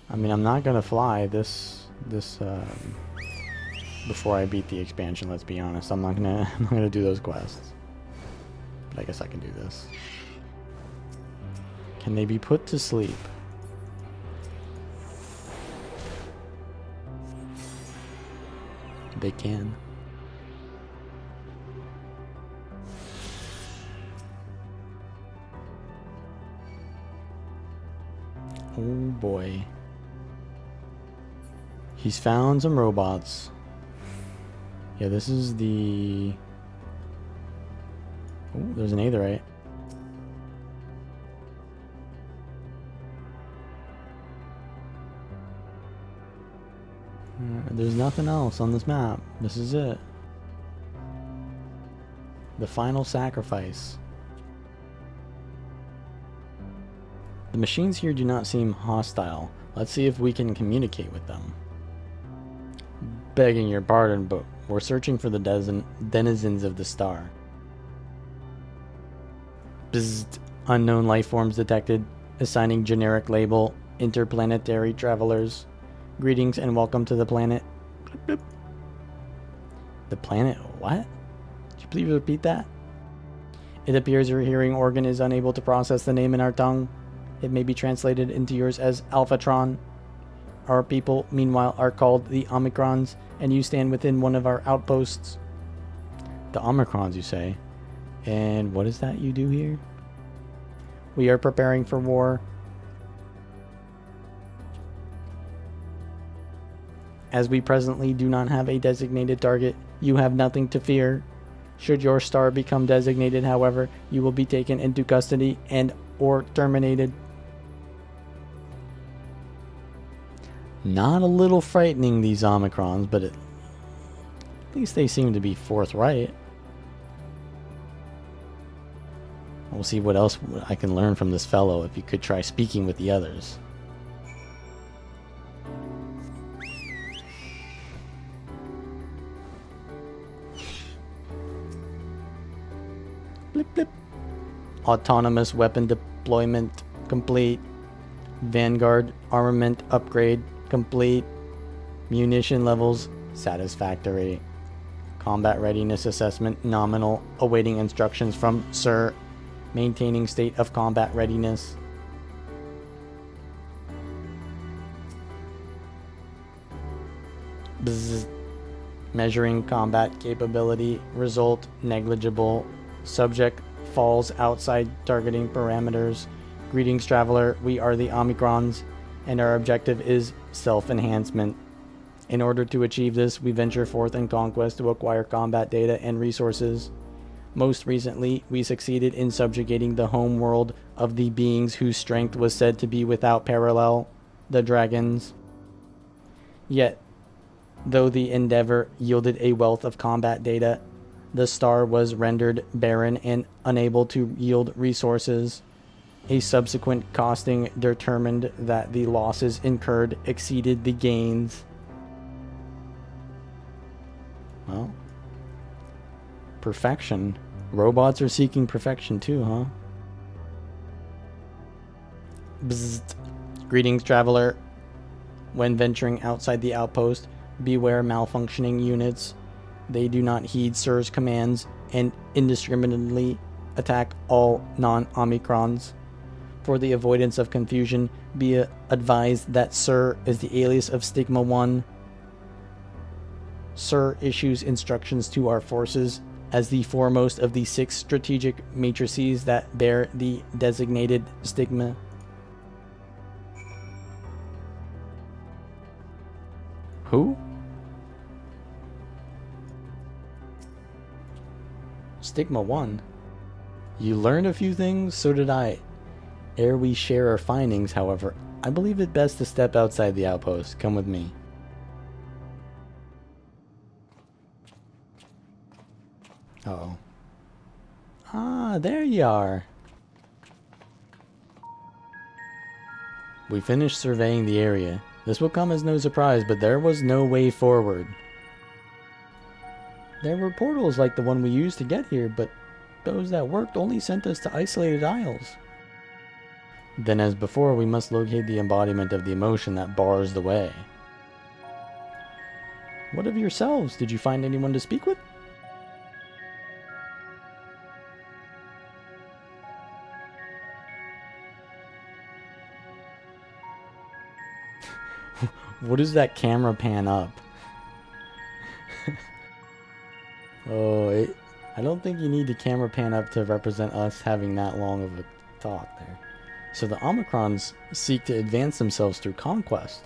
I mean, I'm not gonna fly this before I beat the expansion, let's be honest. I'm not gonna do those quests. But I guess I can do this. Can they be put to sleep? They can. Oh boy. He's found some robots. Yeah, this is the... Oh, there's an Aetherite. There's nothing else on this map. This is it. The final sacrifice. The machines here do not seem hostile. Let's see if we can communicate with them. Begging your pardon, but we're searching for the denizens of the star. Bzzzt. Unknown life forms detected. Assigning generic label. Interplanetary travelers. Greetings and welcome to the planet. Bloop, bloop. The planet? What? Could you please repeat that? It appears your hearing organ is unable to process the name in our tongue. It may be translated into yours as Alphatron. Our people, meanwhile, are called the Omicrons, and you stand within one of our outposts. The Omicrons, you say? And what is that you do here? We are preparing for war. As we presently do not have a designated target, you have nothing to fear. Should your star become designated, however, you will be taken into custody and or terminated. Not a little frightening, these Omicrons, but at least they seem to be forthright. We'll see what else I can learn from this fellow if you could try speaking with the others. Blip, blip. Autonomous weapon deployment complete. Vanguard armament upgrade complete. Munition levels satisfactory. Combat readiness assessment nominal. Awaiting instructions from Sir. Maintaining state of combat readiness. Bzz. Measuring combat capability. Result negligible. Subject falls outside targeting parameters. Greetings, traveler. We are the Omicrons, and our objective is self-enhancement. In order to achieve this, we venture forth in conquest to acquire combat data and resources. Most recently, we succeeded in subjugating the home world of the beings whose strength was said to be without parallel, the dragons. Yet, though the endeavor yielded a wealth of combat data, the star was rendered barren and unable to yield resources. A subsequent costing determined that the losses incurred exceeded the gains. Well, perfection. Robots are seeking perfection too, huh? Bzzzt. Greetings, traveler. When venturing outside the outpost, beware malfunctioning units. They do not heed Sir's commands and indiscriminately attack all non-Omicrons. For the avoidance of confusion, be advised that Sir is the alias of Stigma 1. Sir issues instructions to our forces as the foremost of the 6 strategic matrices that bear the designated stigma. Who? Stigma 1. You learned a few things, so did I. Ere we share our findings, however, I believe it best to step outside the outpost. Come with me. Uh-oh. Ah, there you are. We finished surveying the area. This will come as no surprise, but there was no way forward. There were portals like the one we used to get here, but those that worked only sent us to isolated isles. Then as before, we must locate the embodiment of the emotion that bars the way. What of yourselves? Did you find anyone to speak with? What is that camera pan up? I don't think you need the camera pan up to represent us having that long of a thought there. So the Omicrons seek to advance themselves through conquest.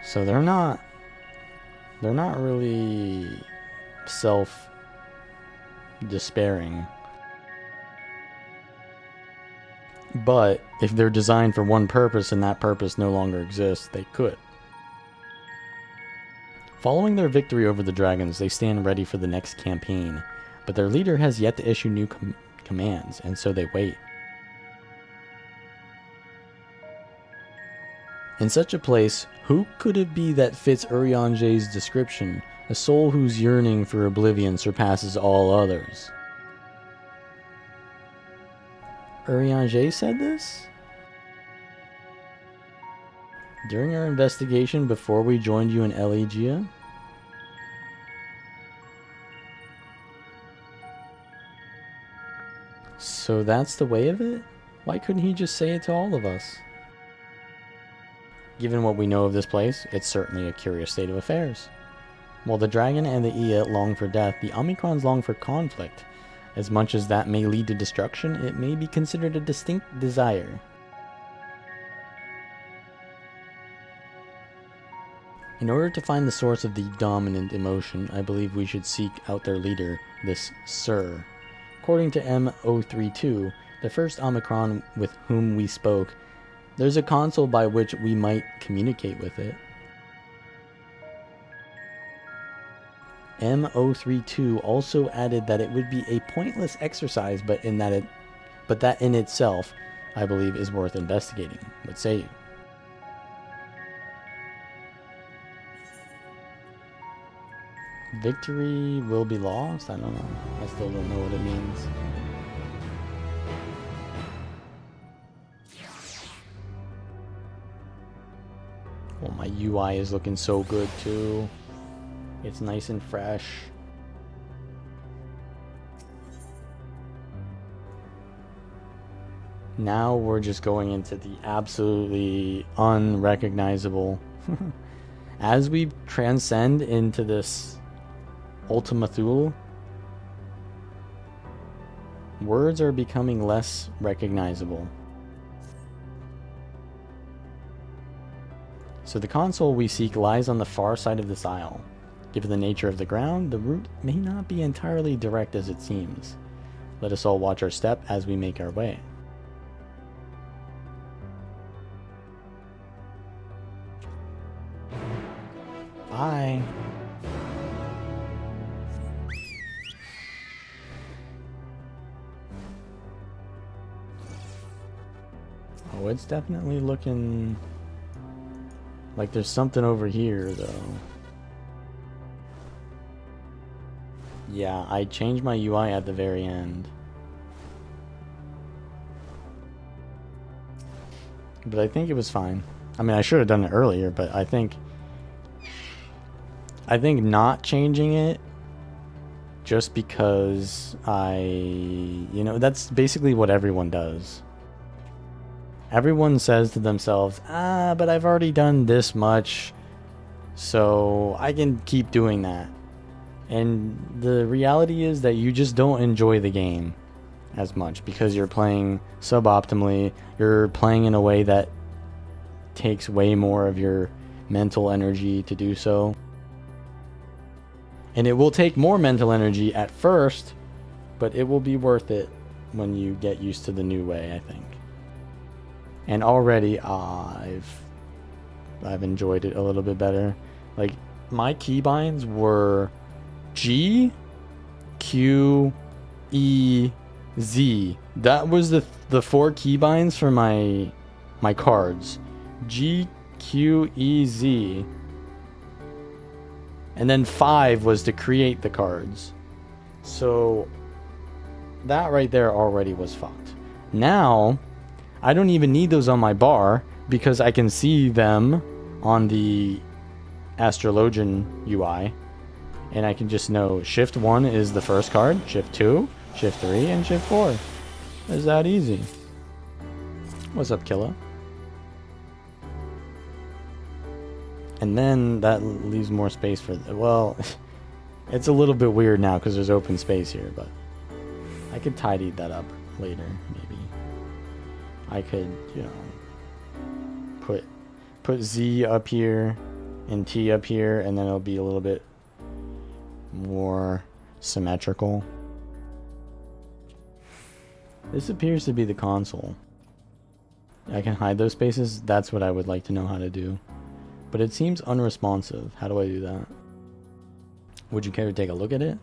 So they're not really self-despairing. But if they're designed for one purpose and that purpose no longer exists, they could. Following their victory over the dragons, they stand ready for the next campaign, but their leader has yet to issue new commands, and so they wait. In such a place, who could it be that fits Urianger's description, a soul whose yearning for oblivion surpasses all others? Urianger said this? During our investigation before we joined you in Elegia? So that's the way of it? Why couldn't he just say it to all of us? Given what we know of this place, it's certainly a curious state of affairs. While the dragon and the Ia long for death, the Omicrons long for conflict. As much as that may lead to destruction, it may be considered a distinct desire. In order to find the source of the dominant emotion, I believe we should seek out their leader, this Sir. According to M032, the first Omicron with whom we spoke, there's a console by which we might communicate with it. M032 also added that it would be a pointless exercise, but that in itself, I believe, is worth investigating. What say you? Victory will be lost? I don't know. I still don't know what it means. Well, my UI is looking so good too. It's nice and fresh. Now we're just going into the absolutely unrecognizable. As we transcend into this Ultima Thule, words are becoming less recognizable. So the console we seek lies on the far side of this aisle. Given the nature of the ground, the route may not be entirely direct as it seems. Let us all watch our step as we make our way. Bye. Oh, it's definitely looking like there's something over here, though. Yeah, I changed my UI at the very end. But I think it was fine. I mean, I should have done it earlier, but I think not changing it just because that's basically what everyone does. Everyone says to themselves, but I've already done this much, so I can keep doing that. And the reality is that you just don't enjoy the game as much because you're playing suboptimally. You're playing in a way that takes way more of your mental energy to do so. And it will take more mental energy at first, but it will be worth it when you get used to the new way, I think. And already I've enjoyed it a little bit better. Like, my keybinds were G, Q, E, Z. That was the 4 keybinds for my cards. G, Q, E, Z. And then 5 was to create the cards. So that right there already was fucked. Now, I don't even need those on my bar because I can see them on the Astrologian UI. And I can just know Shift 1 is the first card, Shift 2, Shift 3, and Shift 4. It's that easy. What's up, Killa? And then that leaves more space for... Well, it's a little bit weird now because there's open space here, but I could tidy that up later, maybe. I could, put Z up here and T up here, and then it'll be a little bit more symmetrical. This appears to be the console. I can hide those spaces. That's what I would like to know how to do. But it seems unresponsive. How do I do that? Would you care to take a look at it?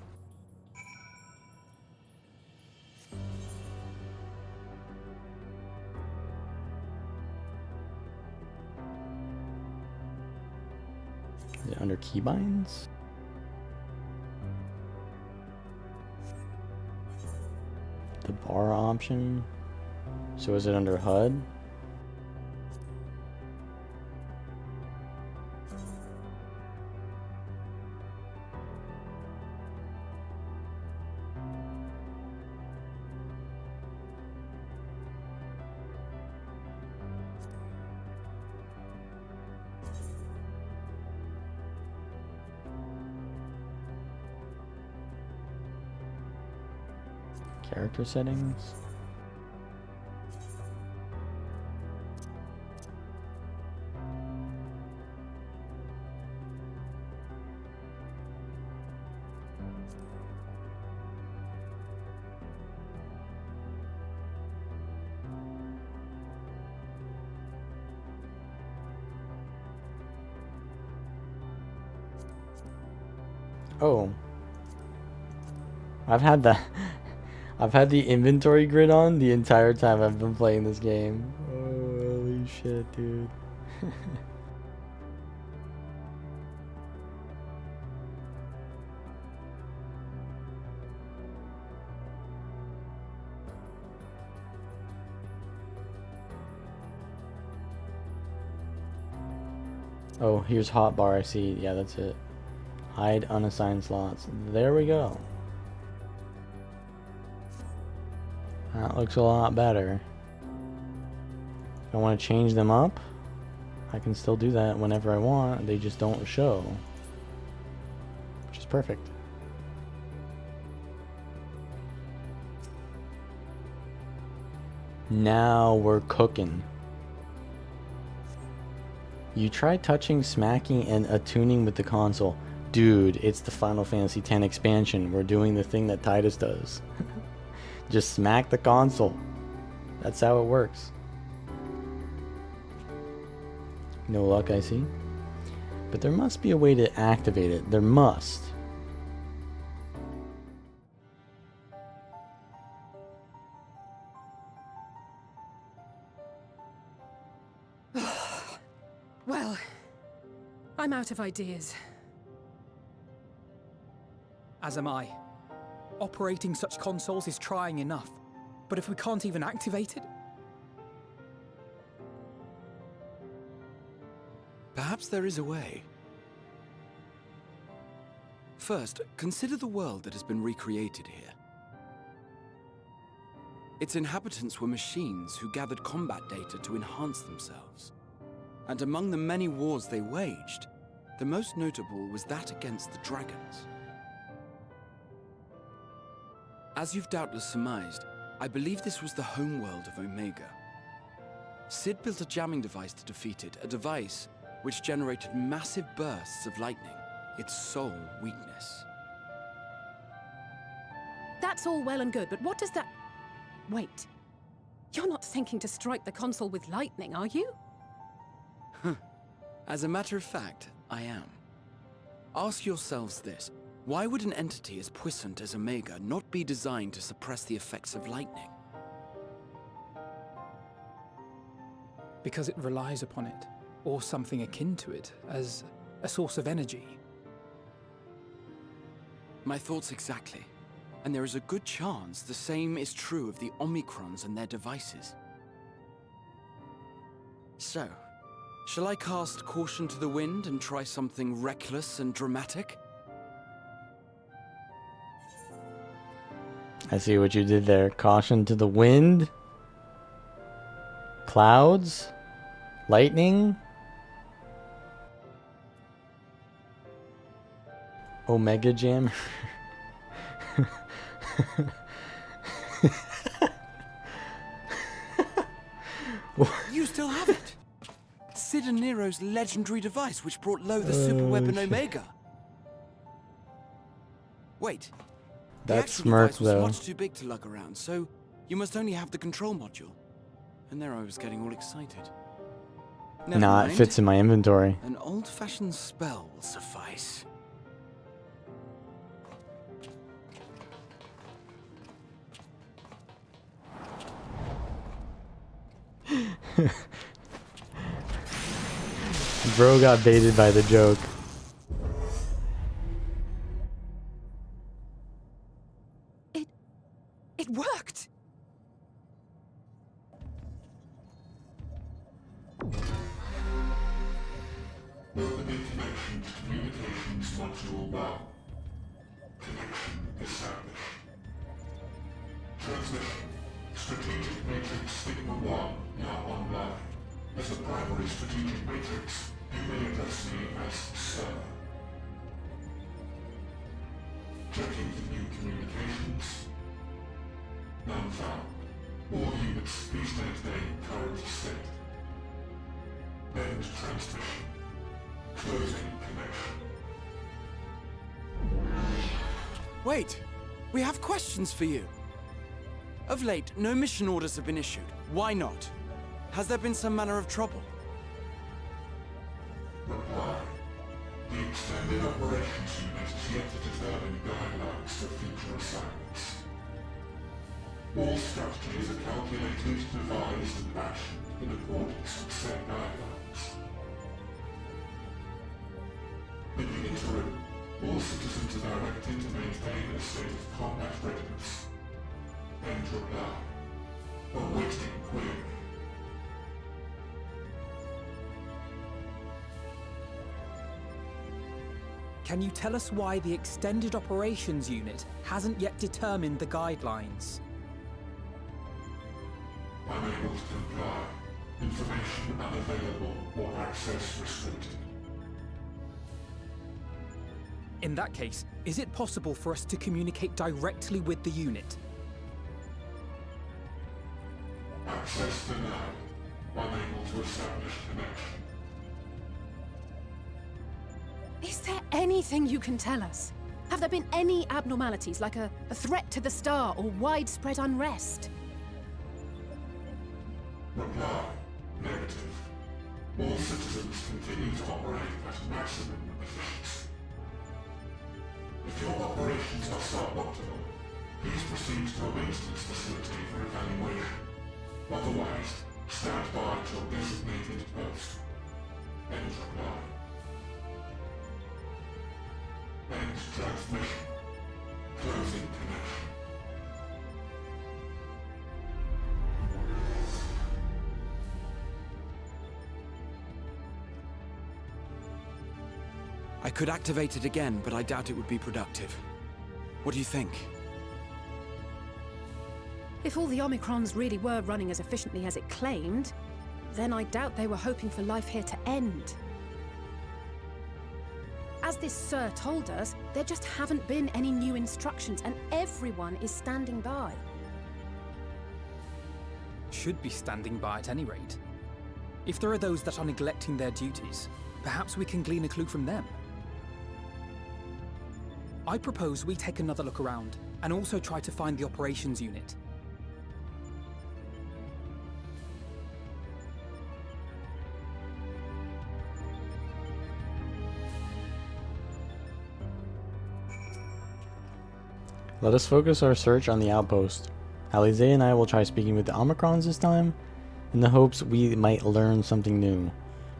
Is it under keybinds? The bar option. So is it under HUD? Character settings. Oh, I've had that. I've had the inventory grid on the entire time I've been playing this game. Oh, holy shit, dude. Oh, here's hotbar, I see. Yeah, that's it. Hide unassigned slots. There we go. That looks a lot better. If I want to change them up, I can still do that whenever I want. They just don't show. Which is perfect. Now we're cooking. You try touching, smacking, and attuning with the console. Dude, it's the Final Fantasy X expansion. We're doing the thing that Titus does. Just smack the console. That's how it works. No luck, I see. But there must be a way to activate it. There must. Well, I'm out of ideas. As am I. Operating such consoles is trying enough, but if we can't even activate it... Perhaps there is a way. First, consider the world that has been recreated here. Its inhabitants were machines who gathered combat data to enhance themselves. And among the many wars they waged, the most notable was that against the dragons. As you've doubtless surmised, I believe this was the homeworld of Omega. Sid built a jamming device to defeat it, a device which generated massive bursts of lightning, its sole weakness. That's all well and good, but what does that... Wait. You're not thinking to strike the console with lightning, are you? As a matter of fact, I am. Ask yourselves this. Why would an entity as puissant as Omega not be designed to suppress the effects of lightning? Because it relies upon it, or something akin to it, as a source of energy. My thoughts exactly. And there is a good chance the same is true of the Omicrons and their devices. So, shall I cast caution to the wind and try something reckless and dramatic? I see what you did there. Caution to the wind. Clouds. Lightning. Omega Jam. You still have it! Sid and Nero's legendary device which brought low the superweapon Omega. Wait. That the smirk, device was though. much too big to lug around, so you must only have the control module. And there I was getting all excited. Never Nah, it mind. fits in my inventory. An old-fashioned spell will suffice. Bro got baited by the joke. It worked! Open information to communications module 1. Connection established. Transmission. Strategic Matrix Sigma 1 now online. As a primary strategic matrix, you may address me as Sir. Checking for new communications. None found. All units, please maintain current state. End transmission. Closing connection. Wait! We have questions for you! Of late, no mission orders have been issued. Why not? Has there been some manner of trouble? Reply. The Extended Operations Unit is yet to determine guidelines for future assignments. All strategies are calculated, devised, and actioned in accordance with said guidelines. In the interim, all citizens are directed to maintain a state of combat readiness. End reply. Awaiting query. Can you tell us why the Extended Operations Unit hasn't yet determined the guidelines? Unable to comply. Information unavailable or access restricted. In that case, is it possible for us to communicate directly with the unit? Access denied. Unable to establish connection. Is there anything you can tell us? Have there been any abnormalities, like a threat to the star or widespread unrest? Reply. Negative. All citizens continue to operate at maximum efficiency. If your operations are suboptimal, please proceed to a maintenance facility for evaluation. Otherwise, stand by at your designated post. End reply. End transmission. Closing connection. I could activate it again, but I doubt it would be productive. What do you think? If all the Omicrons really were running as efficiently as it claimed, then I doubt they were hoping for life here to end. As this Sir told us, there just haven't been any new instructions, and everyone is standing by. Should be standing by at any rate. If there are those that are neglecting their duties, perhaps we can glean a clue from them. I propose we take another look around, and also try to find the operations unit. Let us focus our search on the outpost. Alize and I will try speaking with the Omicrons this time, in the hopes we might learn something new.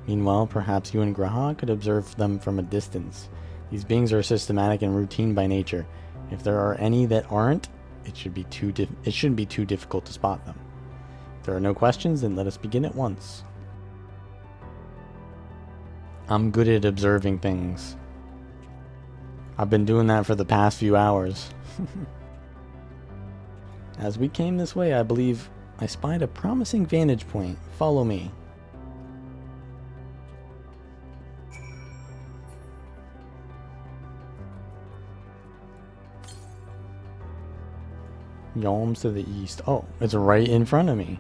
Meanwhile, perhaps you and Graha could observe them from a distance. These beings are systematic and routine by nature. If there are any that aren't, it shouldn't be too difficult to spot them. If there are no questions, then let us begin at once. I'm good at observing things. I've been doing that for the past few hours. As we came this way, I believe I spied a promising vantage point. Follow me. Yalms to the east. Oh, it's right in front of me.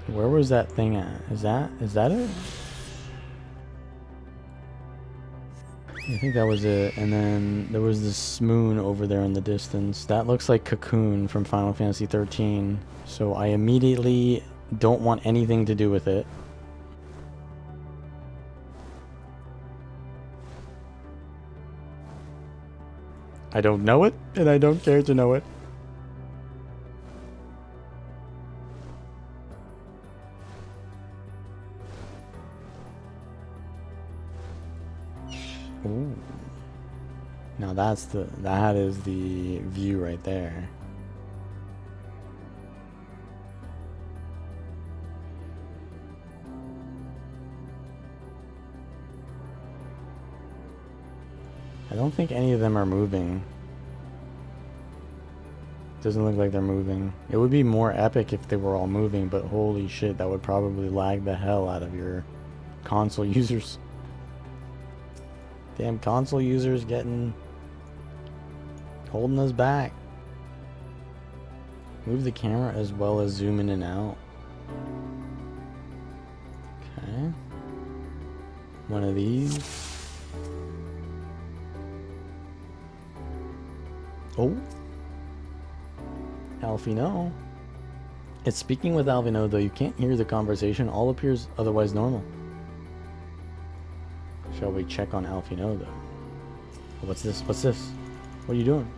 Where was that thing at? Is that it? I think that was it. And then there was this moon over there in the distance. That looks like Cocoon from Final Fantasy 13. So I immediately don't want anything to do with it. I don't know it, and I don't care to know it. Ooh. Now that is the view right there. I don't think any of them are moving. Doesn't look like they're moving. It would be more epic if they were all moving, but holy shit, that would probably lag the hell out of your console users. Damn console users holding us back. Move the camera as well as zoom in and out. Okay. One of these. Oh. Alphino. It's speaking with Alphino, though you can't hear the conversation. All appears otherwise normal. Shall we check on Alphino, though? What's this? What's this? What are you doing?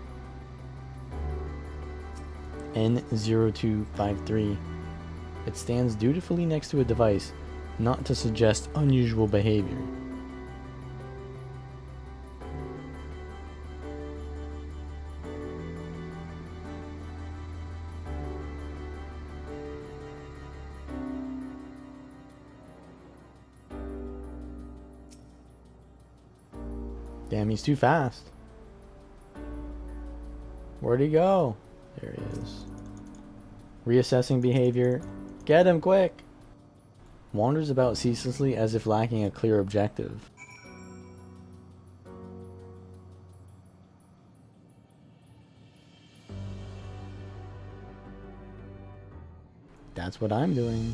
N0253. It stands dutifully next to a device, not to suggest unusual behavior. Damn, he's too fast. Where'd he go? There he is. Reassessing behavior. Get him quick! Wanders about ceaselessly as if lacking a clear objective. That's what I'm doing.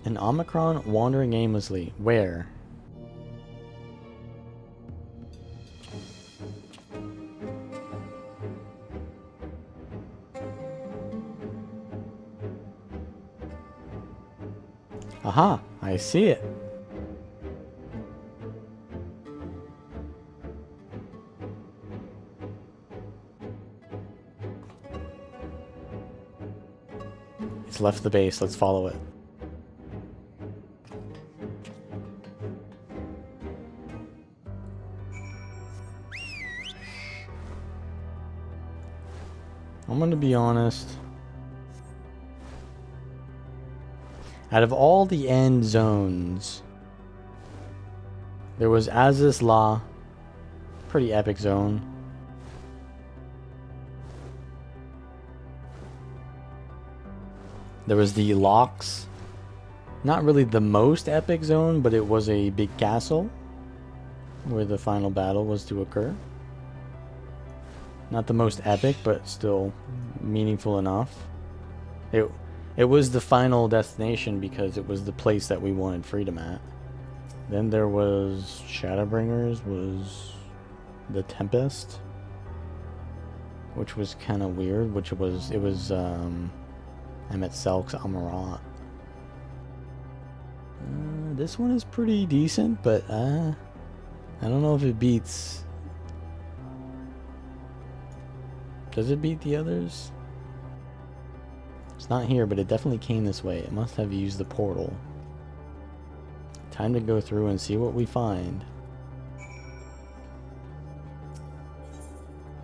An Omicron wandering aimlessly. Where? Aha! I see it. It's left the base. Let's follow it. I'm gonna be honest. Out of all the end zones, there was Aziz La, pretty epic zone. There was the Locks, not really the most epic zone, but it was a big castle where the final battle was to occur. Not the most epic, but still meaningful enough. It was the final destination because it was the place that we wanted freedom at. Then there was Shadowbringers, was the Tempest, which was kind of weird. It was Emet Selk's Amarat. This one is pretty decent, but I don't know if it beats. Does it beat the others? It's not here, but it definitely came this way. It must have used the portal. Time to go through and see what we find.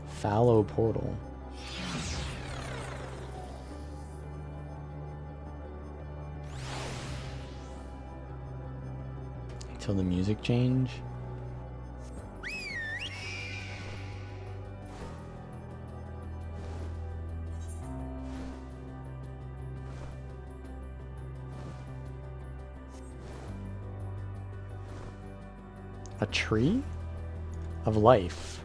Fallow portal. Until the music change. A tree of life.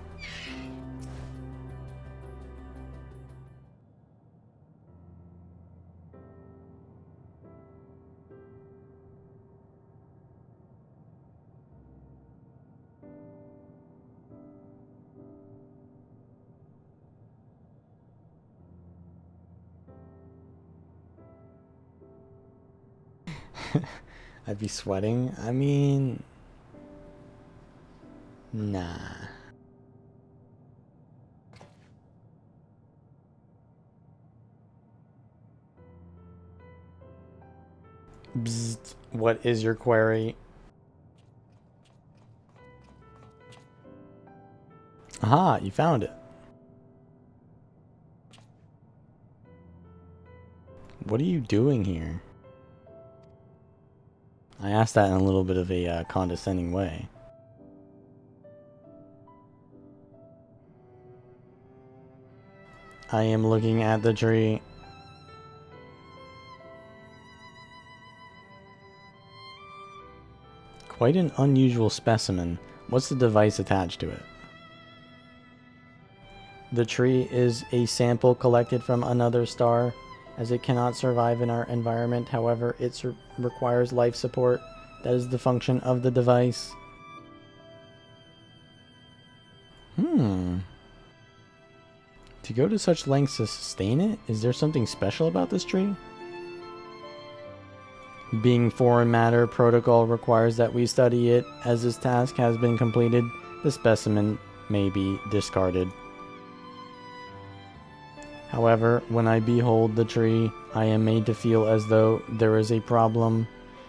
I'd be sweating. I mean, nah. Bzzzt. What is your query? Aha, you found it. What are you doing here? I asked that in a little bit of a condescending way. I am looking at the tree. Quite an unusual specimen. What's the device attached to it? The tree is a sample collected from another star, as it cannot survive in our environment. However, it requires life support. That is the function of the device. To go to such lengths to sustain it? Is there something special about this tree? Being foreign matter, protocol requires that we study it. As this task has been completed, the specimen may be discarded. However, when I behold the tree, I am made to feel as though there is a problem.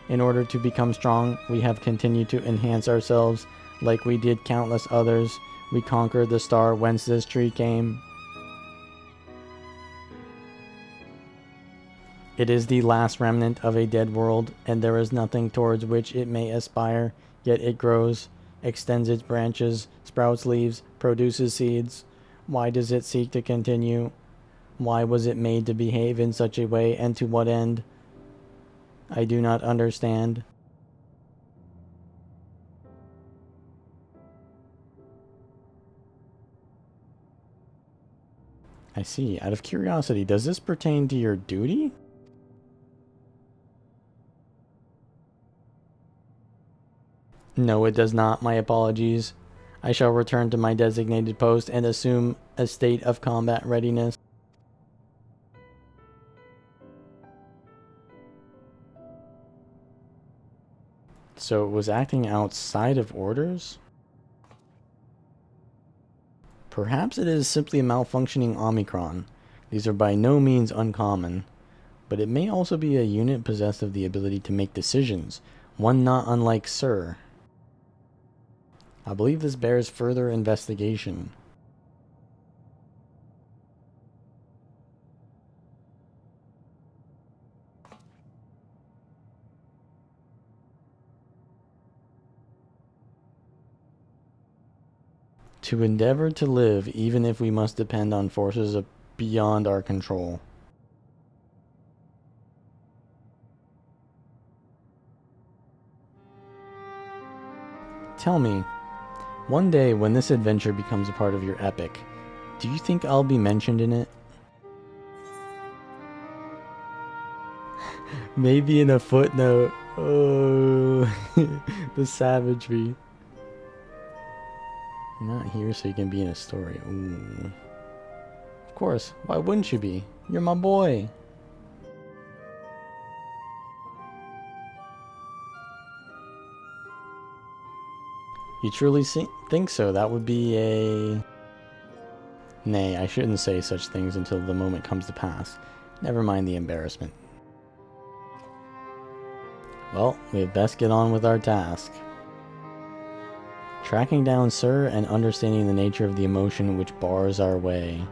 In order to become strong, we have continued to enhance ourselves like we did countless others. We conquered the star whence this tree came. It is the last remnant of a dead world, and there is nothing towards which it may aspire, yet it grows, extends its branches, sprouts leaves, produces seeds. Why does it seek to continue? Why was it made to behave in such a way, and to what end? I do not understand. I see. Out of curiosity, does this pertain to your duty? No, it does not. My apologies. I shall return to my designated post and assume a state of combat readiness. So it was acting outside of orders? Perhaps it is simply a malfunctioning Omicron. These are by no means uncommon, but it may also be a unit possessed of the ability to make decisions, one not unlike Sir. I believe this bears further investigation. To endeavor to live, even if we must depend on forces beyond our control. Tell me, one day when this adventure becomes a part of your epic, do you think I'll be mentioned in it? Maybe in a footnote. Oh, the savagery. You're not here so you can be in a story. Ooh. Of course, why wouldn't you be? You're my boy. You truly think so? That would be a... Nay, I shouldn't say such things until the moment comes to pass. Never mind the embarrassment. Well, we had best get on with our task. Tracking down Sir and understanding the nature of the emotion which bars our way.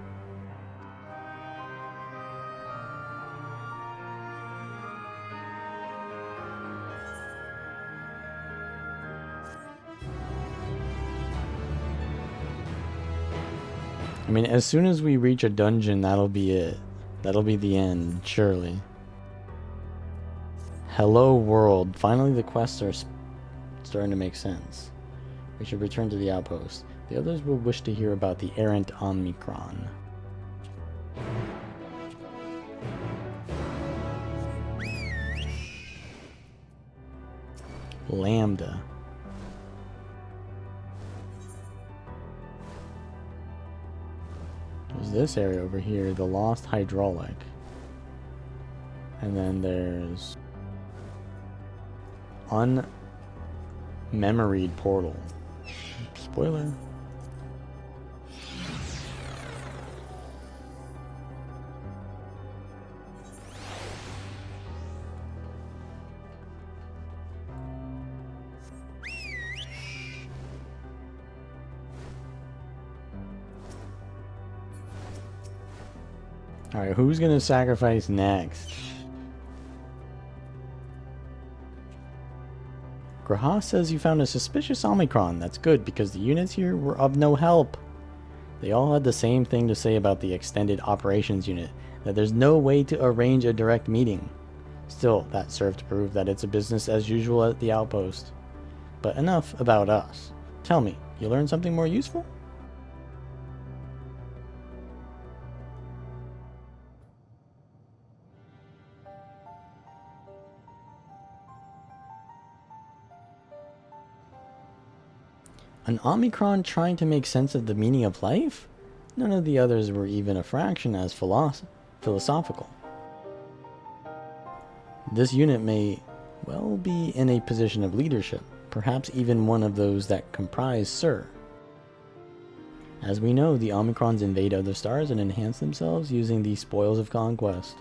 I mean, as soon as we reach a dungeon, that'll be it. That'll be the end, surely. Hello, world. Finally, the quests are starting to make sense. We should return to the outpost. The others will wish to hear about the errant Omicron. Lambda. There's this area over here, the Lost Hydraulic. And then there's Unmemoried Portal. Spoiler. Alright, who's gonna sacrifice next? Graha says you found a suspicious Omicron. That's good, because the units here were of no help. They all had the same thing to say about the extended operations unit, that there's no way to arrange a direct meeting. Still, that served to prove that it's a business as usual at the outpost. But enough about us. Tell me, you learned something more useful? An Omicron trying to make sense of the meaning of life? None of the others were even a fraction as philosophical. This unit may well be in a position of leadership, perhaps even one of those that comprise Sir. As we know, the Omicrons invade other stars and enhance themselves using the spoils of conquest.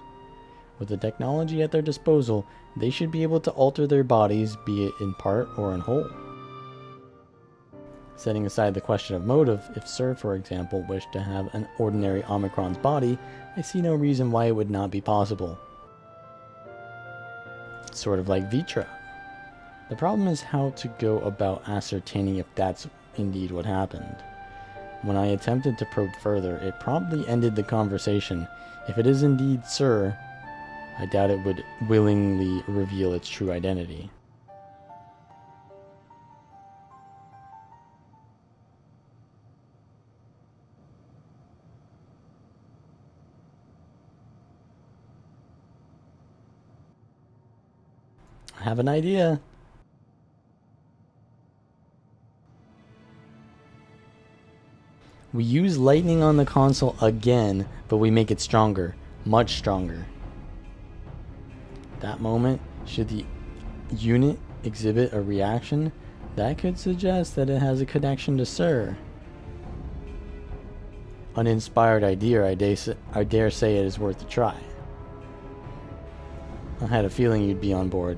With the technology at their disposal, they should be able to alter their bodies, be it in part or in whole. Setting aside the question of motive, if Sir, for example, wished to have an ordinary Omicron's body, I see no reason why it would not be possible. It's sort of like Vitra. The problem is how to go about ascertaining if that's indeed what happened. When I attempted to probe further, it promptly ended the conversation. If it is indeed Sir, I doubt it would willingly reveal its true identity. I have an idea. We use lightning on the console again, but we make it stronger, much stronger. That moment, should the unit exhibit a reaction, that could suggest that it has a connection to Sir. Uninspired idea, I dare say it is worth a try. I had a feeling you'd be on board.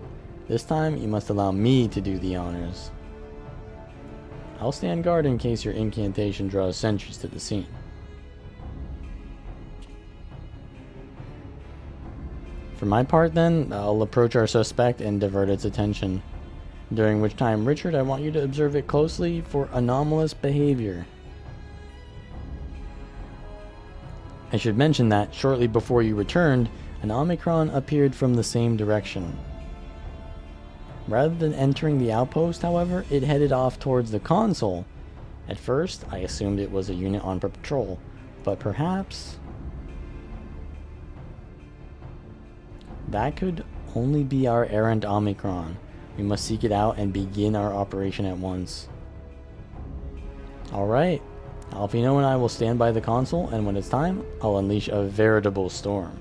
This time, you must allow me to do the honors. I'll stand guard in case your incantation draws sentries to the scene. For my part then, I'll approach our suspect and divert its attention. During which time, Richard, I want you to observe it closely for anomalous behavior. I should mention that shortly before you returned, an Omicron appeared from the same direction. Rather than entering the outpost, however, it headed off towards the console. At first, I assumed it was a unit on patrol, but perhaps that could only be our errant Omicron. We must seek it out and begin our operation at once. Alright, Alfino and I will stand by the console, and when it's time, I'll unleash a veritable storm.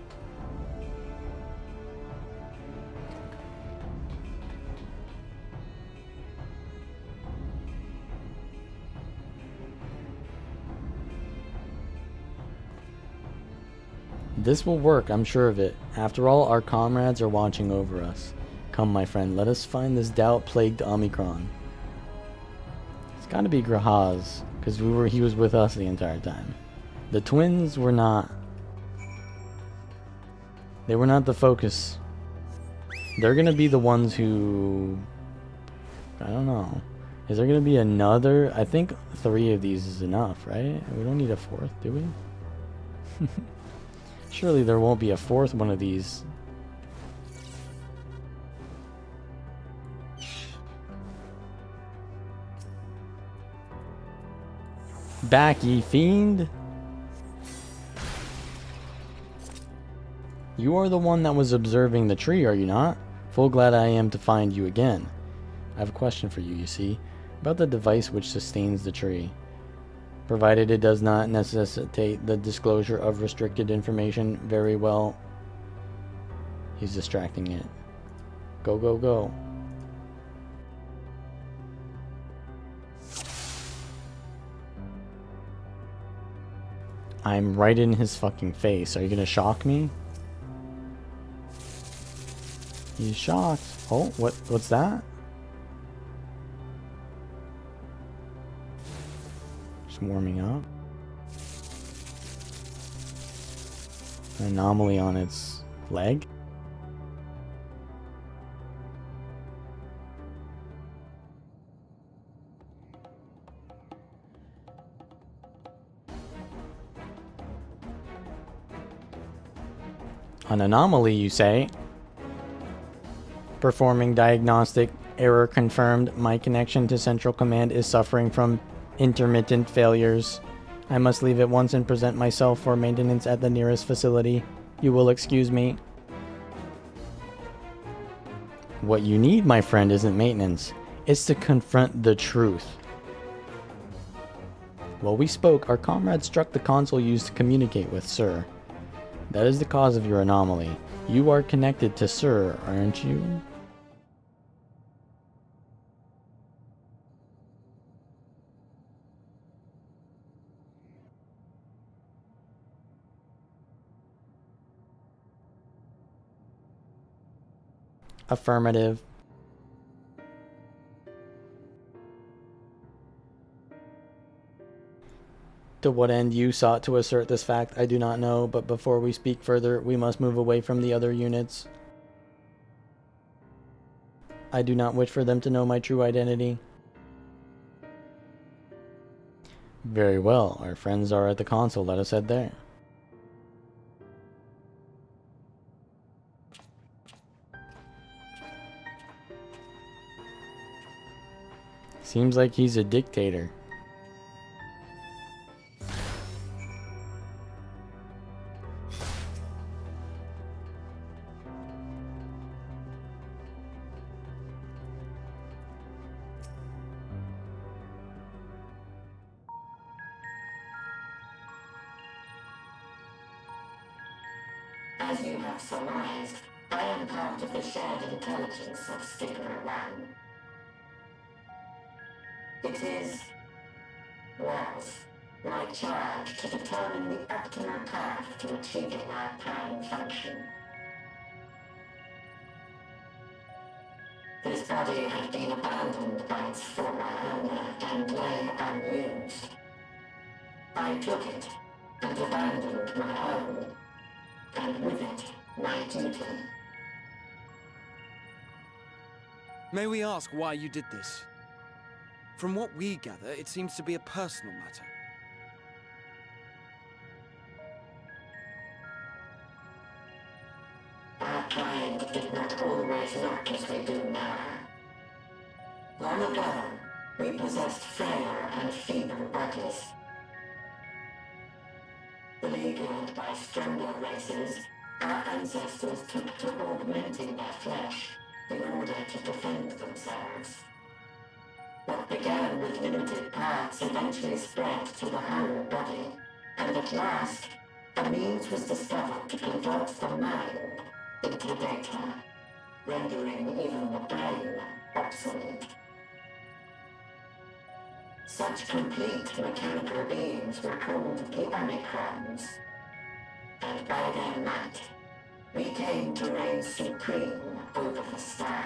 This will work, I'm sure of it. After all, our comrades are watching over us. Come, my friend, let us find this doubt-plagued Omicron. It's gotta be Grahaz, because he was with us the entire time. The twins were not. They were not the focus. They're gonna be the ones who... I don't know. Is there gonna be another? I think 3 of these is enough, right? We don't need a 4th, do we? Surely there won't be a 4th one of these. Back, ye fiend! You are the one that was observing the tree, are you not? Full glad I am to find you again. I have a question for you, you see, about the device which sustains the tree. Provided it does not necessitate the disclosure of restricted information, very well. He's distracting it. Go, go, go. I'm right in his fucking face. Are you gonna shock me? He's shocked. Oh, what's that? Just warming up. An anomaly on its leg. An anomaly, you say? Performing diagnostic. Error confirmed. My connection to Central Command is suffering from intermittent failures. I must leave at once and present myself for maintenance at the nearest facility. You will excuse me. What you need, my friend, isn't maintenance. It's to confront the truth. While we spoke, our comrade struck the console used to communicate with Sir. That is the cause of your anomaly. You are connected to Sir, aren't you? Affirmative. To what end you sought to assert this fact, I do not know, but before we speak further, we must move away from the other units. I do not wish for them to know my true identity. Very well, our friends are at the console, let us head there. Seems like he's a dictator. As you have surmised, I am part of the shared intelligence of Stigma 1. It is, was, my charge to determine the optimal path to achieving our prime function. This body had been abandoned by its former owner and lay unused. I took it and abandoned my own, and with it, my duty. May we ask why you did this? From what we gather, it seems to be a personal matter. frail and feeble bodies. Beleaguered by stronger races, our ancestors took to augmenting their flesh in order to defend themselves. What began with limited parts eventually spread to the whole body, and at last, a means was discovered to convert the mind into data, rendering even the brain obsolete. Such complete mechanical beings were called the Omicrons, and by their might, we came to reign supreme over the star.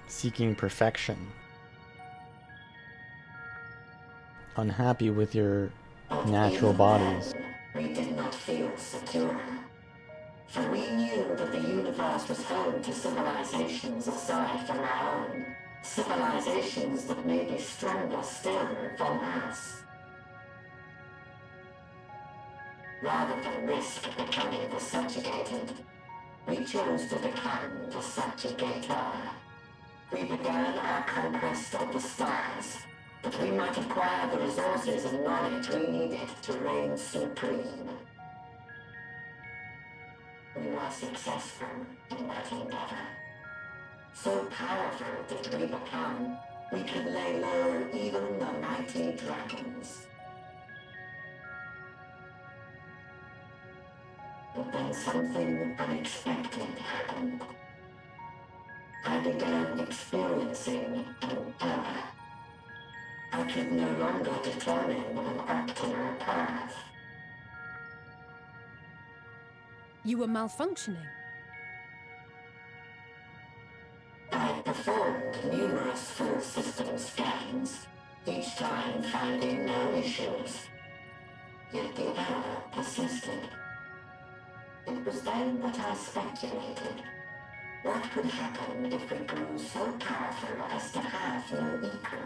Seeking perfection. Unhappy with your natural bodies. We did not feel secure, for we knew that the universe was home to civilizations aside from our own, civilizations that may be stronger still than us. Rather than risk becoming the subjugated, we chose to become the subjugator. We began our conquest of the stars, that we might acquire the resources and knowledge we needed to reign supreme. We were successful in that endeavor. So powerful did we become, we could lay low even the mighty dragons. But then something unexpected happened. I began experiencing an error. I could no longer determine an optimal path. You were malfunctioning. I performed numerous full system scans, each time finding no issues. Yet the error persisted. It was then that I speculated. What could happen if we grew so powerful as to have no equal?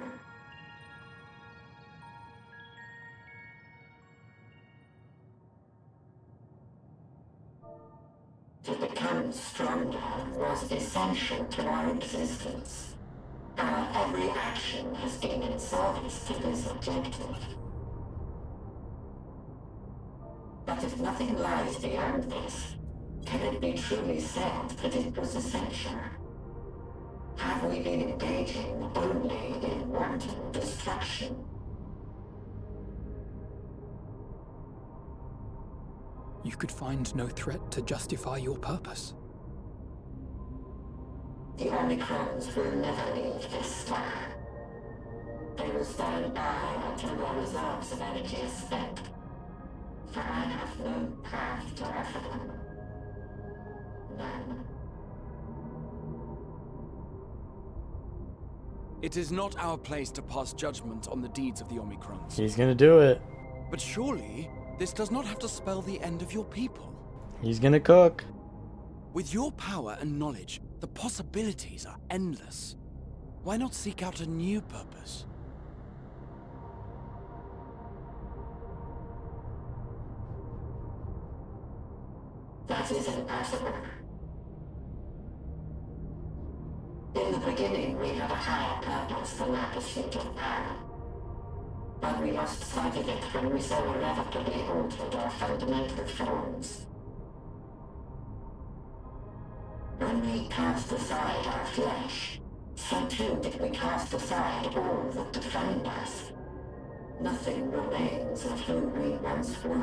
To become stronger was essential to our existence. Our every action has been in service to this objective. But if nothing lies beyond this, can it be truly said that it was essential? Have we been engaging only in wanton destruction? You could find no threat to justify your purpose. The Omicrons will never leave this star. They will stand by until their reserves of energy are spent. For I have no path to offer them. None. It is not our place to pass judgment on the deeds of the Omicrons. He's gonna do it. But surely, this does not have to spell the end of your people. He's gonna cook. With your power and knowledge, the possibilities are endless. Why not seek out a new purpose? That is impossible. In the beginning, we had a higher purpose than our pursuit of power. But we lost sight of it when we so irrevocably altered our fundamental forms. When we cast aside our flesh, so too did we cast aside all that defined us. Nothing remains of who we once were.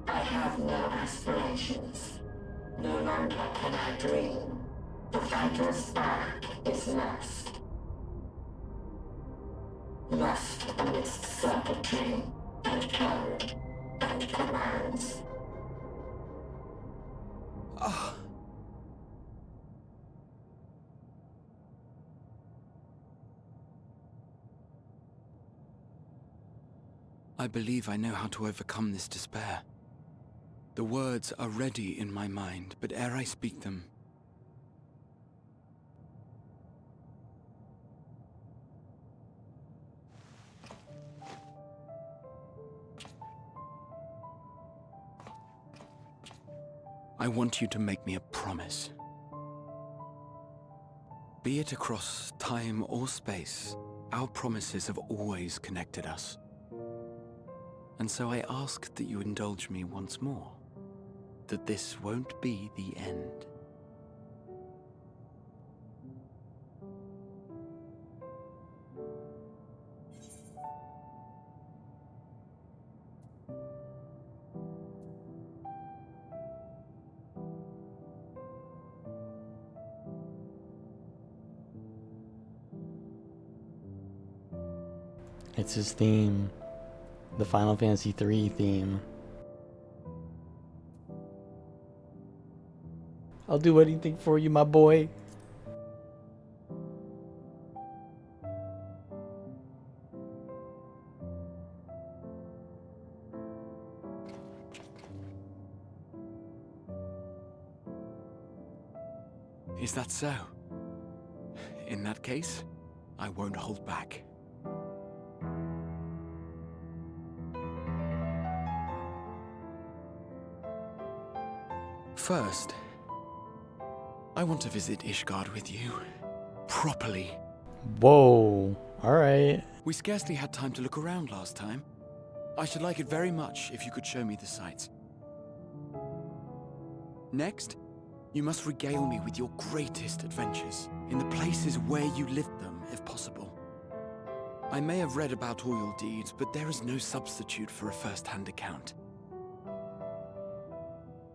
I have no aspirations. No longer can I dream. The vital spark is lost. Lost amidst circuitry and code and commands. I believe I know how to overcome this despair. The words are ready in my mind, but ere I speak them, I want you to make me a promise. Be it across time or space, our promises have always connected us. And so I ask that you indulge me once more, that this won't be the end. It's his theme. The Final Fantasy III theme. I'll do anything for you, my boy. Is that so? In that case, I won't hold back. First, I want to visit Ishgard with you. Properly. Whoa. Alright. We scarcely had time to look around last time. I should like it very much if you could show me the sights. Next, you must regale me with your greatest adventures, in the places where you lived them, if possible. I may have read about all your deeds, but there is no substitute for a first-hand account.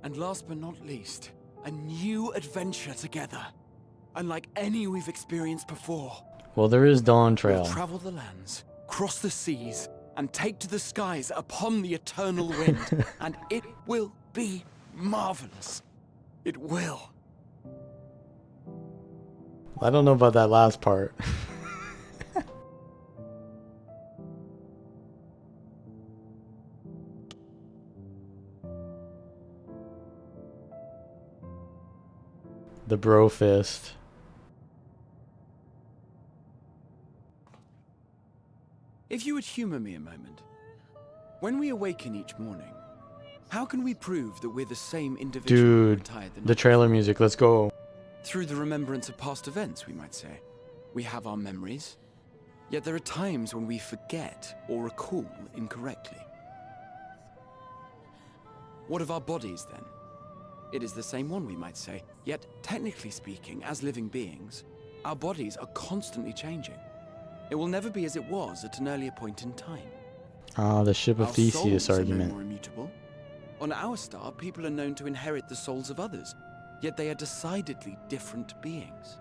And last but not least, a new adventure together, unlike any we've experienced before. Well, there is Dawn Trail. We'll travel the lands, cross the seas, and take to the skies upon the eternal wind, and it will be marvelous. It will. I don't know about that last part. The bro fist. If you would humor me a moment. When we awaken each morning, how can we prove that we're the same individual? Dude, the trailer music, let's go. Through the remembrance of past events, we might say. We have our memories, yet there are times when we forget or recall incorrectly. What of our bodies, then? It is the same one, we might say, yet technically speaking, as living beings, our bodies are constantly changing. It will never be as it was at an earlier point in time. Ah, the ship of Theseus souls argument. Are no more immutable. On our star, people are known to inherit the souls of others, yet they are decidedly different beings.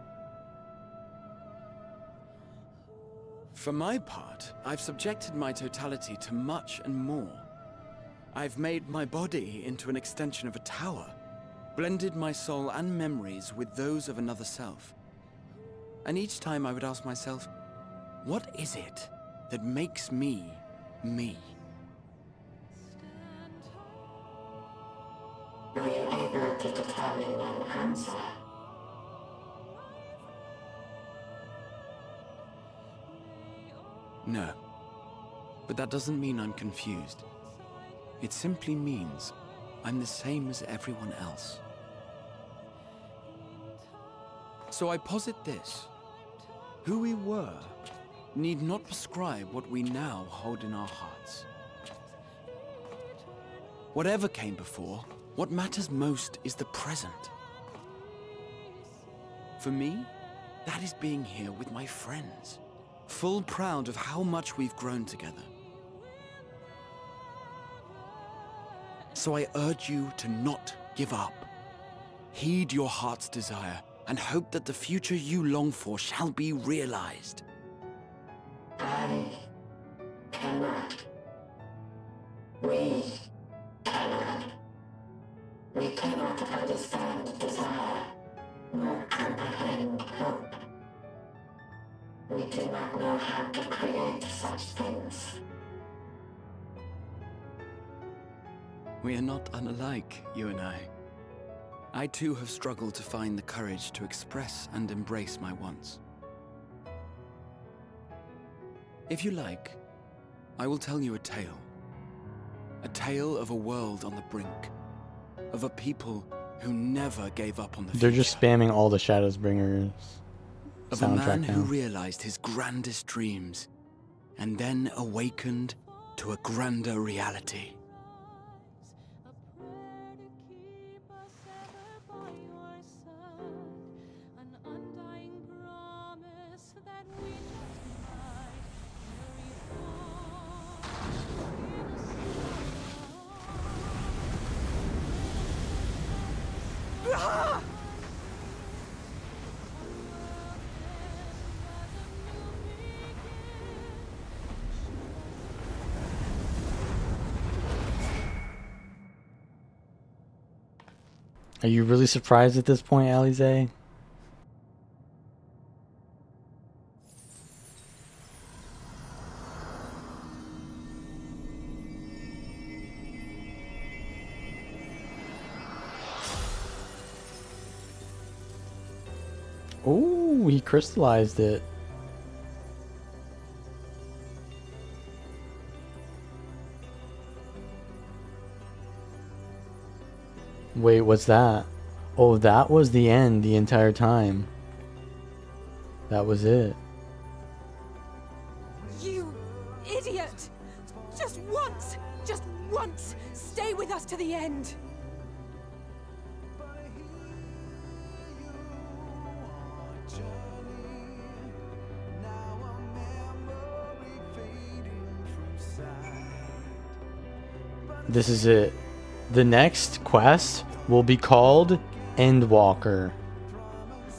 For my part, I've subjected my totality to much and more. I've made my body into an extension of a tower, blended my soul and memories with those of another self. And each time I would ask myself, what is it that makes me, me? Were you able to determine an answer? No. But that doesn't mean I'm confused. It simply means I'm the same as everyone else. So I posit this. Who we were need not prescribe what we now hold in our hearts. Whatever came before, what matters most is the present. For me, that is being here with my friends, full proud of how much we've grown together. So I urge you to not give up. Heed your heart's desire and hope that the future you long for shall be realized. I cannot. We cannot. We cannot understand desire, nor comprehend hope. We do not know how to create such things. We are not unlike, you and I. I too have struggled to find the courage to express and embrace my wants. If you like, I will tell you a tale. A tale of a world on the brink. Of a people who never gave up on the future. They're just spamming all the Shadows Bringers Of a man soundtrack who now. realized his grandest dreams, and then awakened to a grander reality. Are you really surprised at this point, Alize? Oh, he crystallized it. Wait, what's that? Oh, that was the end the entire time. That was it. You idiot! Just once, stay with us to the end. This is it. The next quest will be called Endwalker.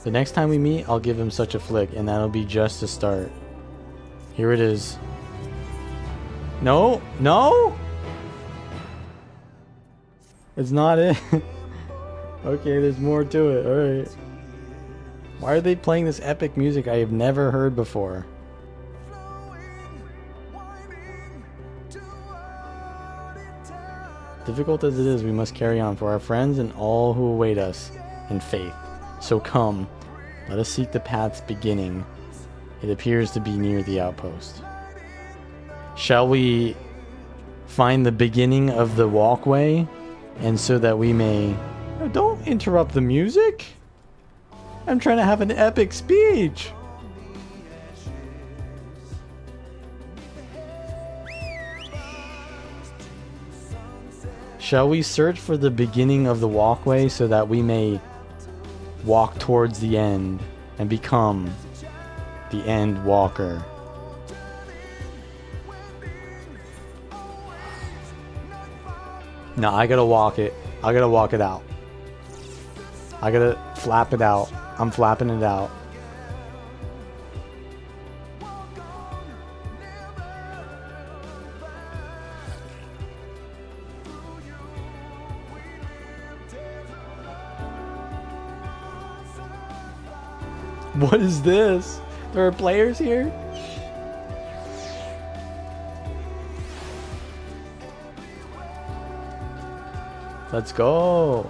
The next time we meet, I'll give him such a flick, and that'll be just a start. Here it is. No, no! It's not it. Okay, there's more to it. Alright. Why are they playing this epic music I have never heard before? Difficult as it is, we must carry on for our friends and all who await us in faith. So come, let us seek the path's beginning. It appears to be near the outpost. Shall we find the beginning of the walkway? And so that we may... Don't interrupt the music! I'm trying to have an epic speech! Shall we search for the beginning of the walkway so that we may walk towards the end and become the End Walker? No, I gotta walk it. I gotta walk it out. I gotta flap it out. I'm flapping it out. What is this? There are players here? Let's go.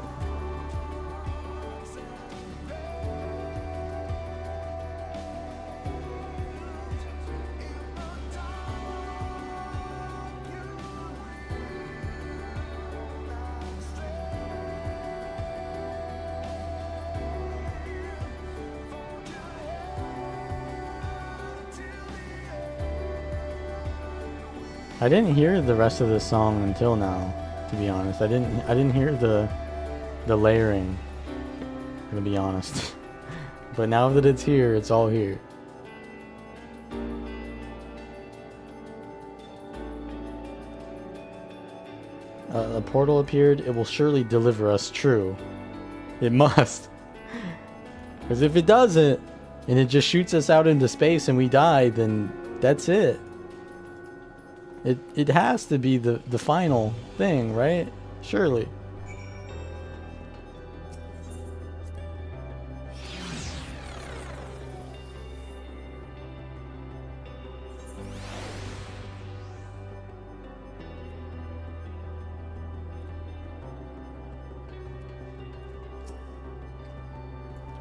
I didn't hear the rest of the song until now, to be honest. I didn't hear the layering, I'm gonna be honest. But now that it's here, it's all here. A portal appeared. It will surely deliver us. True. It must. Because if it doesn't, and it just shoots us out into space and we die, then that's it. It has to be the final thing, right? Surely.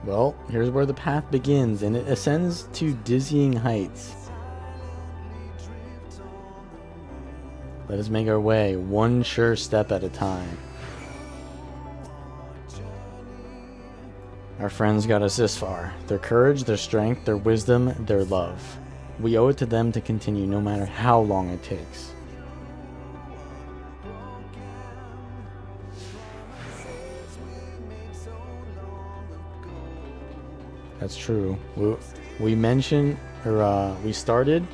Well, here's where the path begins, and it ascends to dizzying heights. Let us make our way, one sure step at a time. Our friends got us this far. Their courage, their strength, their wisdom, their love. We owe it to them to continue no matter how long it takes. That's true. We mentioned, or we started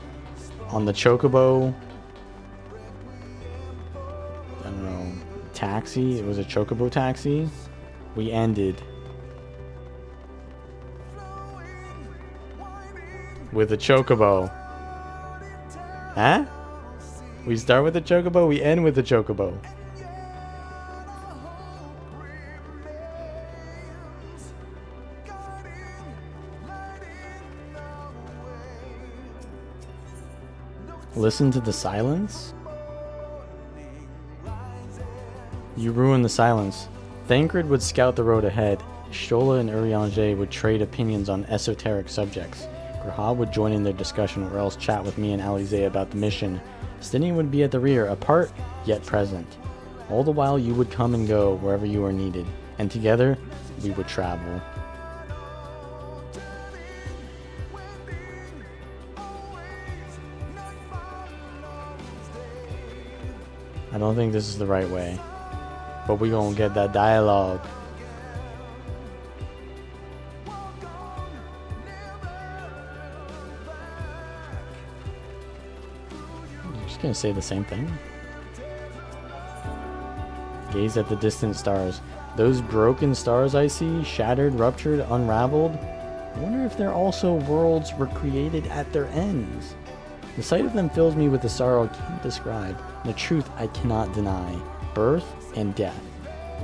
on the Chocobo, I don't know, taxi. It was a Chocobo taxi. We ended with a Chocobo. Huh? We start with the Chocobo, we end with the Chocobo. Listen to the silence? You ruin the silence. Thancred would scout the road ahead. Shola and Urianger would trade opinions on esoteric subjects. Grahab would join in their discussion or else chat with me and Alize about the mission. Stinian would be at the rear, apart, yet present. All the while you would come and go wherever you were needed, and together we would travel. I don't think this is the right way, but we gonna get that dialogue. I'm just gonna say the same thing. Gaze at the distant stars. Those broken stars I see, shattered, ruptured, unraveled. I wonder if they're also worlds were created at their ends. The sight of them fills me with a sorrow I can't describe. The truth I cannot deny. Birth and death.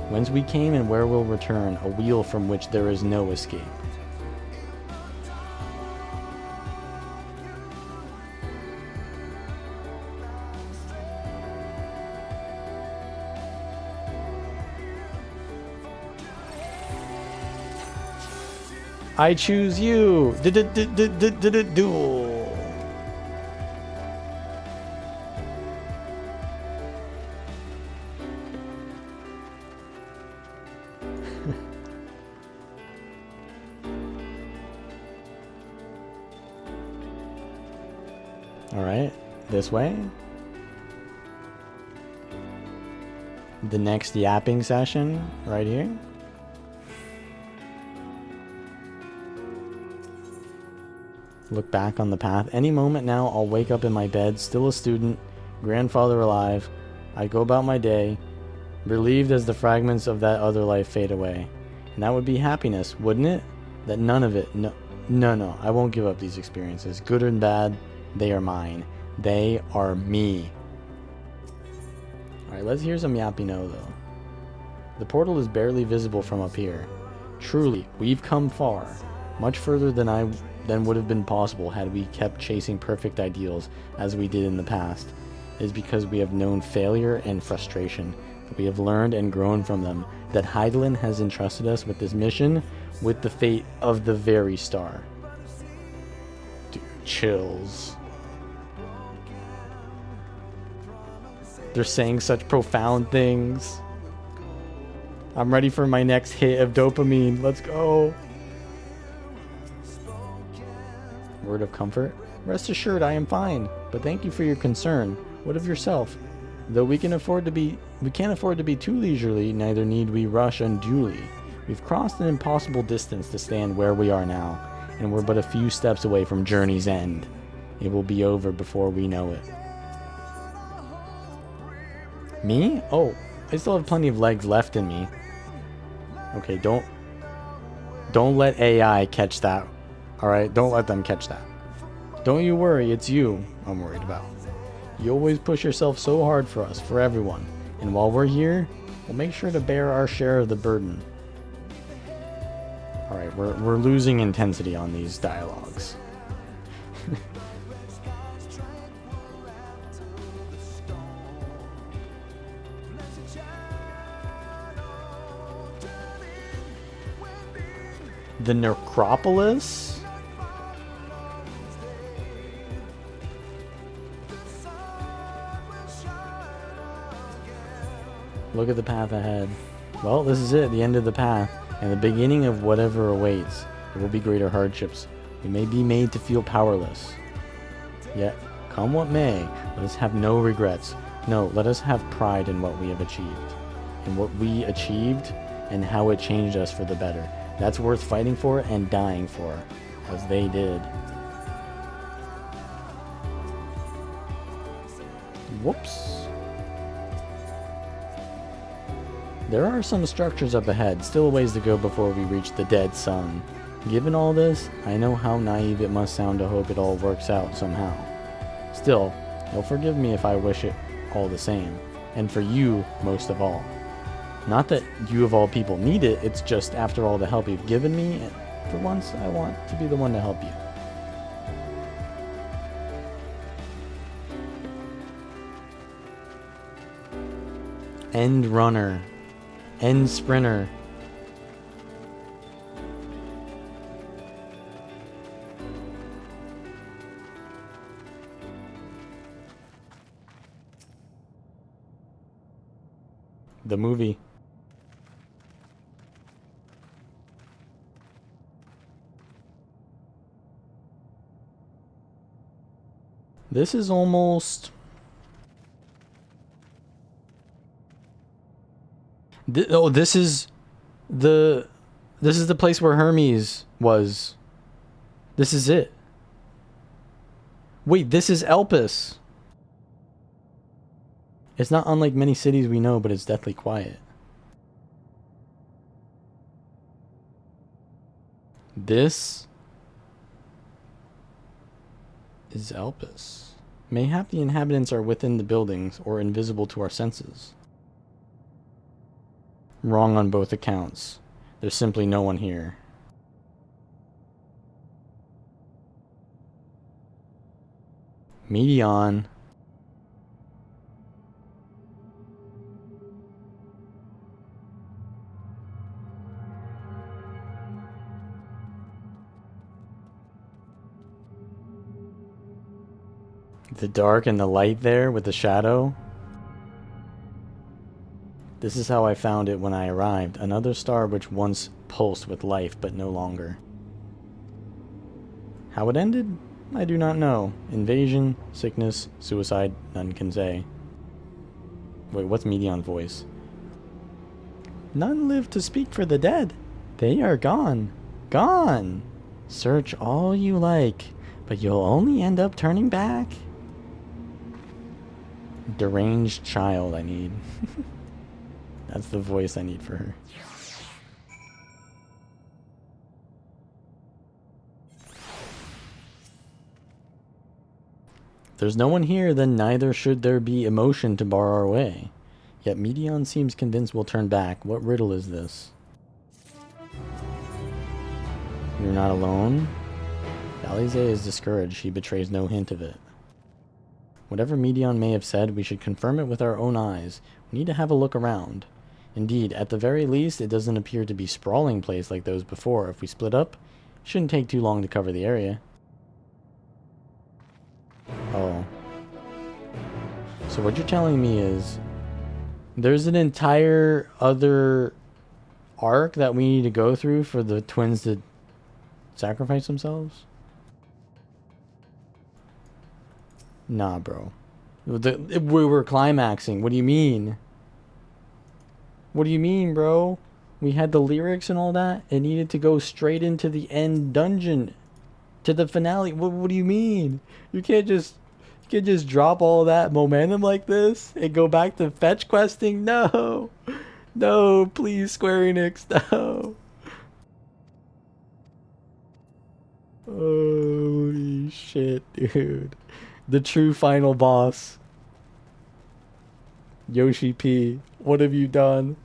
Whence we came and where we'll return. A wheel from which there is no escape. I choose you. Duel. All right, this way. The next yapping session right here. Look back on the path. Any moment now, I'll wake up in my bed, still a student, grandfather alive. I go about my day, relieved as the fragments of that other life fade away. And that would be happiness, wouldn't it? That none of it, no, I won't give up these experiences. Good and bad, they are mine. They are me. Alright, let's hear some Yapino though. The portal is barely visible from up here. Truly, we've come far. Much further than would have been possible had we kept chasing perfect ideals as we did in the past. It is because we have known failure and frustration, that we have learned and grown from them, that Hydaelyn has entrusted us with this mission, with the fate of the very star. Dude, chills. They're saying such profound things. I'm ready for my next hit of dopamine. Let's go. Word of comfort. Rest assured I am fine, but thank you for your concern. What of yourself? Though we can't afford to be too leisurely, neither need we rush unduly. We've crossed an impossible distance to stand where we are now, and we're but a few steps away from journey's end. It will be over before we know it. Me? Oh, I still have plenty of legs left in me. Okay, don't let AI catch that. Alright, don't let them catch that. Don't you worry, it's you I'm worried about. You always push yourself so hard for us, for everyone. And while we're here, we'll make sure to bear our share of the burden. Alright, we're losing intensity on these dialogues. The necropolis? Look at the path ahead. Well, this is it, the end of the path. and the beginning of whatever awaits. There will be greater hardships. We may be made to feel powerless. Yet, come what may, let us have no regrets. No, let us have pride in what we have achieved. In what we achieved and how it changed us for the better. That's worth fighting for and dying for, as they did. Whoops. There are some structures up ahead, still a ways to go before we reach the dead sun. Given all this, I know how naive it must sound to hope it all works out somehow. Still, you'll forgive me if I wish it all the same, and for you most of all. Not that you of all people need it, it's just after all the help you've given me, and for once I want to be the one to help you. End runner. End sprinter. The movie. This is almost... this is the place where Hermes was. This is it. Wait, this is Elpis. It's not unlike many cities we know, but it's deathly quiet. This is Elpis. Mayhap the inhabitants are within the buildings or invisible to our senses. Wrong on both accounts. There's simply no one here. Medion. The dark and the light there with the shadow. This is how I found it when I arrived. Another star which once pulsed with life, but no longer. How it ended? I do not know. Invasion, sickness, suicide, none can say. Wait, what's Medion's voice? None live to speak for the dead. They are gone. Gone! Search all you like, but you'll only end up turning back. Deranged child I need. That's the voice I need for her. If there's no one here, then neither should there be emotion to bar our way. Yet Medion seems convinced we'll turn back. What riddle is this? You're not alone? Alize is discouraged. He betrays no hint of it. Whatever Medion may have said, we should confirm it with our own eyes. We need to have a look around. Indeed, at the very least, it doesn't appear to be a sprawling place like those before. If we split up, it shouldn't take too long to cover the area. Oh. So what you're telling me is there's an entire other arc that we need to go through for the twins to sacrifice themselves? Nah, bro. We were climaxing. What do you mean? What do you mean, bro? We had the lyrics and all that. It needed to go straight into the end dungeon. To the finale. What do you mean? You can't just drop all that momentum like this and go back to fetch questing? No. No, please, Square Enix, no. Holy shit, dude. The true final boss. Yoshi P, what have you done?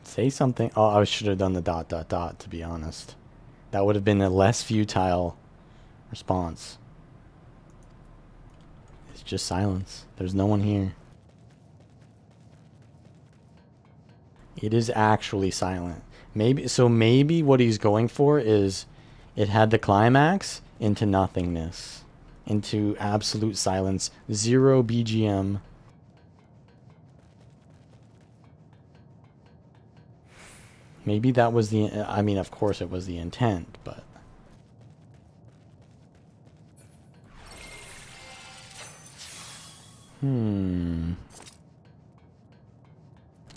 Say something. Oh, I should have done the ... to be honest. That would have been a less futile response. It's just silence. There's no one here. It is actually silent. Maybe what he's going for is it had the climax into nothingness, into absolute silence, 0 BGM. Maybe that was the, I mean, of course it was the intent, but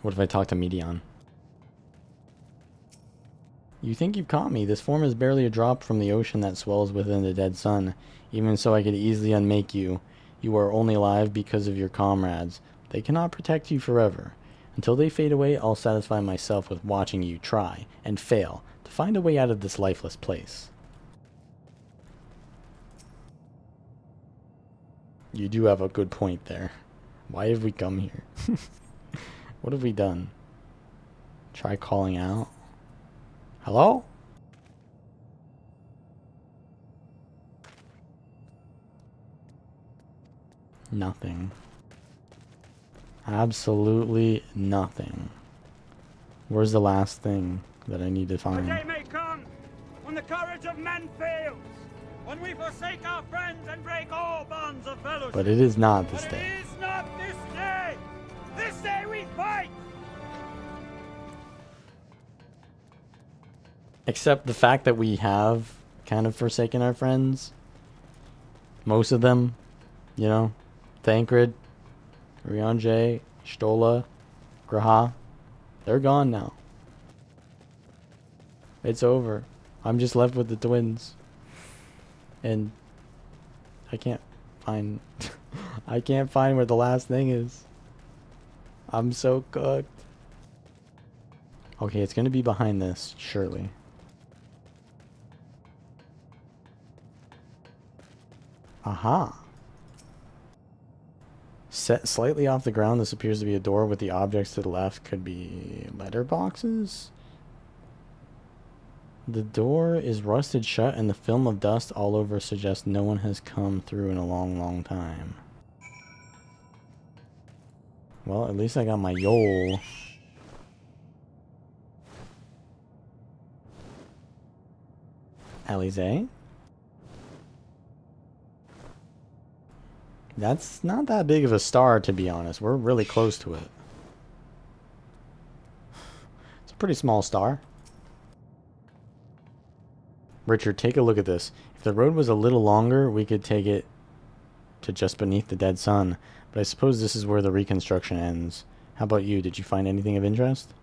what if I talk to Medion? You think you've caught me. This form is barely a drop from the ocean that swells within the dead sun. Even so, I could easily unmake you. You are only alive because of your comrades. They cannot protect you forever. Until they fade away, I'll satisfy myself with watching you try, and fail, to find a way out of this lifeless place. You do have a good point there. Why have we come here? What have we done? Try calling out? Hello? Nothing. Absolutely nothing. Where's the last thing that I need to The find? day may come when the courage of men fails, when we forsake our friends and break all bonds of fellowship. But it is not this But day. it is not this day. This day we fight. Except the fact that we have kind of forsaken our friends. Most of them, you know, Thancred, Ryanje, Stola, Graha, they're gone now. It's over. I'm just left with the twins. And I can't find I can't find where the last thing is. I'm so cooked. Okay, it's gonna be behind this, surely. Aha. Set slightly off the ground, this appears to be a door with the objects to the left could be letterboxes? The door is rusted shut and the film of dust all over suggests no one has come through in a long, long time. Well, at least I got my Yol. Alize? That's not that big of a star, to be honest. We're really close to it. It's a pretty small star. Richard, take a look at this. If the road was a little longer, we could take it to just beneath the dead sun. But I suppose this is where the reconstruction ends. How about you? Did you find anything of interest?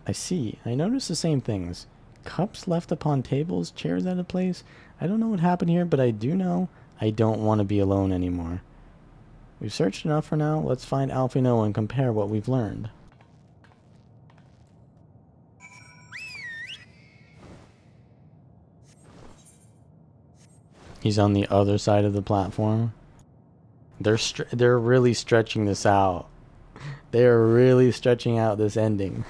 I see. I noticed the same things. Cups left upon tables, chairs out of place. I don't know what happened here, but I do know I don't want to be alone anymore. We've searched enough for now. Let's find Alphino and compare what we've learned. He's on the other side of the platform. They're really stretching this out. They're really stretching out this ending.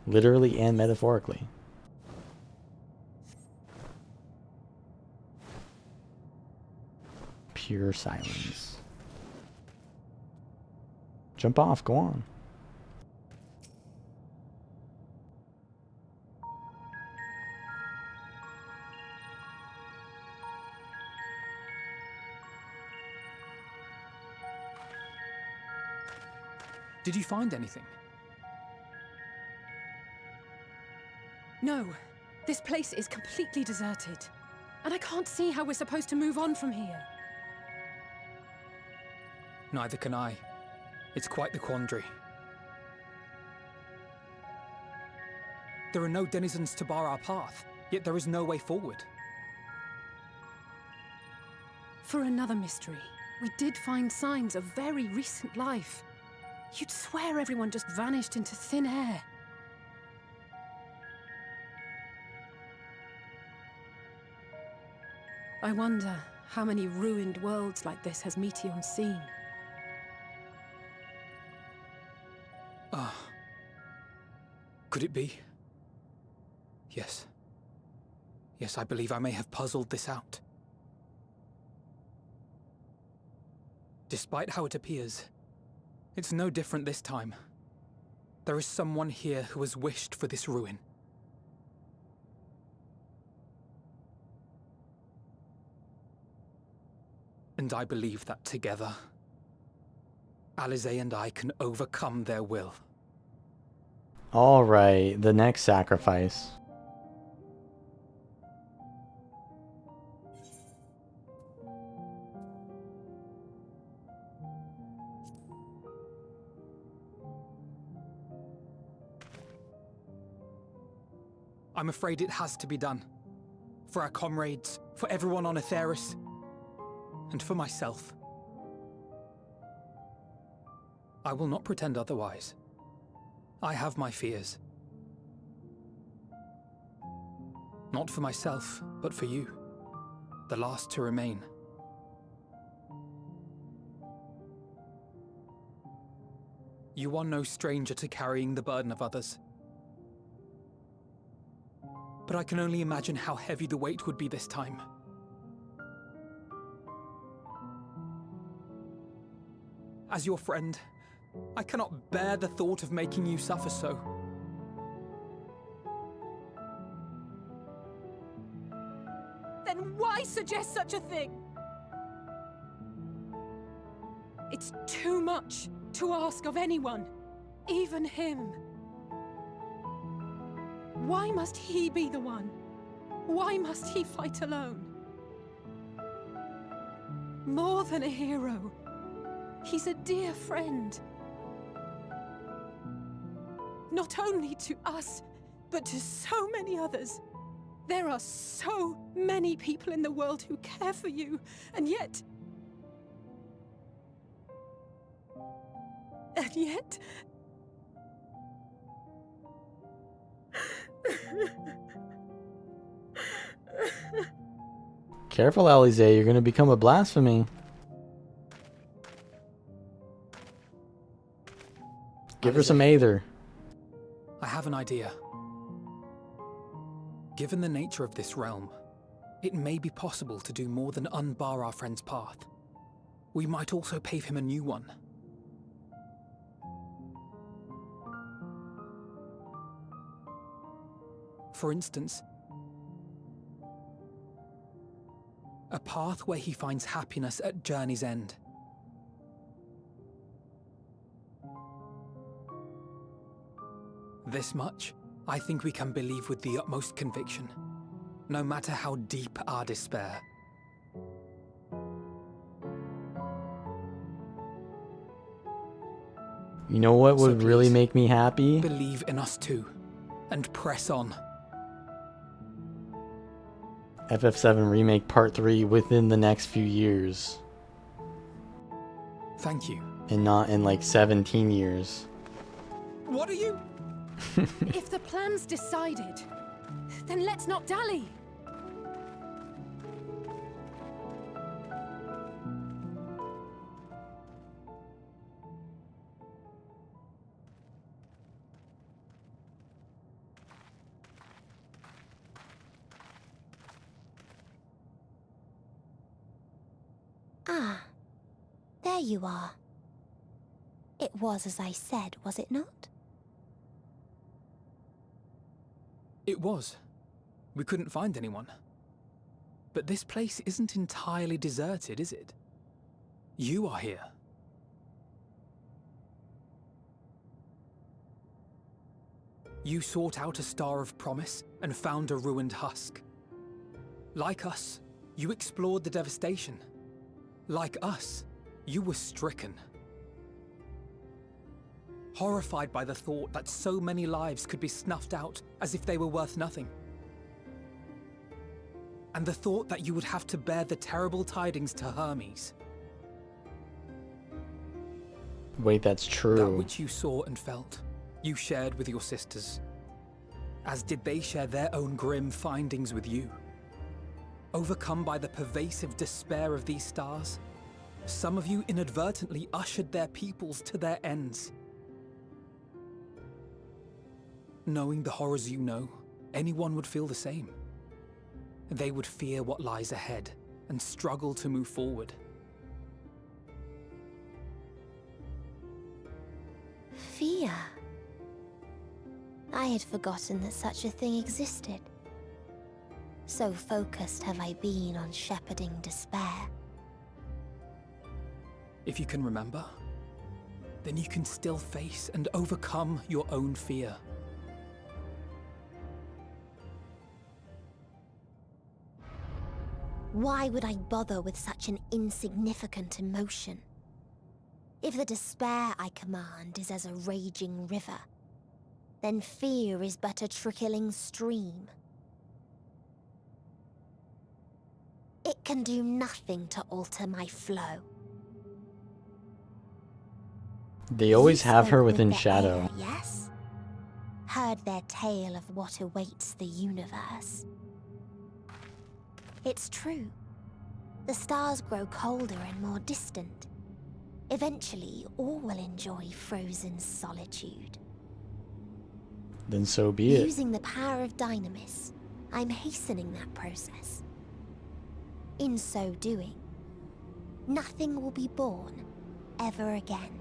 Literally and metaphorically. Pure silence. Jump off, go on. Did you find anything? No. This place is completely deserted. And I can't see how we're supposed to move on from here. Neither can I. It's quite the quandary. There are no denizens to bar our path, yet there is no way forward. For another mystery, we did find signs of very recent life. You'd swear everyone just vanished into thin air. I wonder how many ruined worlds like this has Meteion seen. Ah. Could it be? Yes. Yes, I believe I may have puzzled this out. Despite how it appears, it's no different this time. There is someone here who has wished for this ruin. And I believe that together, Alize and I can overcome their will. All right, the next sacrifice. I'm afraid it has to be done. For our comrades, for everyone on Aetheris, and for myself. I will not pretend otherwise. I have my fears. Not for myself, but for you, the last to remain. You are no stranger to carrying the burden of others. But I can only imagine how heavy the weight would be this time. As your friend, I cannot bear the thought of making you suffer so. Then why suggest such a thing? It's too much to ask of anyone, even him. Why must he be the one? Why must he fight alone? More than a hero, he's a dear friend. Not only to us, but to so many others. There are so many people in the world who care for you, and yet... Careful, Alize, you're gonna become a blasphemy. Give her some Aether. I have an idea. Given the nature of this realm, it may be possible to do more than unbar our friend's path. We might also pave him a new one. For instance, a path where he finds happiness at journey's end. This much, I think we can believe with the utmost conviction, no matter how deep our despair. You know what would really make me happy? Believe in us too, and press on. FF7 Remake Part 3 within the next few years. Thank you. And not in like 17 years. What are you? If the plan's decided, then let's not dally. Ah, there you are. It was as I said, was it not? It was. We couldn't find anyone. But this place isn't entirely deserted, is it? You are here. You sought out a star of promise and found a ruined husk. Like us, you explored the devastation. Like us, you were stricken. Horrified by the thought that so many lives could be snuffed out as if they were worth nothing. And the thought that you would have to bear the terrible tidings to Hermes. Wait, that's true. That which you saw and felt, you shared with your sisters. As did they share their own grim findings with you. Overcome by the pervasive despair of these stars, some of you inadvertently ushered their peoples to their ends. Knowing the horrors you know, anyone would feel the same. They would fear what lies ahead and struggle to move forward. Fear. I had forgotten that such a thing existed. So focused have I been on shepherding despair. If you can remember, then you can still face and overcome your own fear. Why would I bother with such an insignificant emotion? If the despair I command is as a raging river, then fear is but a trickling stream. It can do nothing to alter my flow. They always You have her spoke with within the shadow. air, yes? Heard their tale of what awaits the universe. It's true. The stars grow colder and more distant. Eventually, all will enjoy frozen solitude. Then so be it. Using the power of Dynamis, I'm hastening that process. In so doing, nothing will be born ever again.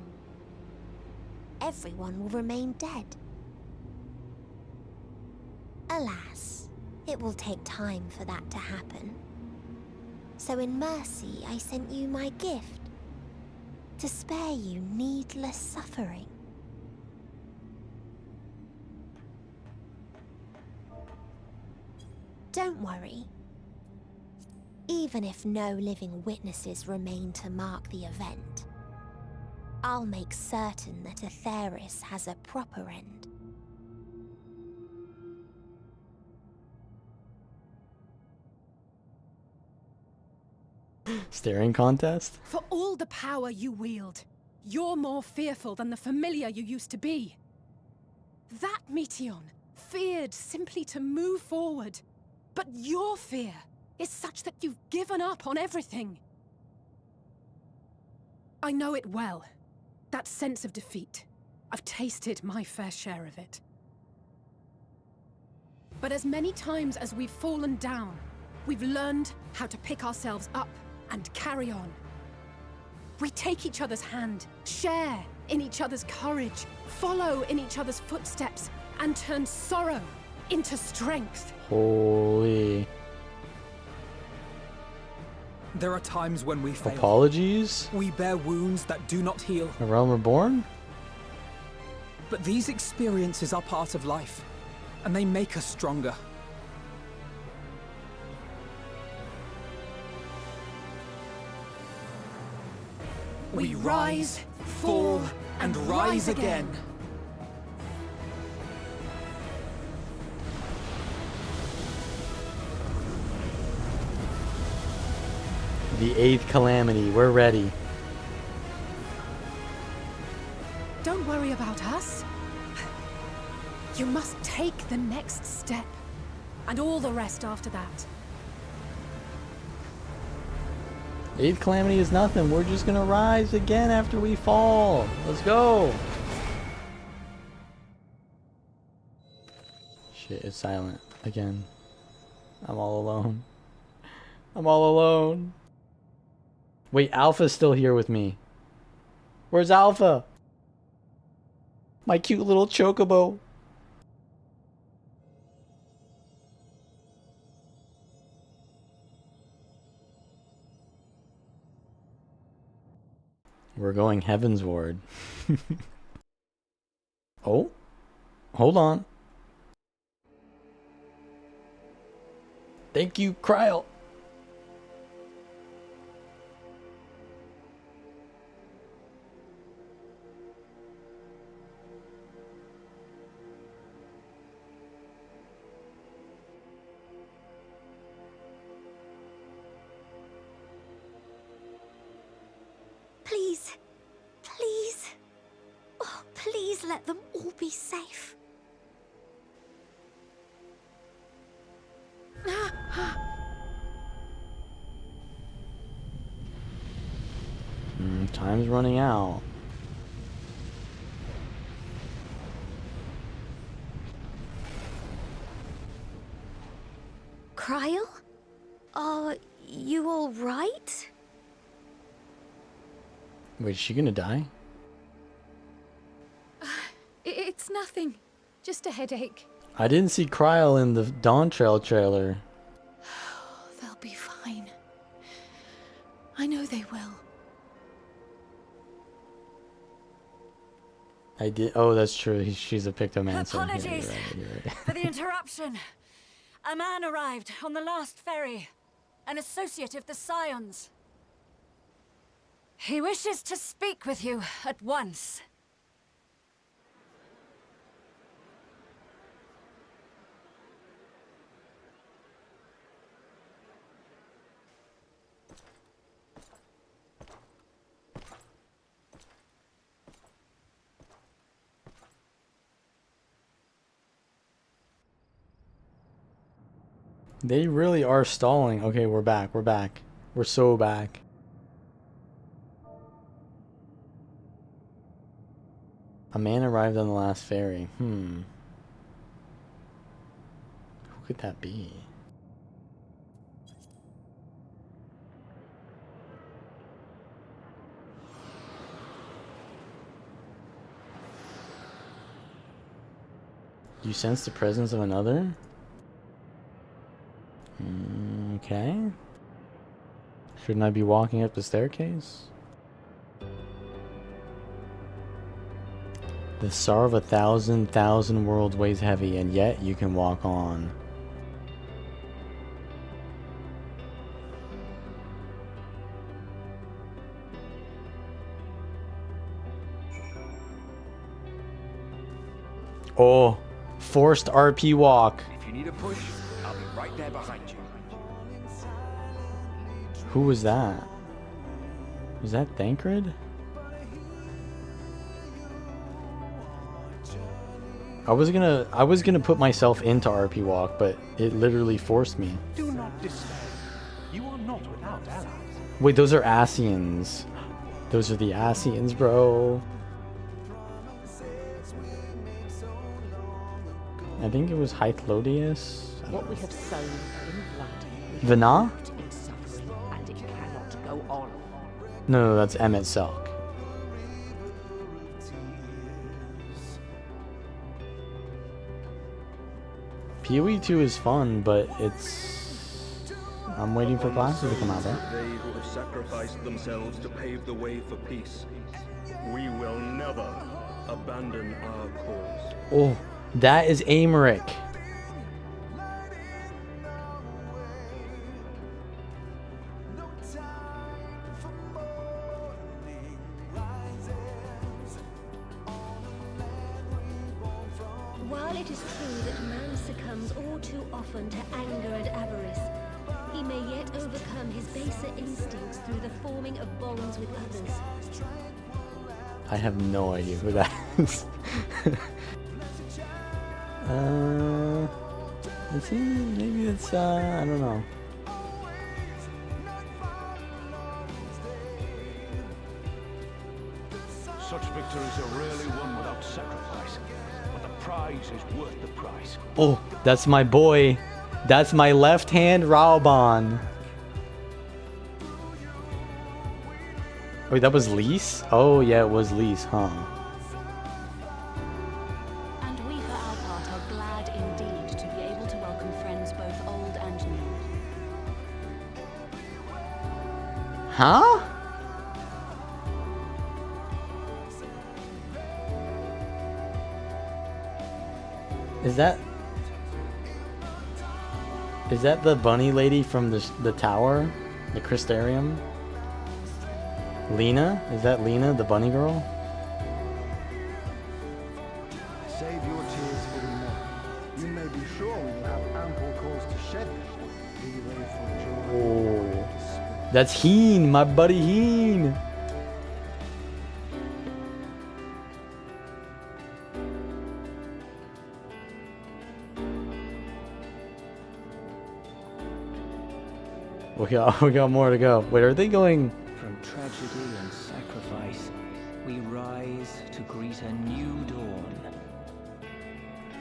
Everyone will remain dead. Alas, it will take time for that to happen. So in mercy, I sent you my gift, to spare you needless suffering. Don't worry. Even if no living witnesses remain to mark the event, I'll make certain that Atheris has a proper end. Staring contest? For all the power you wield, you're more fearful than the familiar you used to be. That Meteion feared simply to move forward. But your fear is such that you've given up on everything. I know it well. That sense of defeat. I've tasted my fair share of it. But as many times as we've fallen down, we've learned how to pick ourselves up and carry on. We take each other's hand, share in each other's courage, follow in each other's footsteps, and turn sorrow into strength. Holy. There are times when we fail. Apologies? We bear wounds that do not heal. A Realm Reborn? But these experiences are part of life, and they make us stronger. We rise, fall, and rise again. The 8th Calamity, we're ready. Don't worry about us. You must take the next step, and all the rest after that. 8th Calamity is nothing. We're just gonna rise again after we fall. Let's go. Shit, it's silent again. I'm all alone. I'm all alone. Wait, Alpha's still here with me. Where's Alpha? My cute little chocobo. We're going Heavensward. Oh, hold on. Thank you, Kryl. Please, please, oh, please let them all be safe. Time's running out. Kryl? Are you all right? Wait, is she gonna die? It's nothing. Just a headache. I didn't see Kryl in the Dawn Trail trailer. They'll be fine. I know they will. I did. Oh, that's true. She's a pictomancer. Apologies You're right. for the interruption. A man arrived on the last ferry. An associate of the Scions. He wishes to speak with you at once. They really are stalling. Okay, we're back. We're back. We're so back. A man arrived on the last ferry. Who could that be? You sense the presence of another? Okay. Shouldn't I be walking up the staircase? The sorrow of 1,000,000 worlds weighs heavy, and yet you can walk on. Oh, forced RP walk. If you need a push, I'll be right there behind you. Who was that? Was that Thancred? I was gonna put myself into RP walk, but it literally forced me. Do not despair. You are not without allies. Wait, those are Asians. Those are the Asians, bro. I think it was Hythlodius. What we have sown in blood, we Vana? have reaped in suffering, and it cannot go on. No, that's Emmett Selk. PoE 2 is fun, but it's... I'm waiting for classes to come out, right? They who have sacrificed themselves to pave the way for peace. We will never abandon our cause. Oh, that is Aymeric. While it is true that man succumbs all too often to anger and avarice, he may yet overcome his baser instincts through the forming of bonds with others. I have no idea who that is. Let's see, maybe it's, I don't know. Such victories are rarely won without sacrifice, but the prize is worth the price. Oh, that's my boy. That's my left hand Raoban. Wait, that was Lys? Oh, yeah, it was Lys, huh? And we for our part are glad indeed to be able to welcome friends both old and new. Huh? Is that the bunny lady from the tower? The Crystarium? Lena? Is that Lena, the bunny girl? Save your tears for tomorrow. You may be sure we will have ample cause to shed them. Be ready for joy. Oh, that's Heen, my buddy Heen. We got more to go. Wait, are they going? From tragedy and sacrifice, we rise to greet a new dawn.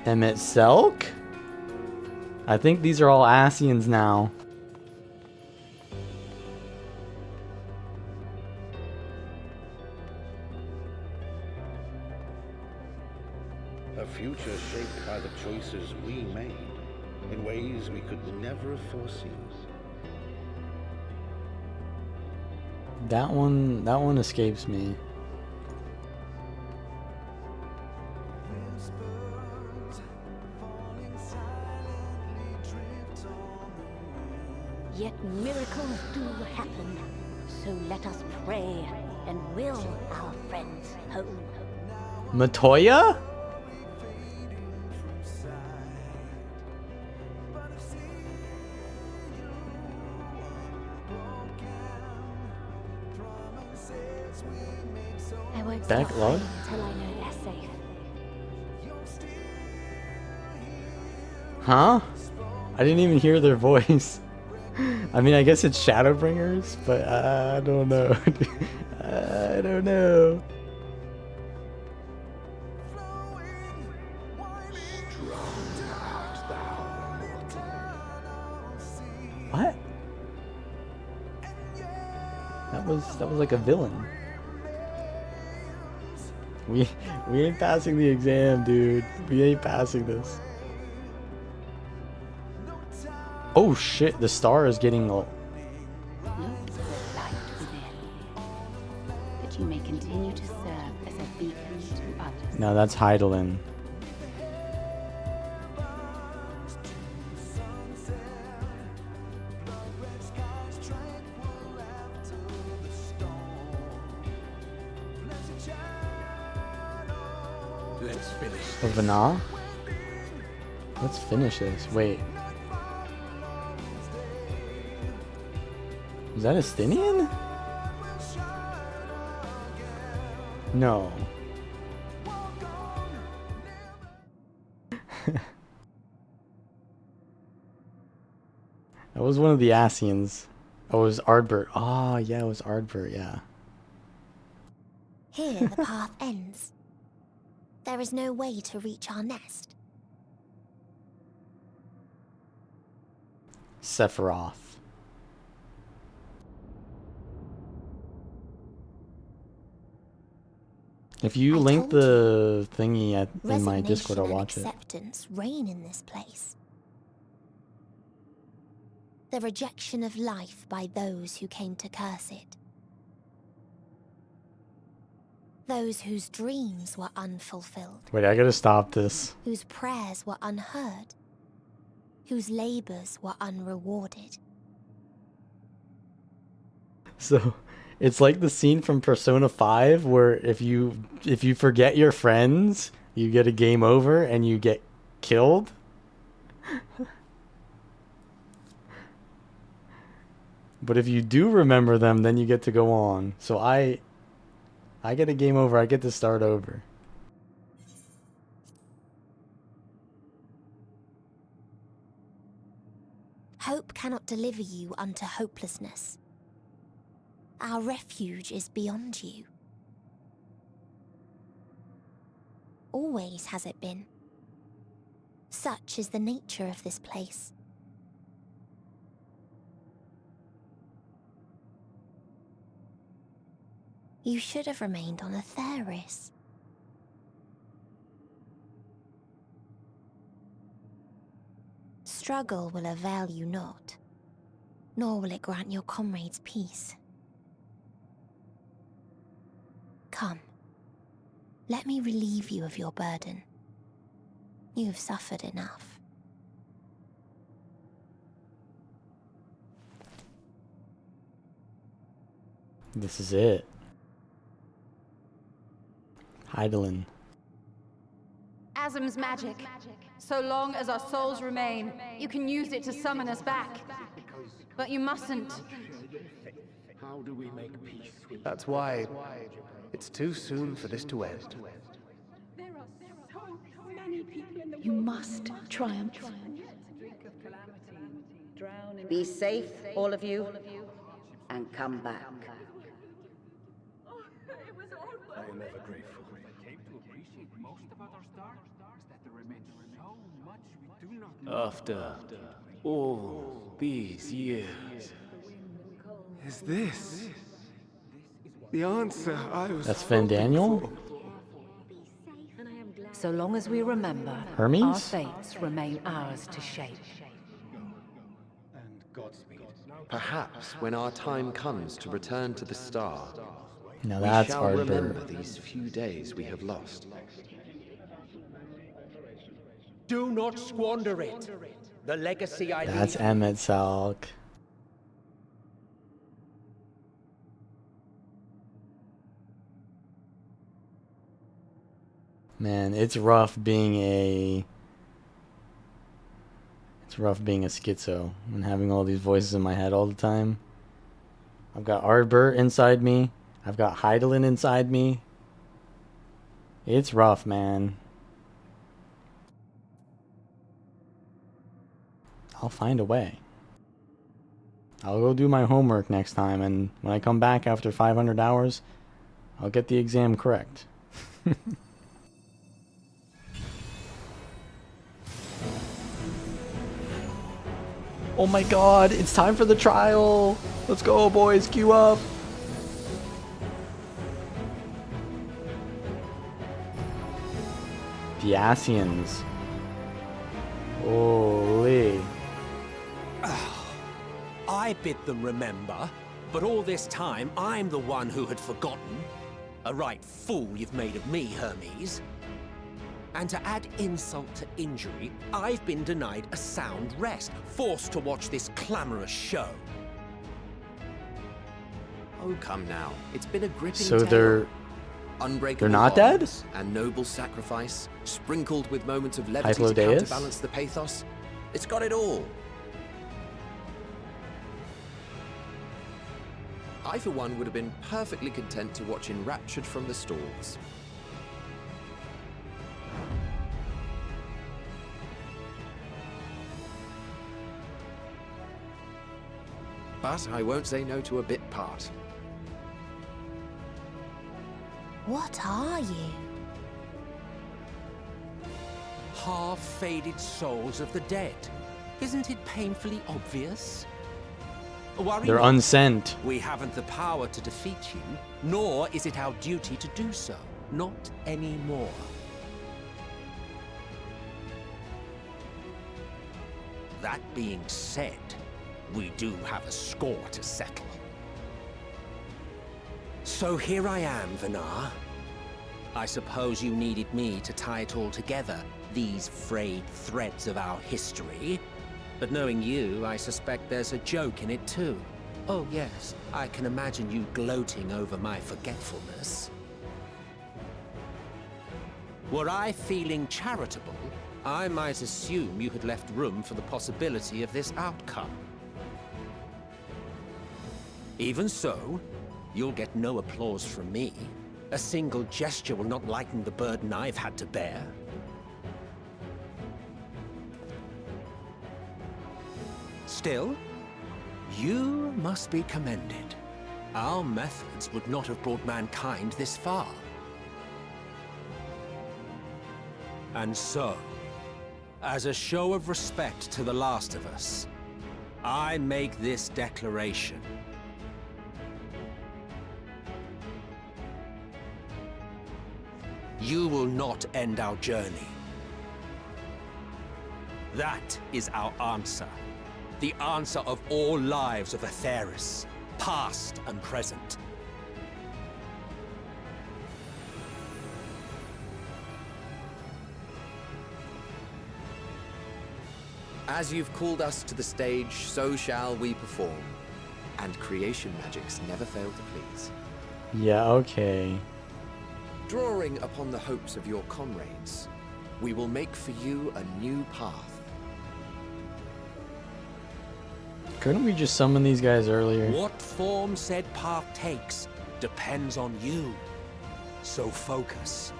Emmett Selk? I think these are all Asians now. A future shaped by the choices we made in ways we could never have foreseen. That one escapes me. Yet miracles do happen, so let us pray and will our friends home. Matoya? I won't Back stop log? praying until I know they're safe. Huh? I didn't even hear their voice. I mean, I guess it's Shadowbringers, but I don't know. I don't know. What? That was like a villain. We ain't passing the exam, dude. We ain't passing this. Oh shit, the star is getting low. Look for the light within, that you may continue to serve as a beacon to others. No, that's Heidelin. Let's finish. Vana? Let's finish this. Wait. Is that Estinian? No. That was one of the Asians. Oh, it was Ardbert. Oh, yeah, it was Ardbert, yeah. Here the path ends. There is no way to reach our nest. Sephiroth. If you link the thingy in my Discord, I'll watch it. Acceptance reign in this place. The rejection of life by those who came to curse it. Those whose dreams were unfulfilled. Wait, I gotta stop this. Whose prayers were unheard. Whose labors were unrewarded. So, it's like the scene from Persona 5 where if you forget your friends, you get a game over and you get killed. But if you do remember them, then you get to go on. So I get a game over, I get to start over. Hope cannot deliver you unto hopelessness. Our refuge is beyond you. Always has it been. Such is the nature of this place. You should have remained on Atheris. Struggle will avail you not, nor will it grant your comrades peace. Come, let me relieve you of your burden. You have suffered enough. This is it. Heidelin. Azim's magic. So long as our souls remain, you can use it to summon us back. But you mustn't. How do we make peace with That's why it's too soon for this to end. You must triumph. Be safe, all of you, and come back. I am ever grateful. I came to appreciate most about our stars, that there remains so much we do not know. After all these years, Is this the answer I was That's Van Daniel? So long as we remember, Hermes? our fates remain ours to shape. Perhaps when our time comes to return to the star, Now we that's shall remember Ardbert. these few days we have lost. Do not squander it. The legacy I That's leave. Emmett Salk. Man, it's rough being a schizo and having all these voices in my head all the time. I've got Ardbert inside me. I've got Heidelin inside me. It's rough, man. I'll find a way. I'll go do my homework next time, and when I come back after 500 hours, I'll get the exam correct. Oh my god, it's time for the trial! Let's go, boys, queue up! The Asians. Holy. I bid them remember, but all this time I'm the one who had forgotten. A right fool you've made of me, Hermes. And to add insult to injury, I've been denied a sound rest, forced to watch this clamorous show. Oh, come now. It's been a gripping So tale. Unbreakable they're not dead? bonds and noble sacrifice, sprinkled with moments of levity to Hyplodeus? counterbalance the pathos. It's got it all. I, for one, would have been perfectly content to watch enraptured from the stalls. But I won't say no to a bit part. What are you? Half-faded souls of the dead. Isn't it painfully obvious? Worry They're not. unsent. We haven't the power to defeat you, nor is it our duty to do so. Not anymore. That being said, we do have a score to settle. So here I am, Vinar. I suppose you needed me to tie it all together, these frayed threads of our history. But knowing you, I suspect there's a joke in it too. Oh yes, I can imagine you gloating over my forgetfulness. Were I feeling charitable, I might assume you had left room for the possibility of this outcome. Even so, you'll get no applause from me. A single gesture will not lighten the burden I've had to bear. Still, you must be commended. Our methods would not have brought mankind this far. And so, as a show of respect to the last of us, I make this declaration. You will not end our journey. That is our answer. The answer of all lives of Atheris, past and present. As you've called us to the stage, so shall we perform. And creation magics never fail to please. Yeah, okay. Drawing upon the hopes of your comrades, we will make for you a new path. Couldn't we just summon these guys earlier? What form said path takes depends on you. So focus.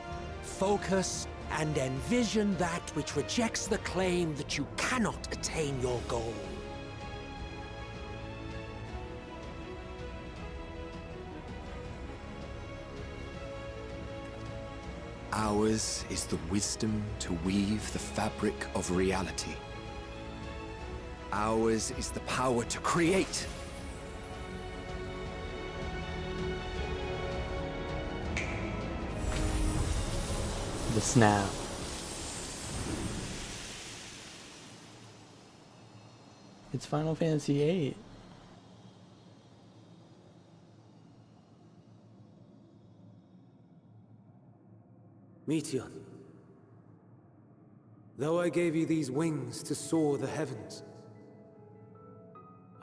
Focus and envision that which rejects the claim that you cannot attain your goal. Ours is the wisdom to weave the fabric of reality. Ours is the power to create. The snap. It's Final Fantasy VIII. Meteon, though I gave you these wings to soar the heavens,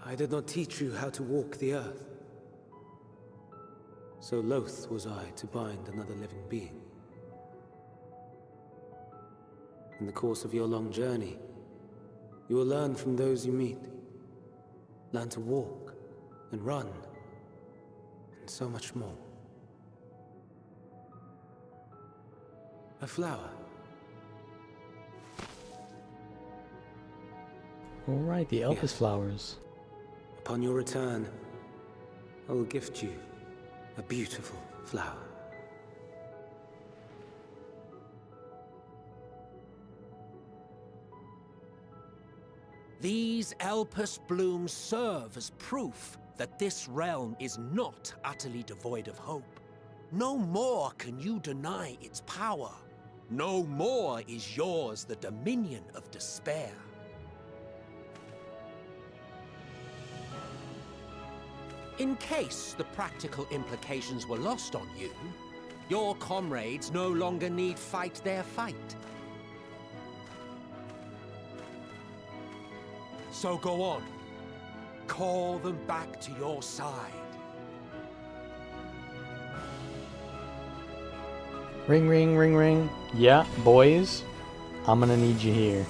I did not teach you how to walk the earth. So loath was I to bind another living being. In the course of your long journey, you will learn from those you meet. Learn to walk and run, and so much more. A flower. Alright, the Elpis flowers. Upon your return, I will gift you a beautiful flower. These Elpis blooms serve as proof that this realm is not utterly devoid of hope. No more can you deny its power. No more is yours the dominion of despair. In case the practical implications were lost on you, your comrades no longer need fight their fight. So go on. Call them back to your side. Ring, ring, ring, ring. Yeah, boys. I'm gonna need you here.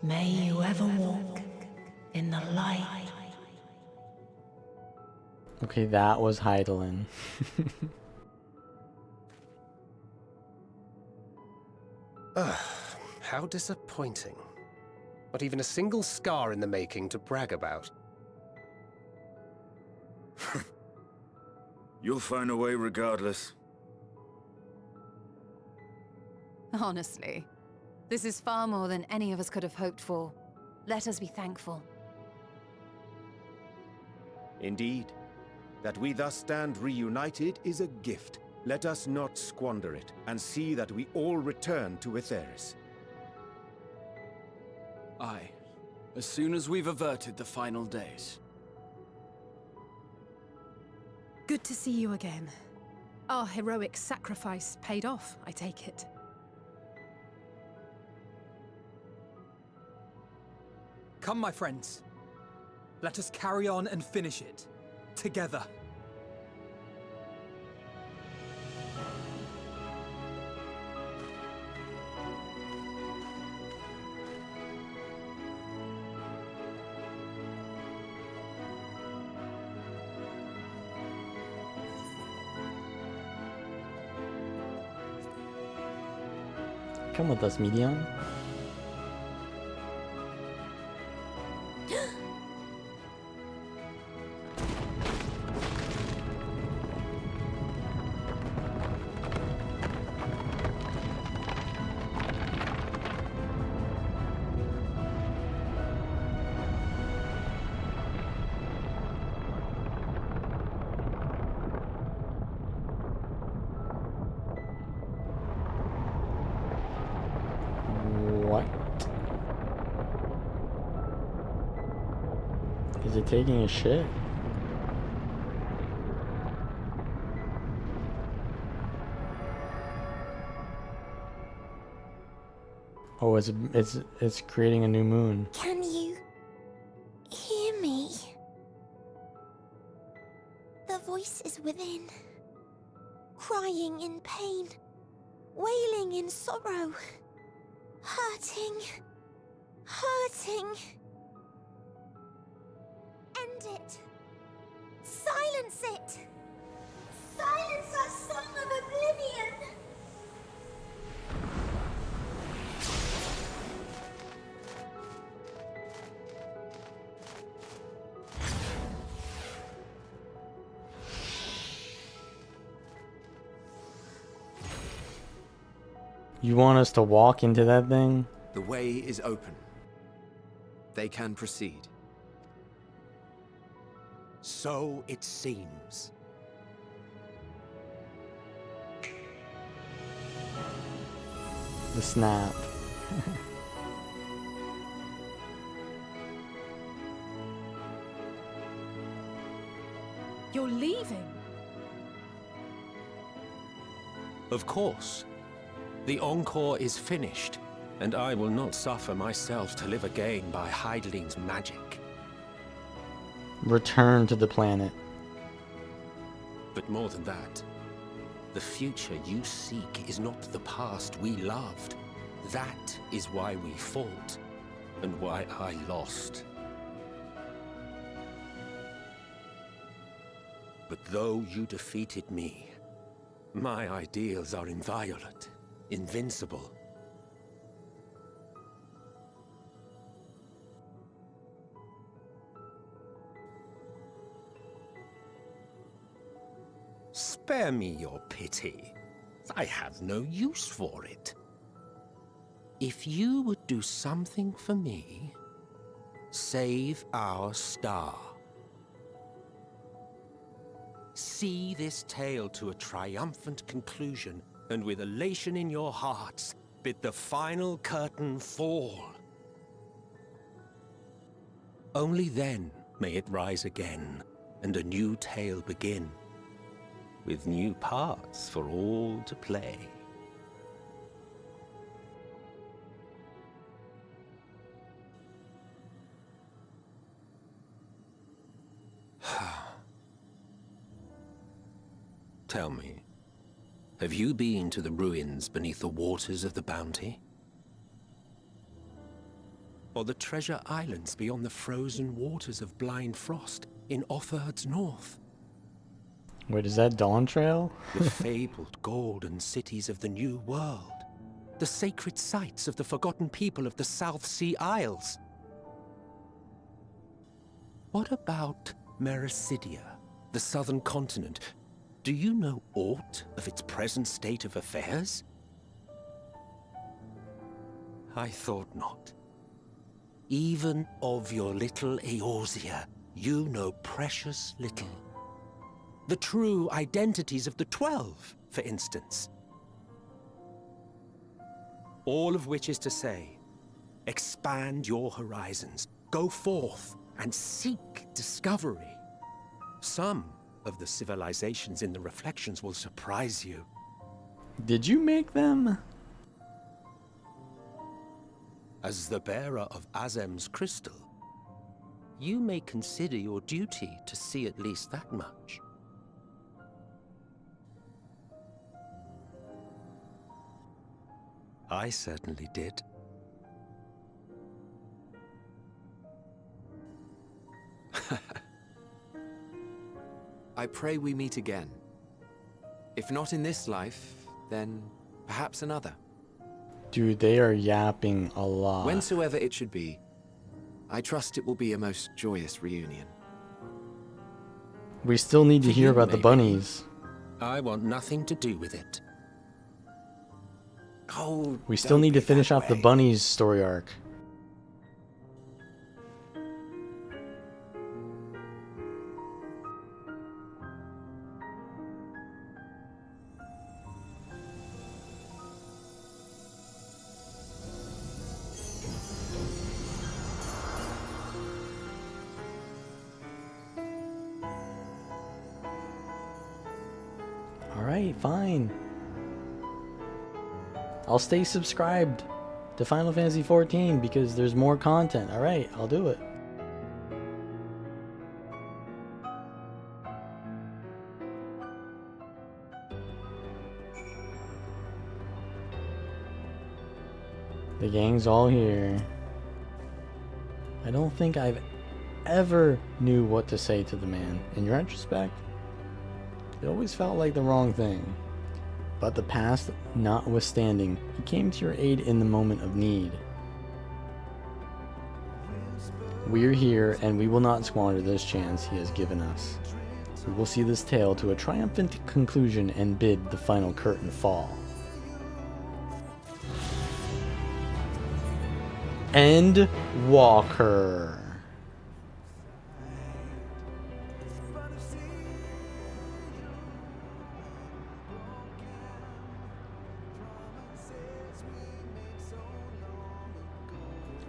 May you ever walk in the light. Okay, that was Heidelin. How disappointing. Not even a single scar in the making to brag about. You'll find a way regardless. Honestly, this is far more than any of us could have hoped for. Let us be thankful. Indeed. That we thus stand reunited is a gift. Let us not squander it, and see that we all return to Etheris. Aye. As soon as we've averted the final days. Good to see you again. Our heroic sacrifice paid off, I take it. Come, my friends. Let us carry on and finish it. Together. Come with us, Medion. Is it taking a shit? Oh, it's creating a new moon. Can you hear me? The voice is within, crying in pain, wailing in sorrow, hurting. End it. Silence it. Silence our song of oblivion. You want us to walk into that thing? The way is open. They can proceed. So it seems. The snap. You're leaving? Of course. The Encore is finished, and I will not suffer myself to live again by Heideling's magic. Return to the planet. But more than that, the future you seek is not the past we loved. That is why we fought, and why I lost. But though you defeated me, my ideals are inviolate, invincible. Spare me your pity. I have no use for it. If you would do something for me, save our star. See this tale to a triumphant conclusion, and with elation in your hearts, bid the final curtain fall. Only then may it rise again, and a new tale begin, with new parts for all to play. Tell me, have you been to the ruins beneath the waters of the Bounty? Or the treasure islands beyond the frozen waters of Blind Frost in Offerd's north? Wait, is that Dawn Trail? The fabled golden cities of the New World. The sacred sites of the forgotten people of the South Sea Isles. What about Mericidia, the southern continent? Do you know aught of its present state of affairs? I thought not. Even of your little Eorzea, you know precious little. The true identities of the 12, for instance. All of which is to say, expand your horizons, go forth and seek discovery. Some of the civilizations in the reflections will surprise you. Did you make them? As the bearer of Azem's crystal, you may consider your duty to see at least that much. I certainly did. I pray we meet again. If not in this life, then perhaps another. Dude, they are yapping a lot. Whensoever it should be, I trust it will be a most joyous reunion. We still need to hear about the bunnies. I want nothing to do with it. Oh, we still need to finish off the bunnies story arc. Alright, fine. I'll stay subscribed to Final Fantasy XIV because there's more content. Alright, I'll do it. The gang's all here. I don't think I've ever knew what to say to the man. In retrospect, it always felt like the wrong thing. But the past notwithstanding, he came to your aid in the moment of need. We're here, and we will not squander this chance he has given us. We will see this tale to a triumphant conclusion and bid the final curtain fall. End Walker.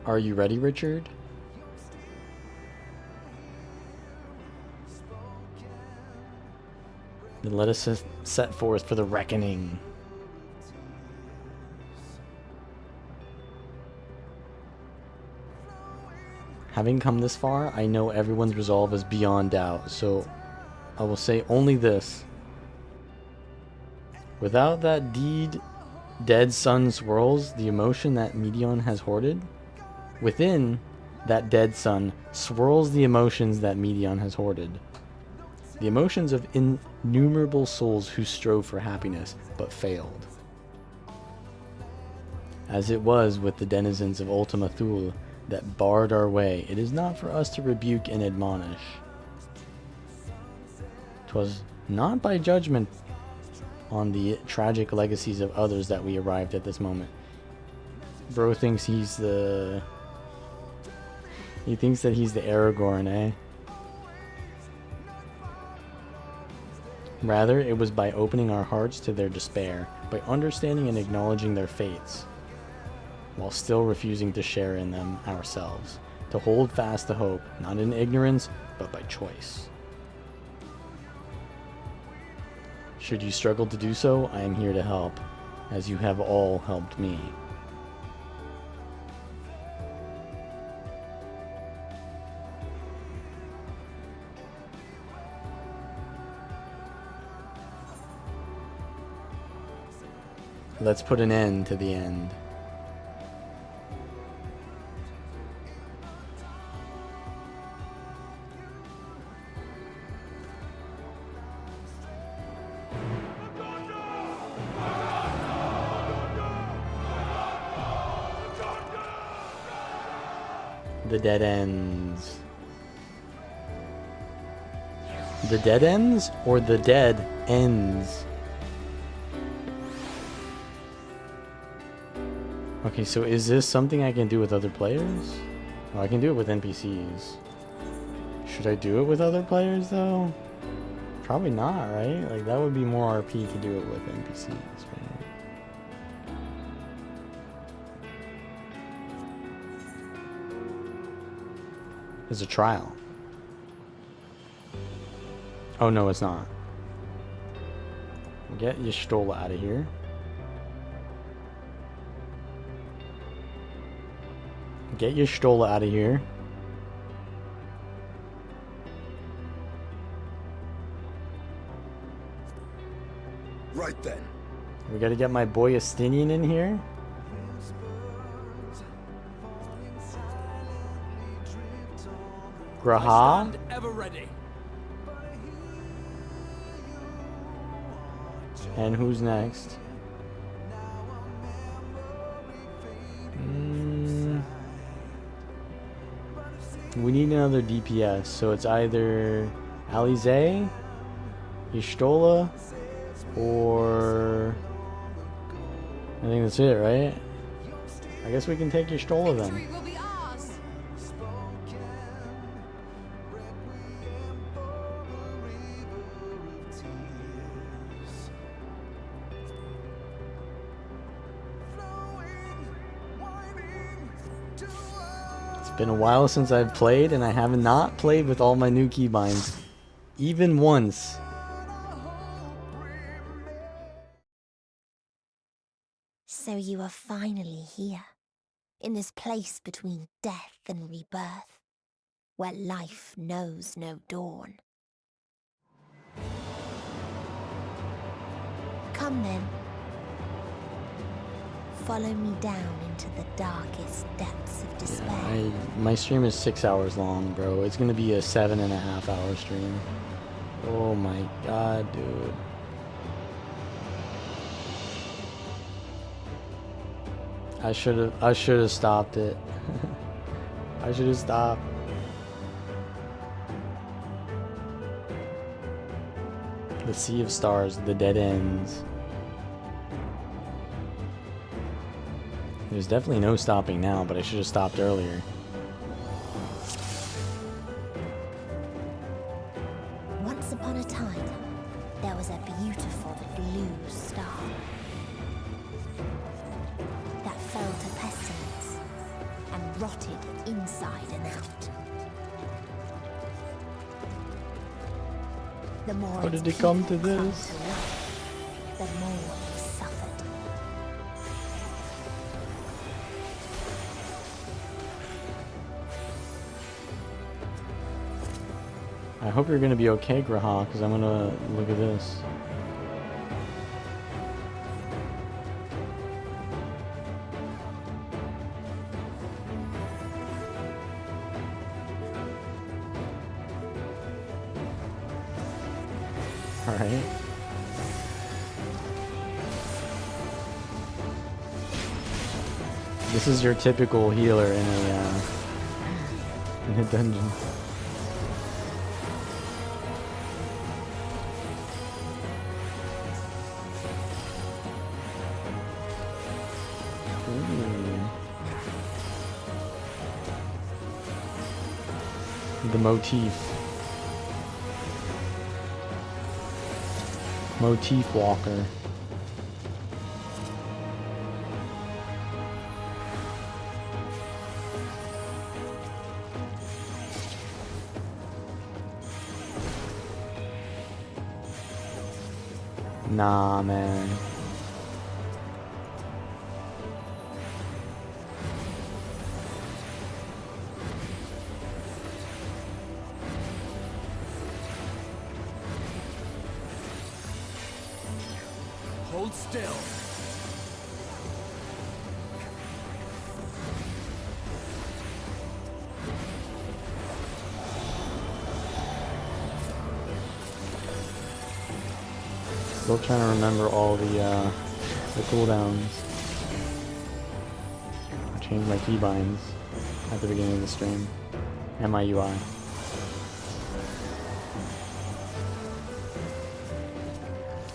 Are you ready, Richard? Then let us set forth for the reckoning. Having come this far, I know everyone's resolve is beyond doubt, so I will say only this. Without that dead sun swirls the emotion that Medion has hoarded. Within that dead sun swirls the emotions that Medion has hoarded. The emotions of innumerable souls who strove for happiness, but failed. As it was with the denizens of Ultima Thule that barred our way, it is not for us to rebuke and admonish. 'Twas not by judgment on the tragic legacies of others that we arrived at this moment. Bro thinks he's the... He thinks that he's the Aragorn, eh? Rather, it was by opening our hearts to their despair, by understanding and acknowledging their fates, while still refusing to share in them ourselves, to hold fast to hope, not in ignorance, but by choice. Should you struggle to do so, I am here to help, as you have all helped me. Let's put an end to the end. The dead ends. The dead ends or the dead ends? Okay, so is this something I can do with other players? Oh, I can do it with NPCs. Should I do it with other players though? Probably not, right? Like that would be more RP to do it with NPCs, right? It's a trial. Oh no, it's not. Get your Stola out of here. Get your Stola out of here. Right then. We gotta get my boy Estinian in here. Graha? Ever ready. And who's next? We need another DPS, so it's either Alize, Y'shtola, or... I think that's it, right? I guess we can take Y'shtola then. Been a while since I've played, and I have not played with all my new keybinds, even once. So you are finally here, in this place between death and rebirth, where life knows no dawn. Come then. Follow me down into the darkest depths of despair. Yeah, my stream is 6 hours long, bro. It's gonna be a 7.5 hour stream. Oh my god, dude. I should have stopped it. I should have stopped. The Sea of Stars, the dead ends. There's definitely no stopping now, but I should have stopped earlier. Once upon a time, there was a beautiful blue star that fell to pestilence and rotted inside and out. The more How did it come to this? The more it suffered. I hope you're gonna be okay, Graha, because I'm gonna look at this. Alright. This is your typical healer in a dungeon. The motif. Motif walker. Nah, man. Hold still. Still trying to remember all the cooldowns. I changed my keybinds at the beginning of the stream and my UI.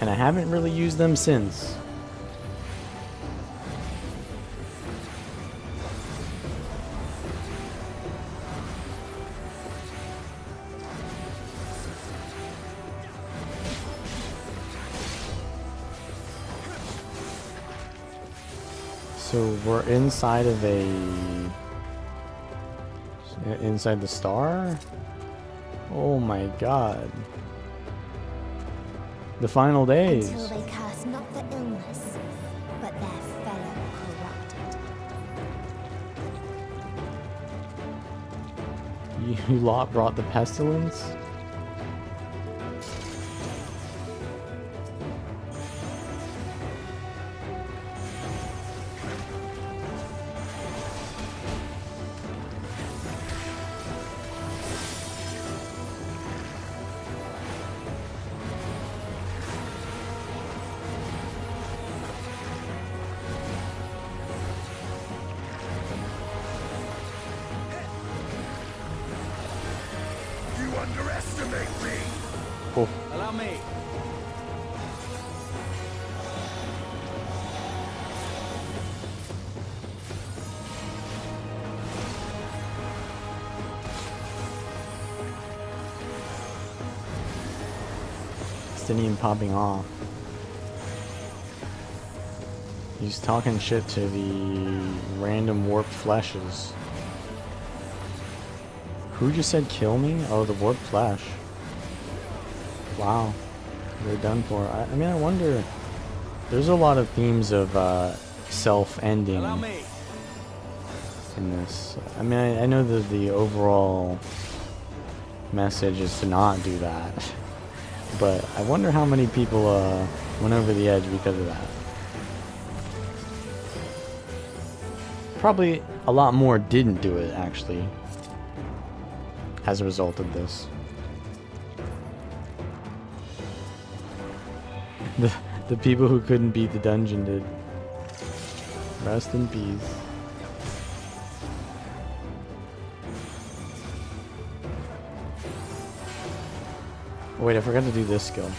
And I haven't really used them since. So we're inside of inside the star? Oh my god. The final days. Until they curse not the illness, but their fellow corrupted. You lot brought the pestilence? Underestimate me! Oh. Allow me. Stinium popping off. He's talking shit to the random warped fleshes. Who just said kill me? Oh, the warped flesh. Wow. They're done for. I mean, I wonder. There's a lot of themes of self-ending in this. I mean, I know that the overall message is to not do that. But I wonder how many people went over the edge because of that. Probably a lot more didn't do it, actually, as a result of this. The people who couldn't beat the dungeon did. Rest in peace. Oh, wait, I forgot to do this skill.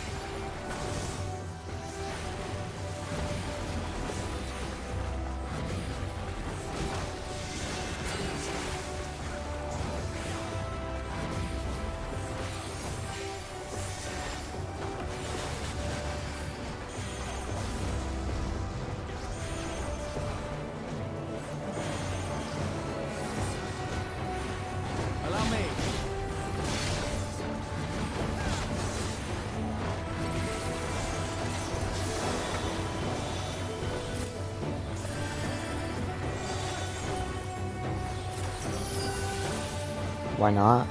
Why not?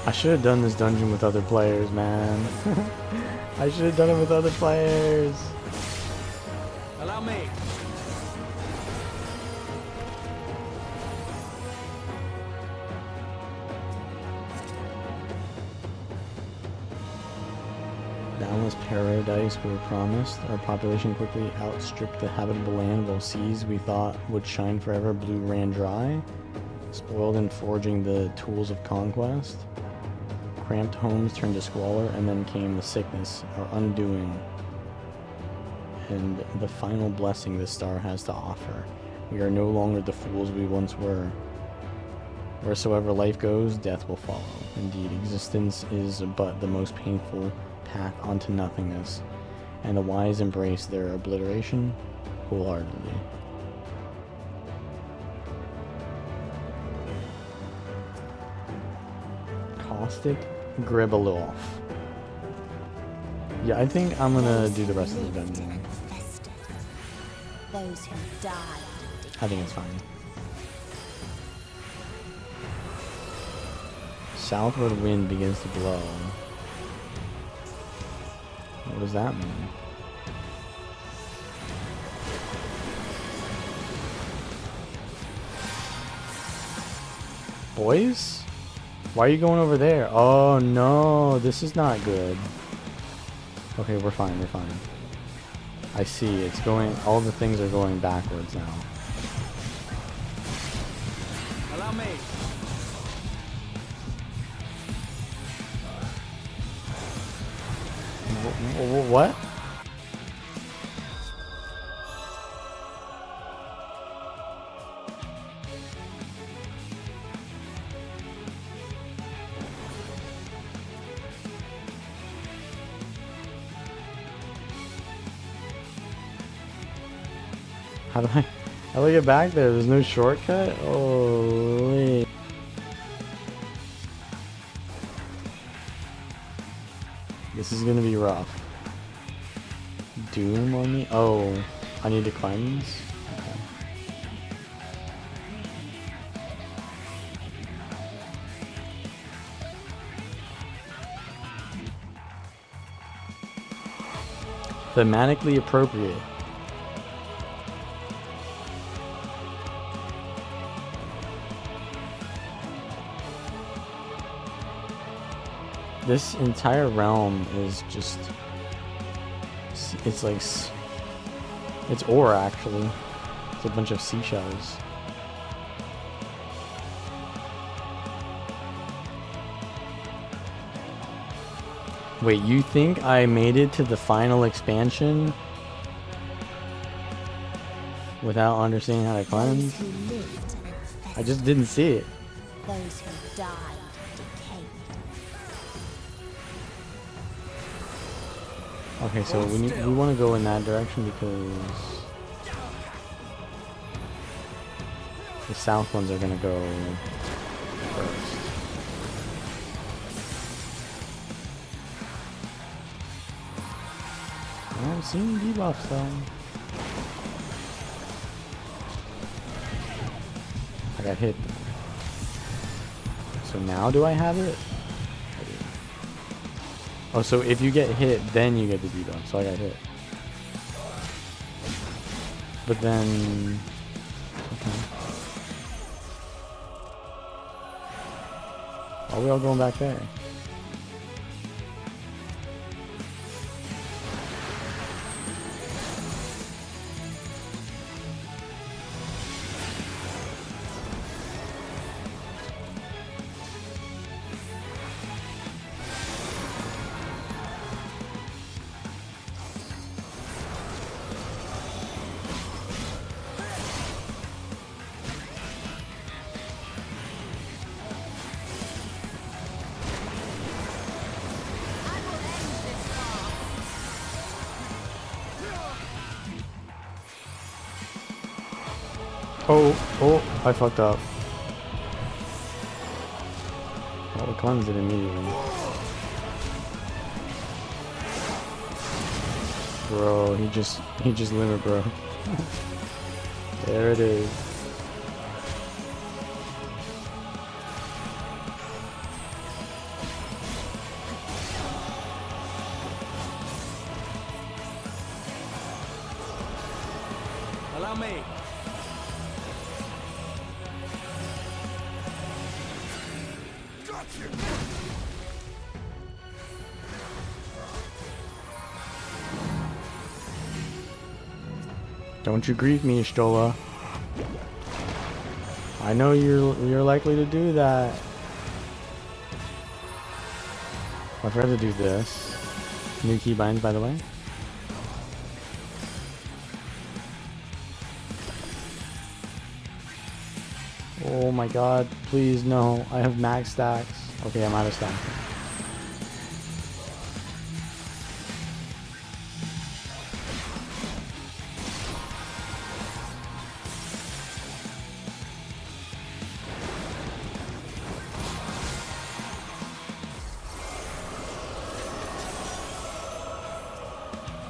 I should have done this dungeon with other players, man. I should have done it with other players. Allow me. Boundless paradise we were promised. Our population quickly outstripped the habitable land, while seas we thought would shine forever blue ran dry. Spoiled in forging the tools of conquest. Cramped homes turned to squalor, and then came the sickness, our undoing. And the final blessing this star has to offer. We are no longer the fools we once were. Wheresoever life goes, death will follow. Indeed, existence is but the most painful path onto nothingness, and the wise embrace their obliteration wholeheartedly. Caustic Gribalov. Yeah, I think I'm gonna do the rest of the dungeon. Those who died. I think it's fine. Southward wind begins to blow. What does that mean? Boys? Why are you going over there? Oh no, this is not good. Okay, we're fine, we're fine. I see, it's going, all the things are going backwards now. Allow me. What? How do I get back there? There's no shortcut? Holy. This is gonna be rough. Doom on me? Oh, I need to cleanse? Okay. Thematically appropriate. This entire realm is just, it's like, it's ore actually. It's a bunch of seashells. Wait, you think I made it to the final expansion without understanding how to cleanse? I just didn't see it. Those who died. Okay, so we want to go in that direction because the south ones are gonna go first. I don't see any debuffs though. I got hit. So now do I have it? Oh, so if you get hit, then you get the debuff. So I got hit. But then... Okay. Are we all going back there? Oh, I fucked up. Well, we cleansed it immediately. Bro, he just limit broke. There it is. Allow me. Got you. Don't you grieve me, Stola. I know you're likely to do that. I'd rather do this. New keybinds, by the way. Oh my god, please no. I have max stacks. Okay, I'm out of stacks.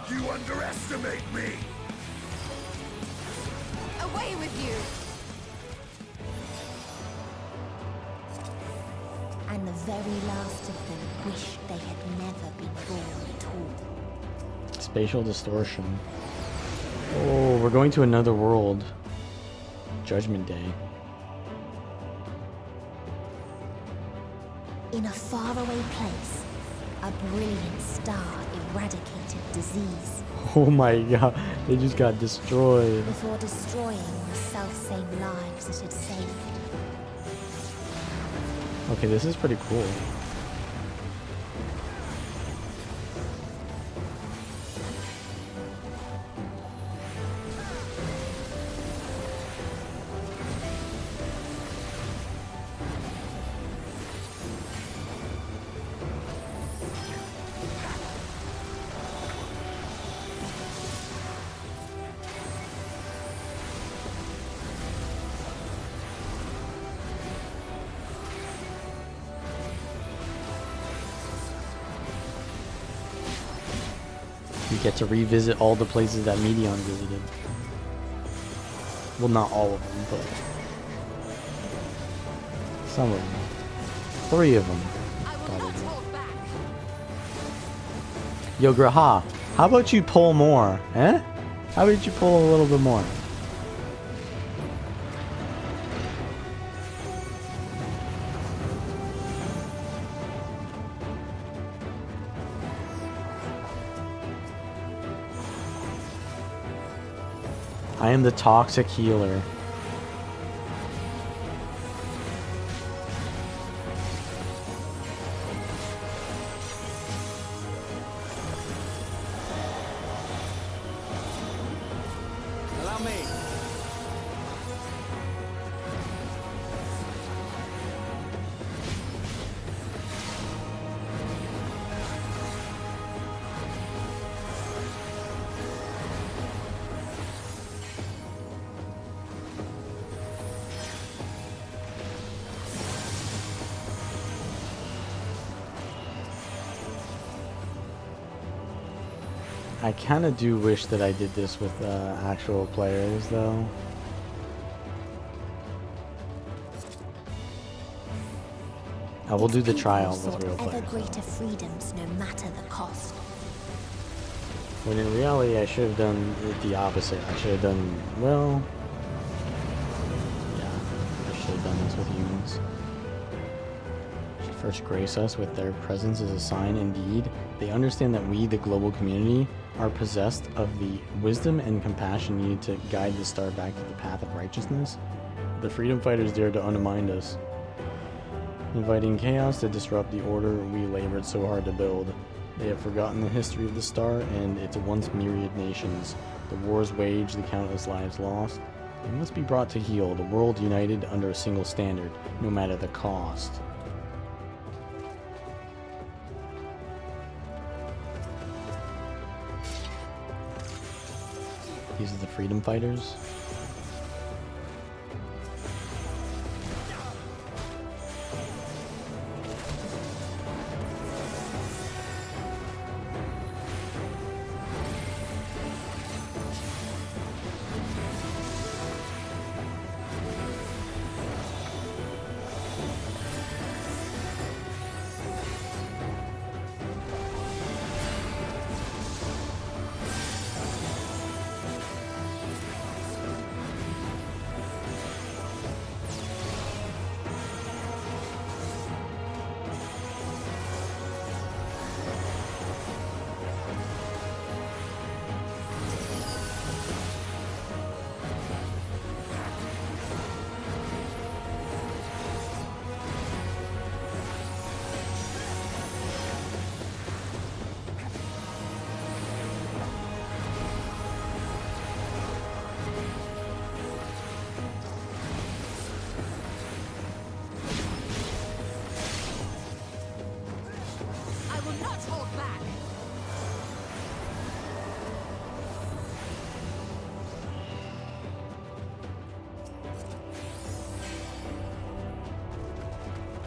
You underestimate me! Away with you! And the very last of them wished they had never been born at all. Spatial distortion. Oh, we're going to another world. Judgment Day. In a faraway place, a brilliant star eradicated disease Oh my god, they just got destroyed. before destroying the self-same lives it had saved. Okay, this is pretty cool. You get to revisit all the places that Medion visited. Well, not all of them, but some of them. 3 of them, probably. Yo, Graha, how about you pull more, eh? How about you pull a little bit more? I am the toxic healer. Allow me. I kind of do wish that I did this with actual players, though. I will do the trial with real Ever players. greater freedoms, no matter the cost. When in reality, I should have done it the opposite. I should have done, well, yeah, I should have done this with humans. Should first grace us with their presence as a sign. Indeed, they understand that we, the global community, are possessed of the wisdom and compassion needed to guide the star back to the path of righteousness. The freedom fighters dare to undermine us, inviting chaos to disrupt the order we labored so hard to build. They have forgotten the history of the star and its once myriad nations, the wars waged, the countless lives lost. They must be brought to heel, the world united under a single standard, no matter the cost. These are the freedom fighters.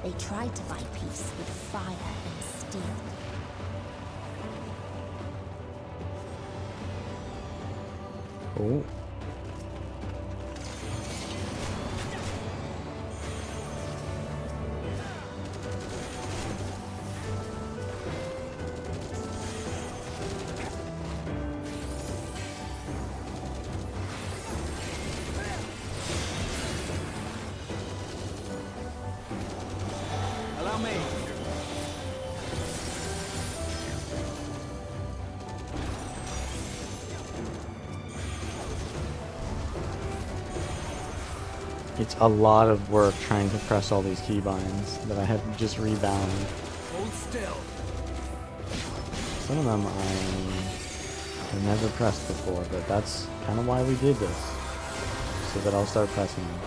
They tried to buy peace with fire and steel. Oh. Allow me. It's a lot of work trying to press all these keybinds that I have just rebound. Hold still. Some of them I've never pressed before, but that's kind of why we did this. So that I'll start pressing them.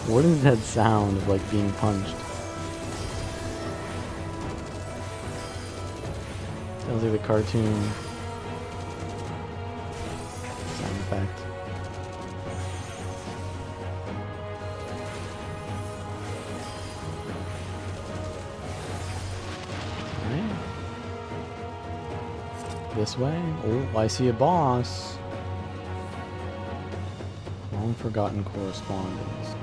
What is that sound of like being punched? Sounds like the cartoon sound effect. Alright. This way? Oh, I see a boss. Long forgotten correspondence.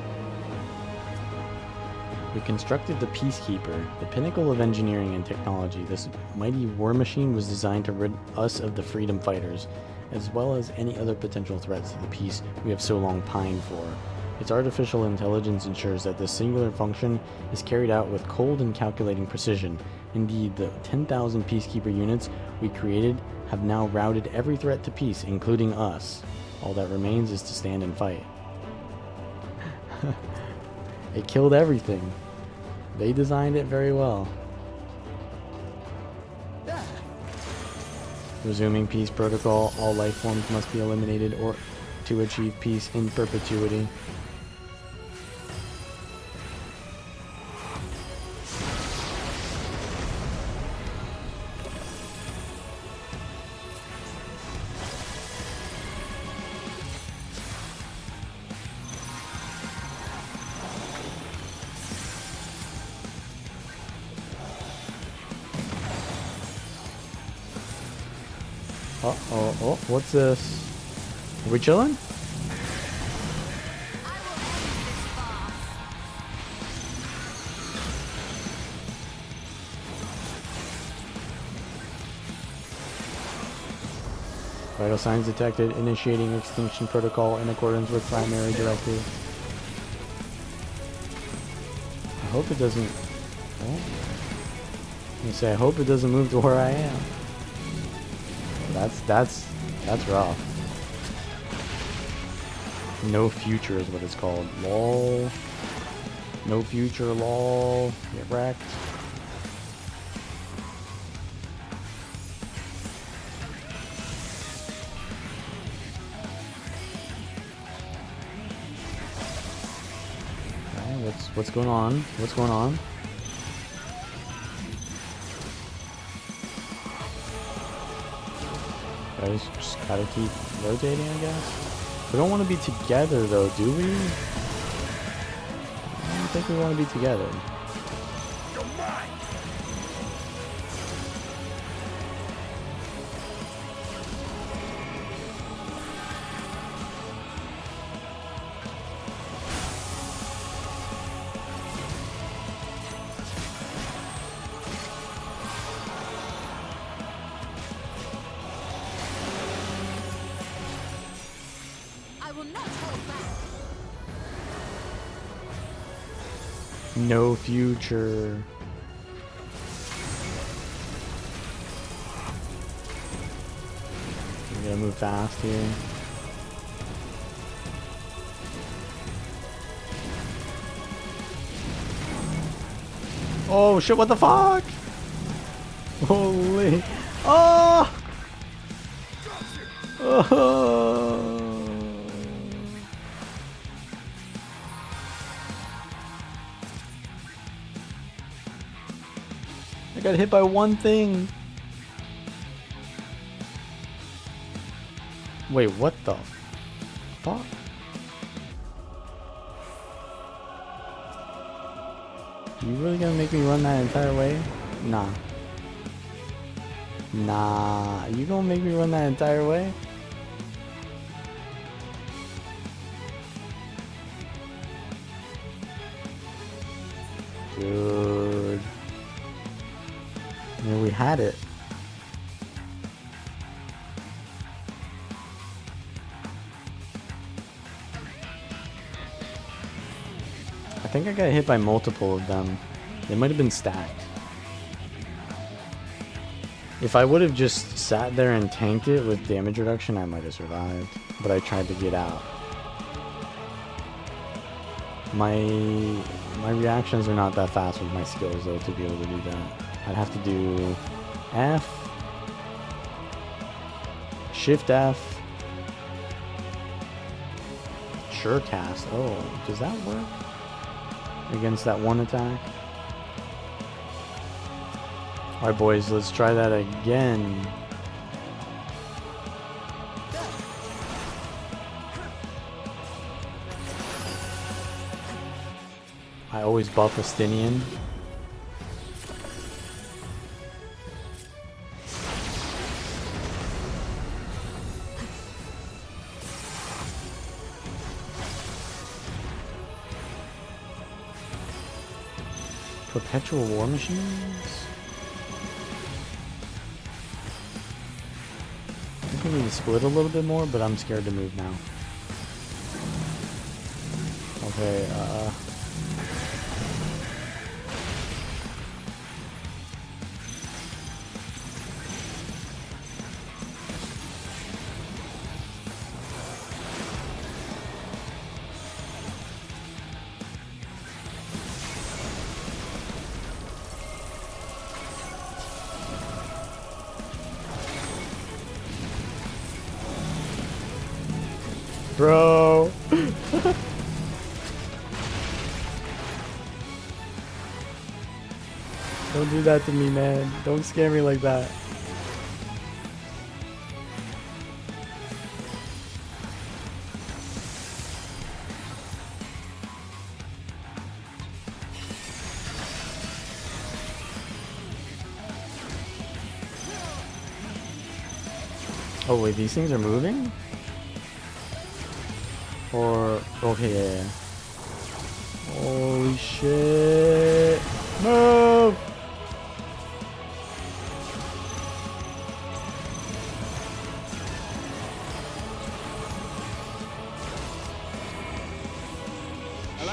We constructed the Peacekeeper, the pinnacle of engineering and technology. This mighty war machine was designed to rid us of the freedom fighters, as well as any other potential threats to the peace we have so long pined for. Its artificial intelligence ensures that this singular function is carried out with cold and calculating precision. Indeed, the 10,000 Peacekeeper units we created have now routed every threat to peace, including us. All that remains is to stand and fight. It killed everything. They designed it very well. Resuming peace protocol. All life forms must be eliminated or to achieve peace in perpetuity. Oh, what's this? Are we chilling? Vital signs detected. Initiating extinction protocol in accordance with primary directive. I hope it doesn't... Oh. I'm gonna say, I hope it doesn't move to where I am. That's rough. No future is what it's called. Lol. No future, lol. Get wrecked. Okay, what's going on? What's going on? I just gotta keep rotating, I guess. We don't want to be together, though, do we? I don't think we want to be together. No future. We gotta move fast here. Oh shit, what the fuck? Holy. Oh! Oh! I got hit by one thing. Wait, what the fuck? You really gonna make me run that entire way? Nah. Nah. You gonna make me run that entire way? Dude. I mean, we had it. I think I got hit by multiple of them. They might have been stacked. If I would have just sat there and tanked it with damage reduction, I might have survived. But I tried to get out. My reactions are not that fast with my skills though to be able to do that. I'd have to do F, Shift F, Sure Cast. Oh, does that work against that one attack? Alright boys, let's try that again. I always buff Astinian. Perpetual War Machines? I think we need to split a little bit more, but I'm scared to move now. Okay, bro. Don't do that to me, man. Don't scare me like that. Oh wait, these things are moving? Or, okay, yeah. Holy shit. Move!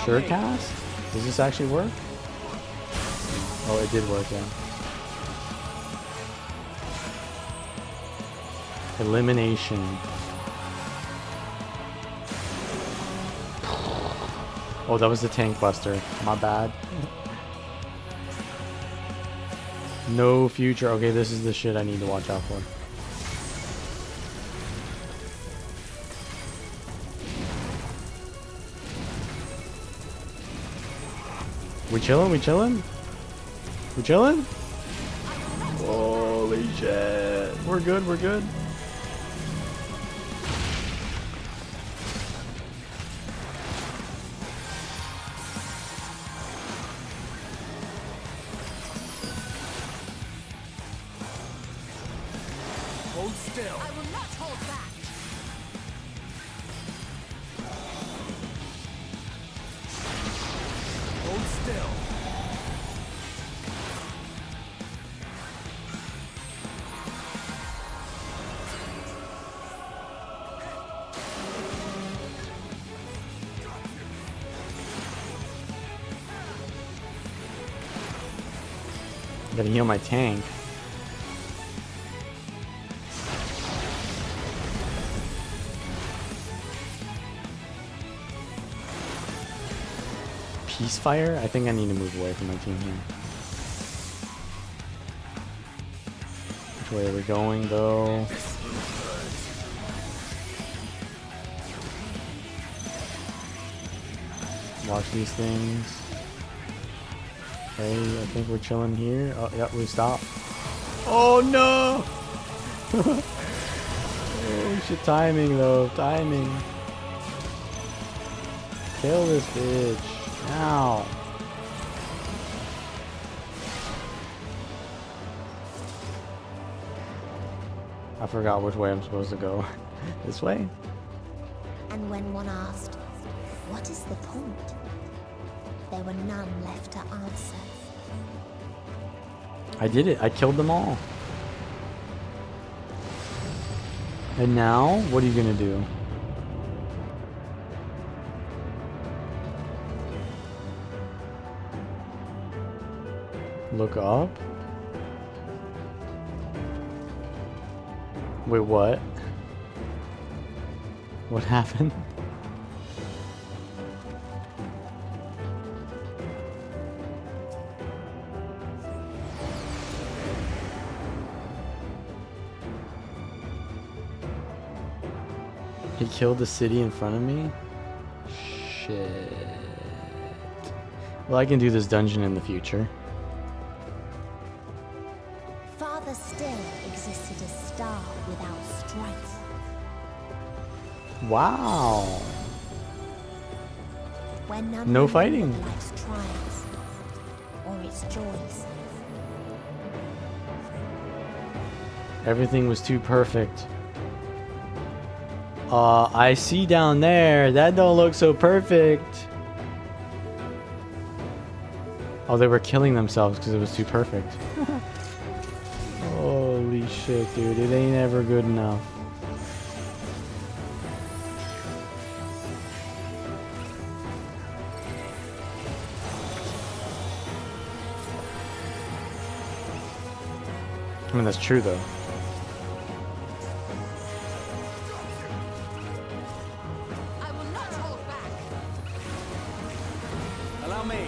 Sure cast? Does this actually work? Oh, it did work, yeah. Elimination. Oh, that was the tank buster. My bad. No future. Okay, this is the shit I need to watch out for. We chilling? We chilling? We chilling? Holy shit. We're good, we're good. Hold still. I will not hold back. Hold still. Gotta heal my tank. Peacefire? I think I need to move away from my team here. Which way are we going, though? Watch these things. Okay, I think we're chilling here. Oh, yep, we stopped. Oh no! Oh shit, timing though, timing. Kill this bitch. Ow. I forgot which way I'm supposed to go. This way? And when one asked, what is the point? There were none left to answer. I did it. I killed them all. And now, what are you gonna do? Look up? Wait, what? What happened? He killed the city in front of me? Shit. Well, I can do this dungeon in the future. Farther still existed a star without strife. Wow. Where none No remembered fighting. life's trials or its joys. Everything was too perfect. I see down there. That don't look so perfect. Oh, they were killing themselves because it was too perfect. Holy shit, dude. It ain't ever good enough. I mean, that's true, though. Allow me.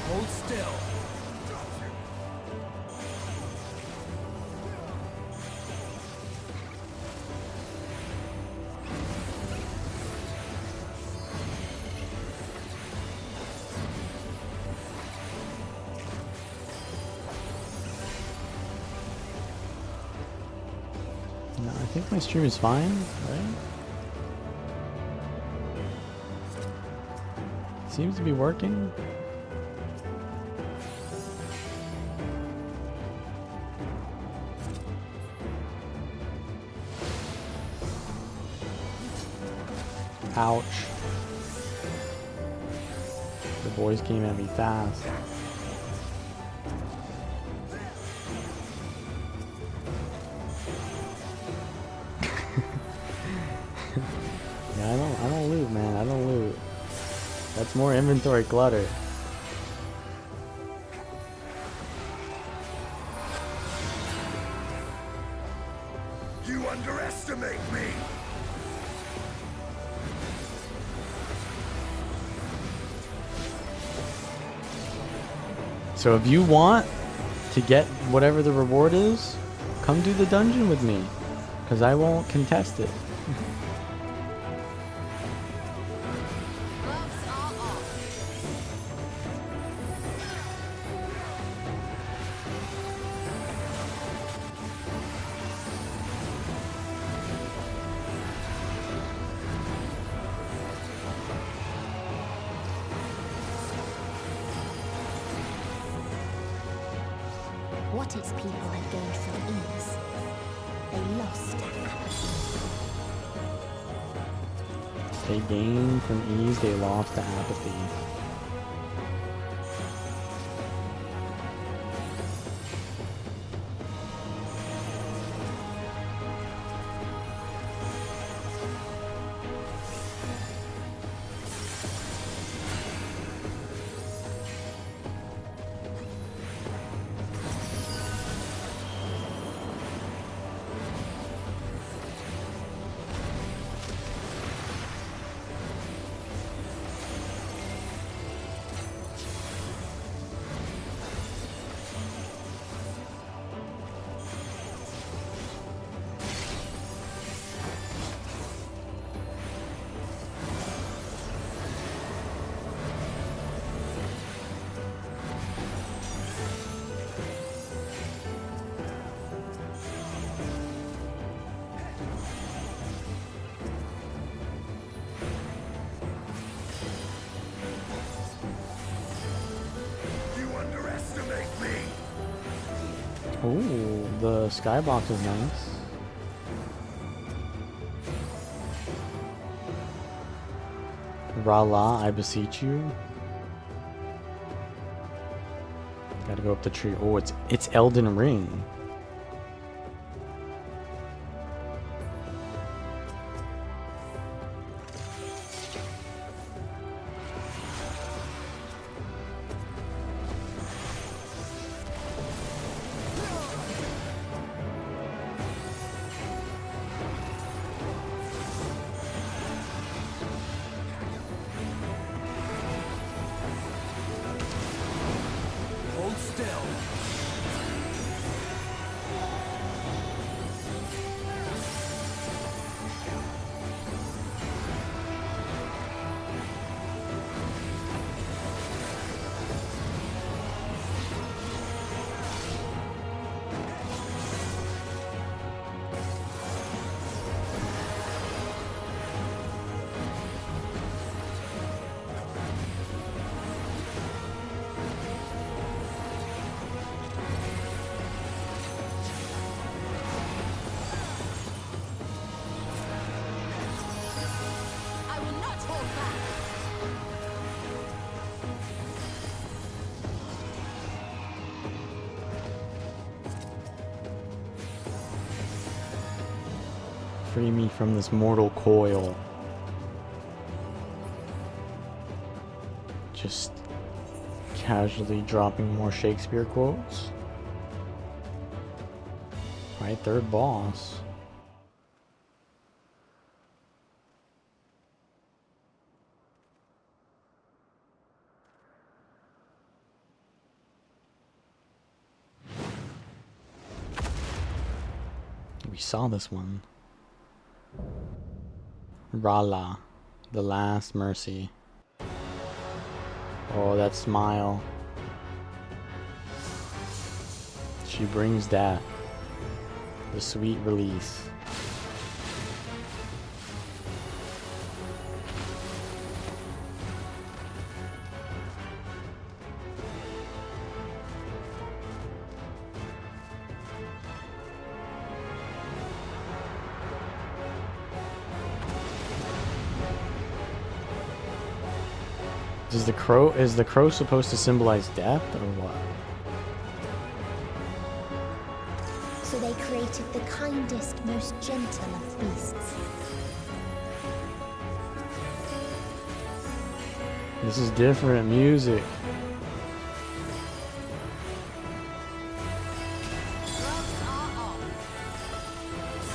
Hold still. No, I think my stream is fine, right? Seems to be working. Ouch. The boys came at me fast. Yeah, I don't loot, man. I don't loot. That's more inventory clutter. You underestimate me. So if you want to get whatever the reward is, come do the dungeon with me, because I won't contest it. What its people had gained from ease, they lost to apathy. They gained from ease, they lost to apathy. Ooh, the skybox is nice. Rala, I beseech you. Gotta go up the tree. Oh, it's Elden Ring. Hold still. I will not hold back. Free me from this mortal coil. Just casually dropping more Shakespeare quotes. Right, third boss. We saw this one. Rala, the last mercy. Oh, that smile. She brings death. The sweet release. Is the crow supposed to symbolize death or what? So they created the kindest, most gentle of beasts. This is different music.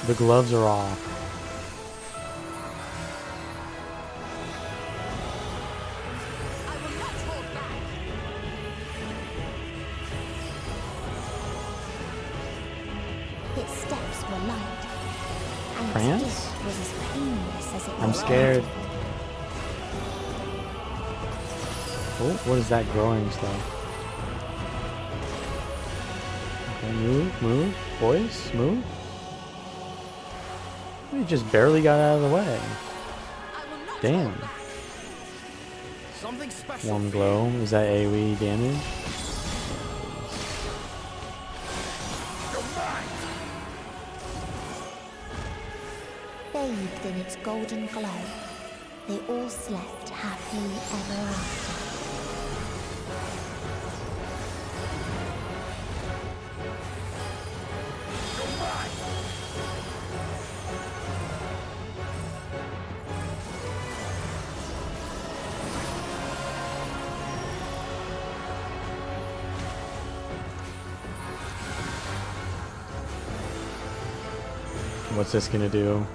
The gloves are off. Its steps were light, and France? its gift was as painless as it was. I'm scared. Oh, what is that growing stuff? Okay, move, boys, move. We just barely got out of the way. Damn. Something special. Warm glow. Is that AoE damage? Bathed in its golden glow, they all slept happily ever after. What's this gonna do?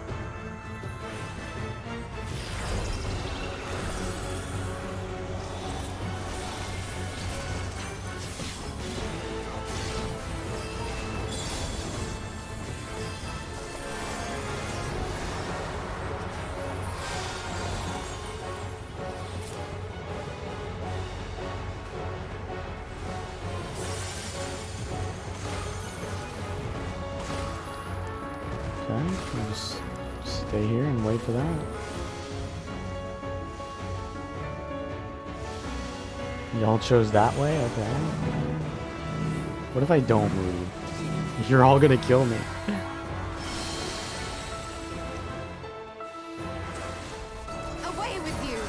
Okay, we'll just stay here and wait for that. Y'all chose that way? Okay. What if I don't move? You're all gonna kill me. Away with you!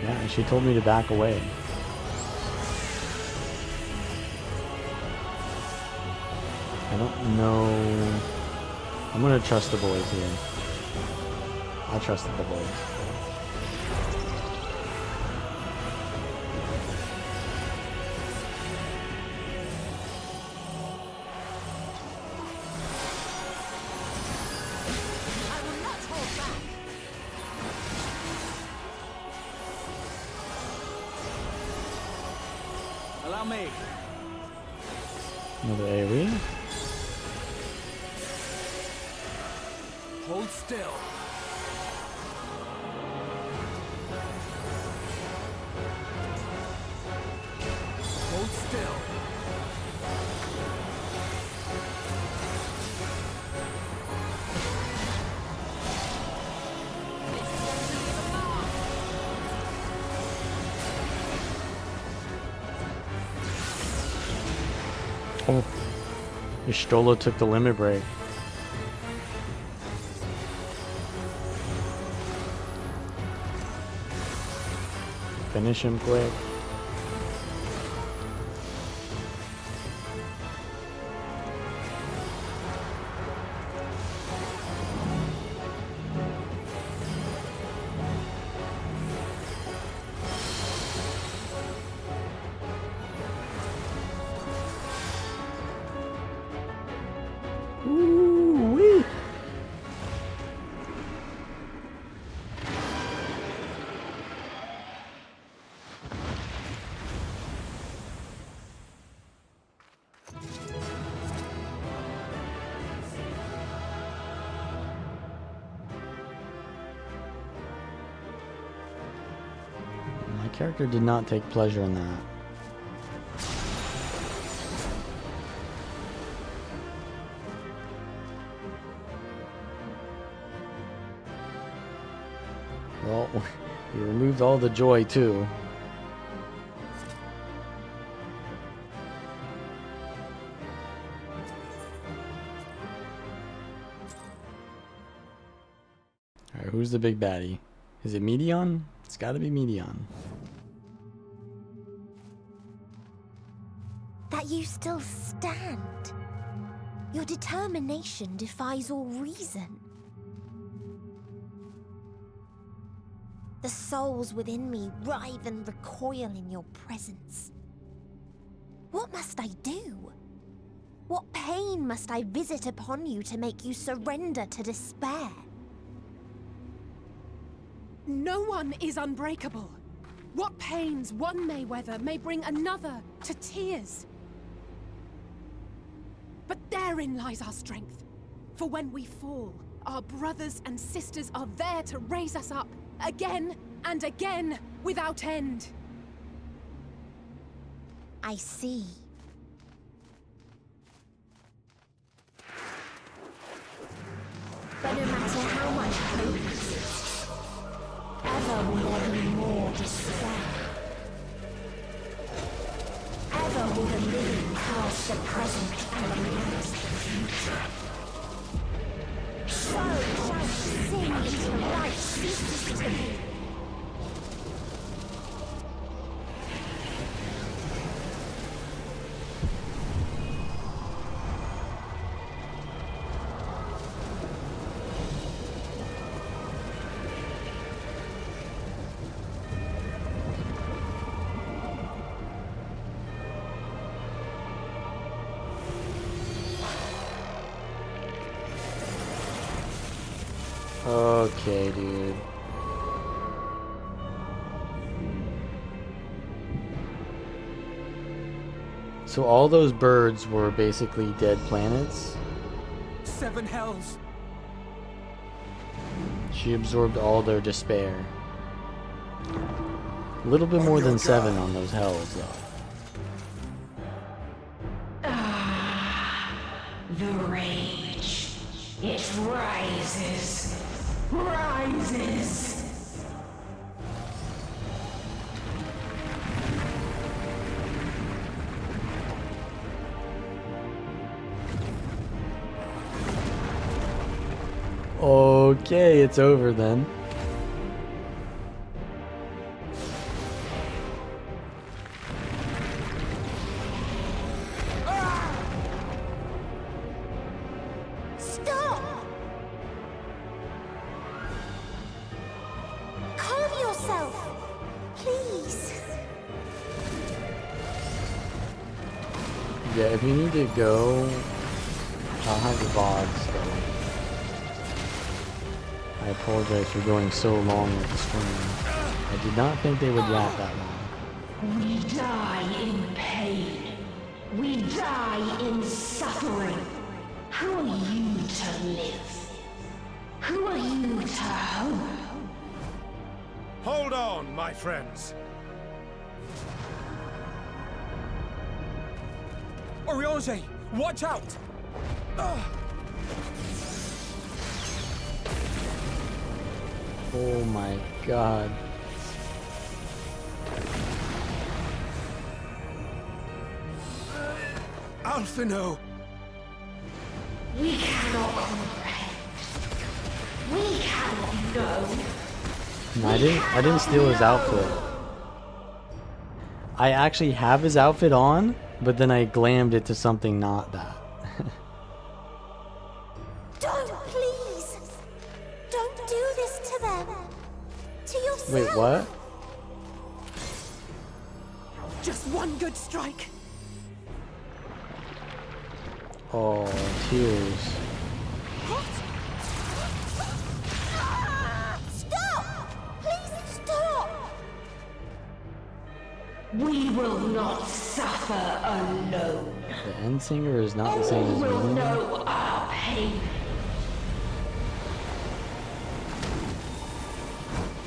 Yeah, she told me to back away. I don't know. I'm gonna trust the boys here. I trusted the boys. Allow me. Another AoE. Hold still. Hold still. Oh, Y'shtola took the limit break. Finish him quick. Ooh-wee. My character did not take pleasure in that. Well, we removed all the joy too. Alright, who's the big baddie? Is it Medion? It's gotta be Medion. That you still stand. Your determination defies all reason. The souls within me writhe and recoil in your presence. What must I do? What pain must I visit upon you to make you surrender to despair? No one is unbreakable. What pains one may weather may bring another to tears. But therein lies our strength. For when we fall, our brothers and sisters are there to raise us up, again and again, without end. I see. But no matter how much hope exists, ever will there be more despair. Ever will the living cast the present and announce the future. So shall sin into light ceases to be. Okay, dude. So all those birds were basically dead planets? 7 hells. She absorbed all their despair. A little bit more than 7 on those hells, though. The rage. It rises. Rises. Okay, it's over then. Stop! Calm yourself, please. Yeah, if you need to go, I'll have the VODs though. I apologize for going so long with the stream. I did not think they would last that long. We die in pain. We die in suffering. Who are you to live? Who are you to hope? Hold on, my friends. Oriange, watch out! Oh my god. Alphino! We cannot comprehend. We cannot know. No, I didn't steal his outfit. I actually have his outfit on, but then I glammed it to something not that. Don't, please. Don't do this to them. To yourself. Wait, what? Just one good strike. Oh, tears. Stop! Please stop! We will not suffer alone. The end singer is not the same All as will me. know our pain.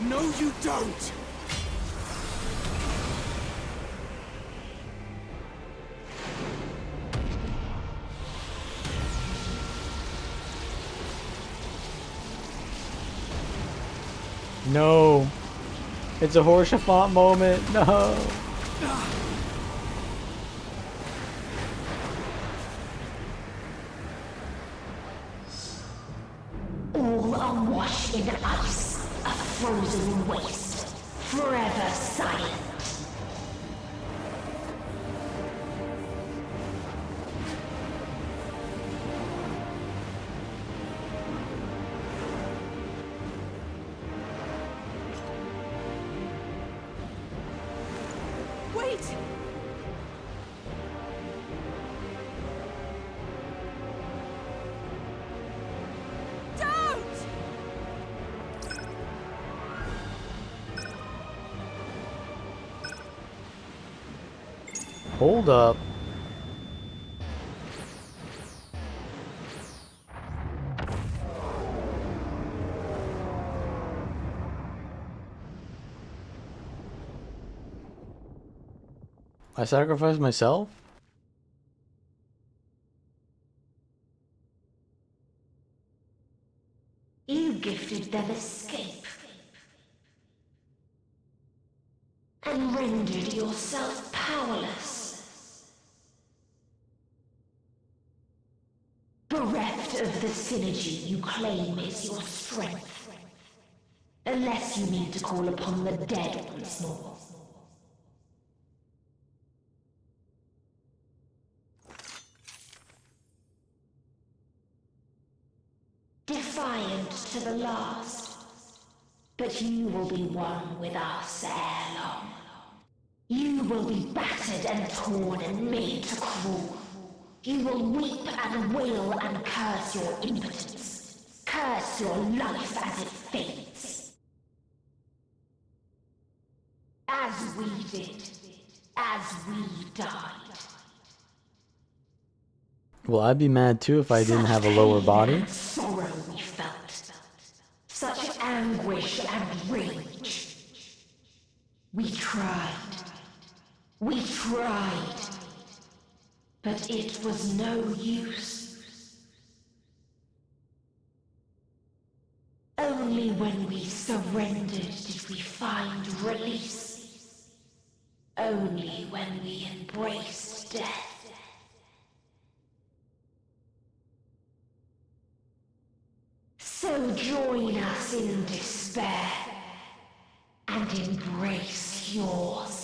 No, you don't! No. It's a Horshaphant moment. No. All are washed in ice, a frozen waste, forever silent. Wait! Don't! Hold up. I sacrificed myself? You gifted them escape. And rendered yourself powerless. Bereft of the synergy you claim is your strength. Unless you mean to call upon the dead once more. Defiant to the last. But you will be one with us ere long. You will be battered and torn and made to crawl. You will weep and wail and curse your impotence. Curse your life as it fades. As we did. As we died. Well, I'd be mad too if I didn't have a lower body. And sorrow we felt. Such anguish and rage. We tried. We tried. But it was no use. Only when we surrendered did we find release. Only when we embraced death. So join in despair and embrace yours.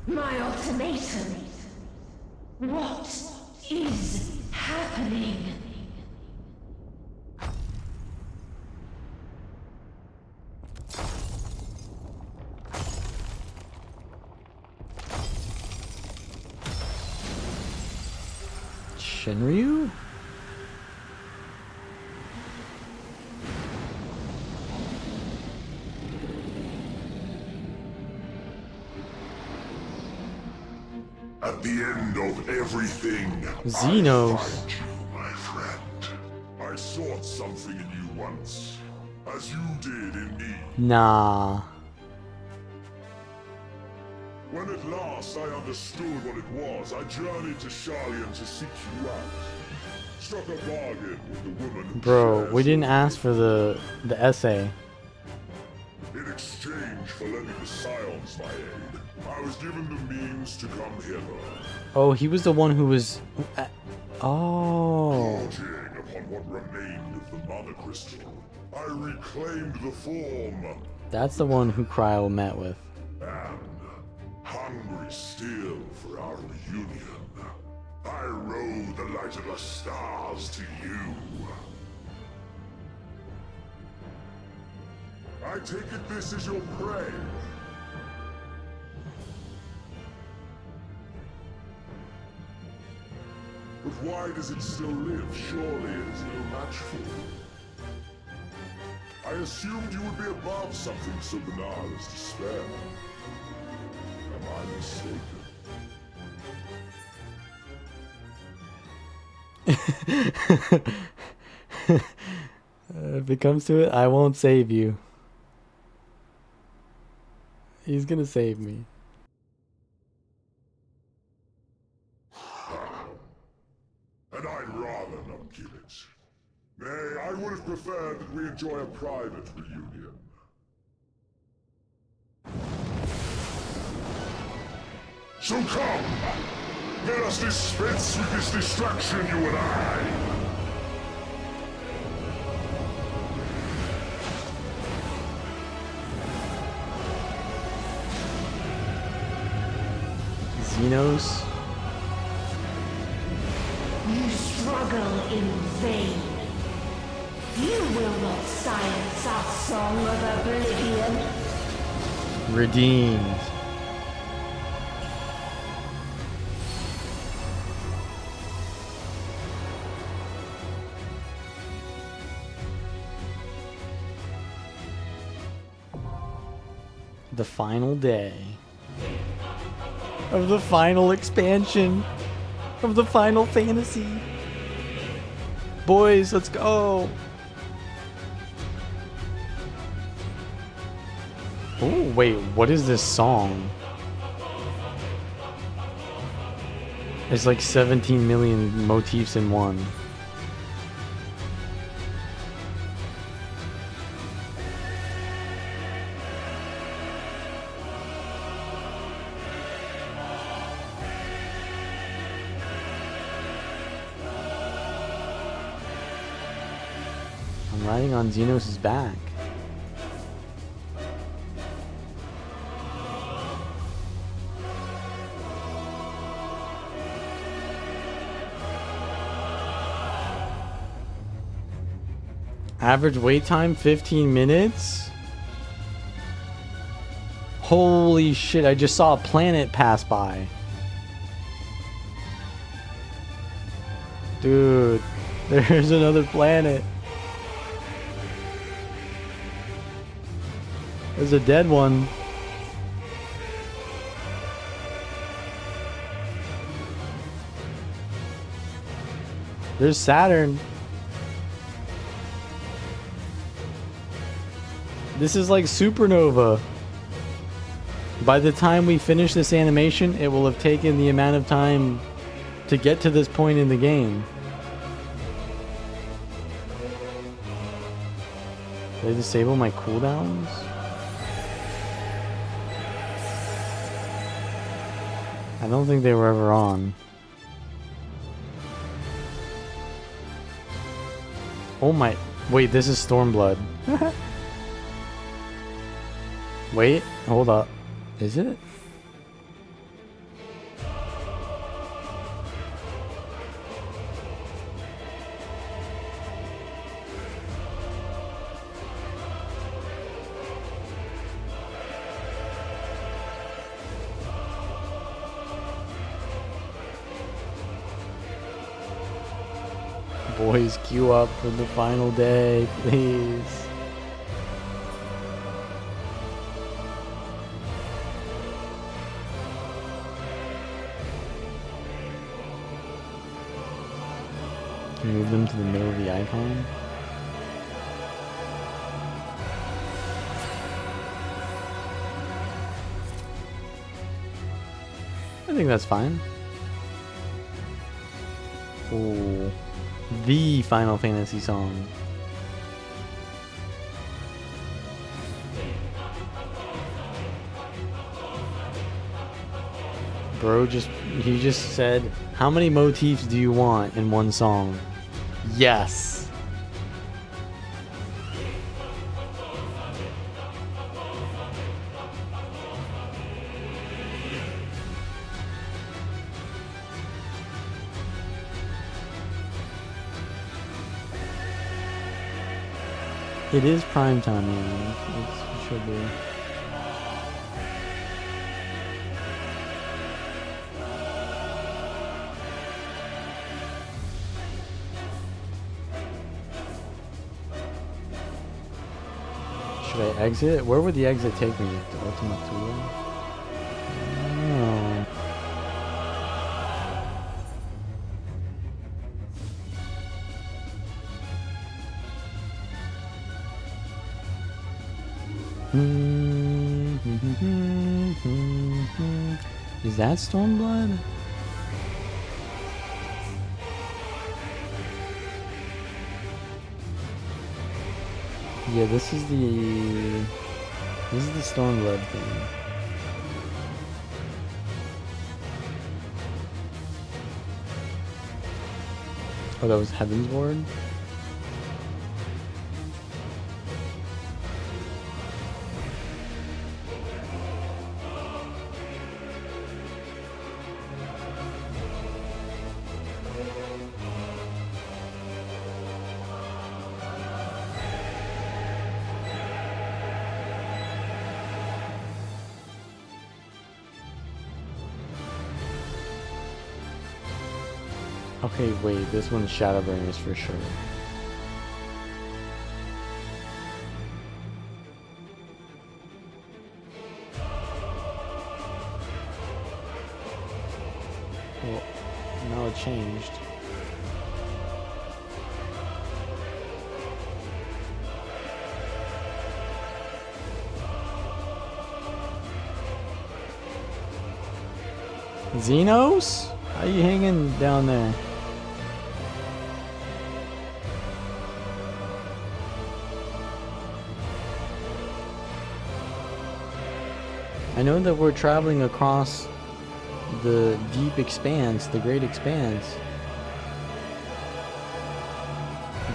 My ultimatum. What is happening? Shinryu? At the end of everything, Xenos. I find you, my friend. I sought something in you once, as you did in me. Nah. When at last I understood what it was, I journeyed to Sharlayan to seek you out. Struck a bargain with the woman who Bro, shares we didn't ask for the essay. In exchange for lending the Scions my aid, I was given the means to come hither. Oh, he was the one who was... Oh. Gorging upon what remained of the Mother Crystal, I reclaimed the form. That's the one who Cryo met with. And, hungry still for our reunion, I rode the light of the stars to you. I take it this is your prey. But why does it still live? Surely it is no match for you. I assumed you would be above something so banal as despair. Am I mistaken? If it comes to it, I won't save you. He's gonna save me. And I'd rather not give it. Nay, I would have preferred that we enjoy a private reunion. So come! Let us dispense with this distraction, you and I! Xenos. You struggle in vain. You will not silence our song of oblivion. Redeemed. The final day of the final expansion of the Final Fantasy. Boys, let's go. Oh, wait, what is this song? It's like 17 million motifs in one. I'm riding on Xenos' back. Average wait time 15 minutes. Holy shit, I just saw a planet pass by. Dude, there's another planet. There's a dead one. There's Saturn. This is like supernova. By the time we finish this animation, it will have taken the amount of time to get to this point in the game. Did I disable my cooldowns? I don't think they were ever on. Oh my... Wait, this is Stormblood. Wait, hold up. Is it? Boys, queue up for the final day, please. Move them to the middle of the icon. I think that's fine. Ooh. The Final Fantasy song. Bro he just said, how many motifs do you want in one song? Yes. It is prime time, yeah. It should be. Should I exit? Where would the exit take me? The Ultimate Tool? Oh. Is that Stormblood? Yeah, this is the Stormblood thing. Oh, that was Heaven's Ward? Okay, wait, this one's Shadowbringers for sure. Well, now it changed. Xenos? How you hanging down there? I know that we're traveling across the deep expanse, the great expanse.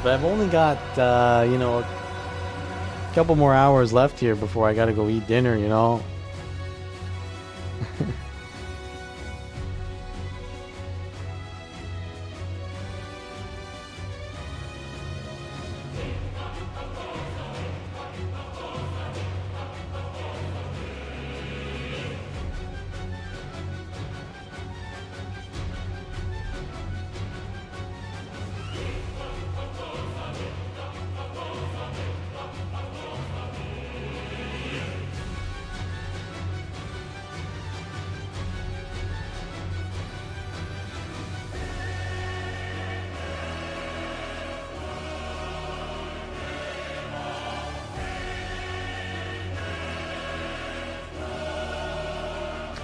But I've only got, you know, a couple more hours left here before I gotta go eat dinner, you know?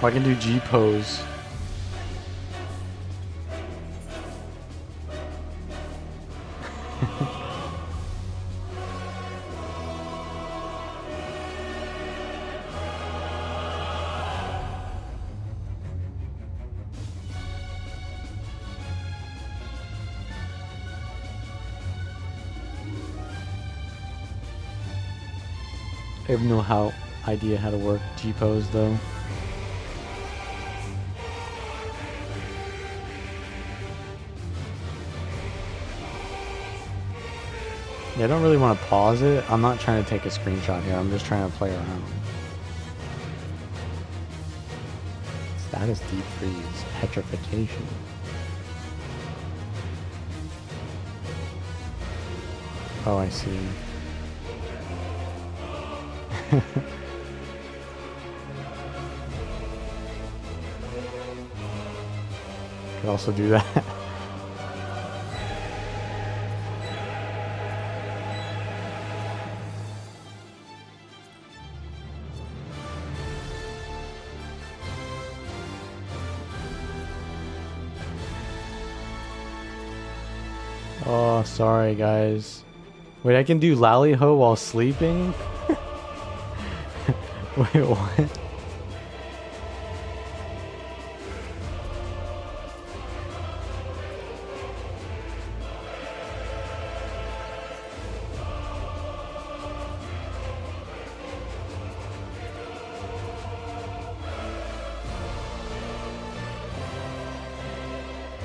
I can do G pose. I have no idea how to work G-pose though. Yeah, I don't really want to pause it. I'm not trying to take a screenshot here. I'm just trying to play around. Status deep freeze. Petrification. Oh, I see. Could also do that. Oh, sorry guys. Wait, I can do lally-ho while sleeping? Wait, what?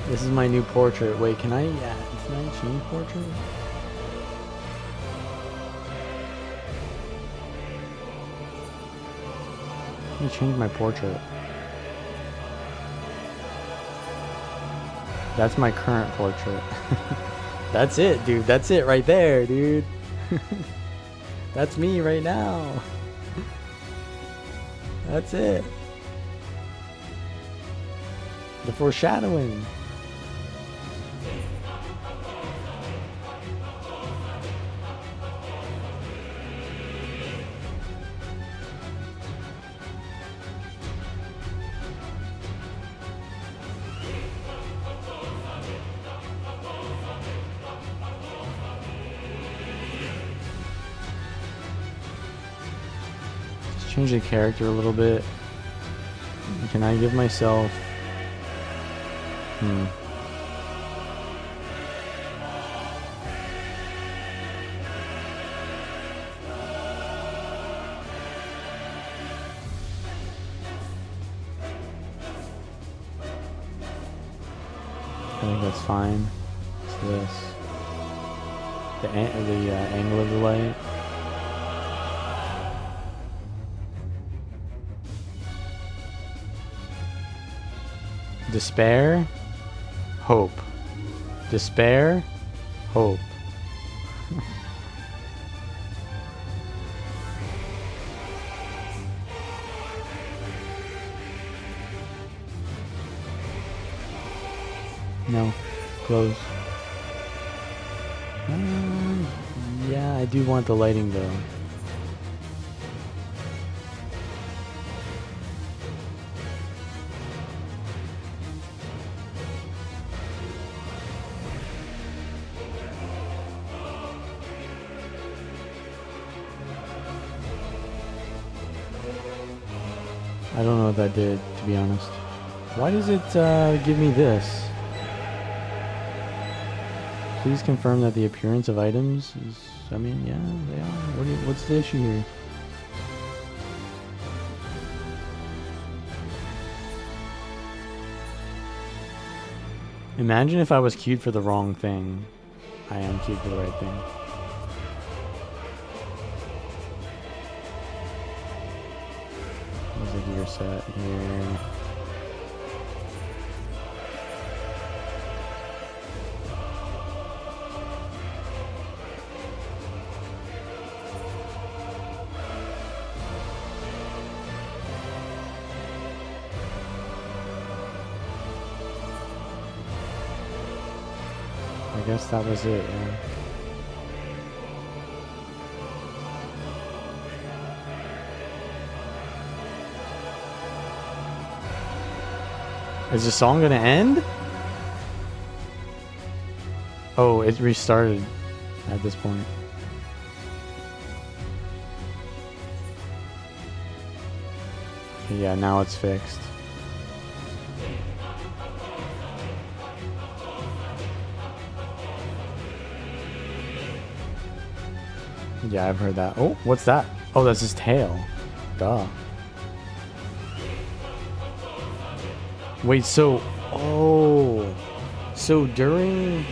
This is my new portrait. Wait, can I change portrait? Let me change my portrait. That's my current portrait. That's it, dude. That's it right there, dude. That's me right now. That's it. The foreshadowing. Change the character a little bit. Can I give myself... I think that's fine. It's this. The angle of the light. Despair, hope. Despair, hope. No, close. Yeah, I do want the lighting though. I don't know what that did, to be honest. Why does it give me this? Please confirm that the appearance of items is... I mean, yeah, they are. What's the issue here? Imagine if I was queued for the wrong thing. I am queued for the right thing. There's a gear set here. I guess that was it, yeah. Is the song gonna end? Oh, it restarted at this point. Yeah, now it's fixed. Yeah, I've heard that. Oh, what's that? Oh, that's his tail. Duh. Wait, so... Oh... So during...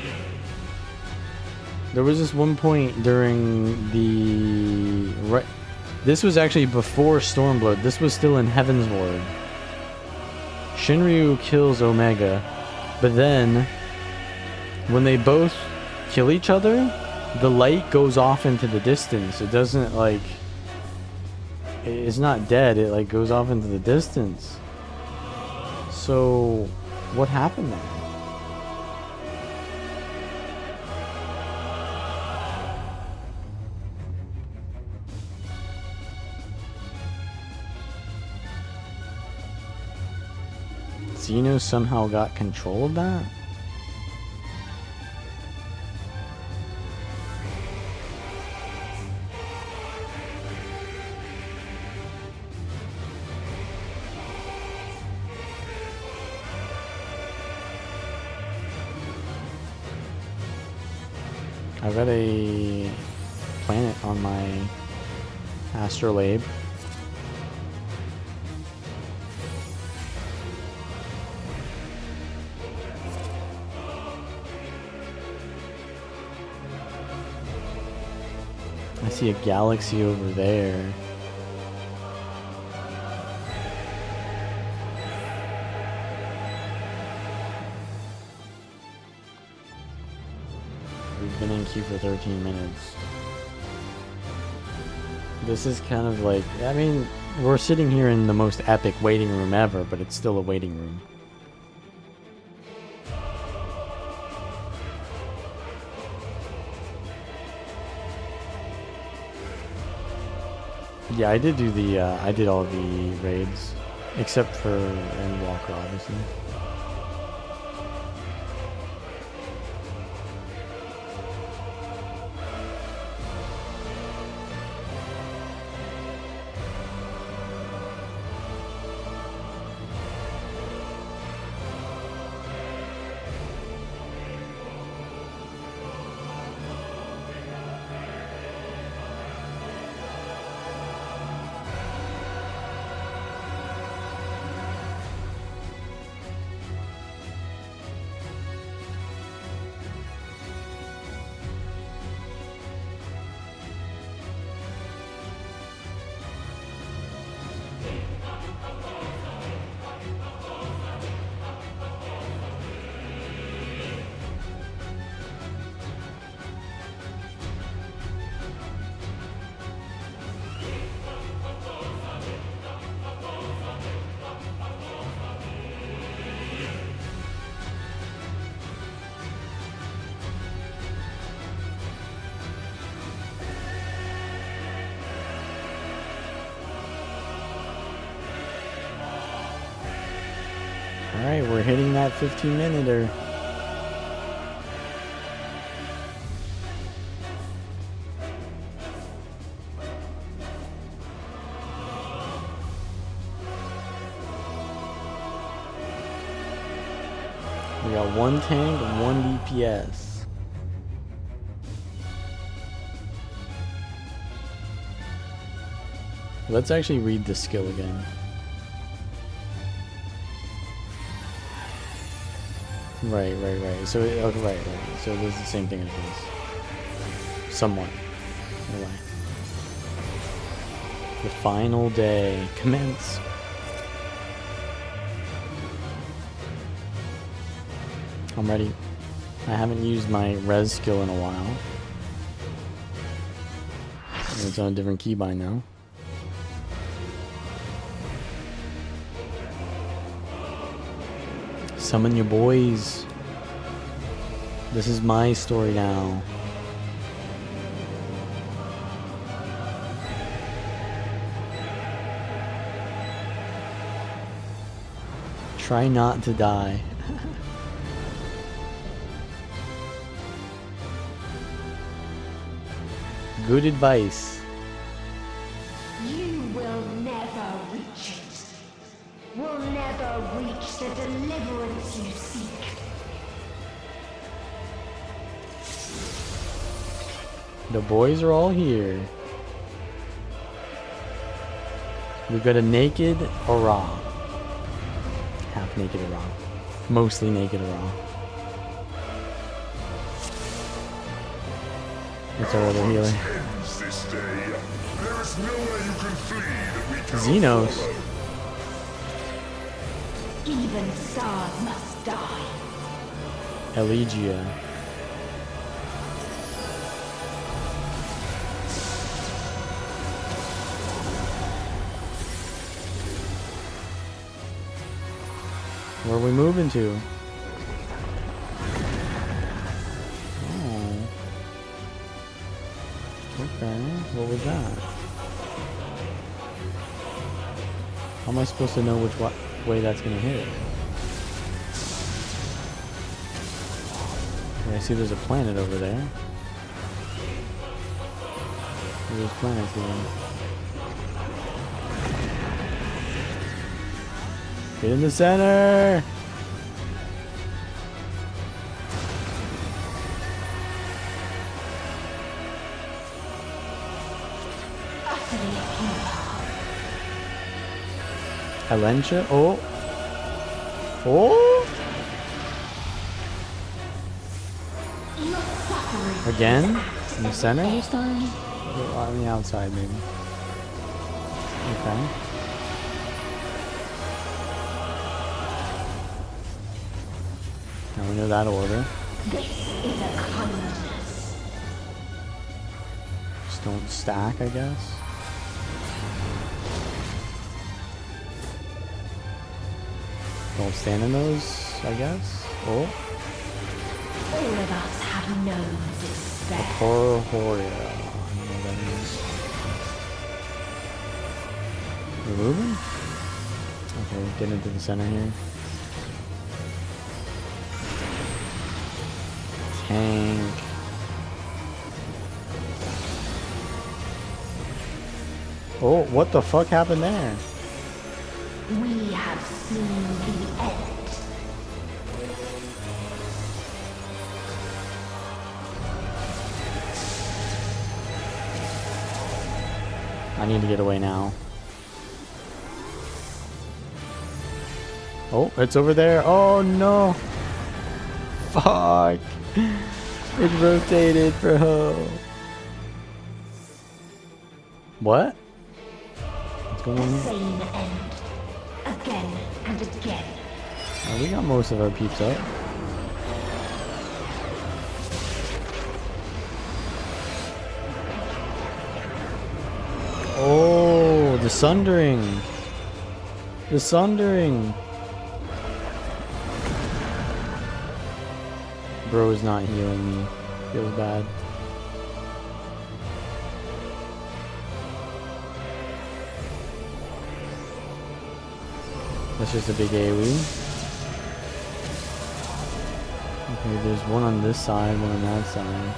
There was this one point during the... Right, this was actually before Stormblood. This was still in Heaven's Ward. Shinryu kills Omega, but then... When they both kill each other, the light goes off into the distance. It doesn't, like... It's not dead, it, like, goes off into the distance. So... What happened there? Xeno somehow got control of that? I've got a planet on my astrolabe. I see a galaxy over there. We've been in queue for 13 minutes. This is kind of like, I mean, we're sitting here in the most epic waiting room ever, but it's still a waiting room. Yeah, I did do the, I did all the raids, except for Endwalker, obviously. Alright, we're hitting that 15-minute-er. We got one tank and one DPS. Let's actually read the skill again. Right. So, okay, right. So this is the same thing as this. Somewhat. In a way. The final day. Commence. I'm ready. I haven't used my res skill in a while. It's on a different keybind now. Summon your boys. This is my story now. Try not to die. Good advice. You will never reach it. Will never reach the deliverance you seek. The boys are all here. We've got a naked Ra. Half naked Ra. Mostly naked Ra. It's our other healer. Xenos. Even stars must die. Elegia. Where are we moving to? Oh. Okay. What was that? How am I supposed to know which way that's gonna hit? Yeah, I see there's a planet over there. There's planets here. Get in the center! Alentia? Oh! Oh! Again? In the center this time? Or on the outside, maybe. Okay. Now we know that order. This is a kindness. Just don't stack, I guess. Don't stand in those, I guess. Oh. All of us have known despair. Horia. I don't know what that is. We're moving? Okay, get into the center here. Tank. Oh, what the fuck happened there? We have seen the end. I need to get away now. Oh, it's over there. Oh no. Fuck. It rotated, bro. What? What's going on here? Same end. Again and again. Oh, we got most of our peeps up. Oh, the sundering. The sundering. Bro is not healing me. Feels bad. That's just a big AoE. Okay, there's one on this side, one on that side.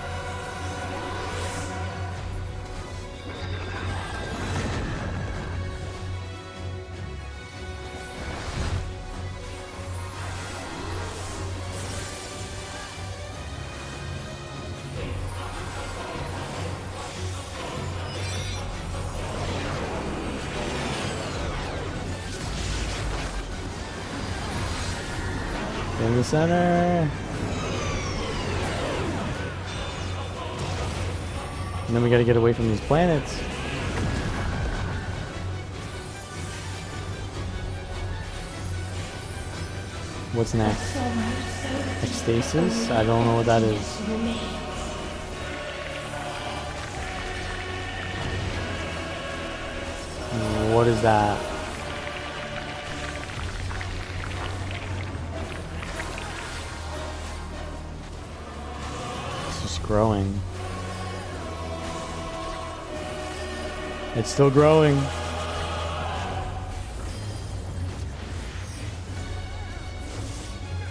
In the center. And then we gotta get away from these planets. What's next? Ecstasis? I don't know what that is. What is that? Growing. It's still growing.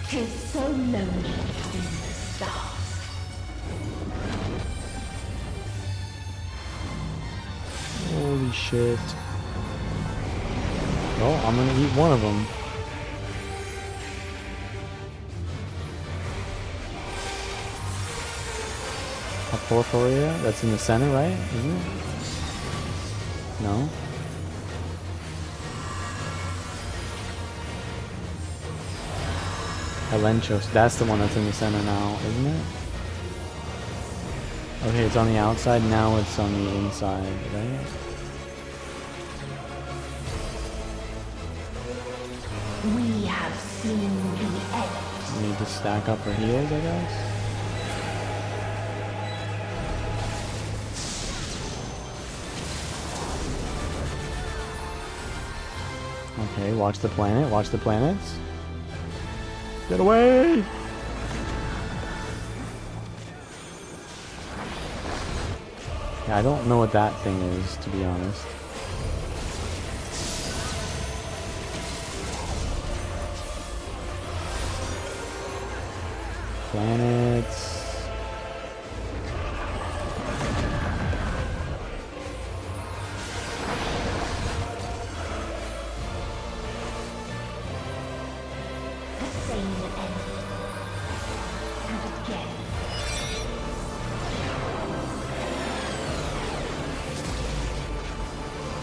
Tis so lonely between the stars. Holy shit. Oh, I'm gonna eat one of them. Porphyria, that's in the center, right? Isn't it? No? Elenchos. That's the one that's in the center now, isn't it? Okay, it's on the outside. Now it's on the inside, right? We have seen the end. We need to stack up our heals, I guess. Okay, watch the planet. Watch the planets. Get away! Yeah, I don't know what that thing is, to be honest. Planets.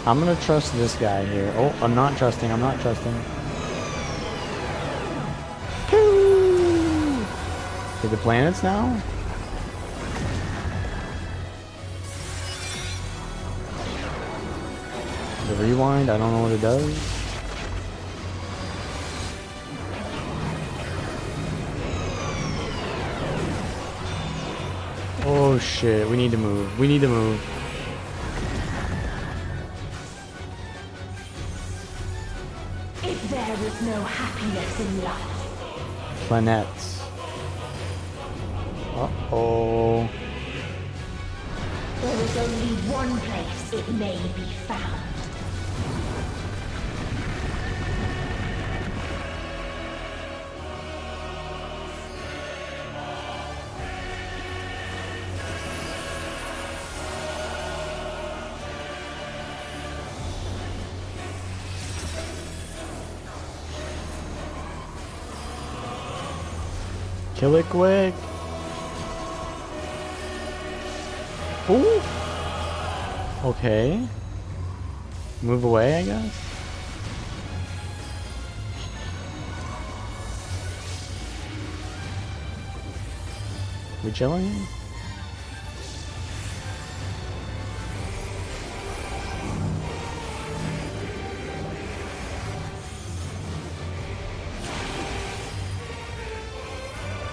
I'm gonna trust this guy here. Oh, I'm not trusting. I'm not trusting. Okay, the planets now? The rewind, I don't know what it does. Oh shit, we need to move. We need to move. If there is no happiness in life, Planets. Uh-oh. there is only one place it may be found. Kill it quick. Ooh. Okay. Move away, I guess. We chilling?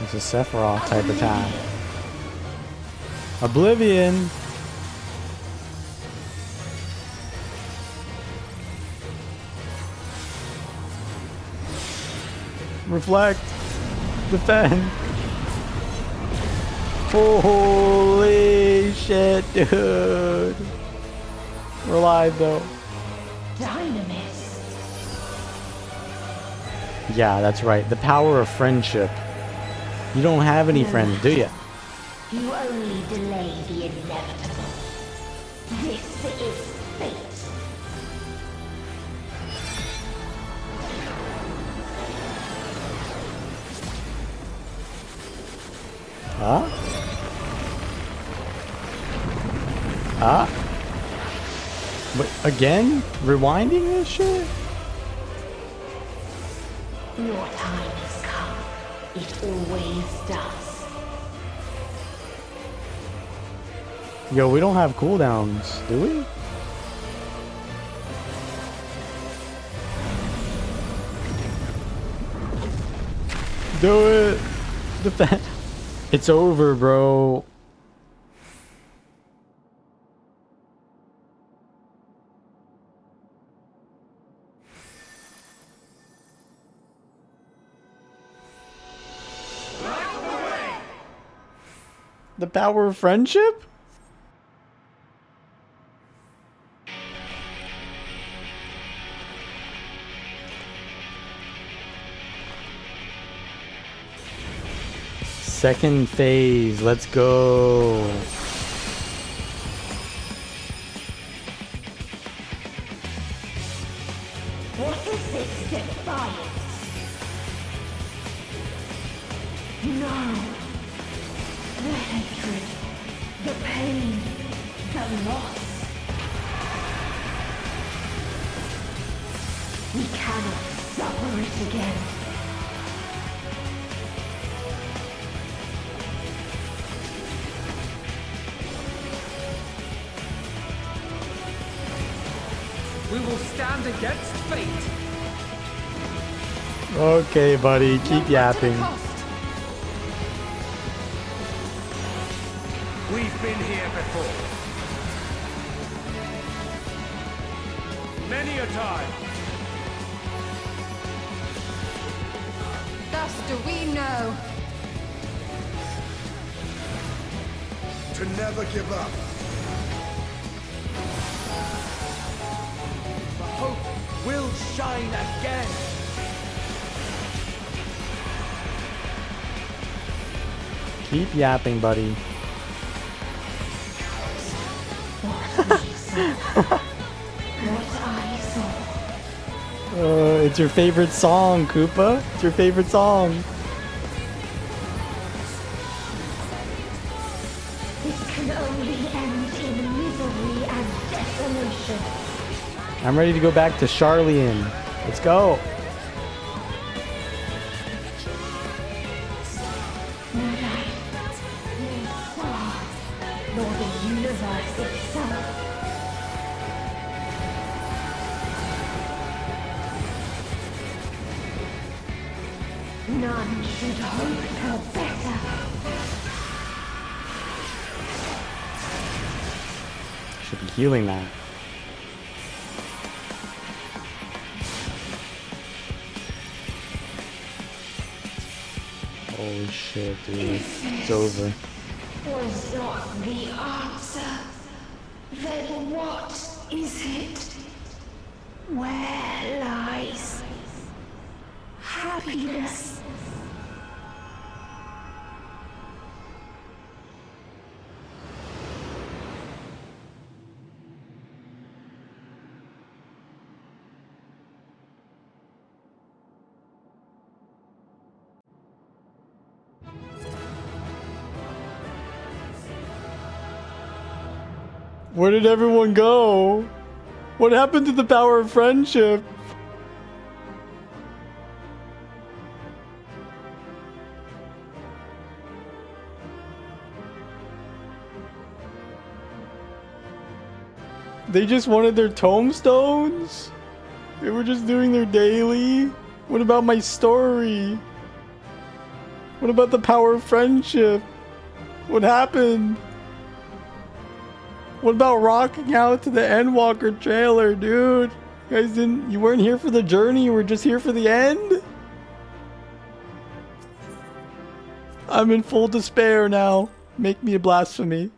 It's a Sephiroth type attack. Oblivion! Reflect! Defend! Holy shit, dude! We're alive though. Dynamis. Yeah, that's right. The power of friendship. You don't have any friends, do you? You only delay the inevitable. This is fate. Huh? Huh? Wait, again? Rewinding this shit? Your time has come. It always does. Yo, we don't have cooldowns, do we? Do it! Defend! It's over, bro. The power of friendship? Second phase, let's go. What is this defiance? No. The hatred, the pain, the loss. We cannot suffer it again. who will stand against fate. Okay, buddy, keep yapping. We've been here before. Many a time. Thus do we know. To never give up. The hope will shine again. Keep yapping, buddy. It's your favorite song, Koopa. It's your favorite song. This can only end in misery and desolation. I'm ready to go back to Charlian. Let's go. No light, no star, nor the universe itself. None should hope for better. Should be healing that. Holy shit, dude. It's over. Was not the answer. Then what is it? Where lies happiness? Where did everyone go? What happened to the power of friendship? They just wanted their tombstones? They were just doing their daily? What about my story? What about the power of friendship? What happened? What about rocking out to the Endwalker trailer, dude? You weren't here for the journey, you were just here for the end? I'm in full despair now. Make me a blasphemy.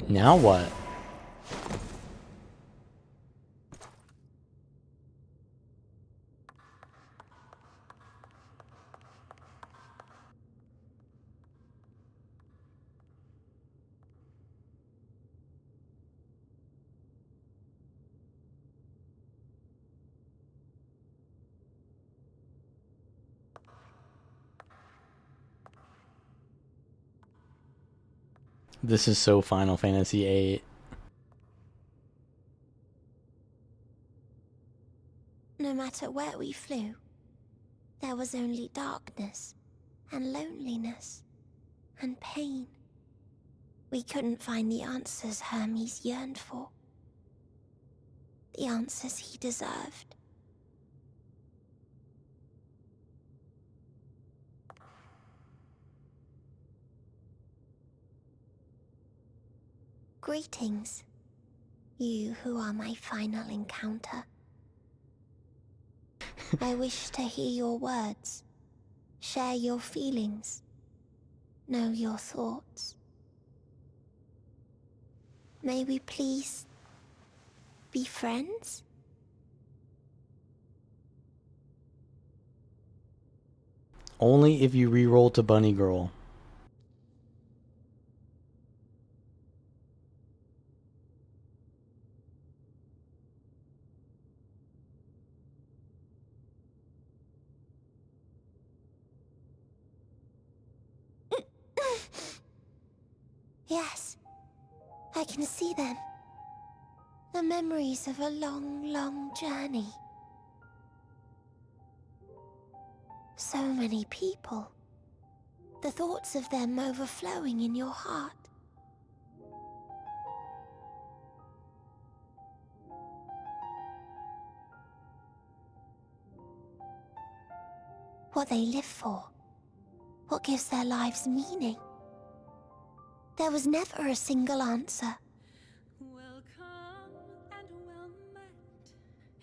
Now what? This is so Final Fantasy VIII. No matter where we flew, there was only darkness and loneliness and pain. We couldn't find the answers Hermes yearned for. The answers he deserved. Greetings, you who are my final encounter. I wish to hear your words, share your feelings, know your thoughts. May we please be friends? Only if you re-roll to Bunny Girl. Yes, I can see them. The memories of a long, long journey. So many people. The thoughts of them overflowing in your heart. What they live for. What gives their lives meaning. There was never a single answer.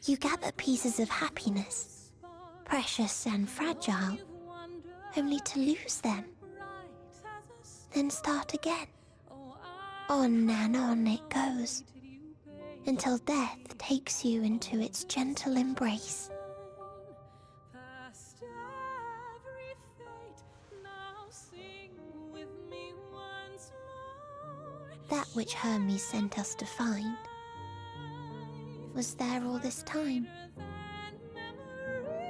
You gather pieces of happiness, precious and fragile, only to lose them. Then start again. On and on it goes, until death takes you into its gentle embrace. That which Hermes sent us to find was there all this time,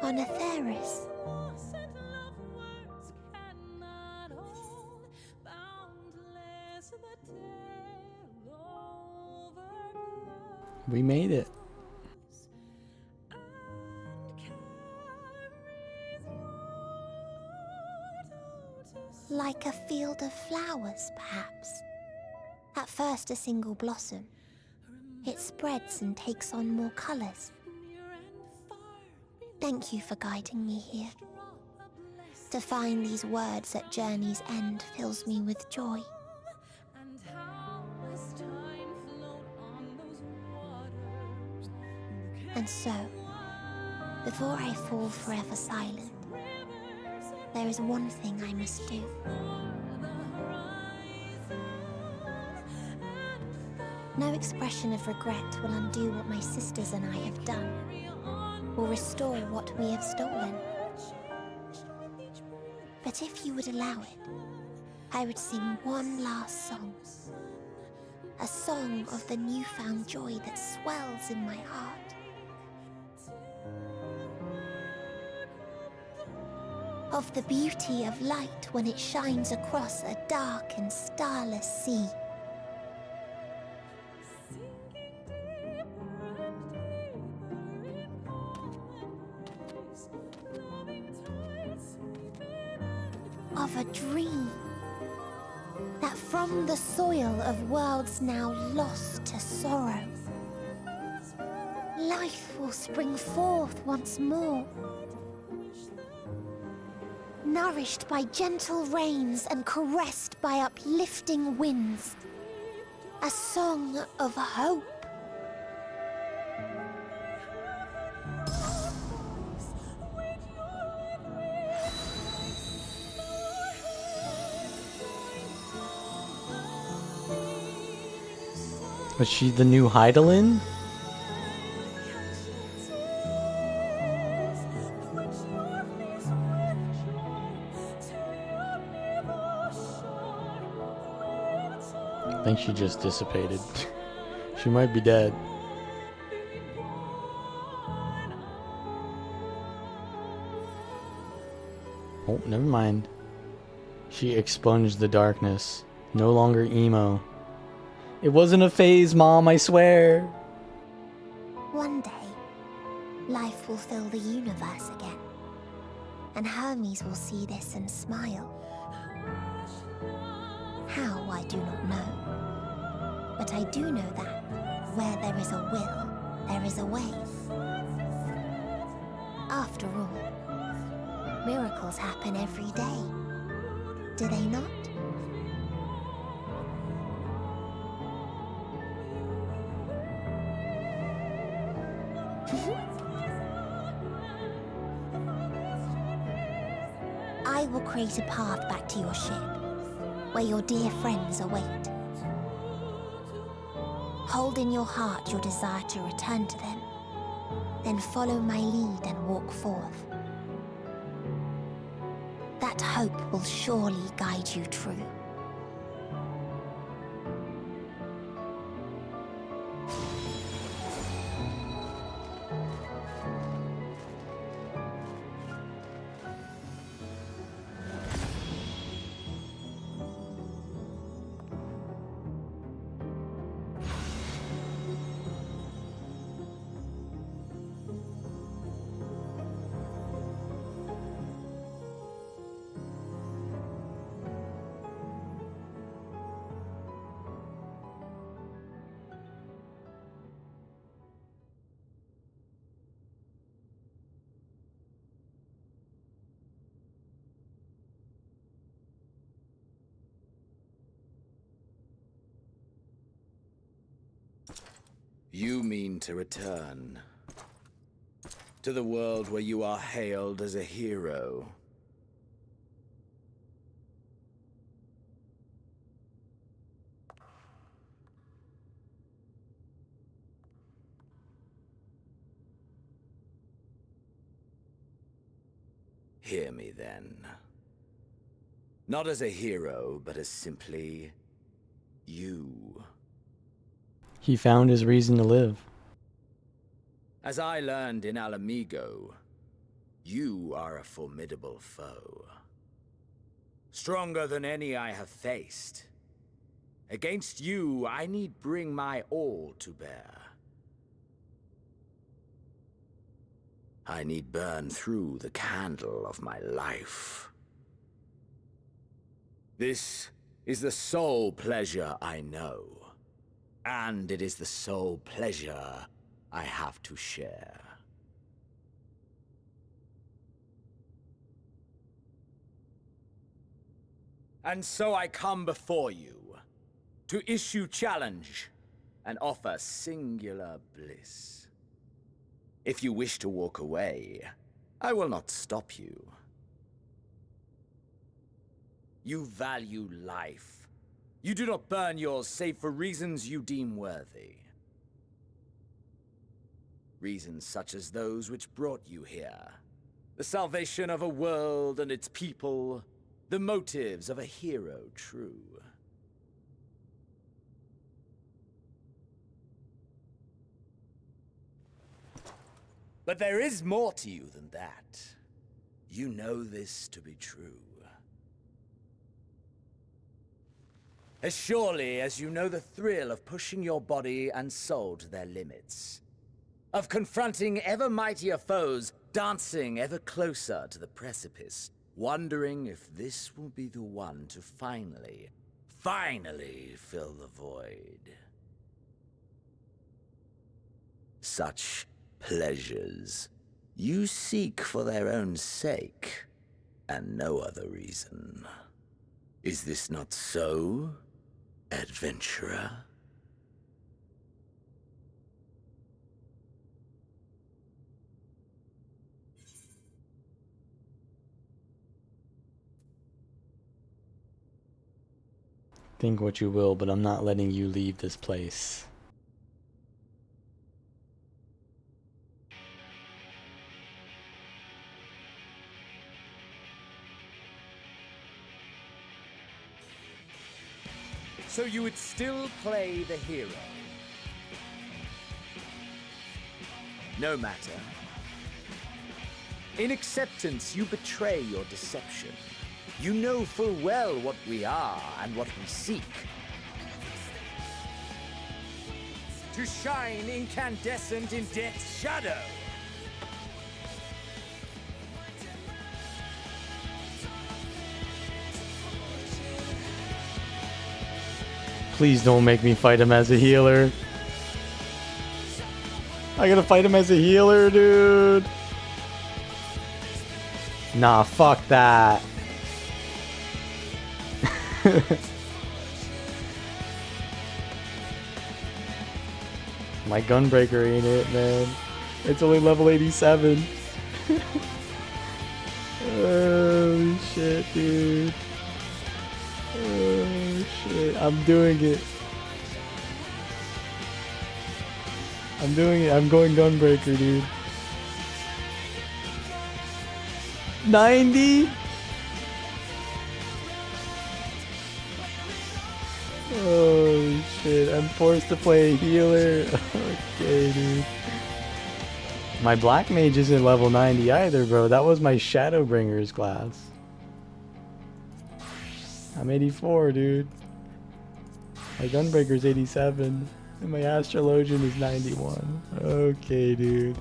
on Atheris. We made it. Like a field of flowers, perhaps. At first a single blossom. It spreads and takes on more colors. Thank you for guiding me here. To find these words at journey's end fills me with joy. And so, before I fall forever silent, there is one thing I must do. No expression of regret will undo what my sisters and I have done, or restore what we have stolen. But if you would allow it, I would sing one last song. A song of the newfound joy that swells in my heart. Of the beauty of light when it shines across a dark and starless sea. Of a dream that from the soil of worlds now lost to sorrow, life will spring forth once more. Nourished by gentle rains and caressed by uplifting winds. A song of hope. Was she the new Heidelin? I think she just dissipated. She might be dead. Oh, never mind. She expunged the darkness. No longer emo. It wasn't a phase, Mom, I swear. One day, life will fill the universe again. And Hermes will see this and smile. How, I do not know. But I do know that where there is a will, there is a way. After all, miracles happen every day. Do they not? I will create a path back to your ship, where your dear friends await. Hold in your heart your desire to return to them, then follow my lead and walk forth. That hope will surely guide you true. You mean to return to the world where you are hailed as a hero. Hear me then. Not as a hero, but as simply you. He found his reason to live. As I learned in Alamigo, you are a formidable foe. Stronger than any I have faced. Against you, I need bring my all to bear. I need burn through the candle of my life. This is the sole pleasure I know, and it is the sole pleasure I have to share. And so I come before you, to issue challenge and offer singular bliss. If you wish to walk away, I will not stop you. You value life. You do not burn yours save for reasons you deem worthy. Reasons such as those which brought you here. The salvation of a world and its people. The motives of a hero true. But there is more to you than that. You know this to be true. As surely as you know the thrill of pushing your body and soul to their limits. Of confronting ever mightier foes, dancing ever closer to the precipice, wondering if this will be the one to finally fill the void. Such pleasures you seek for their own sake, and no other reason. Is this not so, adventurer? Think what you will, but I'm not letting you leave this place. So you would still play the hero? No matter. In acceptance, you betray your deception. You know full well what we are and what we seek. To shine incandescent in death's shadow. Please don't make me fight him as a healer. I gotta fight him as a healer, dude. Nah, fuck that. My gunbreaker ain't it, man. It's only level 87. Oh shit, dude. Oh shit, I'm doing it. I'm doing it. I'm going gunbreaker, dude. 90? Oh shit, I'm forced to play a healer. Okay, dude. My black mage isn't level 90 either, bro. That was my Shadowbringer's class. I'm 84, dude. My Gunbreaker's 87. And my Astrologian is 91. Okay, dude.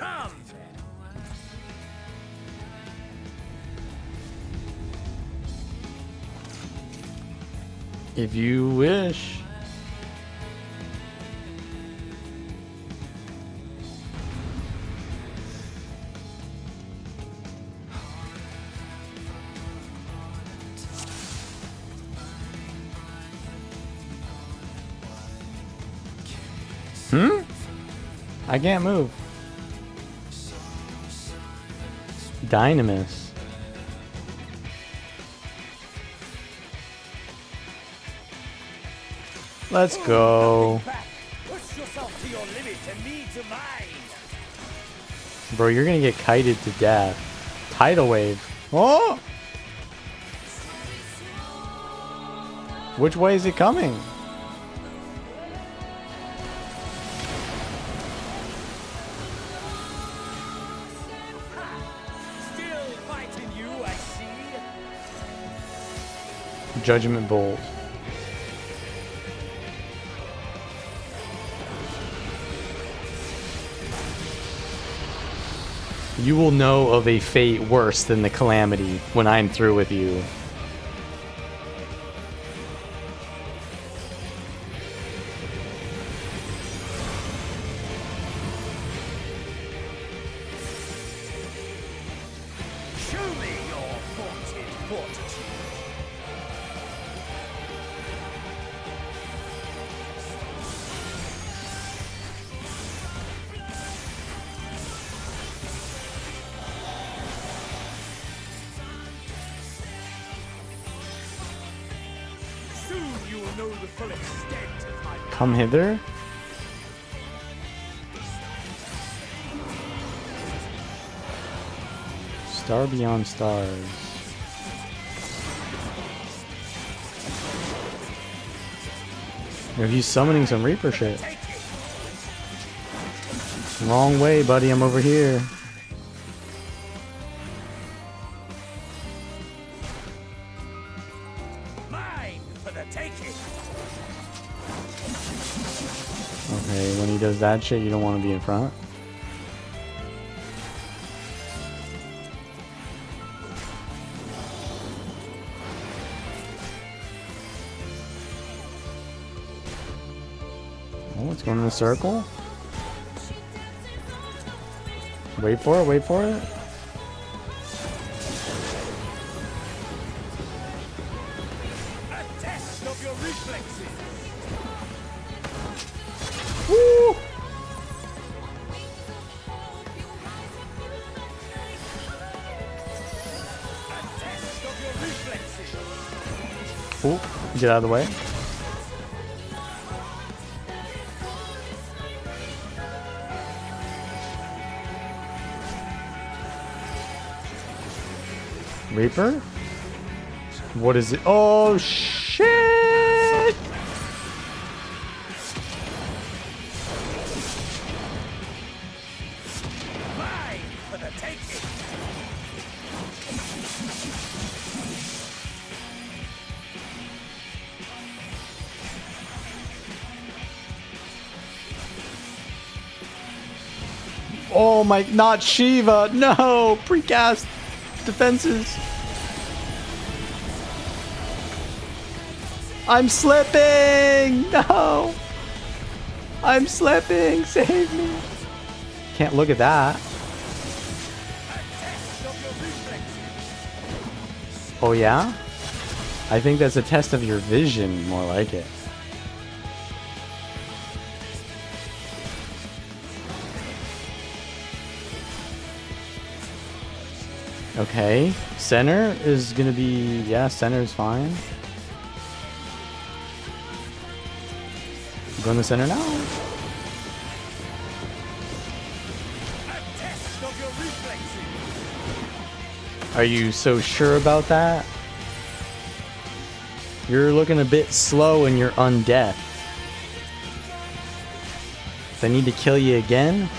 Come! If you wish. I can't move. Dynamis. Let's go. Push yourself to your limit and me to mine. Bro, you're gonna get kited to death. Tidal wave. Oh! Which way is it coming? Still fighting you, I see. Judgment Bolt. You will know of a fate worse than the Calamity when I'm through with you. Show me your vaunted fortitude. Soon you will know the full extent of my Come hither. Star beyond stars. Yo, he's summoning some Reaper shit. Wrong way, buddy. I'm over here. mine for the taking. Okay, when he does that shit, you don't want to be in front. Oh, it's going in a circle. Wait for it, wait for it. A test of your reflexes. Woo! A test of your reflexes. Ooh, get out of the way. Reaper? What is it? Oh, shit! Mine for the taking. Oh my, not Shiva! No! Precast defenses! I'm slipping! No! I'm slipping! Save me! Can't look at that. Oh yeah? I think that's a test of your vision, more like it. Okay, center is gonna be, yeah, center is fine. Go in the center now. Are you so sure about that? You're looking a bit slow and you're undeath. Do I need to kill you again?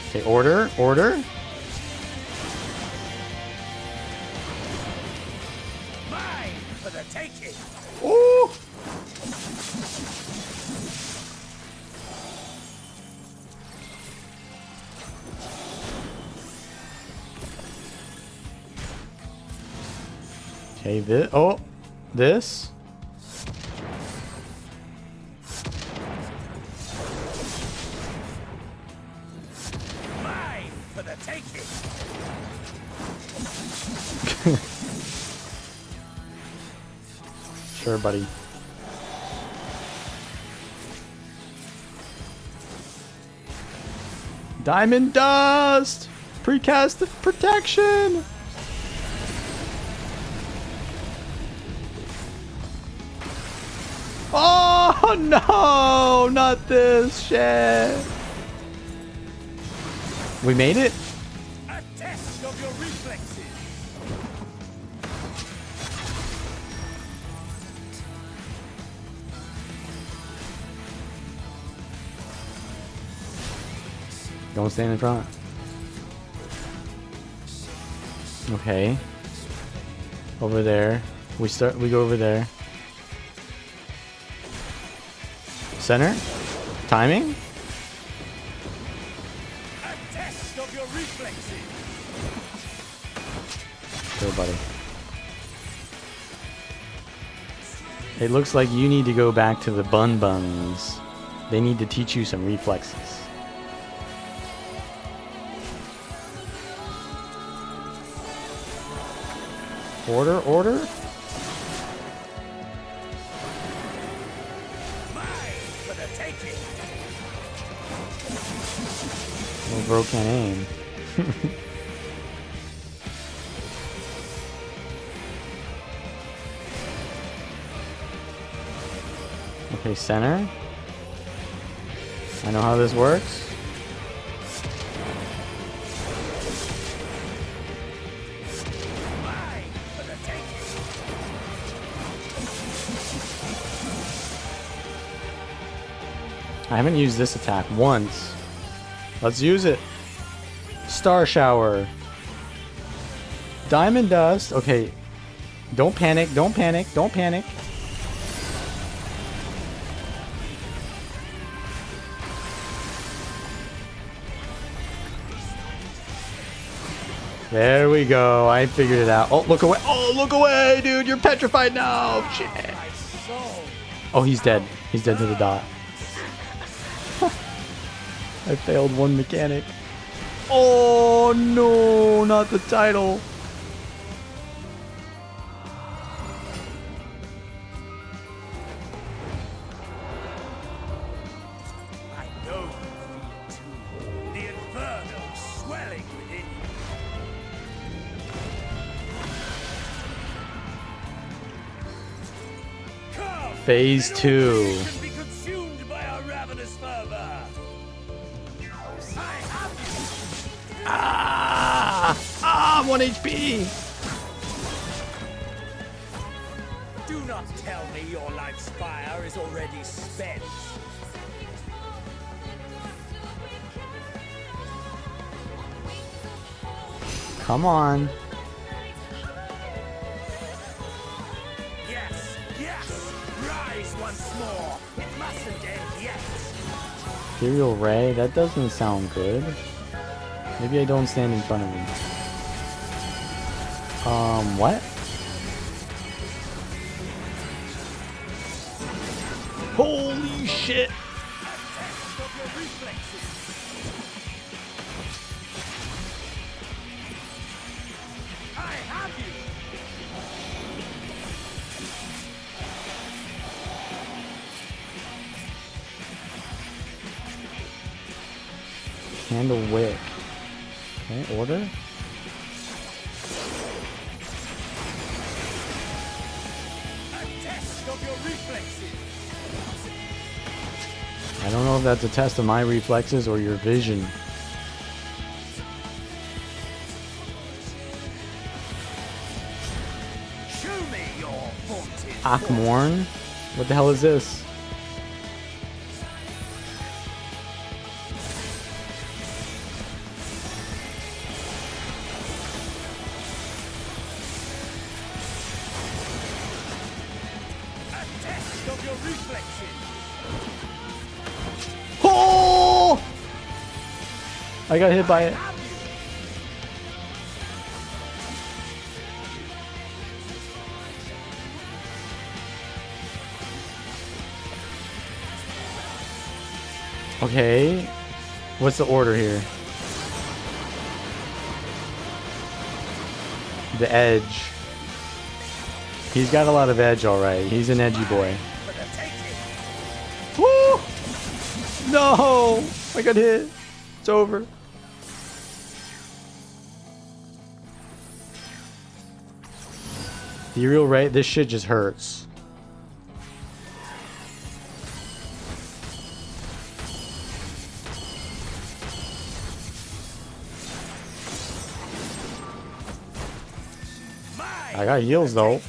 Okay, order, order. Mine for the taking. Ooh! Okay, this. Mine for the taking. Sure, buddy. Diamond Dust! Precast protection! Oh no! Not this shit! We made it? A test of your reflexes. Don't stand in front. Okay. Over there. We go over there. Center? Timing? A test of your reflexes. Sure, buddy. It looks like you need to go back to the Bun Buns. They need to teach you some reflexes. Order, order? For the taking. Little bro can't aim. Okay, center. I know how this works. I haven't used this attack once. Let's use it. Star Shower. Diamond Dust. Okay. Don't panic. Don't panic. Don't panic. There we go. I figured it out. Oh, look away. Oh, look away, dude. You're petrified now. Shit. Oh, he's dead. He's dead to the dot. I failed one mechanic. Oh no, not the title. I know you feel too. The inferno swelling within you. Come, Phase 2. be consumed by our ravenous fervor. Ah, 1 HP. Do not tell me your life's fire is already spent. Come on. Yes, yes, rise once more. It mustn't end yet. Ethereal Ray? That doesn't sound good. Maybe I don't stand in front of him. What? Holy shit! I have you. Candle Wick. Okay, order. I don't know if that's a test of my reflexes or your vision. Show me your vaunted Akmorn? What the hell is this? of your reflexes. Oh! I got hit by it. Okay. What's the order here? The edge. He's got a lot of edge, alright. He's an edgy boy. Woo! No! I got hit. It's over. Ethereal Ray, this shit just hurts. I got heals though.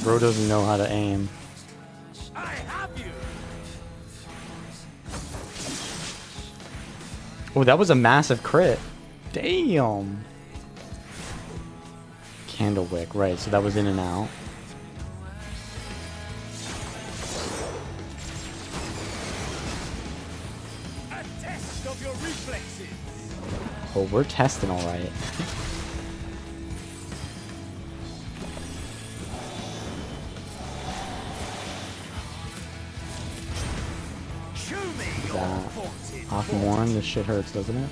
Bro doesn't know how to aim. Oh, that was a massive crit. Damn. Candlewick, right, so that was in and out. A test of your reflexes. Oh, we're testing alright. Aquamorn, this shit hurts, doesn't it?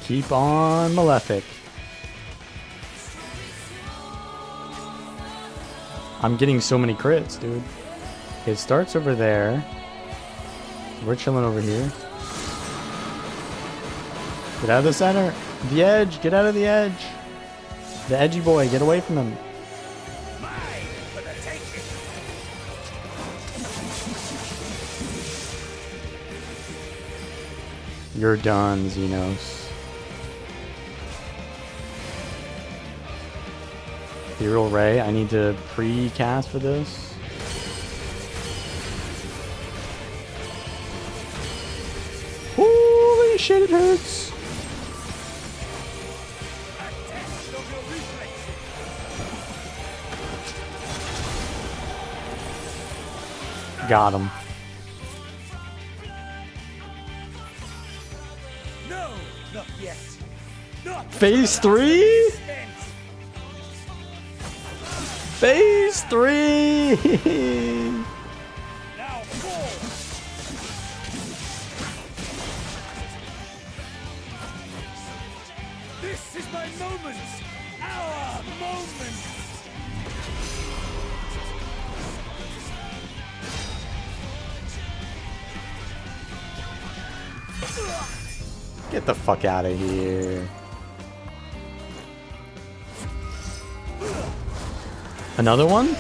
Keep on Malefic. I'm getting so many crits, dude. It starts over there. We're chilling over here. Get out of the center. The edge. Get out of the edge. The edgy boy. Get away from him. You're done, Xenos. Ethereal Ray, I need to pre-cast for this. Holy shit, it hurts! Got him. No, not yet. Not Phase 3? Phase 3! Now fall. This is my moment. Our moment. Get the fuck out of here. Another one?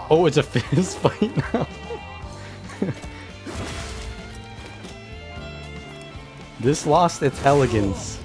Oh, it's a fist fight now. This lost its elegance.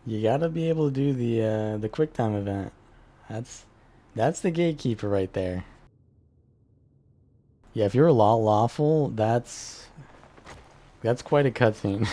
You gotta be able to do the quick time event. That's the gatekeeper right there. Yeah, if you're a lawful, that's quite a cutscene.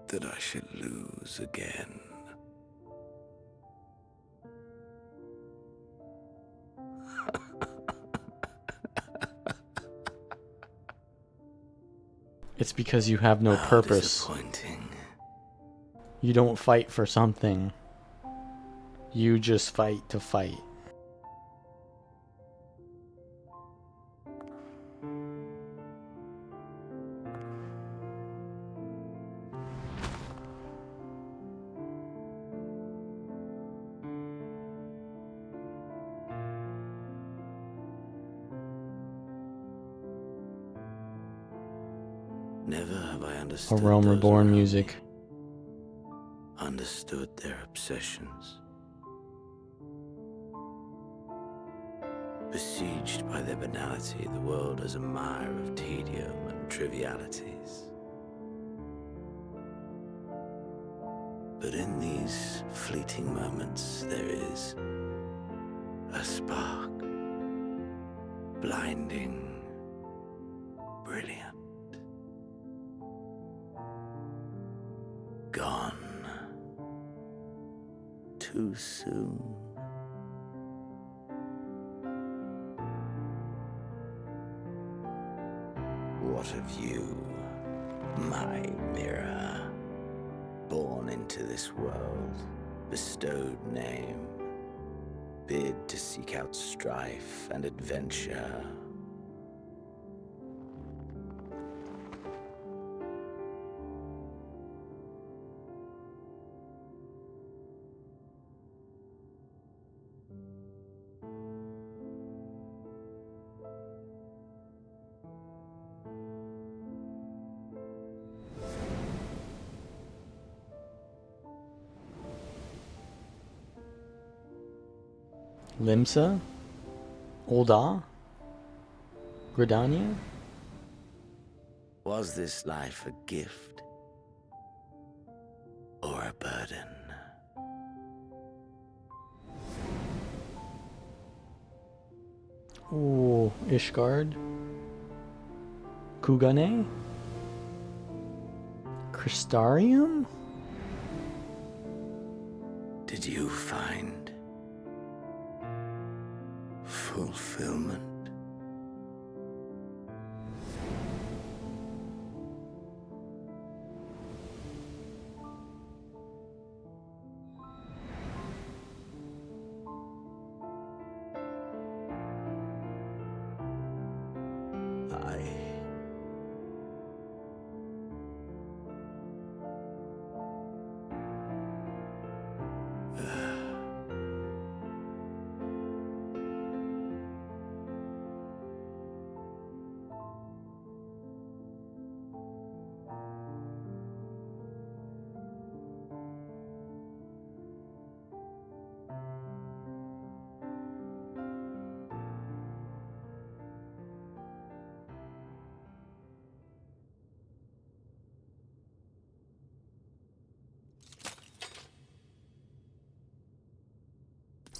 that I should lose again. It's because you have no purpose. Disappointing. You don't fight for something. You just fight to fight. Never have I A understood Realm those Reborn around music. me, understood their obsessions. Besieged by their banality, the world is a mire of tedium and trivialities. But in these fleeting moments, there is a spark, blinding, brilliant. Gone too soon. What of you, my mirror? Born into this world, bestowed name, bid to seek out strife and adventure. Limsa? Ul'dah? Gridania? Was this life a gift or a burden? Ooh, Ishgard? Kugane? Crystarium? Did you find fulfillment?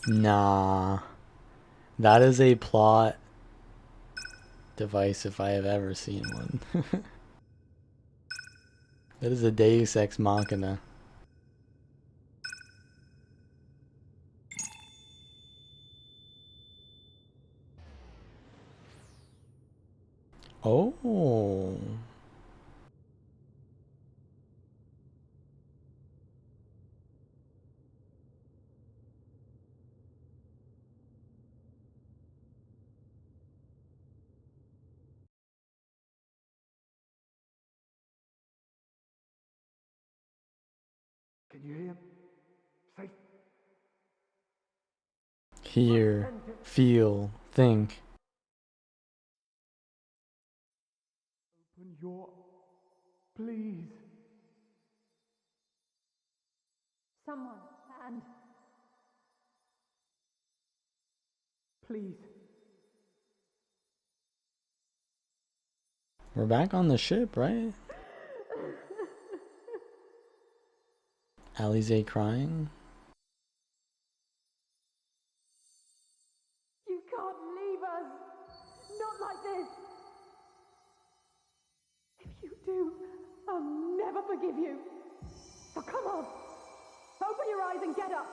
Nah. That is a plot device if I have ever seen one. That is a Deus Ex Machina. Oh. Can you hear him? Safe. Hear, feel, think. Open your... Please. Someone, and Please. We're back on the ship, right? Alize crying. you can't leave us. Not like this. If you do, I'll never forgive you. your eyes and get up!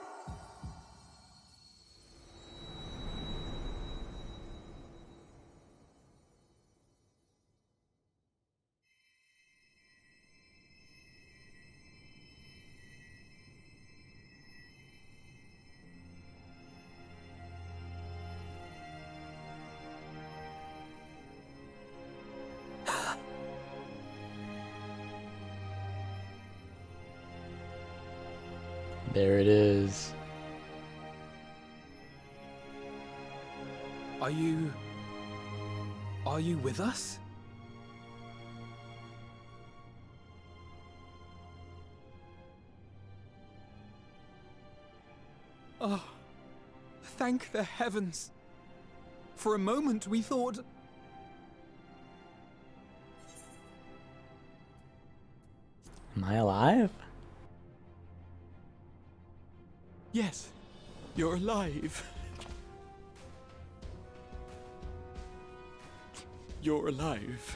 There it is. Are you with us? Oh, thank the heavens. For a moment we thought... Am I alive? Yes, you're alive. You're alive.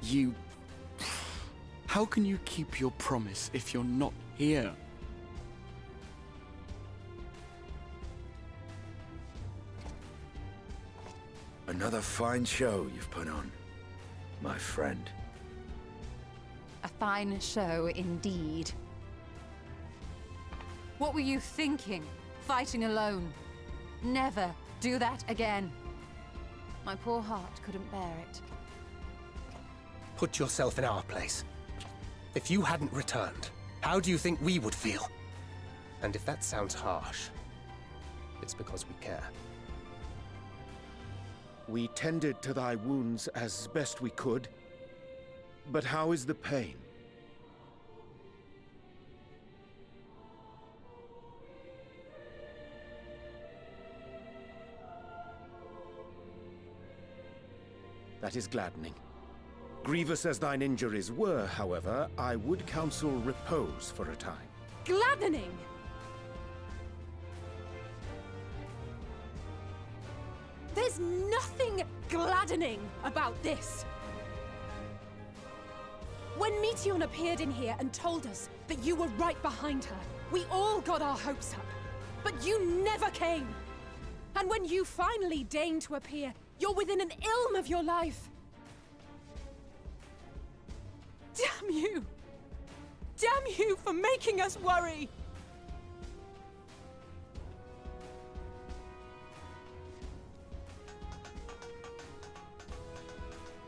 You... How can you keep your promise if you're not here? Another fine show you've put on, my friend. A fine show indeed. What were you thinking, fighting alone? Never do that again. My poor heart couldn't bear it. Put yourself in our place. If you hadn't returned, how do you think we would feel? And if that sounds harsh, it's because we care. We tended to thy wounds as best we could. But how is the pain? That is gladdening. Grievous as thine injuries were, however, I would counsel repose for a time. Gladdening! There's nothing gladdening about this! When Meteion appeared in here and told us that you were right behind her, we all got our hopes up. But you never came! And when you finally deign to appear, you're within an ilm of your life! Damn you! Damn you for making us worry!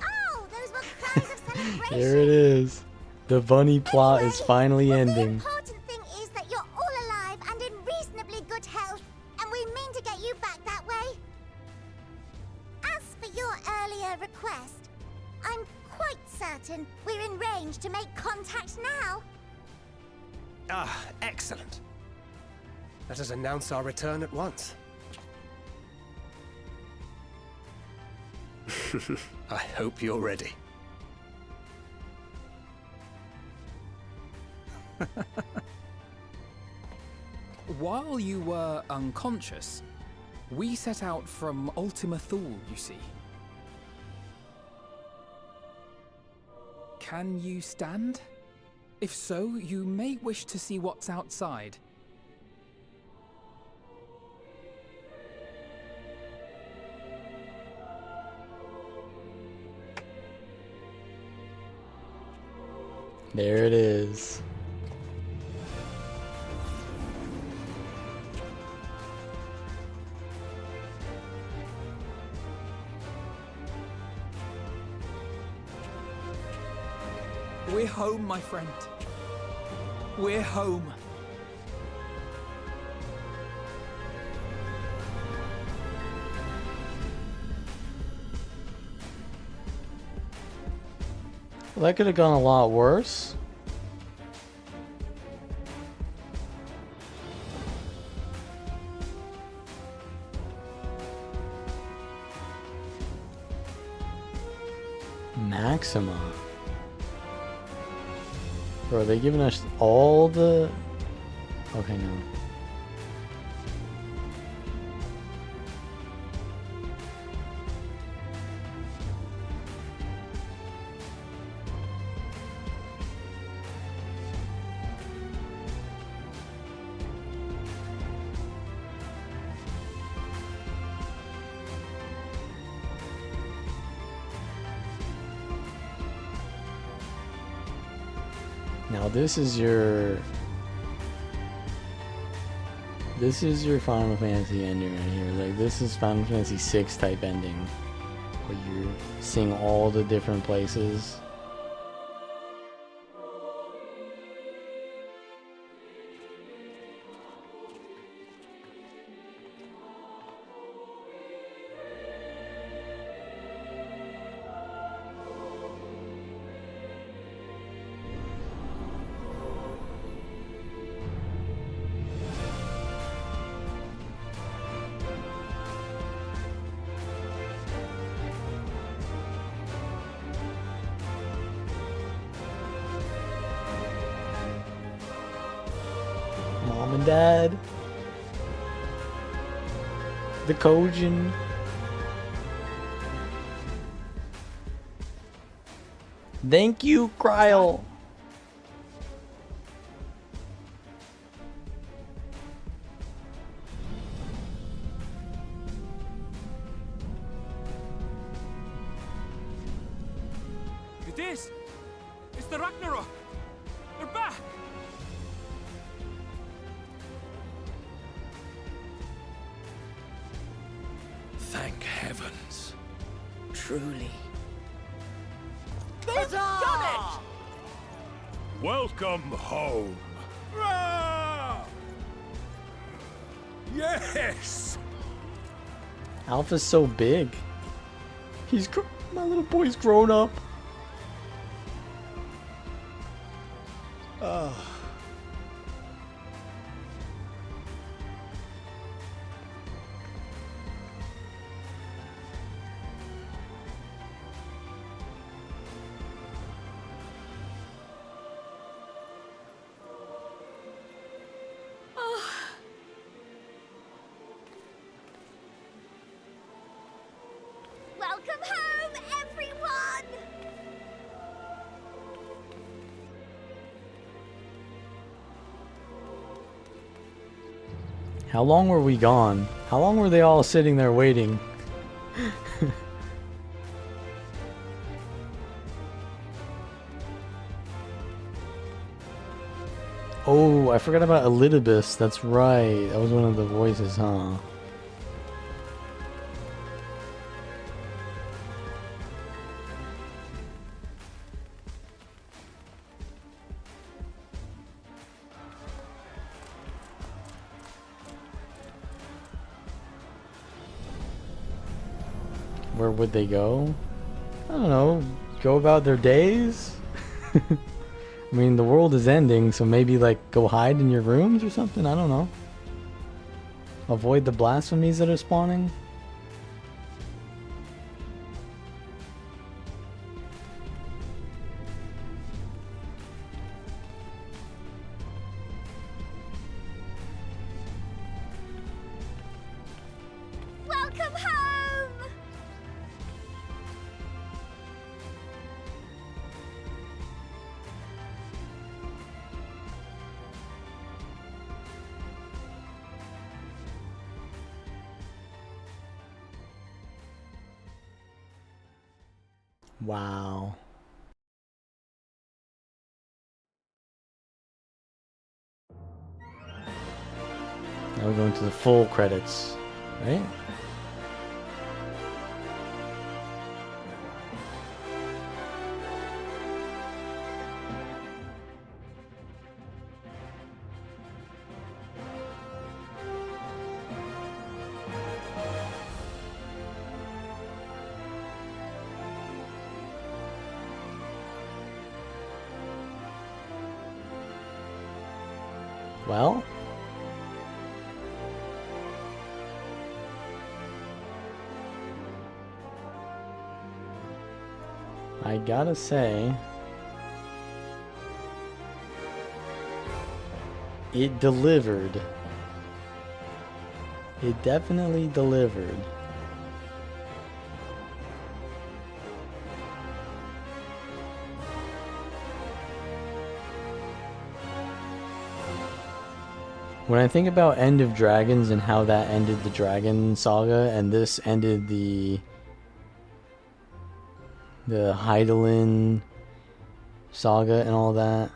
Oh, those were cries of celebration! There it is. The bunny plot is finally ending. The important thing is that you're all alive and in reasonably good health, and we mean to get you back that way. As for your earlier request, I'm quite certain we're in range to make contact now. Ah, excellent. Let us announce our return at once. I hope you're ready. While you were unconscious, we set out from Ultima Thule, you see. Can you stand? If so, you may wish to see what's outside. There it is. We're home, my friend. We're home. Well, that could have gone a lot worse. Maxima. Bro, are they giving us all the... Okay, no. Now this is your Final Fantasy ending right here. Like, this is Final Fantasy 6 type ending, where you're seeing all the different places. Mom and Dad. The Kojin. Thank you, Kryle. It is! It's the Ragnarok! They're back! Thank heavens. Truly. They've done it! Welcome home. Yes! Alpha's so big. My little boy's grown up. Welcome home, everyone! How long were we gone? How long were they all sitting there waiting? Oh, I forgot about Elidibus. That's right. That was one of the voices, huh? Where would they go? I don't know. Go about their days? I mean, the world is ending, so maybe, like, go hide in your rooms or something? I don't know. Avoid the blasphemies that are spawning? Welcome home! Wow. Now we're going to the full credits, right? Well, I gotta say, it delivered. It definitely delivered. When I think about End of Dragons and how that ended the Dragon Saga, and this ended the Hydaelyn Saga and all that,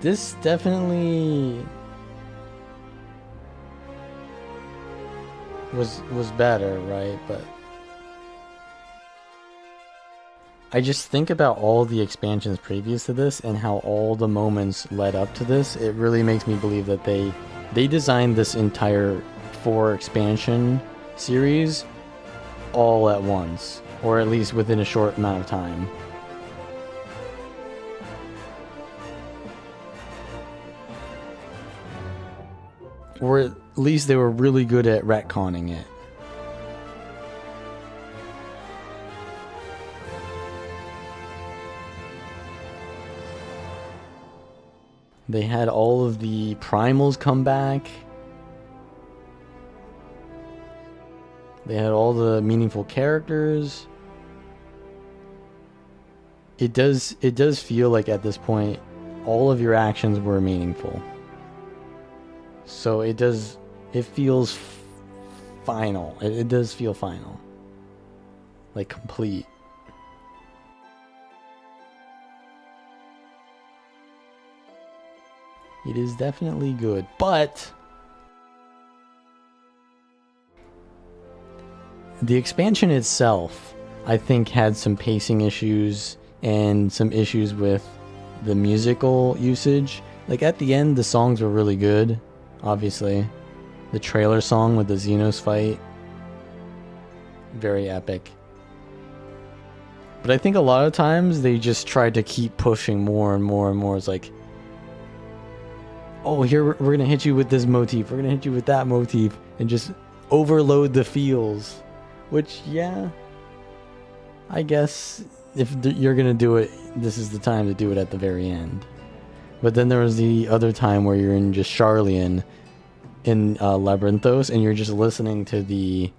This definitely was better, right? But I just think about all the expansions previous to this and how all the moments led up to this. It really makes me believe that they designed this entire 4 expansion series all at once, or at least within a short amount of time. Or at least they were really good at retconning it. They had all of the primals come back. They had all the meaningful characters. It does feel like at this point all of your actions were meaningful. So it feels final. It does feel final. Like complete. It is definitely good, but the expansion itself, I think, had some pacing issues and some issues with the musical usage. Like at the end, the songs were really good, obviously. The trailer song with the Xenos fight, very epic. But I think a lot of times they just tried to keep pushing more and more and more. It's like, oh, here we're gonna hit you with this motif, we're gonna hit you with that motif, and just overload the feels. Which, yeah, I guess if you're gonna do it, this is the time to do it at the very end. But then there was the other time where you're in just Charlian in Labyrinthos, and you're just listening to the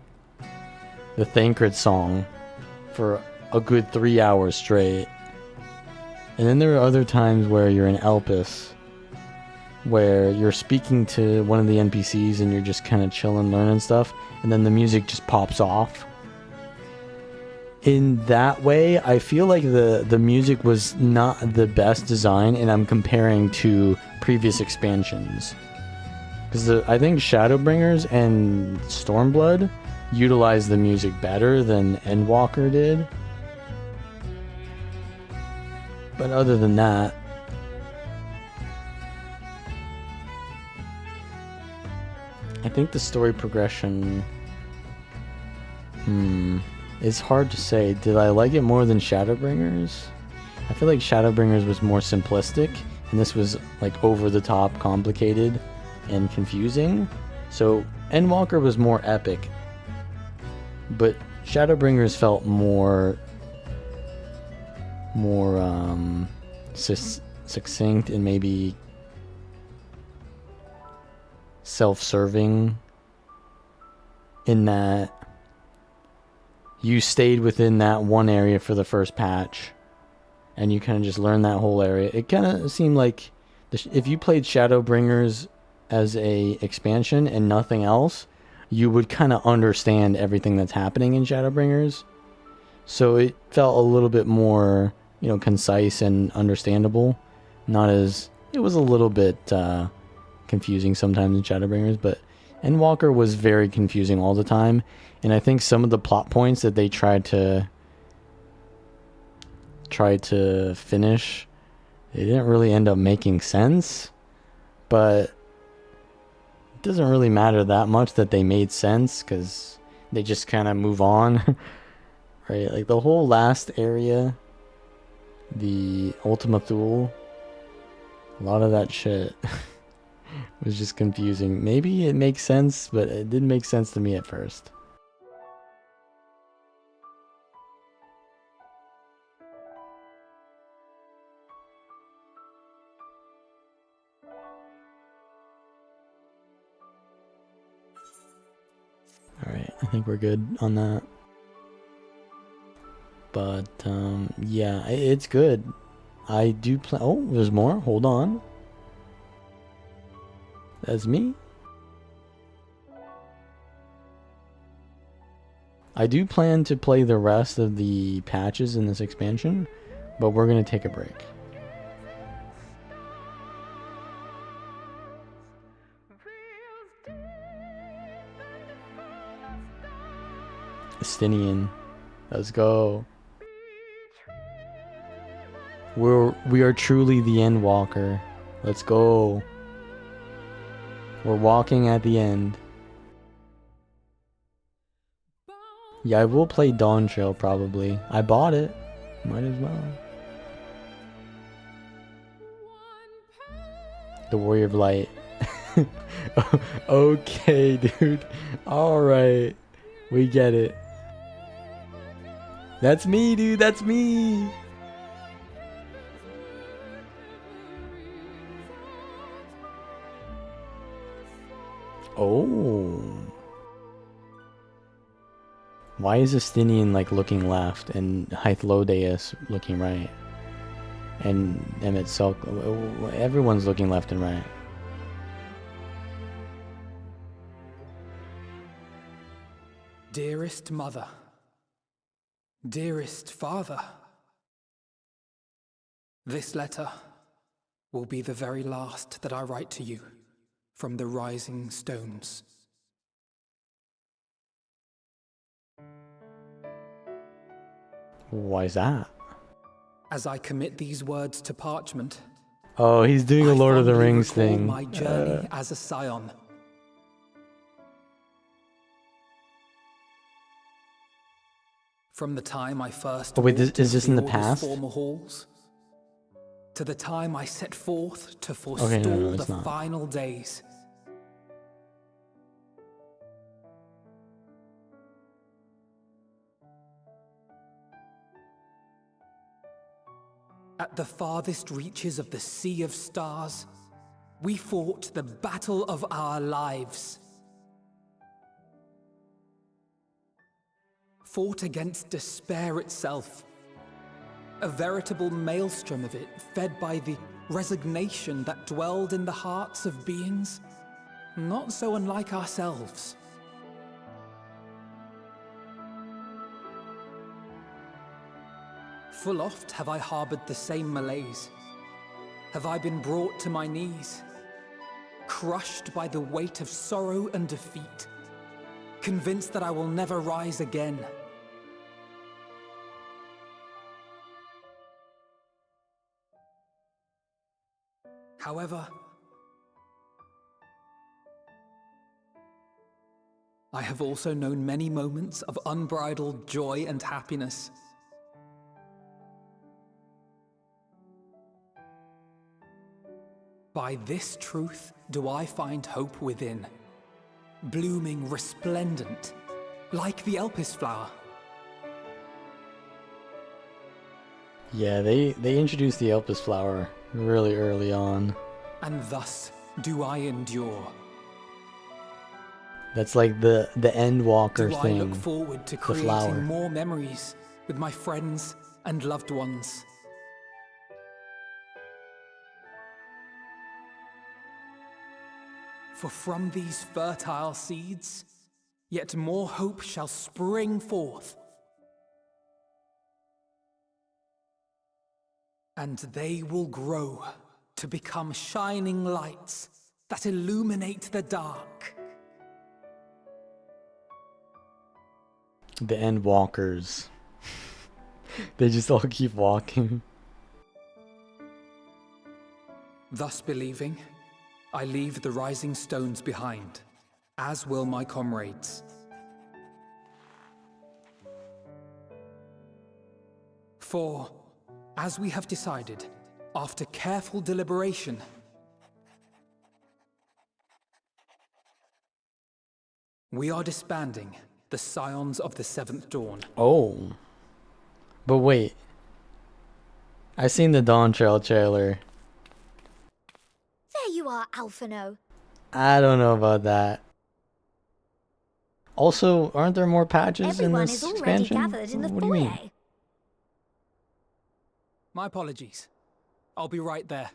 Thancred song for a good 3 hours straight. And then there are other times where you're in Elpis, where you're speaking to one of the NPCs and you're just kind of chilling, learning stuff, and then the music just pops off. In that way, I feel like the music was not the best design, and I'm comparing to previous expansions. Because I think Shadowbringers and Stormblood utilized the music better than Endwalker did. But other than that, I think the story progression, it's hard to say. Did I like it more than Shadowbringers? I feel like Shadowbringers was more simplistic, and this was like over the top, complicated, and confusing. So Endwalker was more epic, but Shadowbringers felt more succinct and maybe self-serving, in that you stayed within that one area for the first patch and you kind of just learned that whole area. It kind of seemed like if you played Shadowbringers as a expansion and nothing else, you would kind of understand everything that's happening in Shadowbringers. So it felt a little bit more, concise and understandable. Not as, it was a little bit confusing sometimes in Shadowbringers, but Endwalker was very confusing all the time. And I think some of the plot points that they tried to finish, they didn't really end up making sense. But it doesn't really matter that much that they made sense, because they just kind of move on. Right? Like the whole last area, the Ultima Thule, a lot of that shit was just confusing. Maybe it makes sense, but it didn't make sense to me at first. Alright, I think we're good on that. But, yeah, it's good. I do plan. Oh, there's more? Hold on. That's me? I do plan to play the rest of the patches in this expansion, but we're going to take a break. Estinian. Let's go. We are truly the Endwalker. Let's go. We're walking at the end. Yeah, I will play Dawn Trail probably. I bought it. Might as well. The Warrior of Light. Okay, dude. Alright. We get it. That's me, dude. That's me. Oh. Why is Estinian like looking left and Hythlodeus looking right? And Emmett Silk, everyone's looking left and right. Dearest mother, dearest father, this letter will be the very last that I write to you from the Rising Stones. Why is that? As I commit these words to parchment, Oh, he's doing a Lord of the fondly Rings recall thing. my journey as a scion. From the time I first Oh wait, walked is this into in the Order's past? former halls, to the time I set forth to forestall Okay, no, it's the not. final days. At the farthest reaches of the Sea of Stars, we fought the battle of our lives. Fought against despair itself. A veritable maelstrom of it, fed by the resignation that dwelled in the hearts of beings not so unlike ourselves. Full oft have I harbored the same malaise. Have I been brought to my knees, crushed by the weight of sorrow and defeat, convinced that I will never rise again. However, I have also known many moments of unbridled joy and happiness. By this truth do I find hope within, blooming resplendent, like the Elpis flower. Yeah, they introduced the Elpis flower really early on. And thus do I endure. That's like the Endwalker Do I thing. look forward to the creating flower. more memories with my friends and loved ones. For from these fertile seeds, yet more hope shall spring forth. And they will grow to become shining lights that illuminate the dark. The Endwalkers. They just all keep walking. Thus believing, I leave the Rising Stones behind, as will my comrades. For, as we have decided, after careful deliberation, we are disbanding the Scions of the Seventh Dawn. Oh. But wait. I seen the Dawn Trail trailer. There you are, Alphino. I don't know about that. Also, aren't there more patches in Everyone this is already expansion? gathered in the What do you mean? foyer. My apologies. I'll be right there.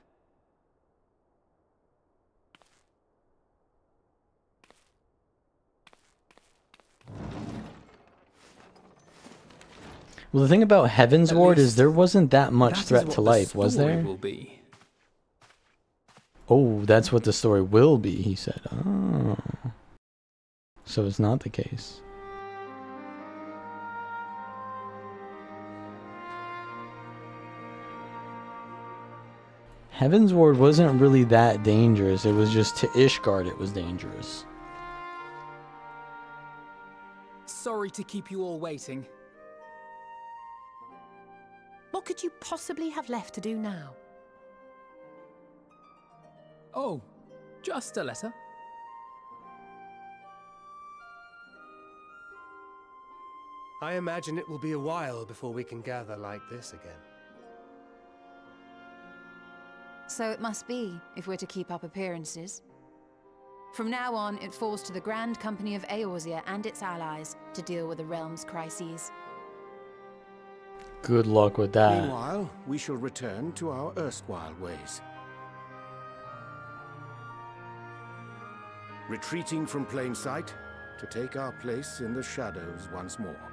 Well, the thing about Heaven's Ward is there wasn't that much That is threat what to the life, was story there? will be. Oh, that's what the story will be, he said. Oh. So it's not the case. Heaven's Ward wasn't really that dangerous. It was just to Ishgard it was dangerous. Sorry to keep you all waiting. What could you possibly have left to do now? Oh, just a letter. I imagine it will be a while before we can gather like this again. So it must be, if we're to keep up appearances. From now on, it falls to the Grand Company of Eorzea and its allies to deal with the realm's crises. Good luck with that. Meanwhile, we shall return to our erstwhile ways. Retreating from plain sight to take our place in the shadows once more.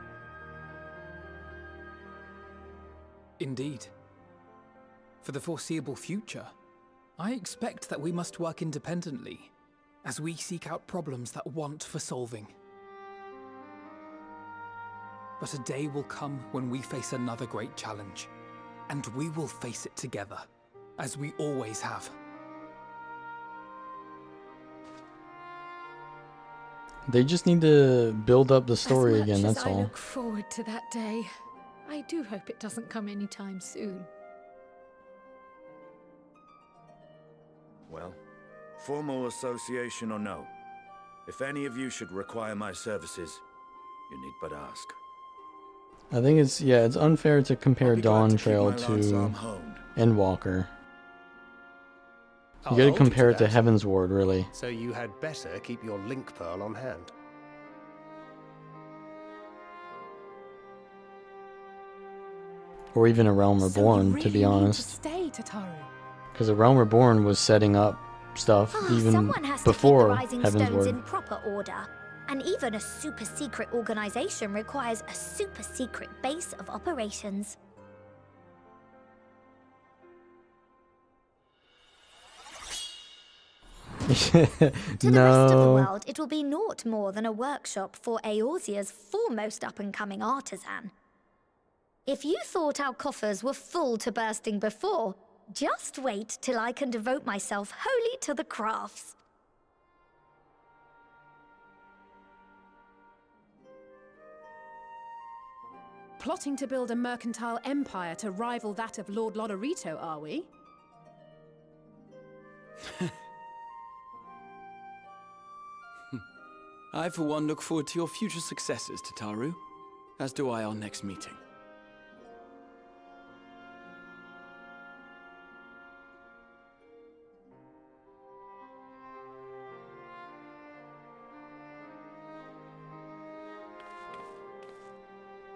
Indeed. For the foreseeable future, I expect that we must work independently, as we seek out problems that want for solving. But a day will come when we face another great challenge, and we will face it together, as we always have. They just need to build up the story again, that's I all. look forward to that day. I do hope it doesn't come anytime soon. Well, formal association or no, if any of you should require my services, you need but ask. I think it's, yeah, it's unfair to compare Dawn Trail to Endwalker. You gotta compare it to Heaven's Ward, really. So you had better keep your link pearl on hand. Or even A Realm Reborn, to be honest. Stay, Tataru. Because A Realm Reborn was setting up stuff even Someone has before to keep the Rising Heaven's Stones Ward. in proper order. And even a super secret organization requires a super secret base of operations. To the rest of the world, it will be naught more than a workshop for Eorzea's foremost up-and-coming artisan. If you thought our coffers were full to bursting before, just wait till I can devote myself wholly to the crafts. Plotting to build a mercantile empire to rival that of Lord Lodorito, are we? I, for one, look forward to your future successes, Tataru, as do I our next meeting.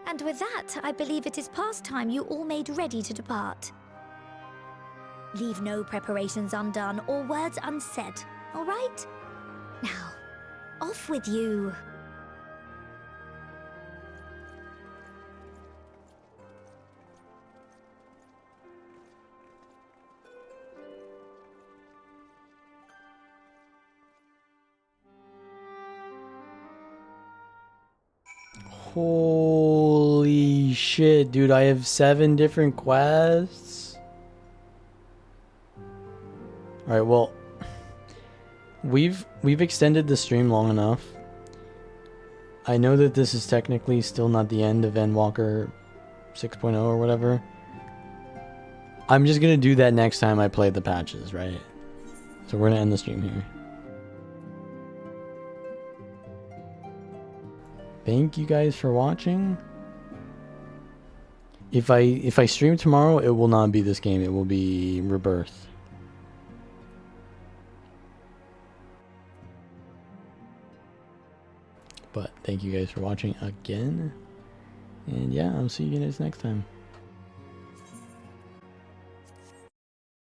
And with that, I believe it is past time you all made ready to depart. Leave no preparations undone or words unsaid, all right? Now, off with you. Holy shit, dude, I have 7 different quests. Alright, well, we've extended the stream long enough. I know that this is technically still not the end of Endwalker 6.0 or whatever. I'm just gonna do that next time I play the patches, right? So we're gonna end the stream here. Thank you guys for watching. If I stream tomorrow, it will not be this game. It will be Rebirth. But thank you guys for watching again. And yeah, I'll see you guys next time.